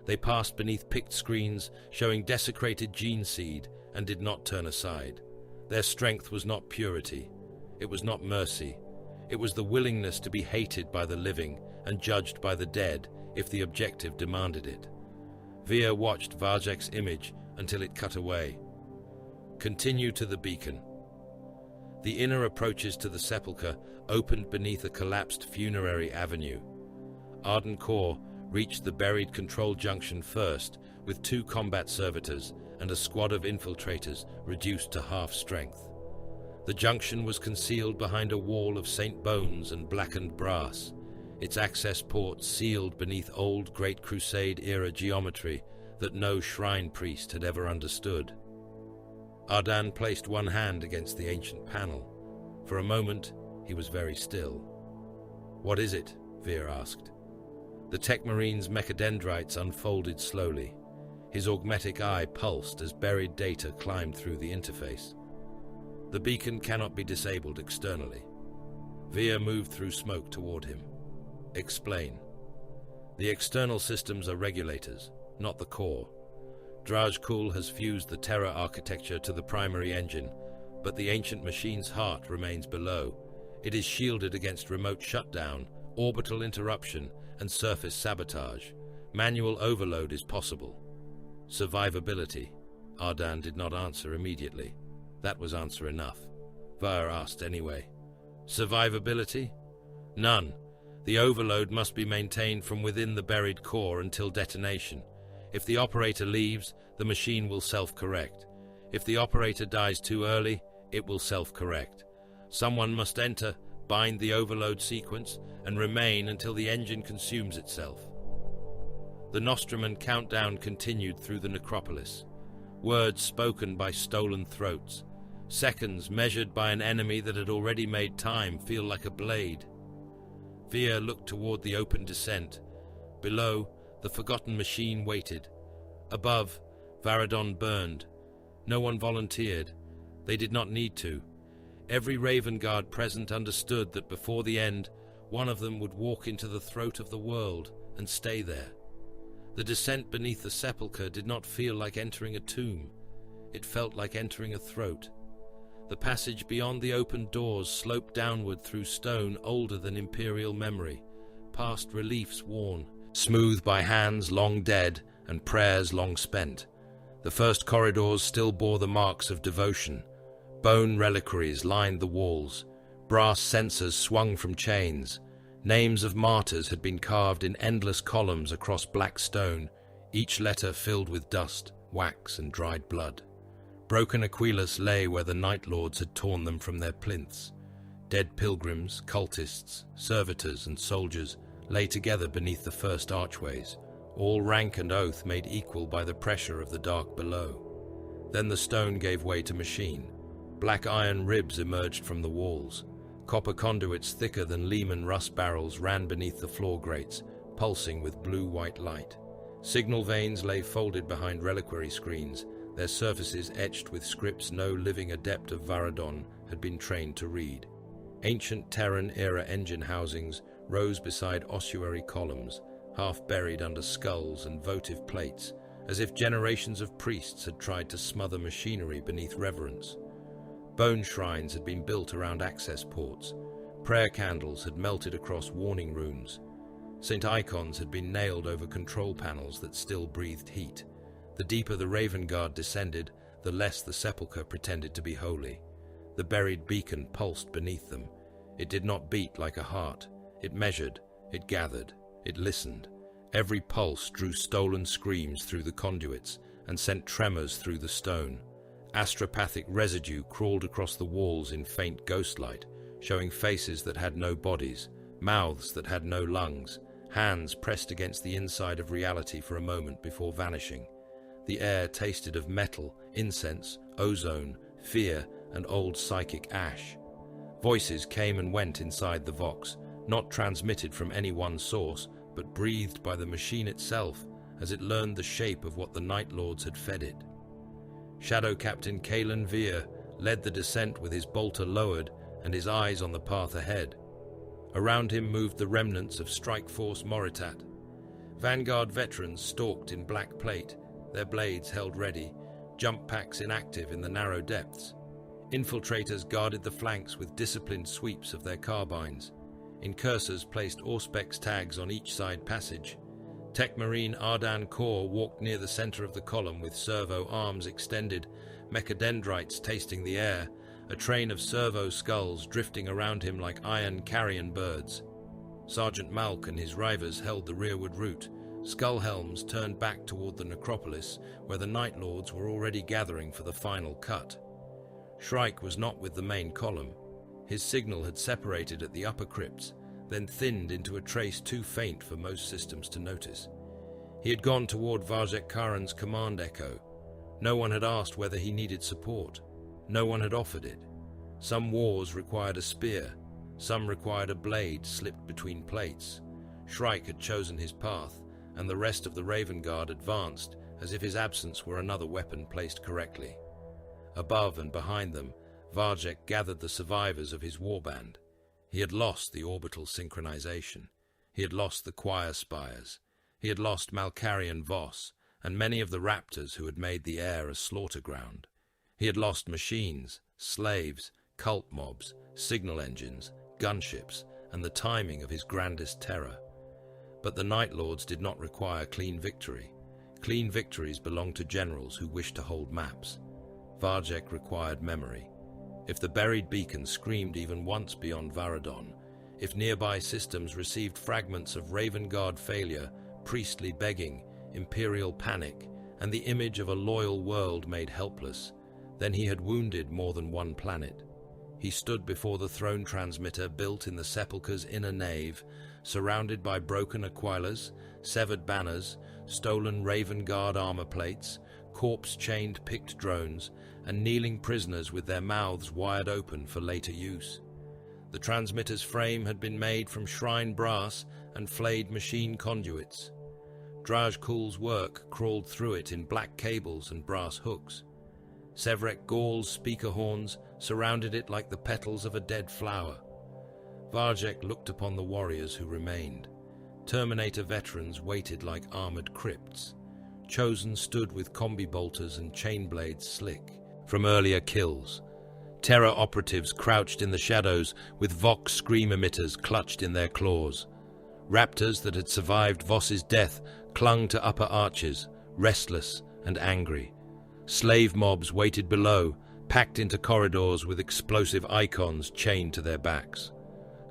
They passed beneath picked screens showing desecrated gene seed and did not turn aside. Their strength was not purity. It was not mercy. It was the willingness to be hated by the living and judged by the dead if the objective demanded it. Vir watched Varjek's image until it cut away. "Continue to the beacon." The inner approaches to the sepulchre opened beneath a collapsed funerary avenue. Arden Kor reached the buried control junction first, with 2 combat servitors and a squad of infiltrators reduced to half strength. The junction was concealed behind a wall of Saint bones and blackened brass, its access ports sealed beneath old Great Crusade-era geometry that no shrine priest had ever understood. Ardan placed one hand against the ancient panel. For a moment, he was very still. "What is it?" Vir asked. The Tech Marine's mechadendrites unfolded slowly. His augmetic eye pulsed as buried data climbed through the interface. "The beacon cannot be disabled externally." Vir moved through smoke toward him. "Explain." "The external systems are regulators, not the core. Drajkul has fused the Terra architecture to the primary engine, but the ancient machine's heart remains below. It is shielded against remote shutdown, orbital interruption, and surface sabotage. Manual overload is possible." "Survivability." Ardan did not answer immediately. That was answer enough. Vir asked anyway. "Survivability?" "None. The overload must be maintained from within the buried core until detonation. If the operator leaves, the machine will self-correct. If the operator dies too early, it will self-correct. Someone must enter, bind the overload sequence, and remain until the engine consumes itself." The Nostraman countdown continued through the necropolis. Words spoken by stolen throats. Seconds measured by an enemy that had already made time feel like a blade. Vir looked toward the open descent. Below, the forgotten machine waited. Above, Varadon burned. No one volunteered. They did not need to. Every Raven Guard present understood that before the end, one of them would walk into the throat of the world and stay there. The descent beneath the sepulchre did not feel like entering a tomb. It felt like entering a throat. The passage beyond the open doors sloped downward through stone older than Imperial memory, past reliefs worn, smooth by hands long dead and prayers long spent. The first corridors still bore the marks of devotion. Bone reliquaries lined the walls. Brass censers swung from chains. Names of martyrs had been carved in endless columns across black stone, each letter filled with dust, wax, and dried blood. Broken Aquilas lay where the Night Lords had torn them from their plinths. Dead pilgrims, cultists, servitors, and soldiers lay together beneath the first archways, all rank and oath made equal by the pressure of the dark below. Then the stone gave way to machine. Black iron ribs emerged from the walls. Copper conduits thicker than Lehman rust barrels ran beneath the floor grates, pulsing with blue-white light. Signal vanes lay folded behind reliquary screens, their surfaces etched with scripts no living adept of Varadon had been trained to read. Ancient Terran-era engine housings rose beside ossuary columns, half buried under skulls and votive plates, as if generations of priests had tried to smother machinery beneath reverence. Bone shrines had been built around access ports. Prayer candles had melted across warning runes. St. Icons had been nailed over control panels that still breathed heat. The deeper the Raven Guard descended, the less the sepulchre pretended to be holy. The buried beacon pulsed beneath them. It did not beat like a heart. It measured, it gathered, it listened. Every pulse drew stolen screams through the conduits and sent tremors through the stone. Astropathic residue crawled across the walls in faint ghostlight, showing faces that had no bodies, mouths that had no lungs, hands pressed against the inside of reality for a moment before vanishing. The air tasted of metal, incense, ozone, fear, and old psychic ash. Voices came and went inside the Vox, not transmitted from any one source, but breathed by the machine itself as it learned the shape of what the Night Lords had fed it. Shadow Captain Kalen Veer led the descent with his bolter lowered and his eyes on the path ahead. Around him moved the remnants of Strike Force Moritat. Vanguard veterans stalked in black plate, their blades held ready, jump packs inactive in the narrow depths. Infiltrators guarded the flanks with disciplined sweeps of their carbines. Incursors placed Auspex tags on each side passage. Tech Marine Ardan Corps walked near the center of the column with servo arms extended, mechadendrites tasting the air, a train of servo skulls drifting around him like iron carrion birds. Sergeant Malk and his rivers held the rearward route, skull helms turned back toward the necropolis, where the Night Lords were already gathering for the final cut. Shrike was not with the main column. His signal had separated at the upper crypts, then thinned into a trace too faint for most systems to notice. He had gone toward Vajek Karan's command echo. No one had asked whether he needed support. No one had offered it. Some wars required a spear. Some required a blade slipped between plates. Shrike had chosen his path, and the rest of the Raven Guard advanced as if his absence were another weapon placed correctly. Above and behind them, Vajek gathered the survivors of his warband. He had lost the orbital synchronization. He had lost the choir spires. He had lost Malkarian Voss and many of the raptors who had made the air a slaughter ground. He had lost machines, slaves, cult mobs, signal engines, gunships, and the timing of his grandest terror. But the Night Lords did not require clean victory. Clean victories belonged to generals who wished to hold maps. Vajek required memory. If the buried beacon screamed even once beyond Varadon, if nearby systems received fragments of Raven Guard failure, priestly begging, imperial panic, and the image of a loyal world made helpless, then he had wounded more than one planet. He stood before the throne transmitter built in the sepulchre's inner nave, surrounded by broken Aquilas, severed banners, stolen Raven Guard armor plates, corpse-chained picked drones, and kneeling prisoners with their mouths wired open for later use. The transmitter's frame had been made from shrine brass and flayed machine conduits. Draj Kul's work crawled through it in black cables and brass hooks. Sevrek Gaul's speaker horns surrounded it like the petals of a dead flower. Vajek looked upon the warriors who remained. Terminator veterans waited like armored crypts. Chosen stood with combi bolters and chain blades slick from earlier kills. Terror operatives crouched in the shadows with Vox scream emitters clutched in their claws. Raptors that had survived Voss's death clung to upper arches, restless and angry. Slave mobs waited below, packed into corridors with explosive icons chained to their backs.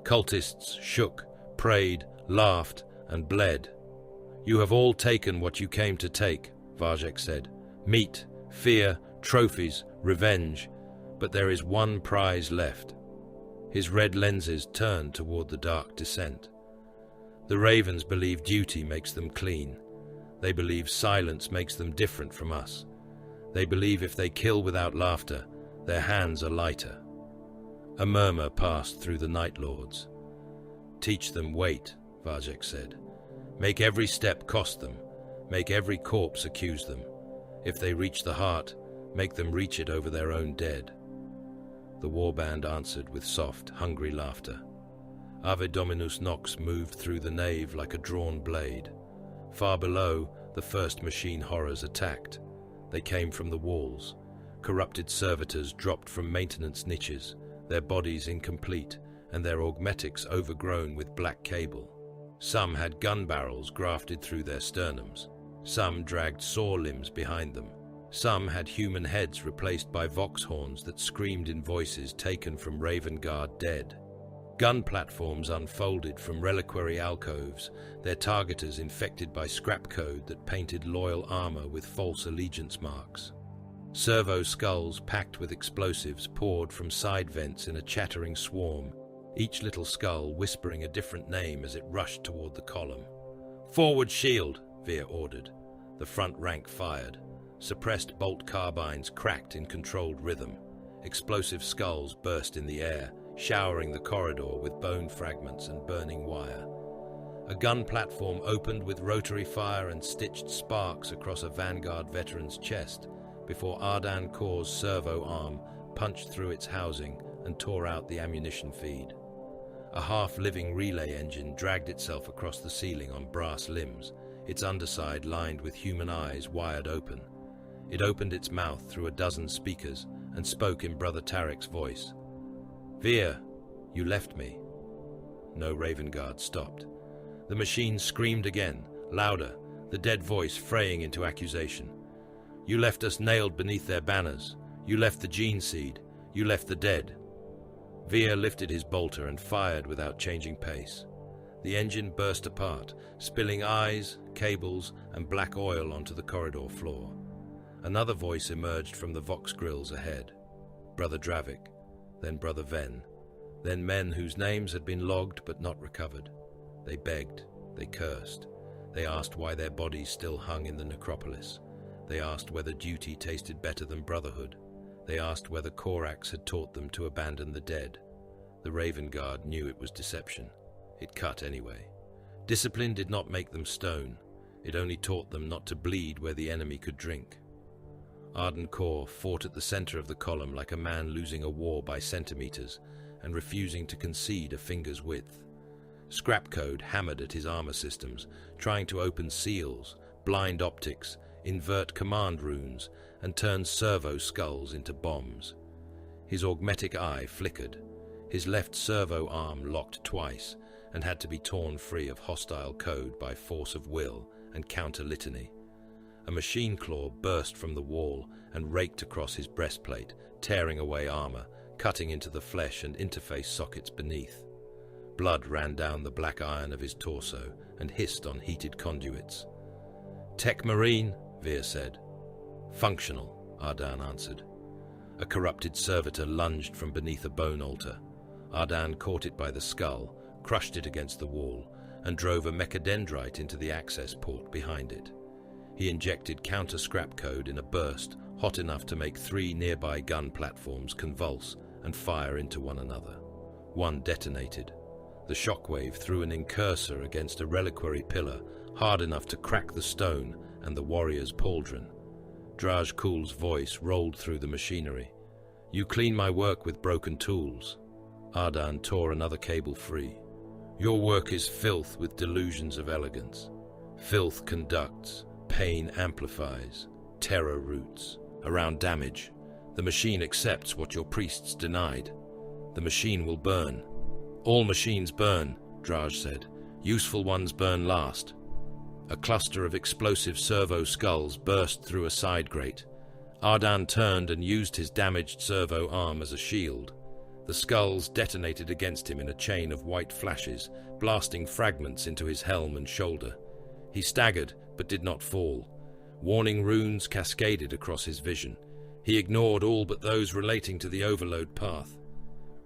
Cultists shook, prayed, laughed, and bled. "You have all taken what you came to take," Vajek said. "Meat, fear, trophies, revenge. But there is one prize left." His red lenses turned toward the dark descent. The Ravens believe duty makes them clean. They believe silence makes them different from us. They believe if they kill without laughter, their hands are lighter. A murmur passed through the Night Lords. "Teach them wait," Vajek said. "Make every step cost them. Make every corpse accuse them. If they reach the heart, make them reach it over their own dead." The warband answered with soft, hungry laughter. Ave Dominus Nox moved through the nave like a drawn blade. Far below, the first machine horrors attacked. They came from the walls. Corrupted servitors dropped from maintenance niches, their bodies incomplete and their augmetics overgrown with black cable. Some had gun barrels grafted through their sternums. Some dragged saw limbs behind them. Some had human heads replaced by vox horns that screamed in voices taken from Raven Guard dead. Gun platforms unfolded from reliquary alcoves, their targeters infected by scrap code that painted loyal armor with false allegiance marks. Servo skulls packed with explosives poured from side vents in a chattering swarm, each little skull whispering a different name as it rushed toward the column. "Forward shield," Veer ordered. The front rank fired. Suppressed bolt carbines cracked in controlled rhythm. Explosive skulls burst in the air, showering the corridor with bone fragments and burning wire. A gun platform opened with rotary fire and stitched sparks across a Vanguard veteran's chest before Ardan Kor's servo arm punched through its housing and tore out the ammunition feed. A half-living relay engine dragged itself across the ceiling on brass limbs, its underside lined with human eyes wired open. It opened its mouth through a dozen speakers and spoke in Brother Tarek's voice. "Veer, you left me." No Raven Guard stopped. The machine screamed again, louder, the dead voice fraying into accusation. "You left us nailed beneath their banners. You left the gene seed. You left the dead." Veer lifted his bolter and fired without changing pace. The engine burst apart, spilling eyes, cables, and black oil onto the corridor floor. Another voice emerged from the Vox grills ahead. Brother Dravik, then Brother Ven, then men whose names had been logged but not recovered. They begged, they cursed. They asked why their bodies still hung in the necropolis. They asked whether duty tasted better than brotherhood. They asked whether Korax had taught them to abandon the dead. The Raven Guard knew it was deception. It cut anyway. Discipline did not make them stone. It only taught them not to bleed where the enemy could drink. Arden Kor fought at the center of the column like a man losing a war by centimeters and refusing to concede a finger's width. Scrap code hammered at his armor systems, trying to open seals, blind optics, invert command runes, and turn servo skulls into bombs. His augmetic eye flickered. His left servo arm locked twice and had to be torn free of hostile code by force of will and counter-litany. A machine claw burst from the wall and raked across his breastplate, tearing away armor, cutting into the flesh and interface sockets beneath. Blood ran down the black iron of his torso and hissed on heated conduits. "Tech Marine," Veer said. "Functional," Ardan answered. A corrupted servitor lunged from beneath a bone altar. Ardan caught it by the skull, crushed it against the wall, and drove a mechadendrite into the access port behind it. He injected counter-scrap code in a burst, hot enough to make 3 nearby gun platforms convulse and fire into one another. One detonated. The shockwave threw an incursor against a reliquary pillar, hard enough to crack the stone and the warrior's pauldron. Draj Kul's voice rolled through the machinery. "You clean my work with broken tools." Ardan tore another cable free. "Your work is filth with delusions of elegance. Filth conducts, pain amplifies, terror roots. Around damage, the machine accepts what your priests denied. The machine will burn." "All machines burn," Draj said. "Useful ones burn last." A cluster of explosive servo skulls burst through a side grate. Ardan turned and used his damaged servo arm as a shield. The skulls detonated against him in a chain of white flashes, blasting fragments into his helm and shoulder. He staggered, but did not fall. Warning runes cascaded across his vision. He ignored all but those relating to the overload path.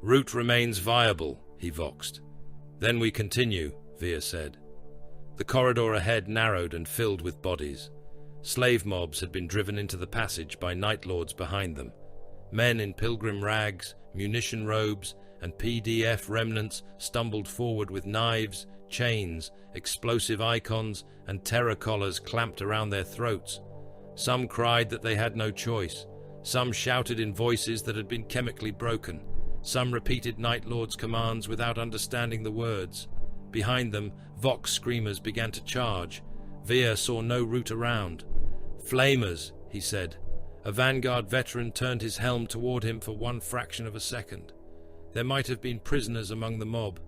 "Route remains viable," he voxed. "Then we continue," Veer said. The corridor ahead narrowed and filled with bodies. Slave mobs had been driven into the passage by Night Lords behind them. Men in pilgrim rags, munition robes, and PDF remnants stumbled forward with knives, chains, explosive icons, and terror collars clamped around their throats. Some cried that they had no choice. Some shouted in voices that had been chemically broken. Some repeated Night Lord's commands without understanding the words. Behind them, Vox screamers began to charge. Veer saw no route around. "Flamers," he said. A Vanguard veteran turned his helm toward him for one fraction of a second. There might have been prisoners among the mob.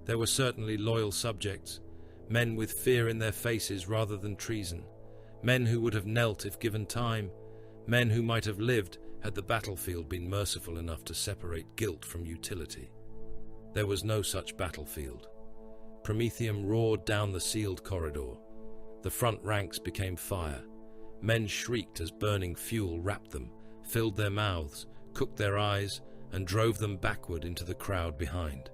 There were certainly loyal subjects, men with fear in their faces rather than treason, men who would have knelt if given time, men who might have lived had the battlefield been merciful enough to separate guilt from utility. There was no such battlefield. Prometheum roared down the sealed corridor. The front ranks became fire. Men shrieked as burning fuel wrapped them, filled their mouths, cooked their eyes, and drove them backward into the crowd behind.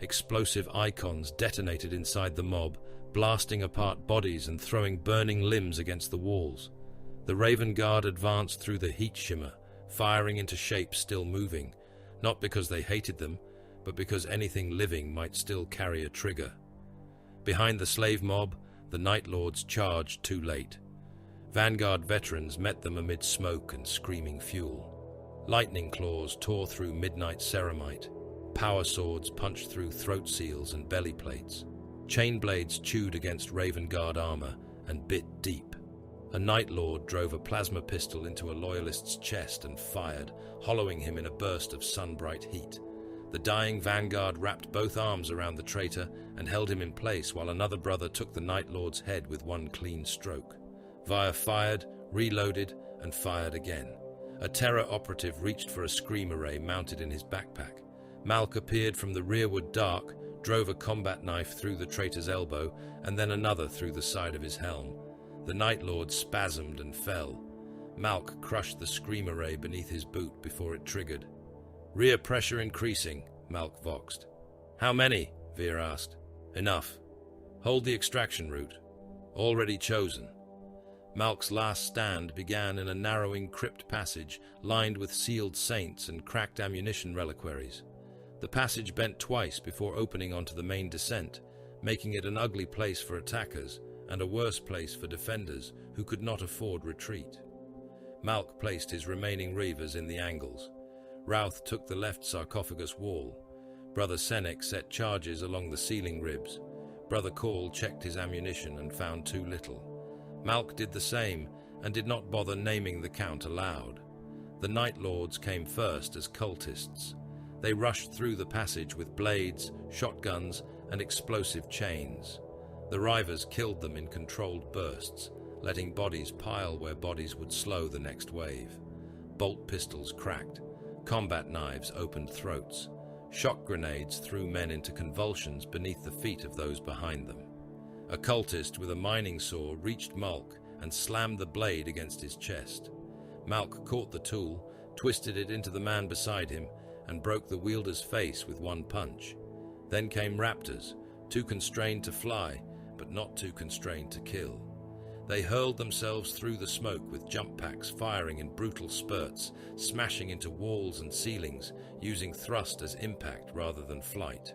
Explosive icons detonated inside the mob, blasting apart bodies and throwing burning limbs against the walls. The Raven Guard advanced through the heat shimmer, firing into shapes still moving, not because they hated them, but because anything living might still carry a trigger. Behind the slave mob, the Night Lords charged too late. Vanguard veterans met them amid smoke and screaming fuel. Lightning claws tore through midnight ceramite. Power swords punched through throat seals and belly plates. Chain blades chewed against Raven Guard armor and bit deep. A Night Lord drove a plasma pistol into a loyalist's chest and fired, hollowing him in a burst of sun-bright heat. The dying Vanguard wrapped both arms around the traitor and held him in place while another brother took the Night Lord's head with one clean stroke. Vire fired, reloaded, and fired again. A terror operative reached for a scream array mounted in his backpack. Malk appeared from the rearward dark, drove a combat knife through the traitor's elbow, and then another through the side of his helm. The Night Lord spasmed and fell. Malk crushed the scream array beneath his boot before it triggered. "Rear pressure increasing," Malk voxed. "How many?" Veer asked. "Enough. Hold the extraction route." "Already chosen." Malk's last stand began in a narrowing crypt passage lined with sealed saints and cracked ammunition reliquaries. The passage bent twice before opening onto the main descent, making it an ugly place for attackers and a worse place for defenders who could not afford retreat. Malk placed his remaining reavers in the angles. Routh took the left sarcophagus wall. Brother Senek set charges along the ceiling ribs. Brother Call checked his ammunition and found too little. Malk did the same and did not bother naming the count aloud. The Night Lords came first as cultists. They rushed through the passage with blades, shotguns, and explosive chains. The Rivers killed them in controlled bursts, letting bodies pile where bodies would slow the next wave. Bolt pistols cracked. Combat knives opened throats. Shock grenades threw men into convulsions beneath the feet of those behind them. A cultist with a mining saw reached Malk and slammed the blade against his chest. Malk caught the tool, twisted it into the man beside him, and broke the wielder's face with one punch. Then came raptors, too constrained to fly, but not too constrained to kill. They hurled themselves through the smoke with jump packs firing in brutal spurts, smashing into walls and ceilings, using thrust as impact rather than flight.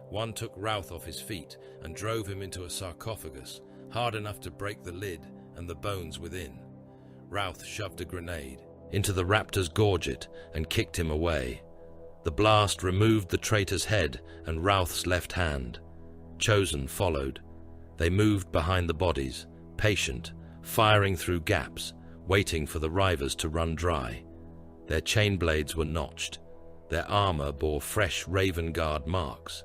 One took Routh off his feet and drove him into a sarcophagus, hard enough to break the lid and the bones within. Routh shoved a grenade into the raptor's gorget and kicked him away. The blast removed the traitor's head and Routh's left hand. Chosen followed. They moved behind the bodies, patient, firing through gaps, waiting for the Rivers to run dry. Their chain blades were notched. Their armor bore fresh Raven Guard marks.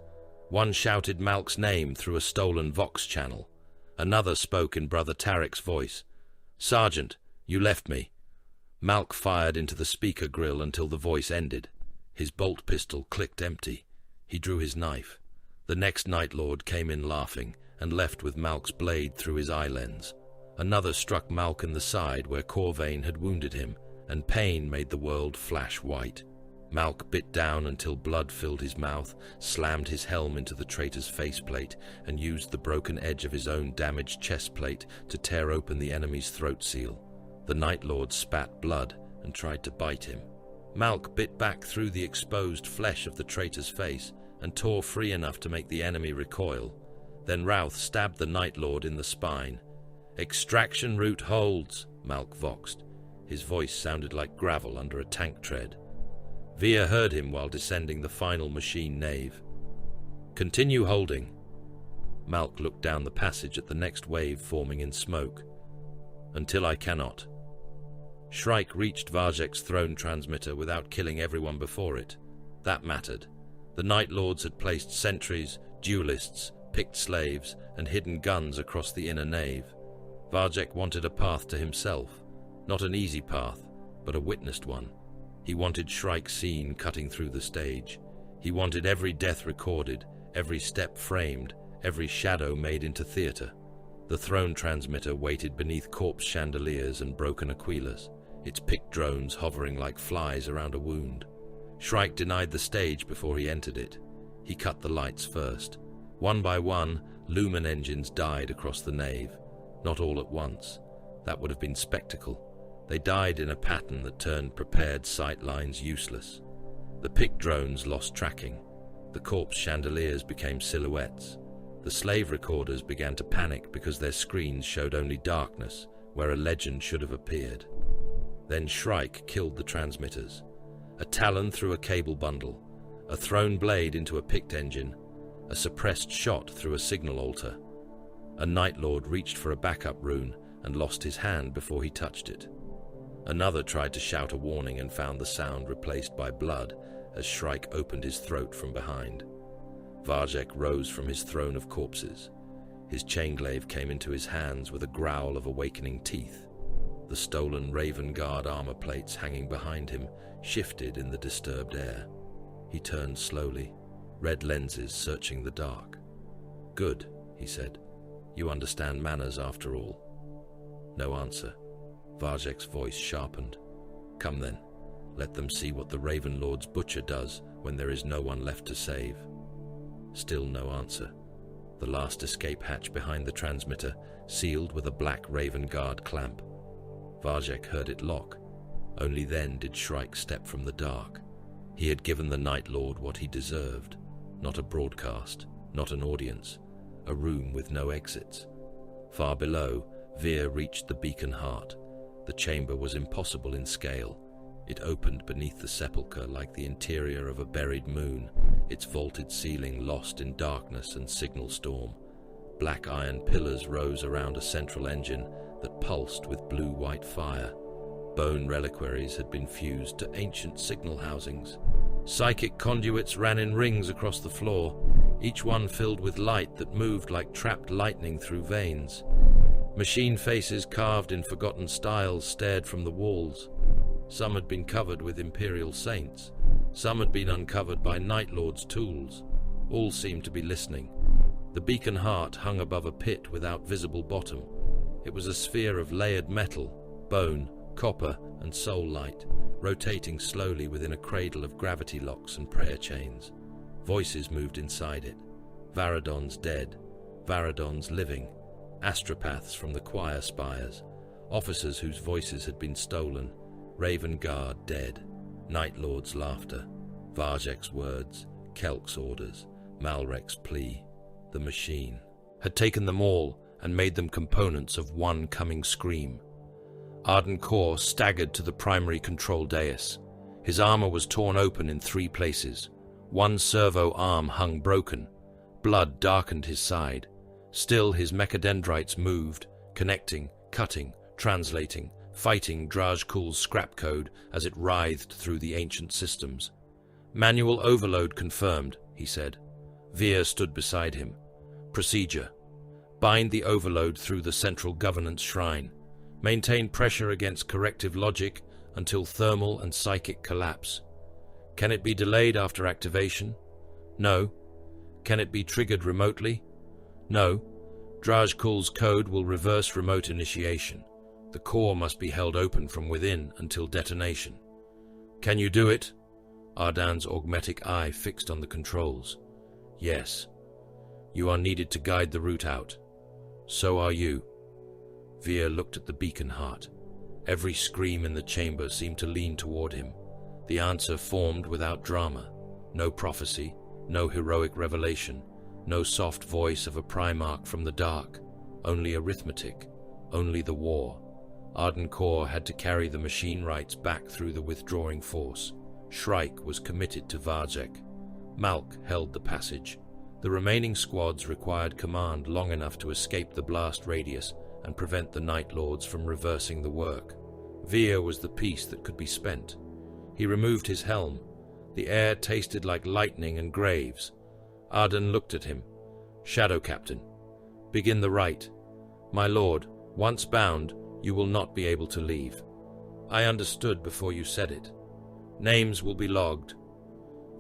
One shouted Malk's name through a stolen Vox channel. Another spoke in Brother Tarek's voice. "Sergeant, you left me." Malk fired into the speaker grill until the voice ended. His bolt pistol clicked empty. He drew his knife. The next Night Lord came in laughing and left with Malk's blade through his eye lens. Another struck Malk in the side where Corvain had wounded him, and pain made the world flash white. Malk bit down until blood filled his mouth, slammed his helm into the traitor's faceplate, and used the broken edge of his own damaged chest plate to tear open the enemy's throat seal. The Night Lord spat blood and tried to bite him. Malk bit back through the exposed flesh of the traitor's face and tore free enough to make the enemy recoil. Then Routh stabbed the Night Lord in the spine. "Extraction route holds," Malk voxed. His voice sounded like gravel under a tank tread. Veer heard him while descending the final machine nave. "Continue holding." Malk looked down the passage at the next wave forming in smoke. "Until I cannot." Shrike reached Varjek's throne transmitter without killing everyone before it. That mattered. The Night Lords had placed sentries, duelists, picked slaves, and hidden guns across the inner nave. Varjek wanted a path to himself. Not an easy path, but a witnessed one. He wanted Shrike seen cutting through the stage. He wanted every death recorded, every step framed, every shadow made into theater. The throne transmitter waited beneath corpse chandeliers and broken aquilers, its picked drones hovering like flies around a wound. Shrike denied the stage before he entered it. He cut the lights first. One by one, lumen engines died across the nave. Not all at once. That would have been spectacle. They died in a pattern that turned prepared sight lines useless. The picked drones lost tracking. The corpse chandeliers became silhouettes. The slave recorders began to panic because their screens showed only darkness where a legend should have appeared. Then Shrike killed the transmitters. A talon through a cable bundle, a thrown blade into a picked engine, a suppressed shot through a signal altar. A Night Lord reached for a backup rune and lost his hand before he touched it. Another tried to shout a warning and found the sound replaced by blood as Shrike opened his throat from behind. Varjek rose from his throne of corpses. His chainglaive came into his hands with a growl of awakening teeth. The stolen Raven Guard armor plates hanging behind him shifted in the disturbed air. He turned slowly, red lenses searching the dark. "Good," he said. "You understand manners after all." No answer. Varjek's voice sharpened. "Come then, let them see what the Raven Lord's butcher does when there is no one left to save." Still no answer. The last escape hatch behind the transmitter, sealed with a black Raven Guard clamp. Varjek heard it lock. Only then did Shrike step from the dark. He had given the Night Lord what he deserved. Not a broadcast, not an audience, a room with no exits. Far below, Veer reached the beacon heart. The chamber was impossible in scale. It opened beneath the sepulchre like the interior of a buried moon, its vaulted ceiling lost in darkness and signal storm. Black iron pillars rose around a central engine that pulsed with blue-white fire. Bone reliquaries had been fused to ancient signal housings. Psychic conduits ran in rings across the floor, each one filled with light that moved like trapped lightning through veins. Machine faces carved in forgotten styles stared from the walls. Some had been covered with Imperial saints. Some had been uncovered by Night Lord's tools. All seemed to be listening. The beacon heart hung above a pit without visible bottom. It was a sphere of layered metal, bone, copper, and soul light, rotating slowly within a cradle of gravity locks and prayer chains. Voices moved inside it. Varadon's dead. Varadon's living. Astropaths from the choir spires. Officers whose voices had been stolen. Raven Guard dead. Night Lord's laughter. Varjek's words. Kelk's orders. Malrek's plea. The machine had taken them all and made them components of one coming scream. Arden Kor staggered to the primary control dais. His armor was torn open in 3 places. One servo arm hung broken. Blood darkened his side. Still, his mechadendrites moved, connecting, cutting, translating, fighting Drajkul's scrap code as it writhed through the ancient systems. "Manual overload confirmed," he said. Veer stood beside him. "Procedure. Bind the overload through the central governance shrine. Maintain pressure against corrective logic until thermal and psychic collapse. Can it be delayed after activation? No. Can it be triggered remotely? No. Drajkul's code will reverse remote initiation. The core must be held open from within until detonation. Can you do it?" Ardan's augmetic eye fixed on the controls. Yes. You are needed to guide the route out. So are you. Veer looked at the beacon heart. Every scream in the chamber seemed to lean toward him. The answer formed without drama. No prophecy, no heroic revelation, no soft voice of a Primarch from the dark. Only arithmetic, only the war. Arden Kor had to carry the machine rights back through the withdrawing force. Shrike was committed to Varzek. Malk held the passage. The remaining squads required command long enough to escape the blast radius and prevent the Night Lords from reversing the work. Veer was the piece that could be spent. He removed his helm. The air tasted like lightning and graves. Arden looked at him. Shadow Captain. Begin the rite. My lord, once bound, you will not be able to leave. I understood before you said it. Names will be logged.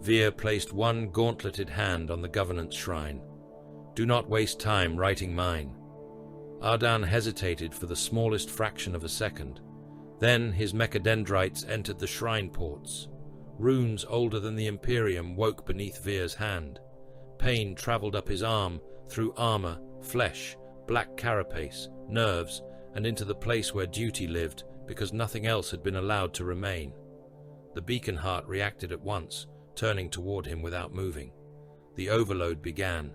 Veer placed one gauntleted hand on the governance shrine. Do not waste time writing mine. Ardan hesitated for the smallest fraction of a second. Then his mechadendrites entered the shrine ports. Runes older than the Imperium woke beneath Veer's hand. Pain traveled up his arm, through armor, flesh, black carapace, nerves, and into the place where duty lived, because nothing else had been allowed to remain. The beacon heart reacted at once, turning toward him without moving. The overload began.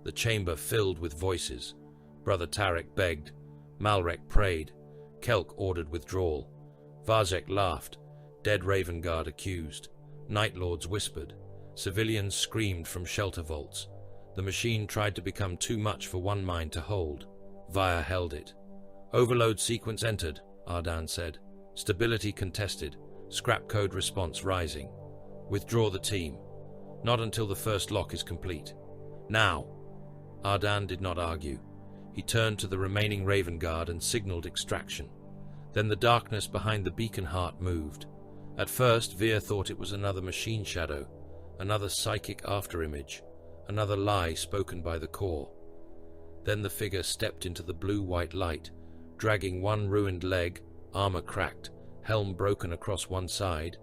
The chamber filled with voices. Brother Tarek begged. Malrek prayed. Kelk ordered withdrawal. Varzek laughed. Dead Raven Guard accused. Night Lords whispered. Civilians screamed from shelter vaults. The machine tried to become too much for one mind to hold. Vaya held it. Overload sequence entered, Ardan said. Stability contested. Scrap code response rising. Withdraw the team. Not until the first lock is complete. Now! Ardan did not argue. He turned to the remaining Raven Guard and signaled extraction. Then the darkness behind the beacon heart moved. At first, Veer thought it was another machine shadow, another psychic afterimage, another lie spoken by the core. Then the figure stepped into the blue-white light, dragging one ruined leg, armor cracked, helm broken across one side,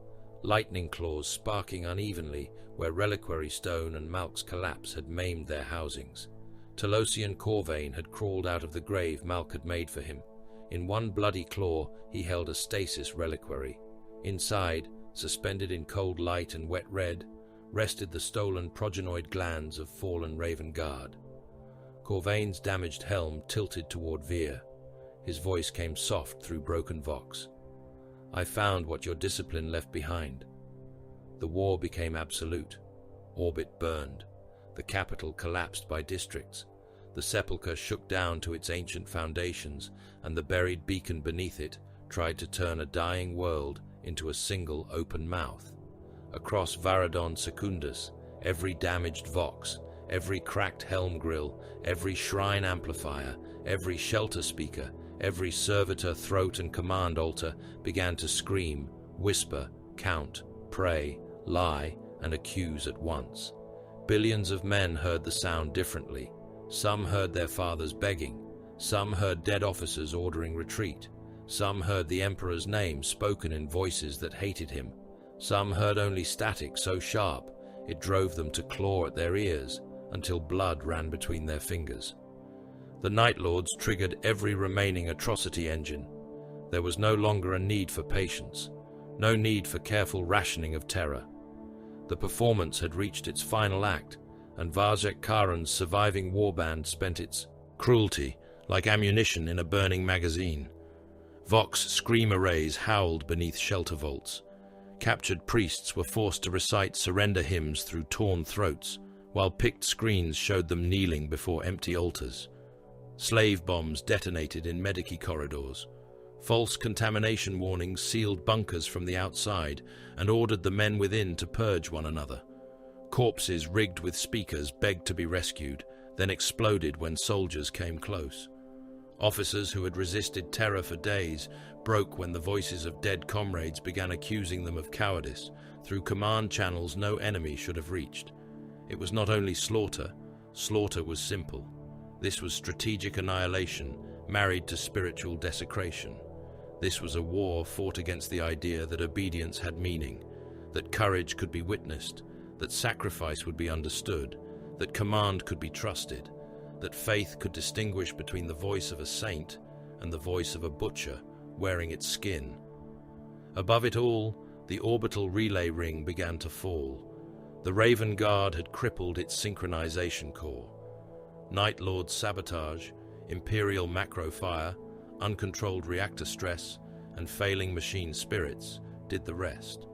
lightning claws sparking unevenly where reliquary stone and Malk's collapse had maimed their housings. Telosian Corvain had crawled out of the grave Malk had made for him. In one bloody claw, he held a stasis reliquary. Inside, suspended in cold light and wet red, rested the stolen progenoid glands of fallen Raven Guard. Corvain's damaged helm tilted toward Veer. His voice came soft through broken vox. I found what your discipline left behind. The war became absolute. Orbit burned. The capital collapsed by districts. The sepulchre shook down to its ancient foundations, and the buried beacon beneath it tried to turn a dying world into a single open mouth. Across Varadon Secundus, every damaged vox, every cracked helm grill, every shrine amplifier, every shelter speaker, every servitor throat and command altar began to scream, whisper, count, pray, lie, and accuse at once. Billions of men heard the sound differently. Some heard their fathers begging. Some heard dead officers ordering retreat. Some heard the Emperor's name spoken in voices that hated him. Some heard only static so sharp it drove them to claw at their ears until blood ran between their fingers. The Night Lords triggered every remaining atrocity engine. There was no longer a need for patience, no need for careful rationing of terror. The performance had reached its final act, and Varzek Karan's surviving warband spent its cruelty like ammunition in a burning magazine. Vox scream arrays howled beneath shelter vaults. Captured priests were forced to recite surrender hymns through torn throats, while picked screens showed them kneeling before empty altars. Slave bombs detonated in Medici corridors. False contamination warnings sealed bunkers from the outside and ordered the men within to purge one another. Corpses rigged with speakers begged to be rescued, then exploded when soldiers came close. Officers who had resisted terror for days broke when the voices of dead comrades began accusing them of cowardice through command channels no enemy should have reached. It was not only slaughter, slaughter was simple. This was strategic annihilation married to spiritual desecration. This was a war fought against the idea that obedience had meaning, that courage could be witnessed, that sacrifice would be understood, that command could be trusted, that faith could distinguish between the voice of a saint and the voice of a butcher wearing its skin. Above it all, the orbital relay ring began to fall. The Raven Guard had crippled its synchronization core. Night Lord sabotage, Imperial macro fire, uncontrolled reactor stress, and failing machine spirits did the rest.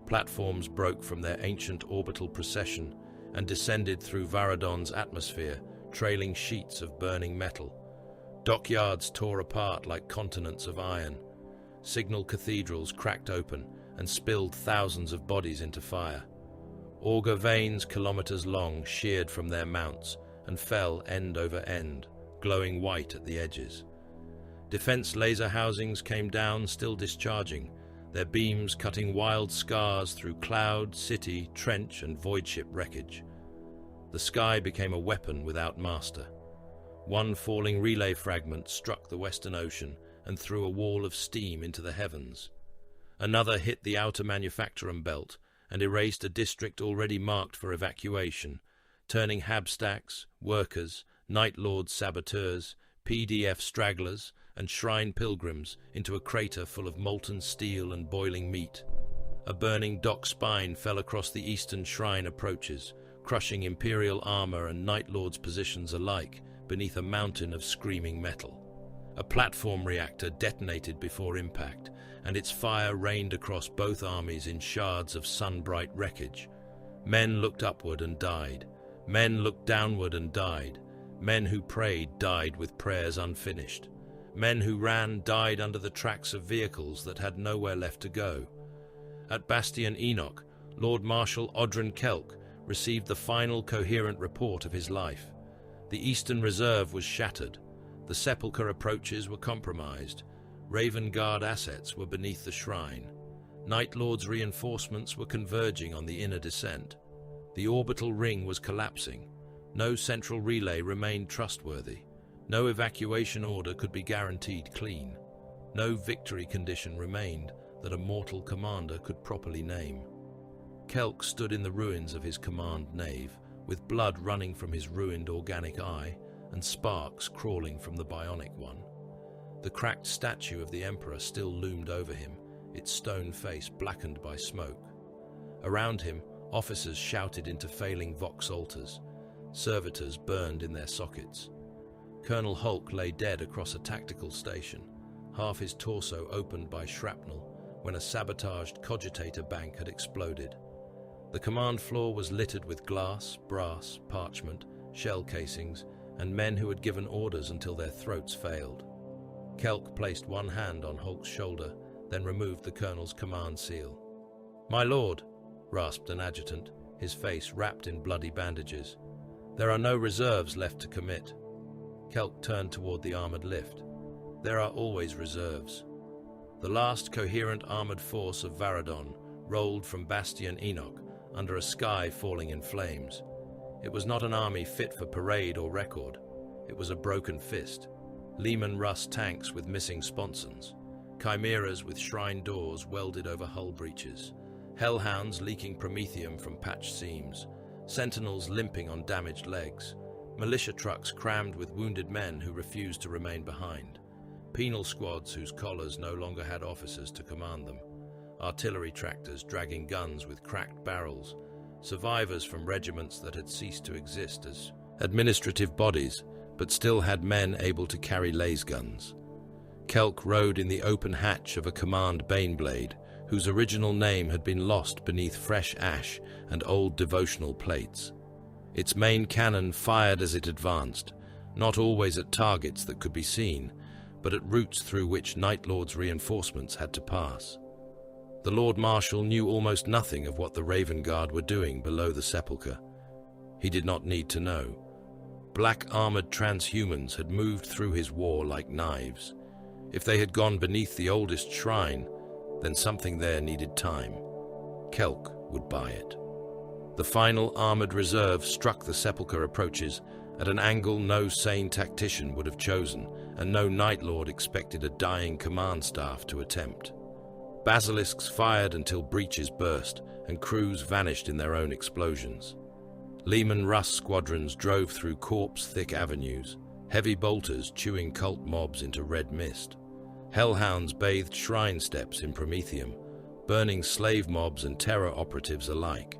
Platforms broke from their ancient orbital procession and descended through Varadon's atmosphere, trailing sheets of burning metal. Dockyards tore apart like continents of iron. Signal cathedrals cracked open and spilled thousands of bodies into fire. Auger veins kilometers long sheared from their mounts and fell end over end, glowing white at the edges. Defense laser housings came down, still discharging, their beams cutting wild scars through cloud, city, trench, and voidship wreckage. The sky became a weapon without master. One falling relay fragment struck the Western Ocean and threw a wall of steam into the heavens. Another hit the outer manufacturing belt and erased a district already marked for evacuation, turning Habstacks, workers, Night Lords saboteurs, PDF stragglers, and shrine pilgrims into a crater full of molten steel and boiling meat. A burning dock spine fell across the eastern shrine approaches, crushing Imperial armor and Night Lords' positions alike beneath a mountain of screaming metal. A platform reactor detonated before impact, and its fire rained across both armies in shards of sun-bright wreckage. Men looked upward and died. Men looked downward and died. Men who prayed died with prayers unfinished. Men who ran died under the tracks of vehicles that had nowhere left to go. At Bastion Enoch, Lord Marshal Odrin Kelk received the final coherent report of his life. The Eastern Reserve was shattered. The Sepulchre approaches were compromised. Raven Guard assets were beneath the shrine. Night Lord's reinforcements were converging on the inner descent. The orbital ring was collapsing. No central relay remained trustworthy. No evacuation order could be guaranteed clean. No victory condition remained that a mortal commander could properly name. Kelk stood in the ruins of his command nave, with blood running from his ruined organic eye and sparks crawling from the bionic one. The cracked statue of the Emperor still loomed over him, its stone face blackened by smoke. Around him, officers shouted into failing vox altars. Servitors burned in their sockets. Colonel Hulk lay dead across a tactical station, half his torso opened by shrapnel when a sabotaged cogitator bank had exploded. The command floor was littered with glass, brass, parchment, shell casings, and men who had given orders until their throats failed. Kelk placed one hand on Hulk's shoulder, then removed the colonel's command seal. "My lord," rasped an adjutant, his face wrapped in bloody bandages. "There are no reserves left to commit." Kelk turned toward the armored lift. "There are always reserves." The last coherent armored force of Varadon rolled from Bastion Enoch under a sky falling in flames. It was not an army fit for parade or record. It was a broken fist. Lehman Russ tanks with missing sponsons. Chimeras with shrine doors welded over hull breaches. Hellhounds leaking promethium from patched seams. Sentinels limping on damaged legs. Militia trucks crammed with wounded men who refused to remain behind. Penal squads whose collars no longer had officers to command them. Artillery tractors dragging guns with cracked barrels. Survivors from regiments that had ceased to exist as administrative bodies, but still had men able to carry lasguns. Kelk rode in the open hatch of a command Baneblade, whose original name had been lost beneath fresh ash and old devotional plates. Its main cannon fired as it advanced, not always at targets that could be seen, but at routes through which Night Lord's reinforcements had to pass. The Lord Marshal knew almost nothing of what the Raven Guard were doing below the Sepulchre. He did not need to know. Black-armored transhumans had moved through his war like knives. If they had gone beneath the oldest shrine, then something there needed time. Kelk would buy it. The final armored reserve struck the Sepulchre approaches at an angle no sane tactician would have chosen, and no Night Lord expected a dying command staff to attempt. Basilisks fired until breaches burst, and crews vanished in their own explosions. Lehman Russ squadrons drove through corpse-thick avenues, heavy bolters chewing cult mobs into red mist. Hellhounds bathed shrine steps in promethium, burning slave mobs and terror operatives alike.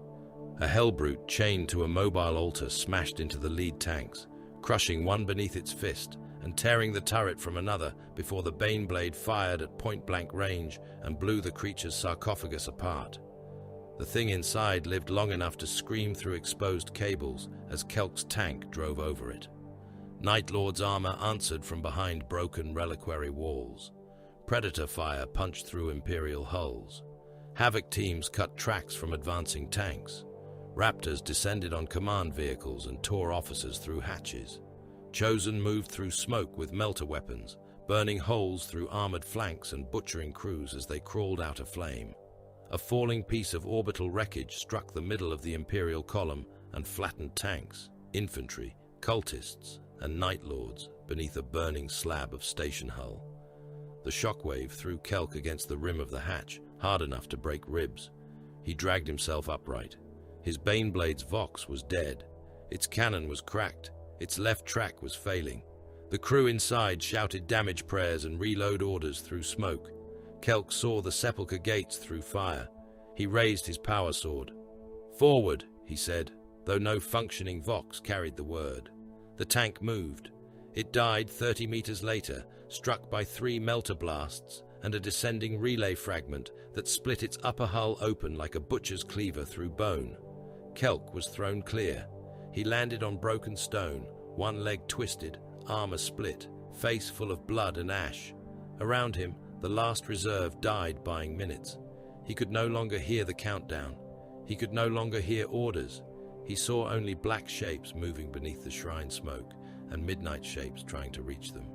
A hellbrute chained to a mobile altar smashed into the lead tanks, crushing one beneath its fist and tearing the turret from another before the Baneblade fired at point-blank range and blew the creature's sarcophagus apart. The thing inside lived long enough to scream through exposed cables as Kelk's tank drove over it. Night Lord's armor answered from behind broken reliquary walls. Predator fire punched through Imperial hulls. Havoc teams cut tracks from advancing tanks. Raptors descended on command vehicles and tore officers through hatches. Chosen moved through smoke with melter weapons, burning holes through armored flanks and butchering crews as they crawled out of flame. A falling piece of orbital wreckage struck the middle of the Imperial column and flattened tanks, infantry, cultists, and Night Lords beneath a burning slab of station hull. The shockwave threw Kelk against the rim of the hatch, hard enough to break ribs. He dragged himself upright. His Baneblade's Vox was dead. Its cannon was cracked. Its left track was failing. The crew inside shouted damage prayers and reload orders through smoke. Kelk saw the sepulchre gates through fire. He raised his power sword. "Forward," he said, though no functioning Vox carried the word. The tank moved. It died 30 meters later, struck by 3 melter blasts and a descending relay fragment that split its upper hull open like a butcher's cleaver through bone. Kelk was thrown clear. He landed on broken stone, one leg twisted, armor split, face full of blood and ash. Around him, the last reserve died buying minutes. He could no longer hear the countdown. He could no longer hear orders. He saw only black shapes moving beneath the shrine smoke and midnight shapes trying to reach them.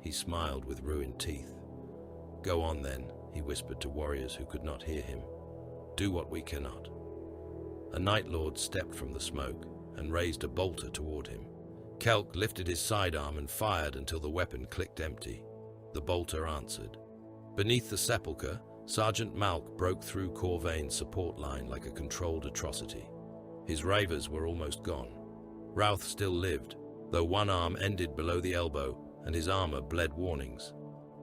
He smiled with ruined teeth. "Go on then," he whispered to warriors who could not hear him. "Do what we cannot." A Night Lord stepped from the smoke and raised a bolter toward him. Kelk lifted his sidearm and fired until the weapon clicked empty. The bolter answered. Beneath the sepulchre, Sergeant Malk broke through Corvain's support line like a controlled atrocity. His ravers were almost gone. Routh still lived, though one arm ended below the elbow and his armor bled warnings.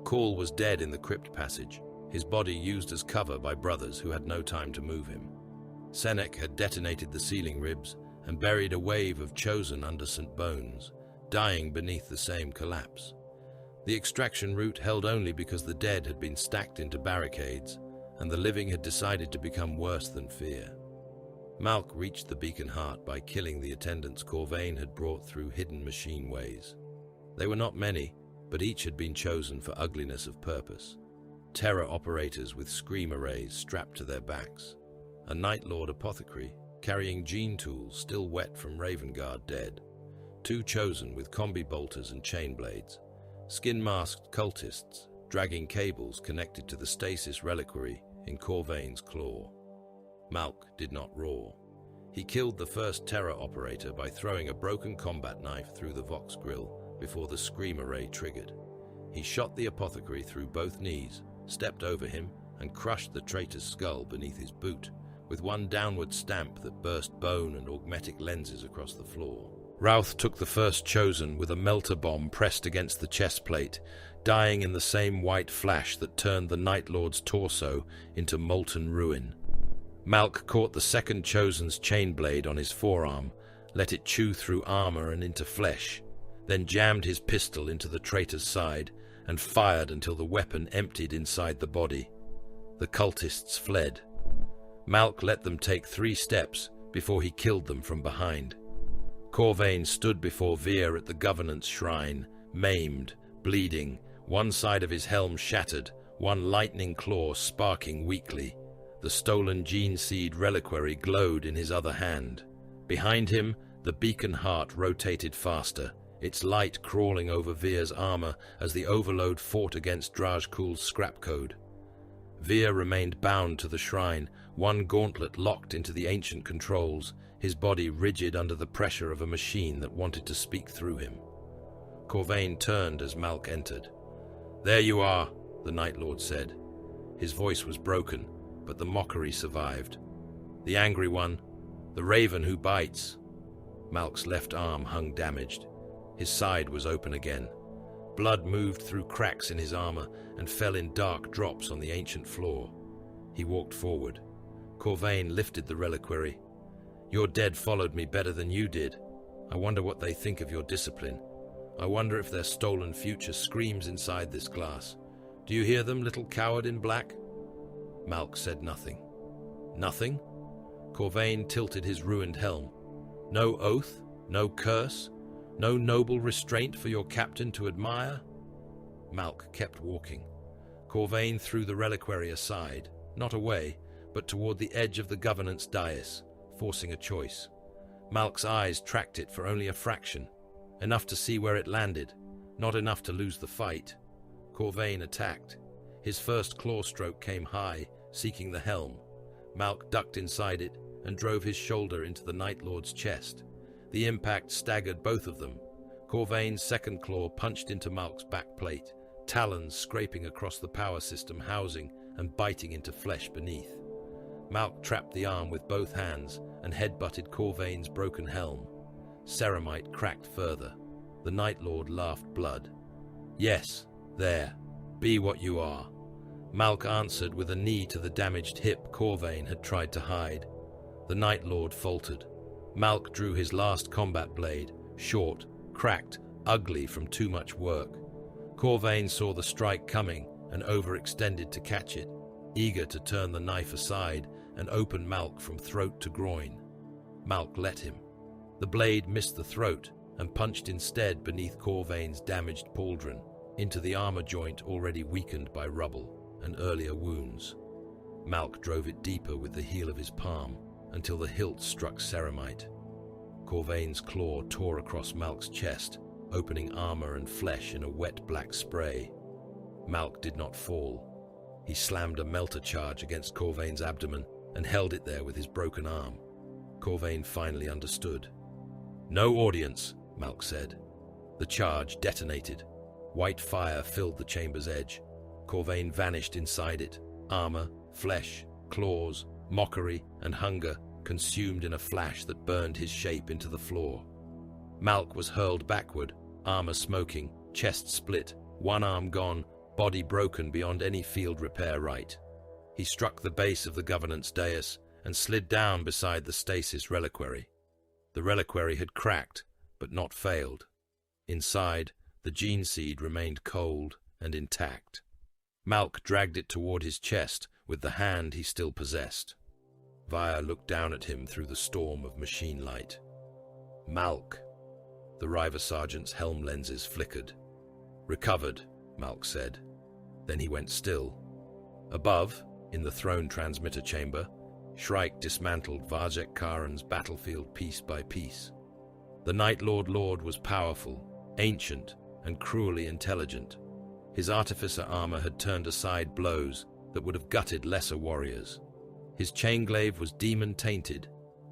Call was dead in the crypt passage, his body used as cover by brothers who had no time to move him. Senec had detonated the ceiling ribs and buried a wave of Chosen under St. Bones, dying beneath the same collapse. The extraction route held only because the dead had been stacked into barricades, and the living had decided to become worse than fear. Malk reached the beacon heart by killing the attendants Corvain had brought through hidden machine ways. They were not many, but each had been chosen for ugliness of purpose. Terror operators with scream arrays strapped to their backs. A Night Lord apothecary, carrying gene tools still wet from Ravengard dead. 2 Chosen with combi bolters and chain blades. Skin-masked cultists, dragging cables connected to the stasis reliquary in Corvain's claw. Malk did not roar. He killed the first terror operator by throwing a broken combat knife through the Vox grill before the scream array triggered. He shot the apothecary through both knees, stepped over him, and crushed the traitor's skull beneath his boot, with one downward stamp that burst bone and augmetic lenses across the floor. Routh took the first Chosen with a melter bomb pressed against the chest plate, dying in the same white flash that turned the Night Lord's torso into molten ruin. Malk caught the second Chosen's chain blade on his forearm, let it chew through armor and into flesh, then jammed his pistol into the traitor's side and fired until the weapon emptied inside the body. The cultists fled. Malk let them take 3 steps before he killed them from behind. Corvain stood before Veer at the Governance Shrine, maimed, bleeding, one side of his helm shattered, one lightning claw sparking weakly. The stolen gene seed reliquary glowed in his other hand. Behind him, the beacon heart rotated faster, its light crawling over Veer's armor as the Overload fought against Drajkul's scrap code. Veer remained bound to the shrine, one gauntlet locked into the ancient controls, his body rigid under the pressure of a machine that wanted to speak through him. Corvain turned as Malk entered. "There you are," the Night Lord said. His voice was broken, but the mockery survived. "The angry one, the raven who bites." Malk's left arm hung damaged. His side was open again. Blood moved through cracks in his armor and fell in dark drops on the ancient floor. He walked forward. Corvain lifted the reliquary. "Your dead followed me better than you did. I wonder what they think of your discipline. I wonder if their stolen future screams inside this glass. Do you hear them, little coward in black?" Malk said nothing. "Nothing?" Corvain tilted his ruined helm. "No oath? No curse? No noble restraint for your captain to admire?" Malk kept walking. Corvain threw the reliquary aside, not away, but toward the edge of the governance dais, forcing a choice. Malk's eyes tracked it for only a fraction, enough to see where it landed, not enough to lose the fight. Corvain attacked. His first claw stroke came high, seeking the helm. Malk ducked inside it and drove his shoulder into the Night Lord's chest. The impact staggered both of them. Corvain's second claw punched into Malk's backplate, talons scraping across the power system housing and biting into flesh beneath. Malk trapped the arm with both hands and headbutted Corvain's broken helm. Ceramite cracked further. The Night Lord laughed blood. "Yes, there. Be what you are." Malk answered with a knee to the damaged hip Corvain had tried to hide. The Night Lord faltered. Malk drew his last combat blade, short, cracked, ugly from too much work. Corvain saw the strike coming and overextended to catch it, eager to turn the knife aside and open Malk from throat to groin. Malk let him. The blade missed the throat and punched instead beneath Corvain's damaged pauldron, into the armor joint already weakened by rubble and earlier wounds. Malk drove it deeper with the heel of his palm until the hilt struck ceramite. Corvain's claw tore across Malk's chest, opening armor and flesh in a wet black spray. Malk did not fall. He slammed a melter charge against Corvain's abdomen and held it there with his broken arm. Corvain finally understood. "No audience," Malk said. The charge detonated. White fire filled the chamber's edge. Corvain vanished inside it. Armor, flesh, claws, mockery, and hunger consumed in a flash that burned his shape into the floor. Malk was hurled backward, armor smoking, chest split, one arm gone, body broken beyond any field repair right. He struck the base of the governance dais and slid down beside the stasis reliquary. The reliquary had cracked, but not failed. Inside, the gene seed remained cold and intact. Malk dragged it toward his chest with the hand he still possessed. Vire looked down at him through the storm of machine light. "Malk." The River Sergeant's helm lenses flickered. "Recovered," Malk said. Then he went still. Above, in the throne transmitter chamber, Shrike dismantled Vazek Karan's battlefield piece by piece. The Night Lord was powerful, ancient, and cruelly intelligent. His artificer armor had turned aside blows that would have gutted lesser warriors. His chainglaive was demon-tainted,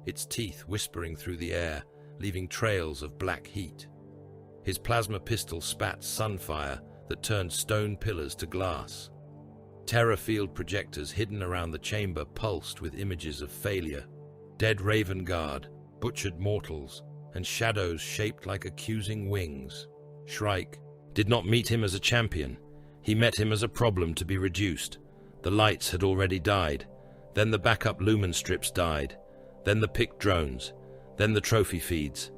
its teeth whispering through the air, leaving trails of black heat. His plasma pistol spat sunfire that turned stone pillars to glass. Terror field projectors hidden around the chamber pulsed with images of failure, dead Raven Guard, butchered mortals, and shadows shaped like accusing wings. Shrike did not meet him as a champion. He met him as a problem to be reduced. The lights had already died. Then the backup lumen strips died. Then the picked drones. Then the trophy feeds.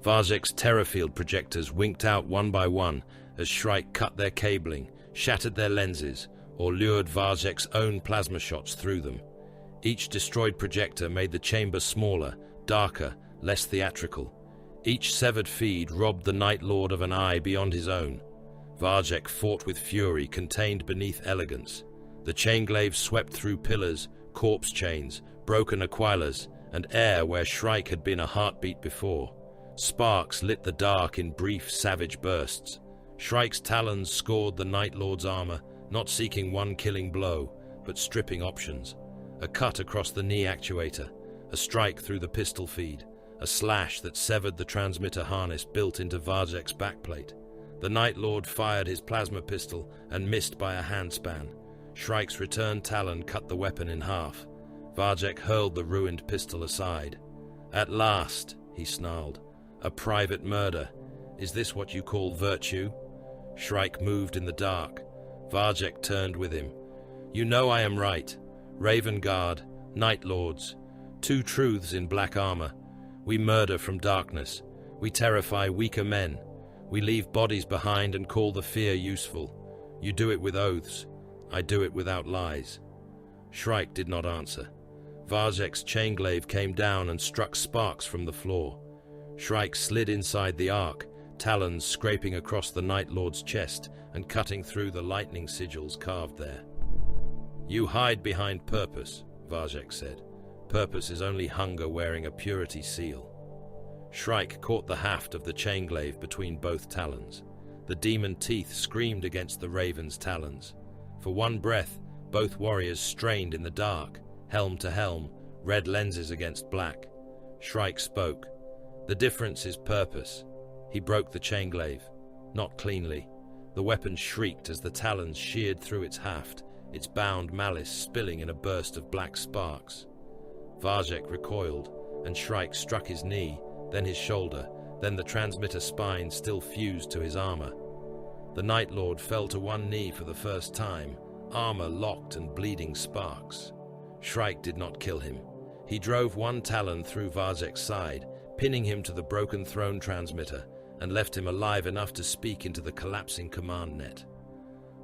Vazek's terror field projectors winked out one by one as Shrike cut their cabling, shattered their lenses, or lured Vazek's own plasma shots through them. Each destroyed projector made the chamber smaller, darker, less theatrical. Each severed feed robbed the Night Lord of an eye beyond his own. Vazek fought with fury contained beneath elegance. The chainglaive swept through pillars, corpse chains, broken aquilas, and air where Shrike had been a heartbeat before. Sparks lit the dark in brief, savage bursts. Shrike's talons scored the Night Lord's armor, not seeking one killing blow, but stripping options. A cut across the knee actuator, a strike through the pistol feed, a slash that severed the transmitter harness built into Vazek's backplate. The Night Lord fired his plasma pistol and missed by a handspan. Shrike's return talon cut the weapon in half. Varjek hurled the ruined pistol aside. "At last," he snarled. "A private murder. Is this what you call virtue?" Shrike moved in the dark. Varjek turned with him. "You know I am right. Raven Guard, Night Lords. Two truths in black armor. We murder from darkness. We terrify weaker men. We leave bodies behind and call the fear useful. You do it with oaths. I do it without lies." Shrike did not answer. Varjek's chainglaive came down and struck sparks from the floor. Shrike slid inside the ark, talons scraping across the Night Lord's chest and cutting through the lightning sigils carved there. "You hide behind purpose," Varjek said. "Purpose is only hunger wearing a purity seal." Shrike caught the haft of the chainglaive between both talons. The demon teeth screamed against the raven's talons. For one breath, both warriors strained in the dark, helm to helm, red lenses against black. Shrike spoke. "The difference is purpose." He broke the chainglaive. Not cleanly. The weapon shrieked as the talons sheared through its haft, its bound malice spilling in a burst of black sparks. Varjek recoiled, and Shrike struck his knee, then his shoulder, then the transmitter spine still fused to his armor. The Night Lord fell to one knee for the first time, armor locked and bleeding sparks. Shrike did not kill him. He drove one talon through Varjek's side, pinning him to the broken throne transmitter, and left him alive enough to speak into the collapsing command net.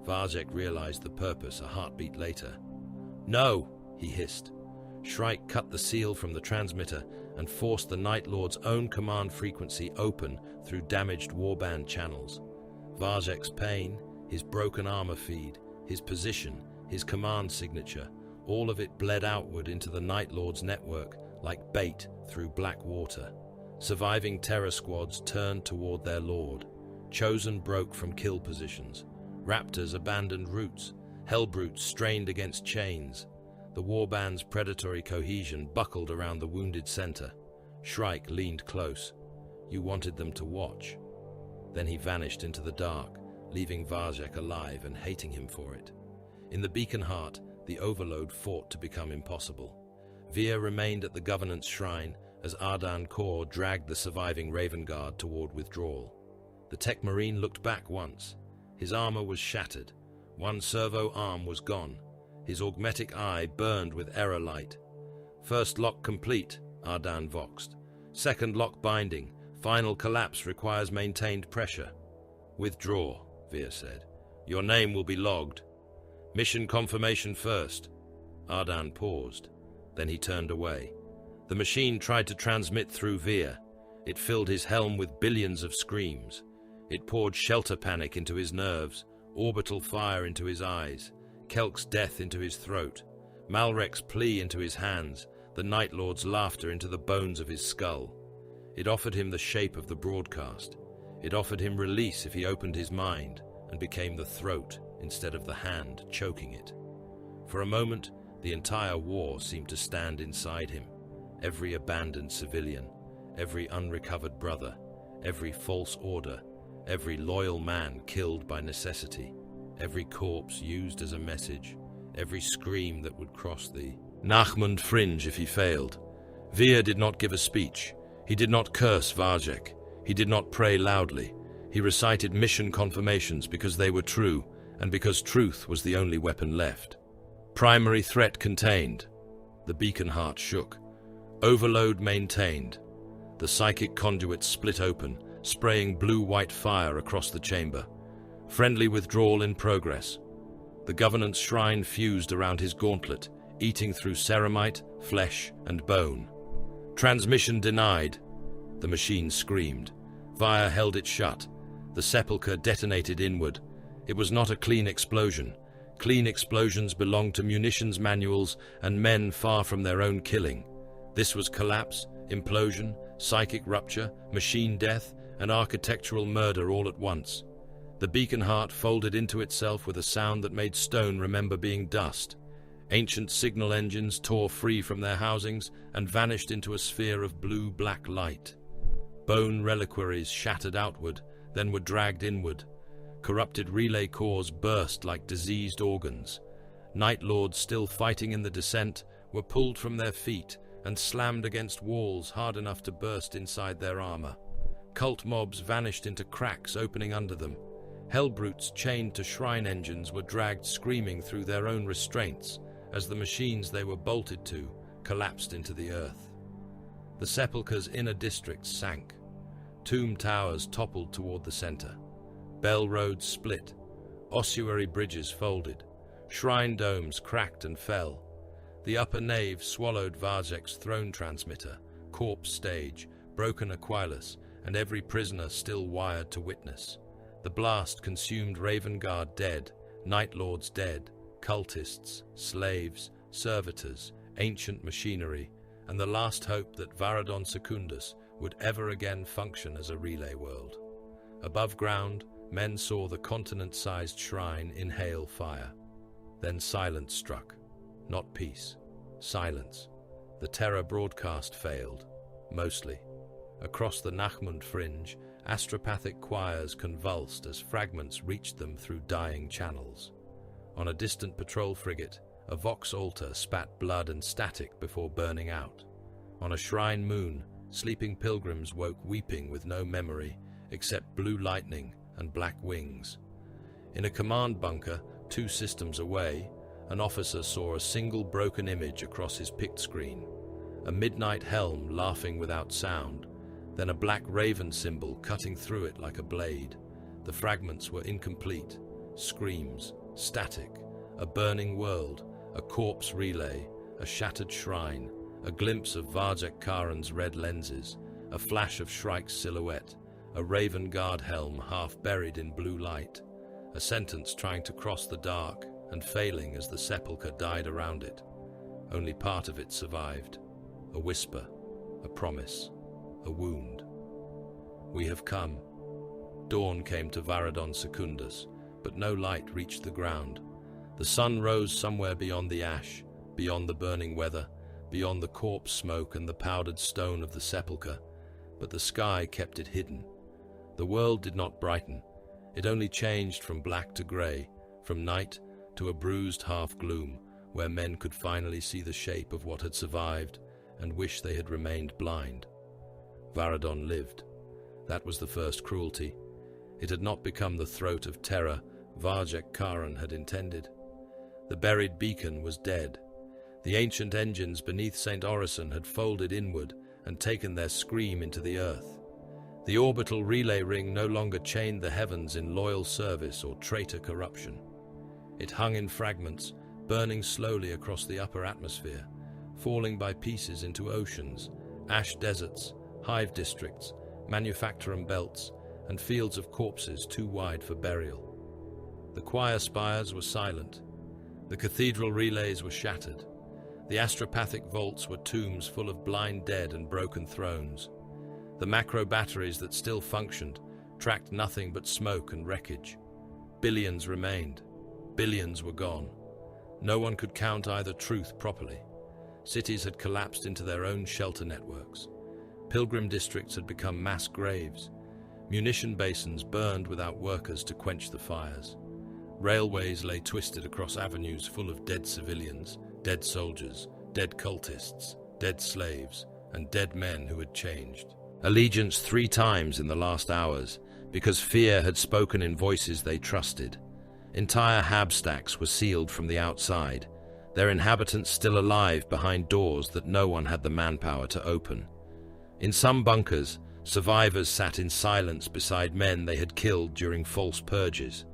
Varjek realized the purpose a heartbeat later. "No!" he hissed. Shrike cut the seal from the transmitter and forced the Night Lord's own command frequency open through damaged warband channels. Varjek's pain, his broken armor feed, his position, his command signature, all of it bled outward into the Night Lord's network like bait through black water. Surviving terror squads turned toward their lord. Chosen broke from kill positions. Raptors abandoned routes. Hellbrutes strained against chains. The warband's predatory cohesion buckled around the wounded center. Shrike leaned close. "You wanted them to watch." Then he vanished into the dark, leaving Varjek alive and hating him for it. In the Beacon Heart, the overload fought to become impossible. Vir remained at the Governance Shrine as Ardan Kor dragged the surviving Raven Guard toward withdrawal. The Tech Marine looked back once. His armor was shattered. One servo arm was gone. His augmetic eye burned with error light. "First lock complete," Ardan voxed. "Second lock binding. Final collapse requires maintained pressure." "Withdraw," Vir said. "Your name will be logged." "Mission confirmation first." Ardan paused. Then he turned away. The machine tried to transmit through Vir. It filled his helm with billions of screams. It poured shelter panic into his nerves, orbital fire into his eyes, Kelk's death into his throat, Malrek's plea into his hands, the Night Lord's laughter into the bones of his skull. It offered him the shape of the broadcast. It offered him release if he opened his mind and became the throat instead of the hand choking it. For a moment, the entire war seemed to stand inside him. Every abandoned civilian, every unrecovered brother, every false order, every loyal man killed by necessity, every corpse used as a message, every scream that would cross the Nachmund fringe if he failed. Vir did not give a speech. He did not curse Varjek. He did not pray loudly. He recited mission confirmations because they were true, and because truth was the only weapon left. Primary threat contained. The Beacon Heart shook. Overload maintained. The psychic conduit split open, spraying blue-white fire across the chamber. Friendly withdrawal in progress. The Governance Shrine fused around his gauntlet, eating through ceramite, flesh, and bone. Transmission denied. The machine screamed. Vir held it shut. The sepulchre detonated inward. It was not a clean explosion. Clean explosions belonged to munitions manuals and men far from their own killing. This was collapse, implosion, psychic rupture, machine death, and architectural murder all at once. The Beacon Heart folded into itself with a sound that made stone remember being dust. Ancient signal engines tore free from their housings and vanished into a sphere of blue-black light. Bone reliquaries shattered outward, then were dragged inward. Corrupted relay cores burst like diseased organs. Night Lords still fighting in the descent were pulled from their feet and slammed against walls hard enough to burst inside their armor. Cult mobs vanished into cracks opening under them. Hellbrutes chained to shrine engines were dragged screaming through their own restraints as the machines they were bolted to collapsed into the earth. The sepulchre's inner districts sank. Tomb towers toppled toward the center. Bell roads split. Ossuary bridges folded. Shrine domes cracked and fell. The upper nave swallowed Varzek's throne transmitter, corpse stage, broken Aquilus, and every prisoner still wired to witness. The blast consumed Raven Guard dead, Night Lords dead, cultists, slaves, servitors, ancient machinery, and the last hope that Varadon Secundus would ever again function as a relay world. Above ground, men saw the continent-sized shrine inhale fire. Then silence struck. Not peace. Silence. The terror broadcast failed. Mostly. Across the Nachmund fringe, astropathic choirs convulsed as fragments reached them through dying channels. On a distant patrol frigate, a vox altar spat blood and static before burning out. On a shrine moon, sleeping pilgrims woke weeping with no memory except blue lightning and black wings. In a command bunker, 2 systems away, an officer saw a single broken image across his pict screen. A midnight helm laughing without sound, then a black raven symbol cutting through it like a blade. The fragments were incomplete. Screams, static, a burning world, a corpse relay, a shattered shrine, a glimpse of Varzek Karan's red lenses, a flash of Shrike's silhouette, a Raven Guard helm half buried in blue light, a sentence trying to cross the dark and failing as the sepulchre died around it. Only part of it survived. A whisper, a promise, a wound. We have come. Dawn came to Varadon Secundus, but no light reached the ground. The sun rose somewhere beyond the ash, beyond the burning weather, beyond the corpse smoke and the powdered stone of the sepulchre, but the sky kept it hidden. The world did not brighten. It only changed from black to grey, from night to a bruised half-gloom, where men could finally see the shape of what had survived and wish they had remained blind. Varadon lived. That was the first cruelty. It had not become the throat of terror Varzek Karan had intended. The buried beacon was dead. The ancient engines beneath St. Orison had folded inward and taken their scream into the earth. The orbital relay ring no longer chained the heavens in loyal service or traitor corruption. It hung in fragments, burning slowly across the upper atmosphere, falling by pieces into oceans, ash deserts, hive districts, manufacturum belts, and fields of corpses too wide for burial. The choir spires were silent. The cathedral relays were shattered. The astropathic vaults were tombs full of blind dead and broken thrones. The macro batteries that still functioned tracked nothing but smoke and wreckage. Billions remained. Billions were gone. No one could count either truth properly. Cities had collapsed into their own shelter networks. Pilgrim districts had become mass graves. Munition basins burned without workers to quench the fires. Railways lay twisted across avenues full of dead civilians, dead soldiers, dead cultists, dead slaves, and dead men who had changed. Allegiance 3 times in the last hours, because fear had spoken in voices they trusted. Entire habstacks were sealed from the outside, their inhabitants still alive behind doors that no one had the manpower to open. In some bunkers, survivors sat in silence beside men they had killed during false purges.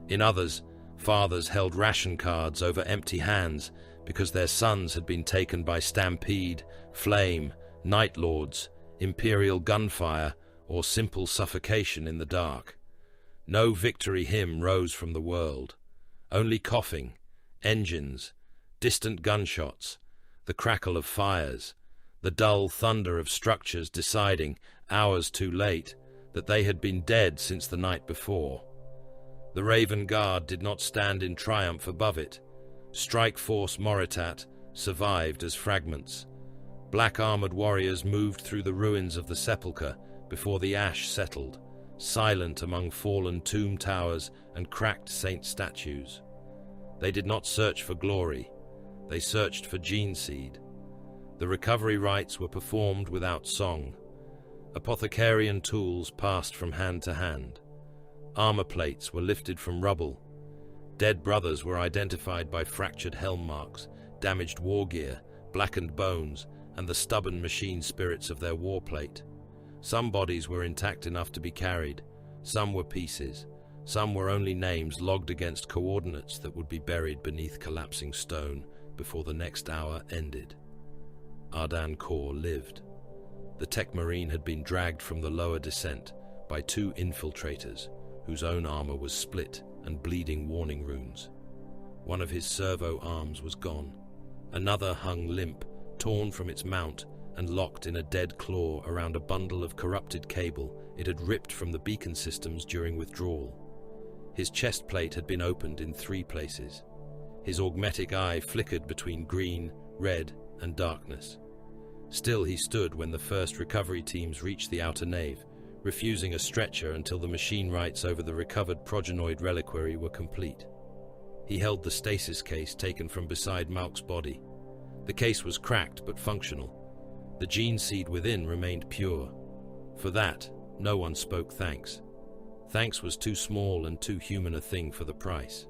In others, fathers held ration cards over empty hands because their sons had been taken by stampede, flame, night lords, imperial gunfire, or simple suffocation in the dark. No victory hymn rose from the world. Only coughing, engines, distant gunshots, the crackle of fires, the dull thunder of structures deciding, hours too late, that they had been dead since the night before. The Raven Guard did not stand in triumph above it. Strike Force Moritat survived as fragments. Black-armored warriors moved through the ruins of the sepulchre before the ash settled, silent among fallen tomb towers and cracked saint statues. They did not search for glory. They searched for gene seed. The recovery rites were performed without song. Apothecarian tools passed from hand to hand. Armor plates were lifted from rubble. Dead brothers were identified by fractured helm marks, damaged war gear, blackened bones, and the stubborn machine spirits of their war plate. Some bodies were intact enough to be carried. Some were pieces. Some were only names logged against coordinates that would be buried beneath collapsing stone before the next hour ended. Ardan Kor lived. The tech marine had been dragged from the lower descent by two infiltrators whose own armor was split and bleeding warning runes. One of his servo arms was gone. Another hung limp, torn from its mount and locked in a dead claw around a bundle of corrupted cable it had ripped from the beacon systems during withdrawal. His chest plate had been opened in 3 places. His augmetic eye flickered between green, red, and darkness. Still he stood when the first recovery teams reached the outer nave, refusing a stretcher until the machine rites over the recovered progenoid reliquary were complete. He held the stasis case taken from beside Malk's body. The case was cracked but functional. The gene seed within remained pure. For that, no one spoke thanks. Thanks was too small and too human a thing for the price.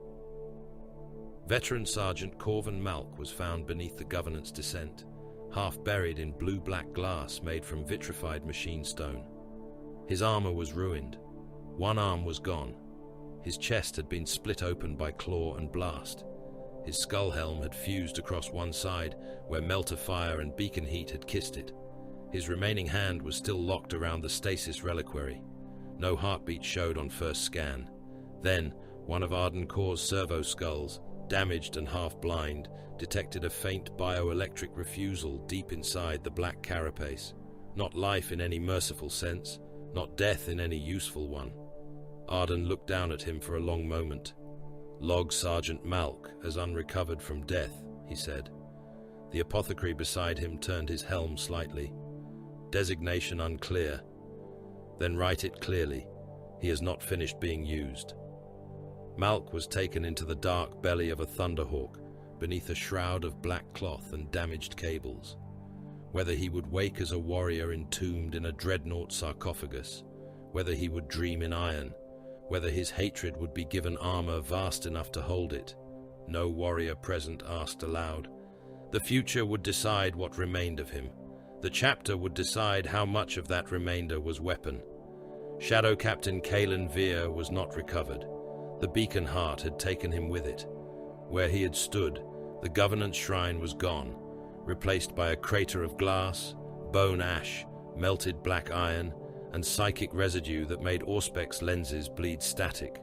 Veteran Sergeant Corvin Malk was found beneath the Governance descent, half buried in blue-black glass made from vitrified machine stone. His armor was ruined. One arm was gone. His chest had been split open by claw and blast. His skull helm had fused across one side, where melter fire and beacon heat had kissed it. His remaining hand was still locked around the stasis reliquary. No heartbeat showed on first scan. Then, one of Ardan Kor's servo skulls, damaged and half-blind, detected a faint bioelectric refusal deep inside the black carapace. Not life in any merciful sense, not death in any useful one. Ardan looked down at him for a long moment. "Log Sergeant Malk as unrecovered from death," he said. The apothecary beside him turned his helm slightly. "Designation unclear." "Then write it clearly. He has not finished being used." Malk was taken into the dark belly of a thunderhawk, beneath a shroud of black cloth and damaged cables. Whether he would wake as a warrior entombed in a dreadnought sarcophagus, whether he would dream in iron, whether his hatred would be given armor vast enough to hold it, no warrior present asked aloud. The future would decide what remained of him. The chapter would decide how much of that remainder was weapon. Shadow Captain Kalen Veer was not recovered. The beacon heart had taken him with it. Where he had stood, the Governance Shrine was gone, replaced by a crater of glass, bone ash, melted black iron, and psychic residue that made Auspex lenses bleed static.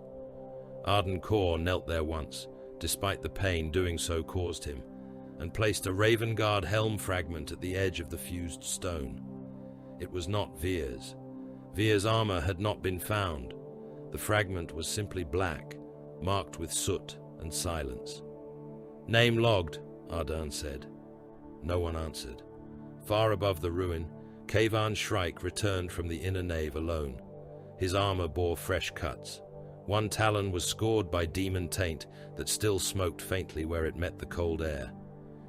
Ardan Kor knelt there once, despite the pain doing so caused him, and placed a Raven Guard helm fragment at the edge of the fused stone. It was not Veer's. Veer's armor had not been found. The fragment was simply black, marked with soot and silence. "Name logged," Ardan said. No one answered. Far above the ruin, Kavan Shrike returned from the inner nave alone. His armor bore fresh cuts. One talon was scored by demon taint that still smoked faintly where it met the cold air.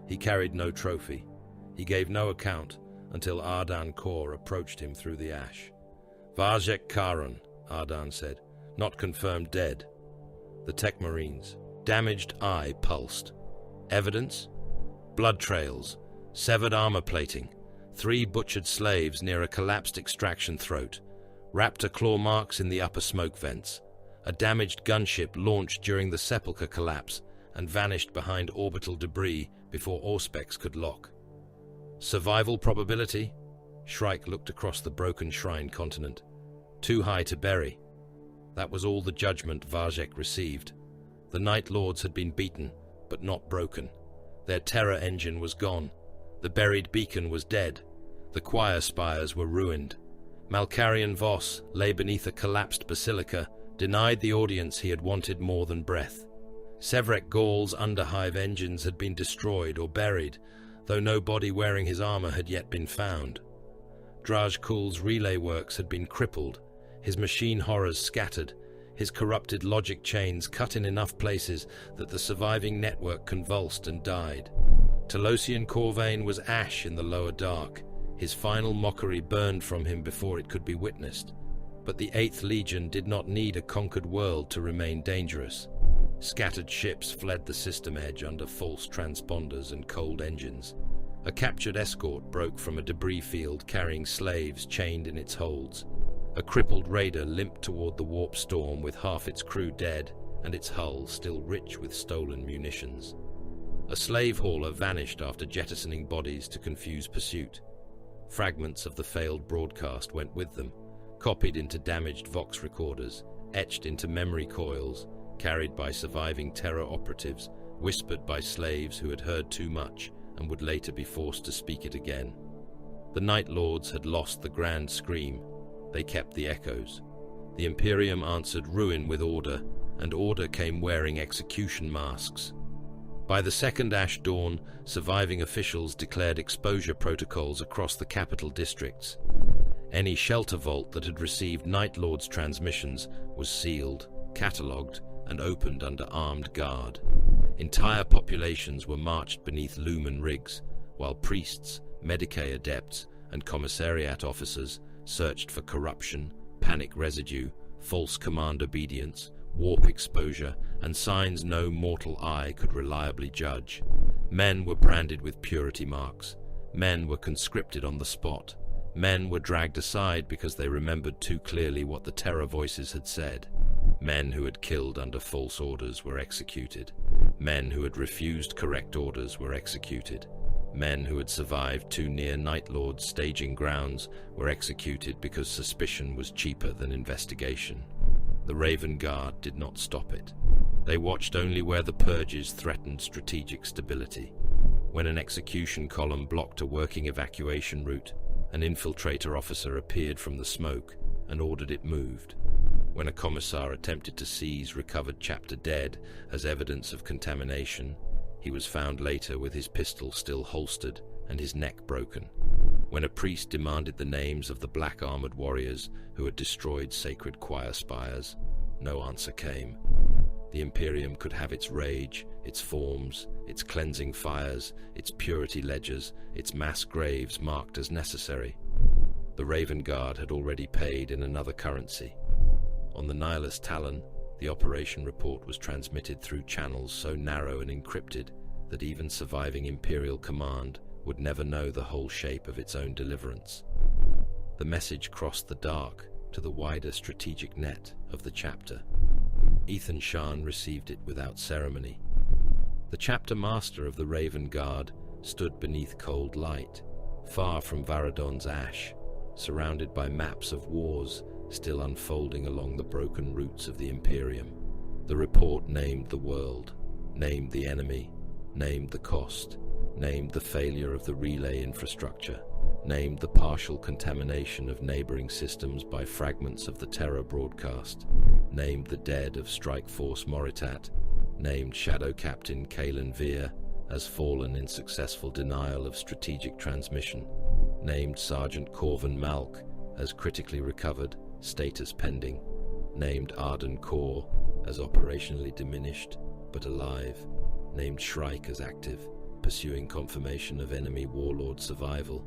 He carried no trophy. He gave no account until Ardan Kor approached him through the ash. "Vajek Karan," Ardan said. "Not confirmed dead." The tech marines. Damaged eye pulsed. Evidence? Blood trails. Severed armor plating. 3 butchered slaves near a collapsed extraction throat. Raptor claw marks in the upper smoke vents. A damaged gunship launched during the sepulchre collapse and vanished behind orbital debris before Auspex could lock. Survival probability? Shrike looked across the broken shrine continent. Too high to bury. That was all the judgment Vajek received. The Night Lords had been beaten, but not broken. Their terror engine was gone. The buried beacon was dead. The choir spires were ruined. Malkarian Voss lay beneath a collapsed basilica, denied the audience he had wanted more than breath. Sevrek Gaul's underhive engines had been destroyed or buried, though no body wearing his armor had yet been found. Draj Kul's relay works had been crippled, his machine horrors scattered, his corrupted logic chains cut in enough places that the surviving network convulsed and died. Telosian Corvain was ash in the lower dark. His final mockery burned from him before it could be witnessed. But the 8th Legion did not need a conquered world to remain dangerous. Scattered ships fled the system edge under false transponders and cold engines. A captured escort broke from a debris field carrying slaves chained in its holds. A crippled raider limped toward the warp storm with half its crew dead and its hull still rich with stolen munitions. A slave hauler vanished after jettisoning bodies to confuse pursuit. Fragments of the failed broadcast went with them, copied into damaged Vox recorders, etched into memory coils, carried by surviving terror operatives, whispered by slaves who had heard too much and would later be forced to speak it again. The Night Lords had lost the grand scream. They kept the echoes. The Imperium answered ruin with order, and order came wearing execution masks. By the second ash dawn, surviving officials declared exposure protocols across the capital districts. Any shelter vault that had received Night Lords transmissions was sealed, catalogued, and opened under armed guard. Entire populations were marched beneath lumen rigs, while priests, Medicae adepts, and commissariat officers searched for corruption, panic residue, false command obedience, warp exposure, and signs no mortal eye could reliably judge. Men were branded with purity marks. Men were conscripted on the spot. Men were dragged aside because they remembered too clearly what the terror voices had said. Men who had killed under false orders were executed. Men who had refused correct orders were executed. Men who had survived too near Night Lord's staging grounds were executed because suspicion was cheaper than investigation. The Raven Guard did not stop it. They watched only where the purges threatened strategic stability. When an execution column blocked a working evacuation route, an infiltrator officer appeared from the smoke and ordered it moved. When a commissar attempted to seize recovered chapter dead as evidence of contamination, he was found later with his pistol still holstered and his neck broken. When a priest demanded the names of the black-armored warriors who had destroyed sacred choir spires, no answer came. The Imperium could have its rage, its forms, its cleansing fires, its purity ledgers, its mass graves marked as necessary. The Raven Guard had already paid in another currency. On the Nihilist Talon, the operation report was transmitted through channels so narrow and encrypted that even surviving Imperial command would never know the whole shape of its own deliverance. The message crossed the dark to the wider strategic net of the chapter. Ethan Shan received it without ceremony. The chapter master of the Raven Guard stood beneath cold light, far from Varadon's ash, surrounded by maps of wars still unfolding along the broken routes of the Imperium. The report named the world, named the enemy, named the cost, named the failure of the relay infrastructure, named the partial contamination of neighboring systems by fragments of the terror broadcast, named the dead of Strike Force Moritat, named Shadow Captain Kalen Veer as fallen in successful denial of strategic transmission, named Sergeant Corvin Malk as critically recovered, status pending, named Arden Core as operationally diminished but alive, named Shrike as active, pursuing confirmation of enemy warlord survival.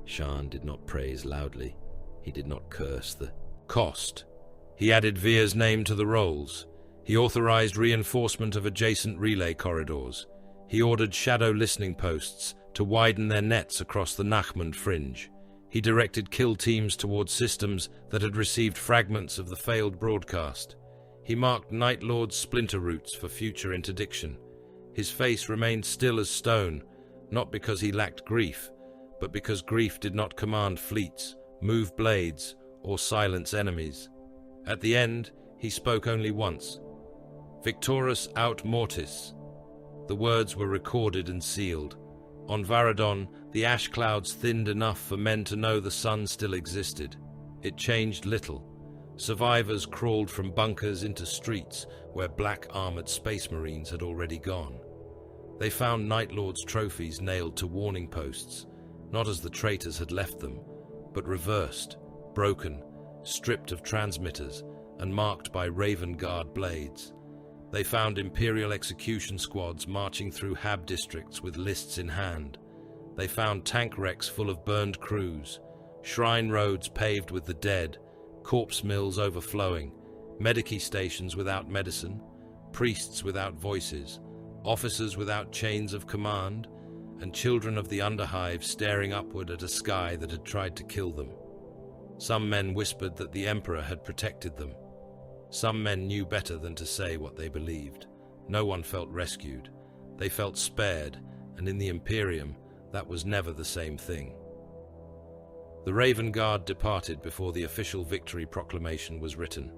Shan did not praise loudly. He did not curse the cost. He added Veer's name to the rolls. He authorized reinforcement of adjacent relay corridors. He ordered shadow listening posts to widen their nets across the Nachmund fringe. He directed kill teams towards systems that had received fragments of the failed broadcast. He marked Night Lord's splinter routes for future interdiction. His face remained still as stone, not because he lacked grief, but because grief did not command fleets, move blades, or silence enemies. At the end, he spoke only once. Victorus aut mortis. The words were recorded and sealed. On Varadon, the ash clouds thinned enough for men to know the sun still existed. It changed little. Survivors crawled from bunkers into streets where black-armored space marines had already gone. They found Night Lord's trophies nailed to warning posts, not as the traitors had left them, but reversed, broken, stripped of transmitters, and marked by Raven Guard blades. They found Imperial execution squads marching through Hab districts with lists in hand. They found tank wrecks full of burned crews, shrine roads paved with the dead, corpse mills overflowing, medici stations without medicine, priests without voices, officers without chains of command, and children of the underhive staring upward at a sky that had tried to kill them. Some men whispered that the Emperor had protected them. Some men knew better than to say what they believed. No one felt rescued. They felt spared, and in the Imperium, that was never the same thing. The Raven Guard departed before the official victory proclamation was written.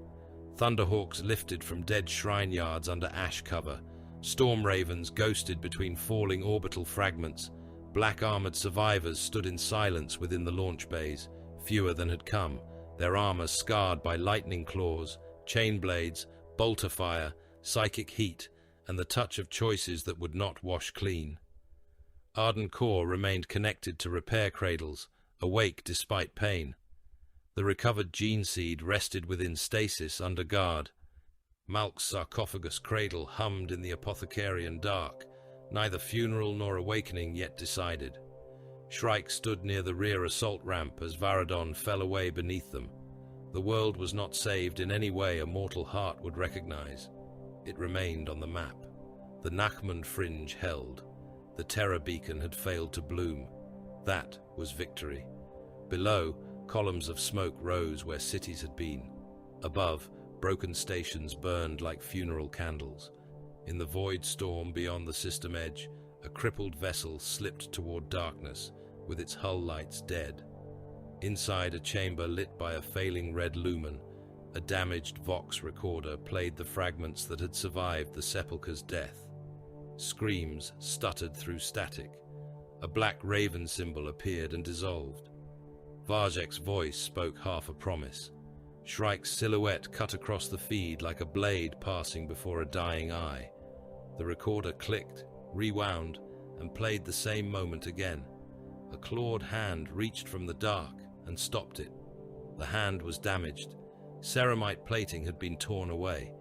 Thunderhawks lifted from dead shrine yards under ash cover. Storm ravens ghosted between falling orbital fragments. Black-armored survivors stood in silence within the launch bays, fewer than had come, their armor scarred by lightning claws, chain blades, bolter fire, psychic heat, and the touch of choices that would not wash clean. Arden Core remained connected to repair cradles, awake despite pain. The recovered gene seed rested within stasis under guard. Malk's sarcophagus cradle hummed in the apothecarian dark, neither funeral nor awakening yet decided. Shrike stood near the rear assault ramp as Varadon fell away beneath them. The world was not saved in any way a mortal heart would recognize. It remained on the map. The Nachmund fringe held. The terror beacon had failed to bloom. That was victory. Below, columns of smoke rose where cities had been. Above, broken stations burned like funeral candles. In the void storm beyond the system edge, a crippled vessel slipped toward darkness, with its hull lights dead. Inside a chamber lit by a failing red lumen, a damaged Vox recorder played the fragments that had survived the Sepulchre's death. Screams stuttered through static. A black raven symbol appeared and dissolved. Varzek's voice spoke half a promise. Shrike's silhouette cut across the feed like a blade passing before a dying eye. The recorder clicked, rewound, and played the same moment again. A clawed hand reached from the dark and stopped it. The hand was damaged. Ceramite plating had been torn away.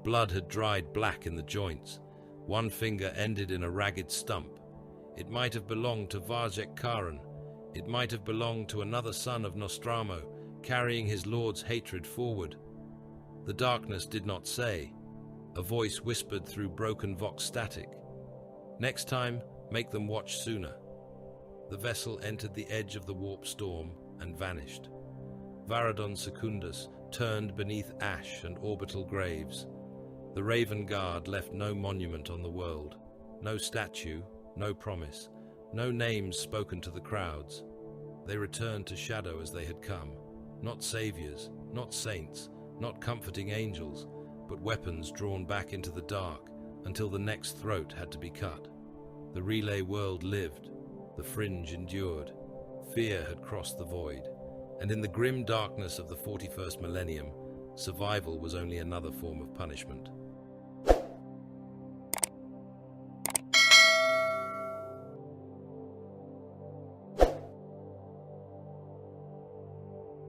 Blood had dried black in the joints. One finger ended in a ragged stump. It might have belonged to Varzek Karen. It might have belonged to another son of Nostramo, carrying his lord's hatred forward. The darkness did not say. A voice whispered through broken Vox static. Next time, make them watch sooner. The vessel entered the edge of the warp storm and vanished. Varadon Secundus turned beneath ash and orbital graves. The Raven Guard left no monument on the world, no statue, no promise, no names spoken to the crowds. They returned to shadow as they had come, not saviors, not saints, not comforting angels, but weapons drawn back into the dark until the next throat had to be cut. The relay world lived, the fringe endured. Fear had crossed the void, and in the grim darkness of the 41st millennium, survival was only another form of punishment.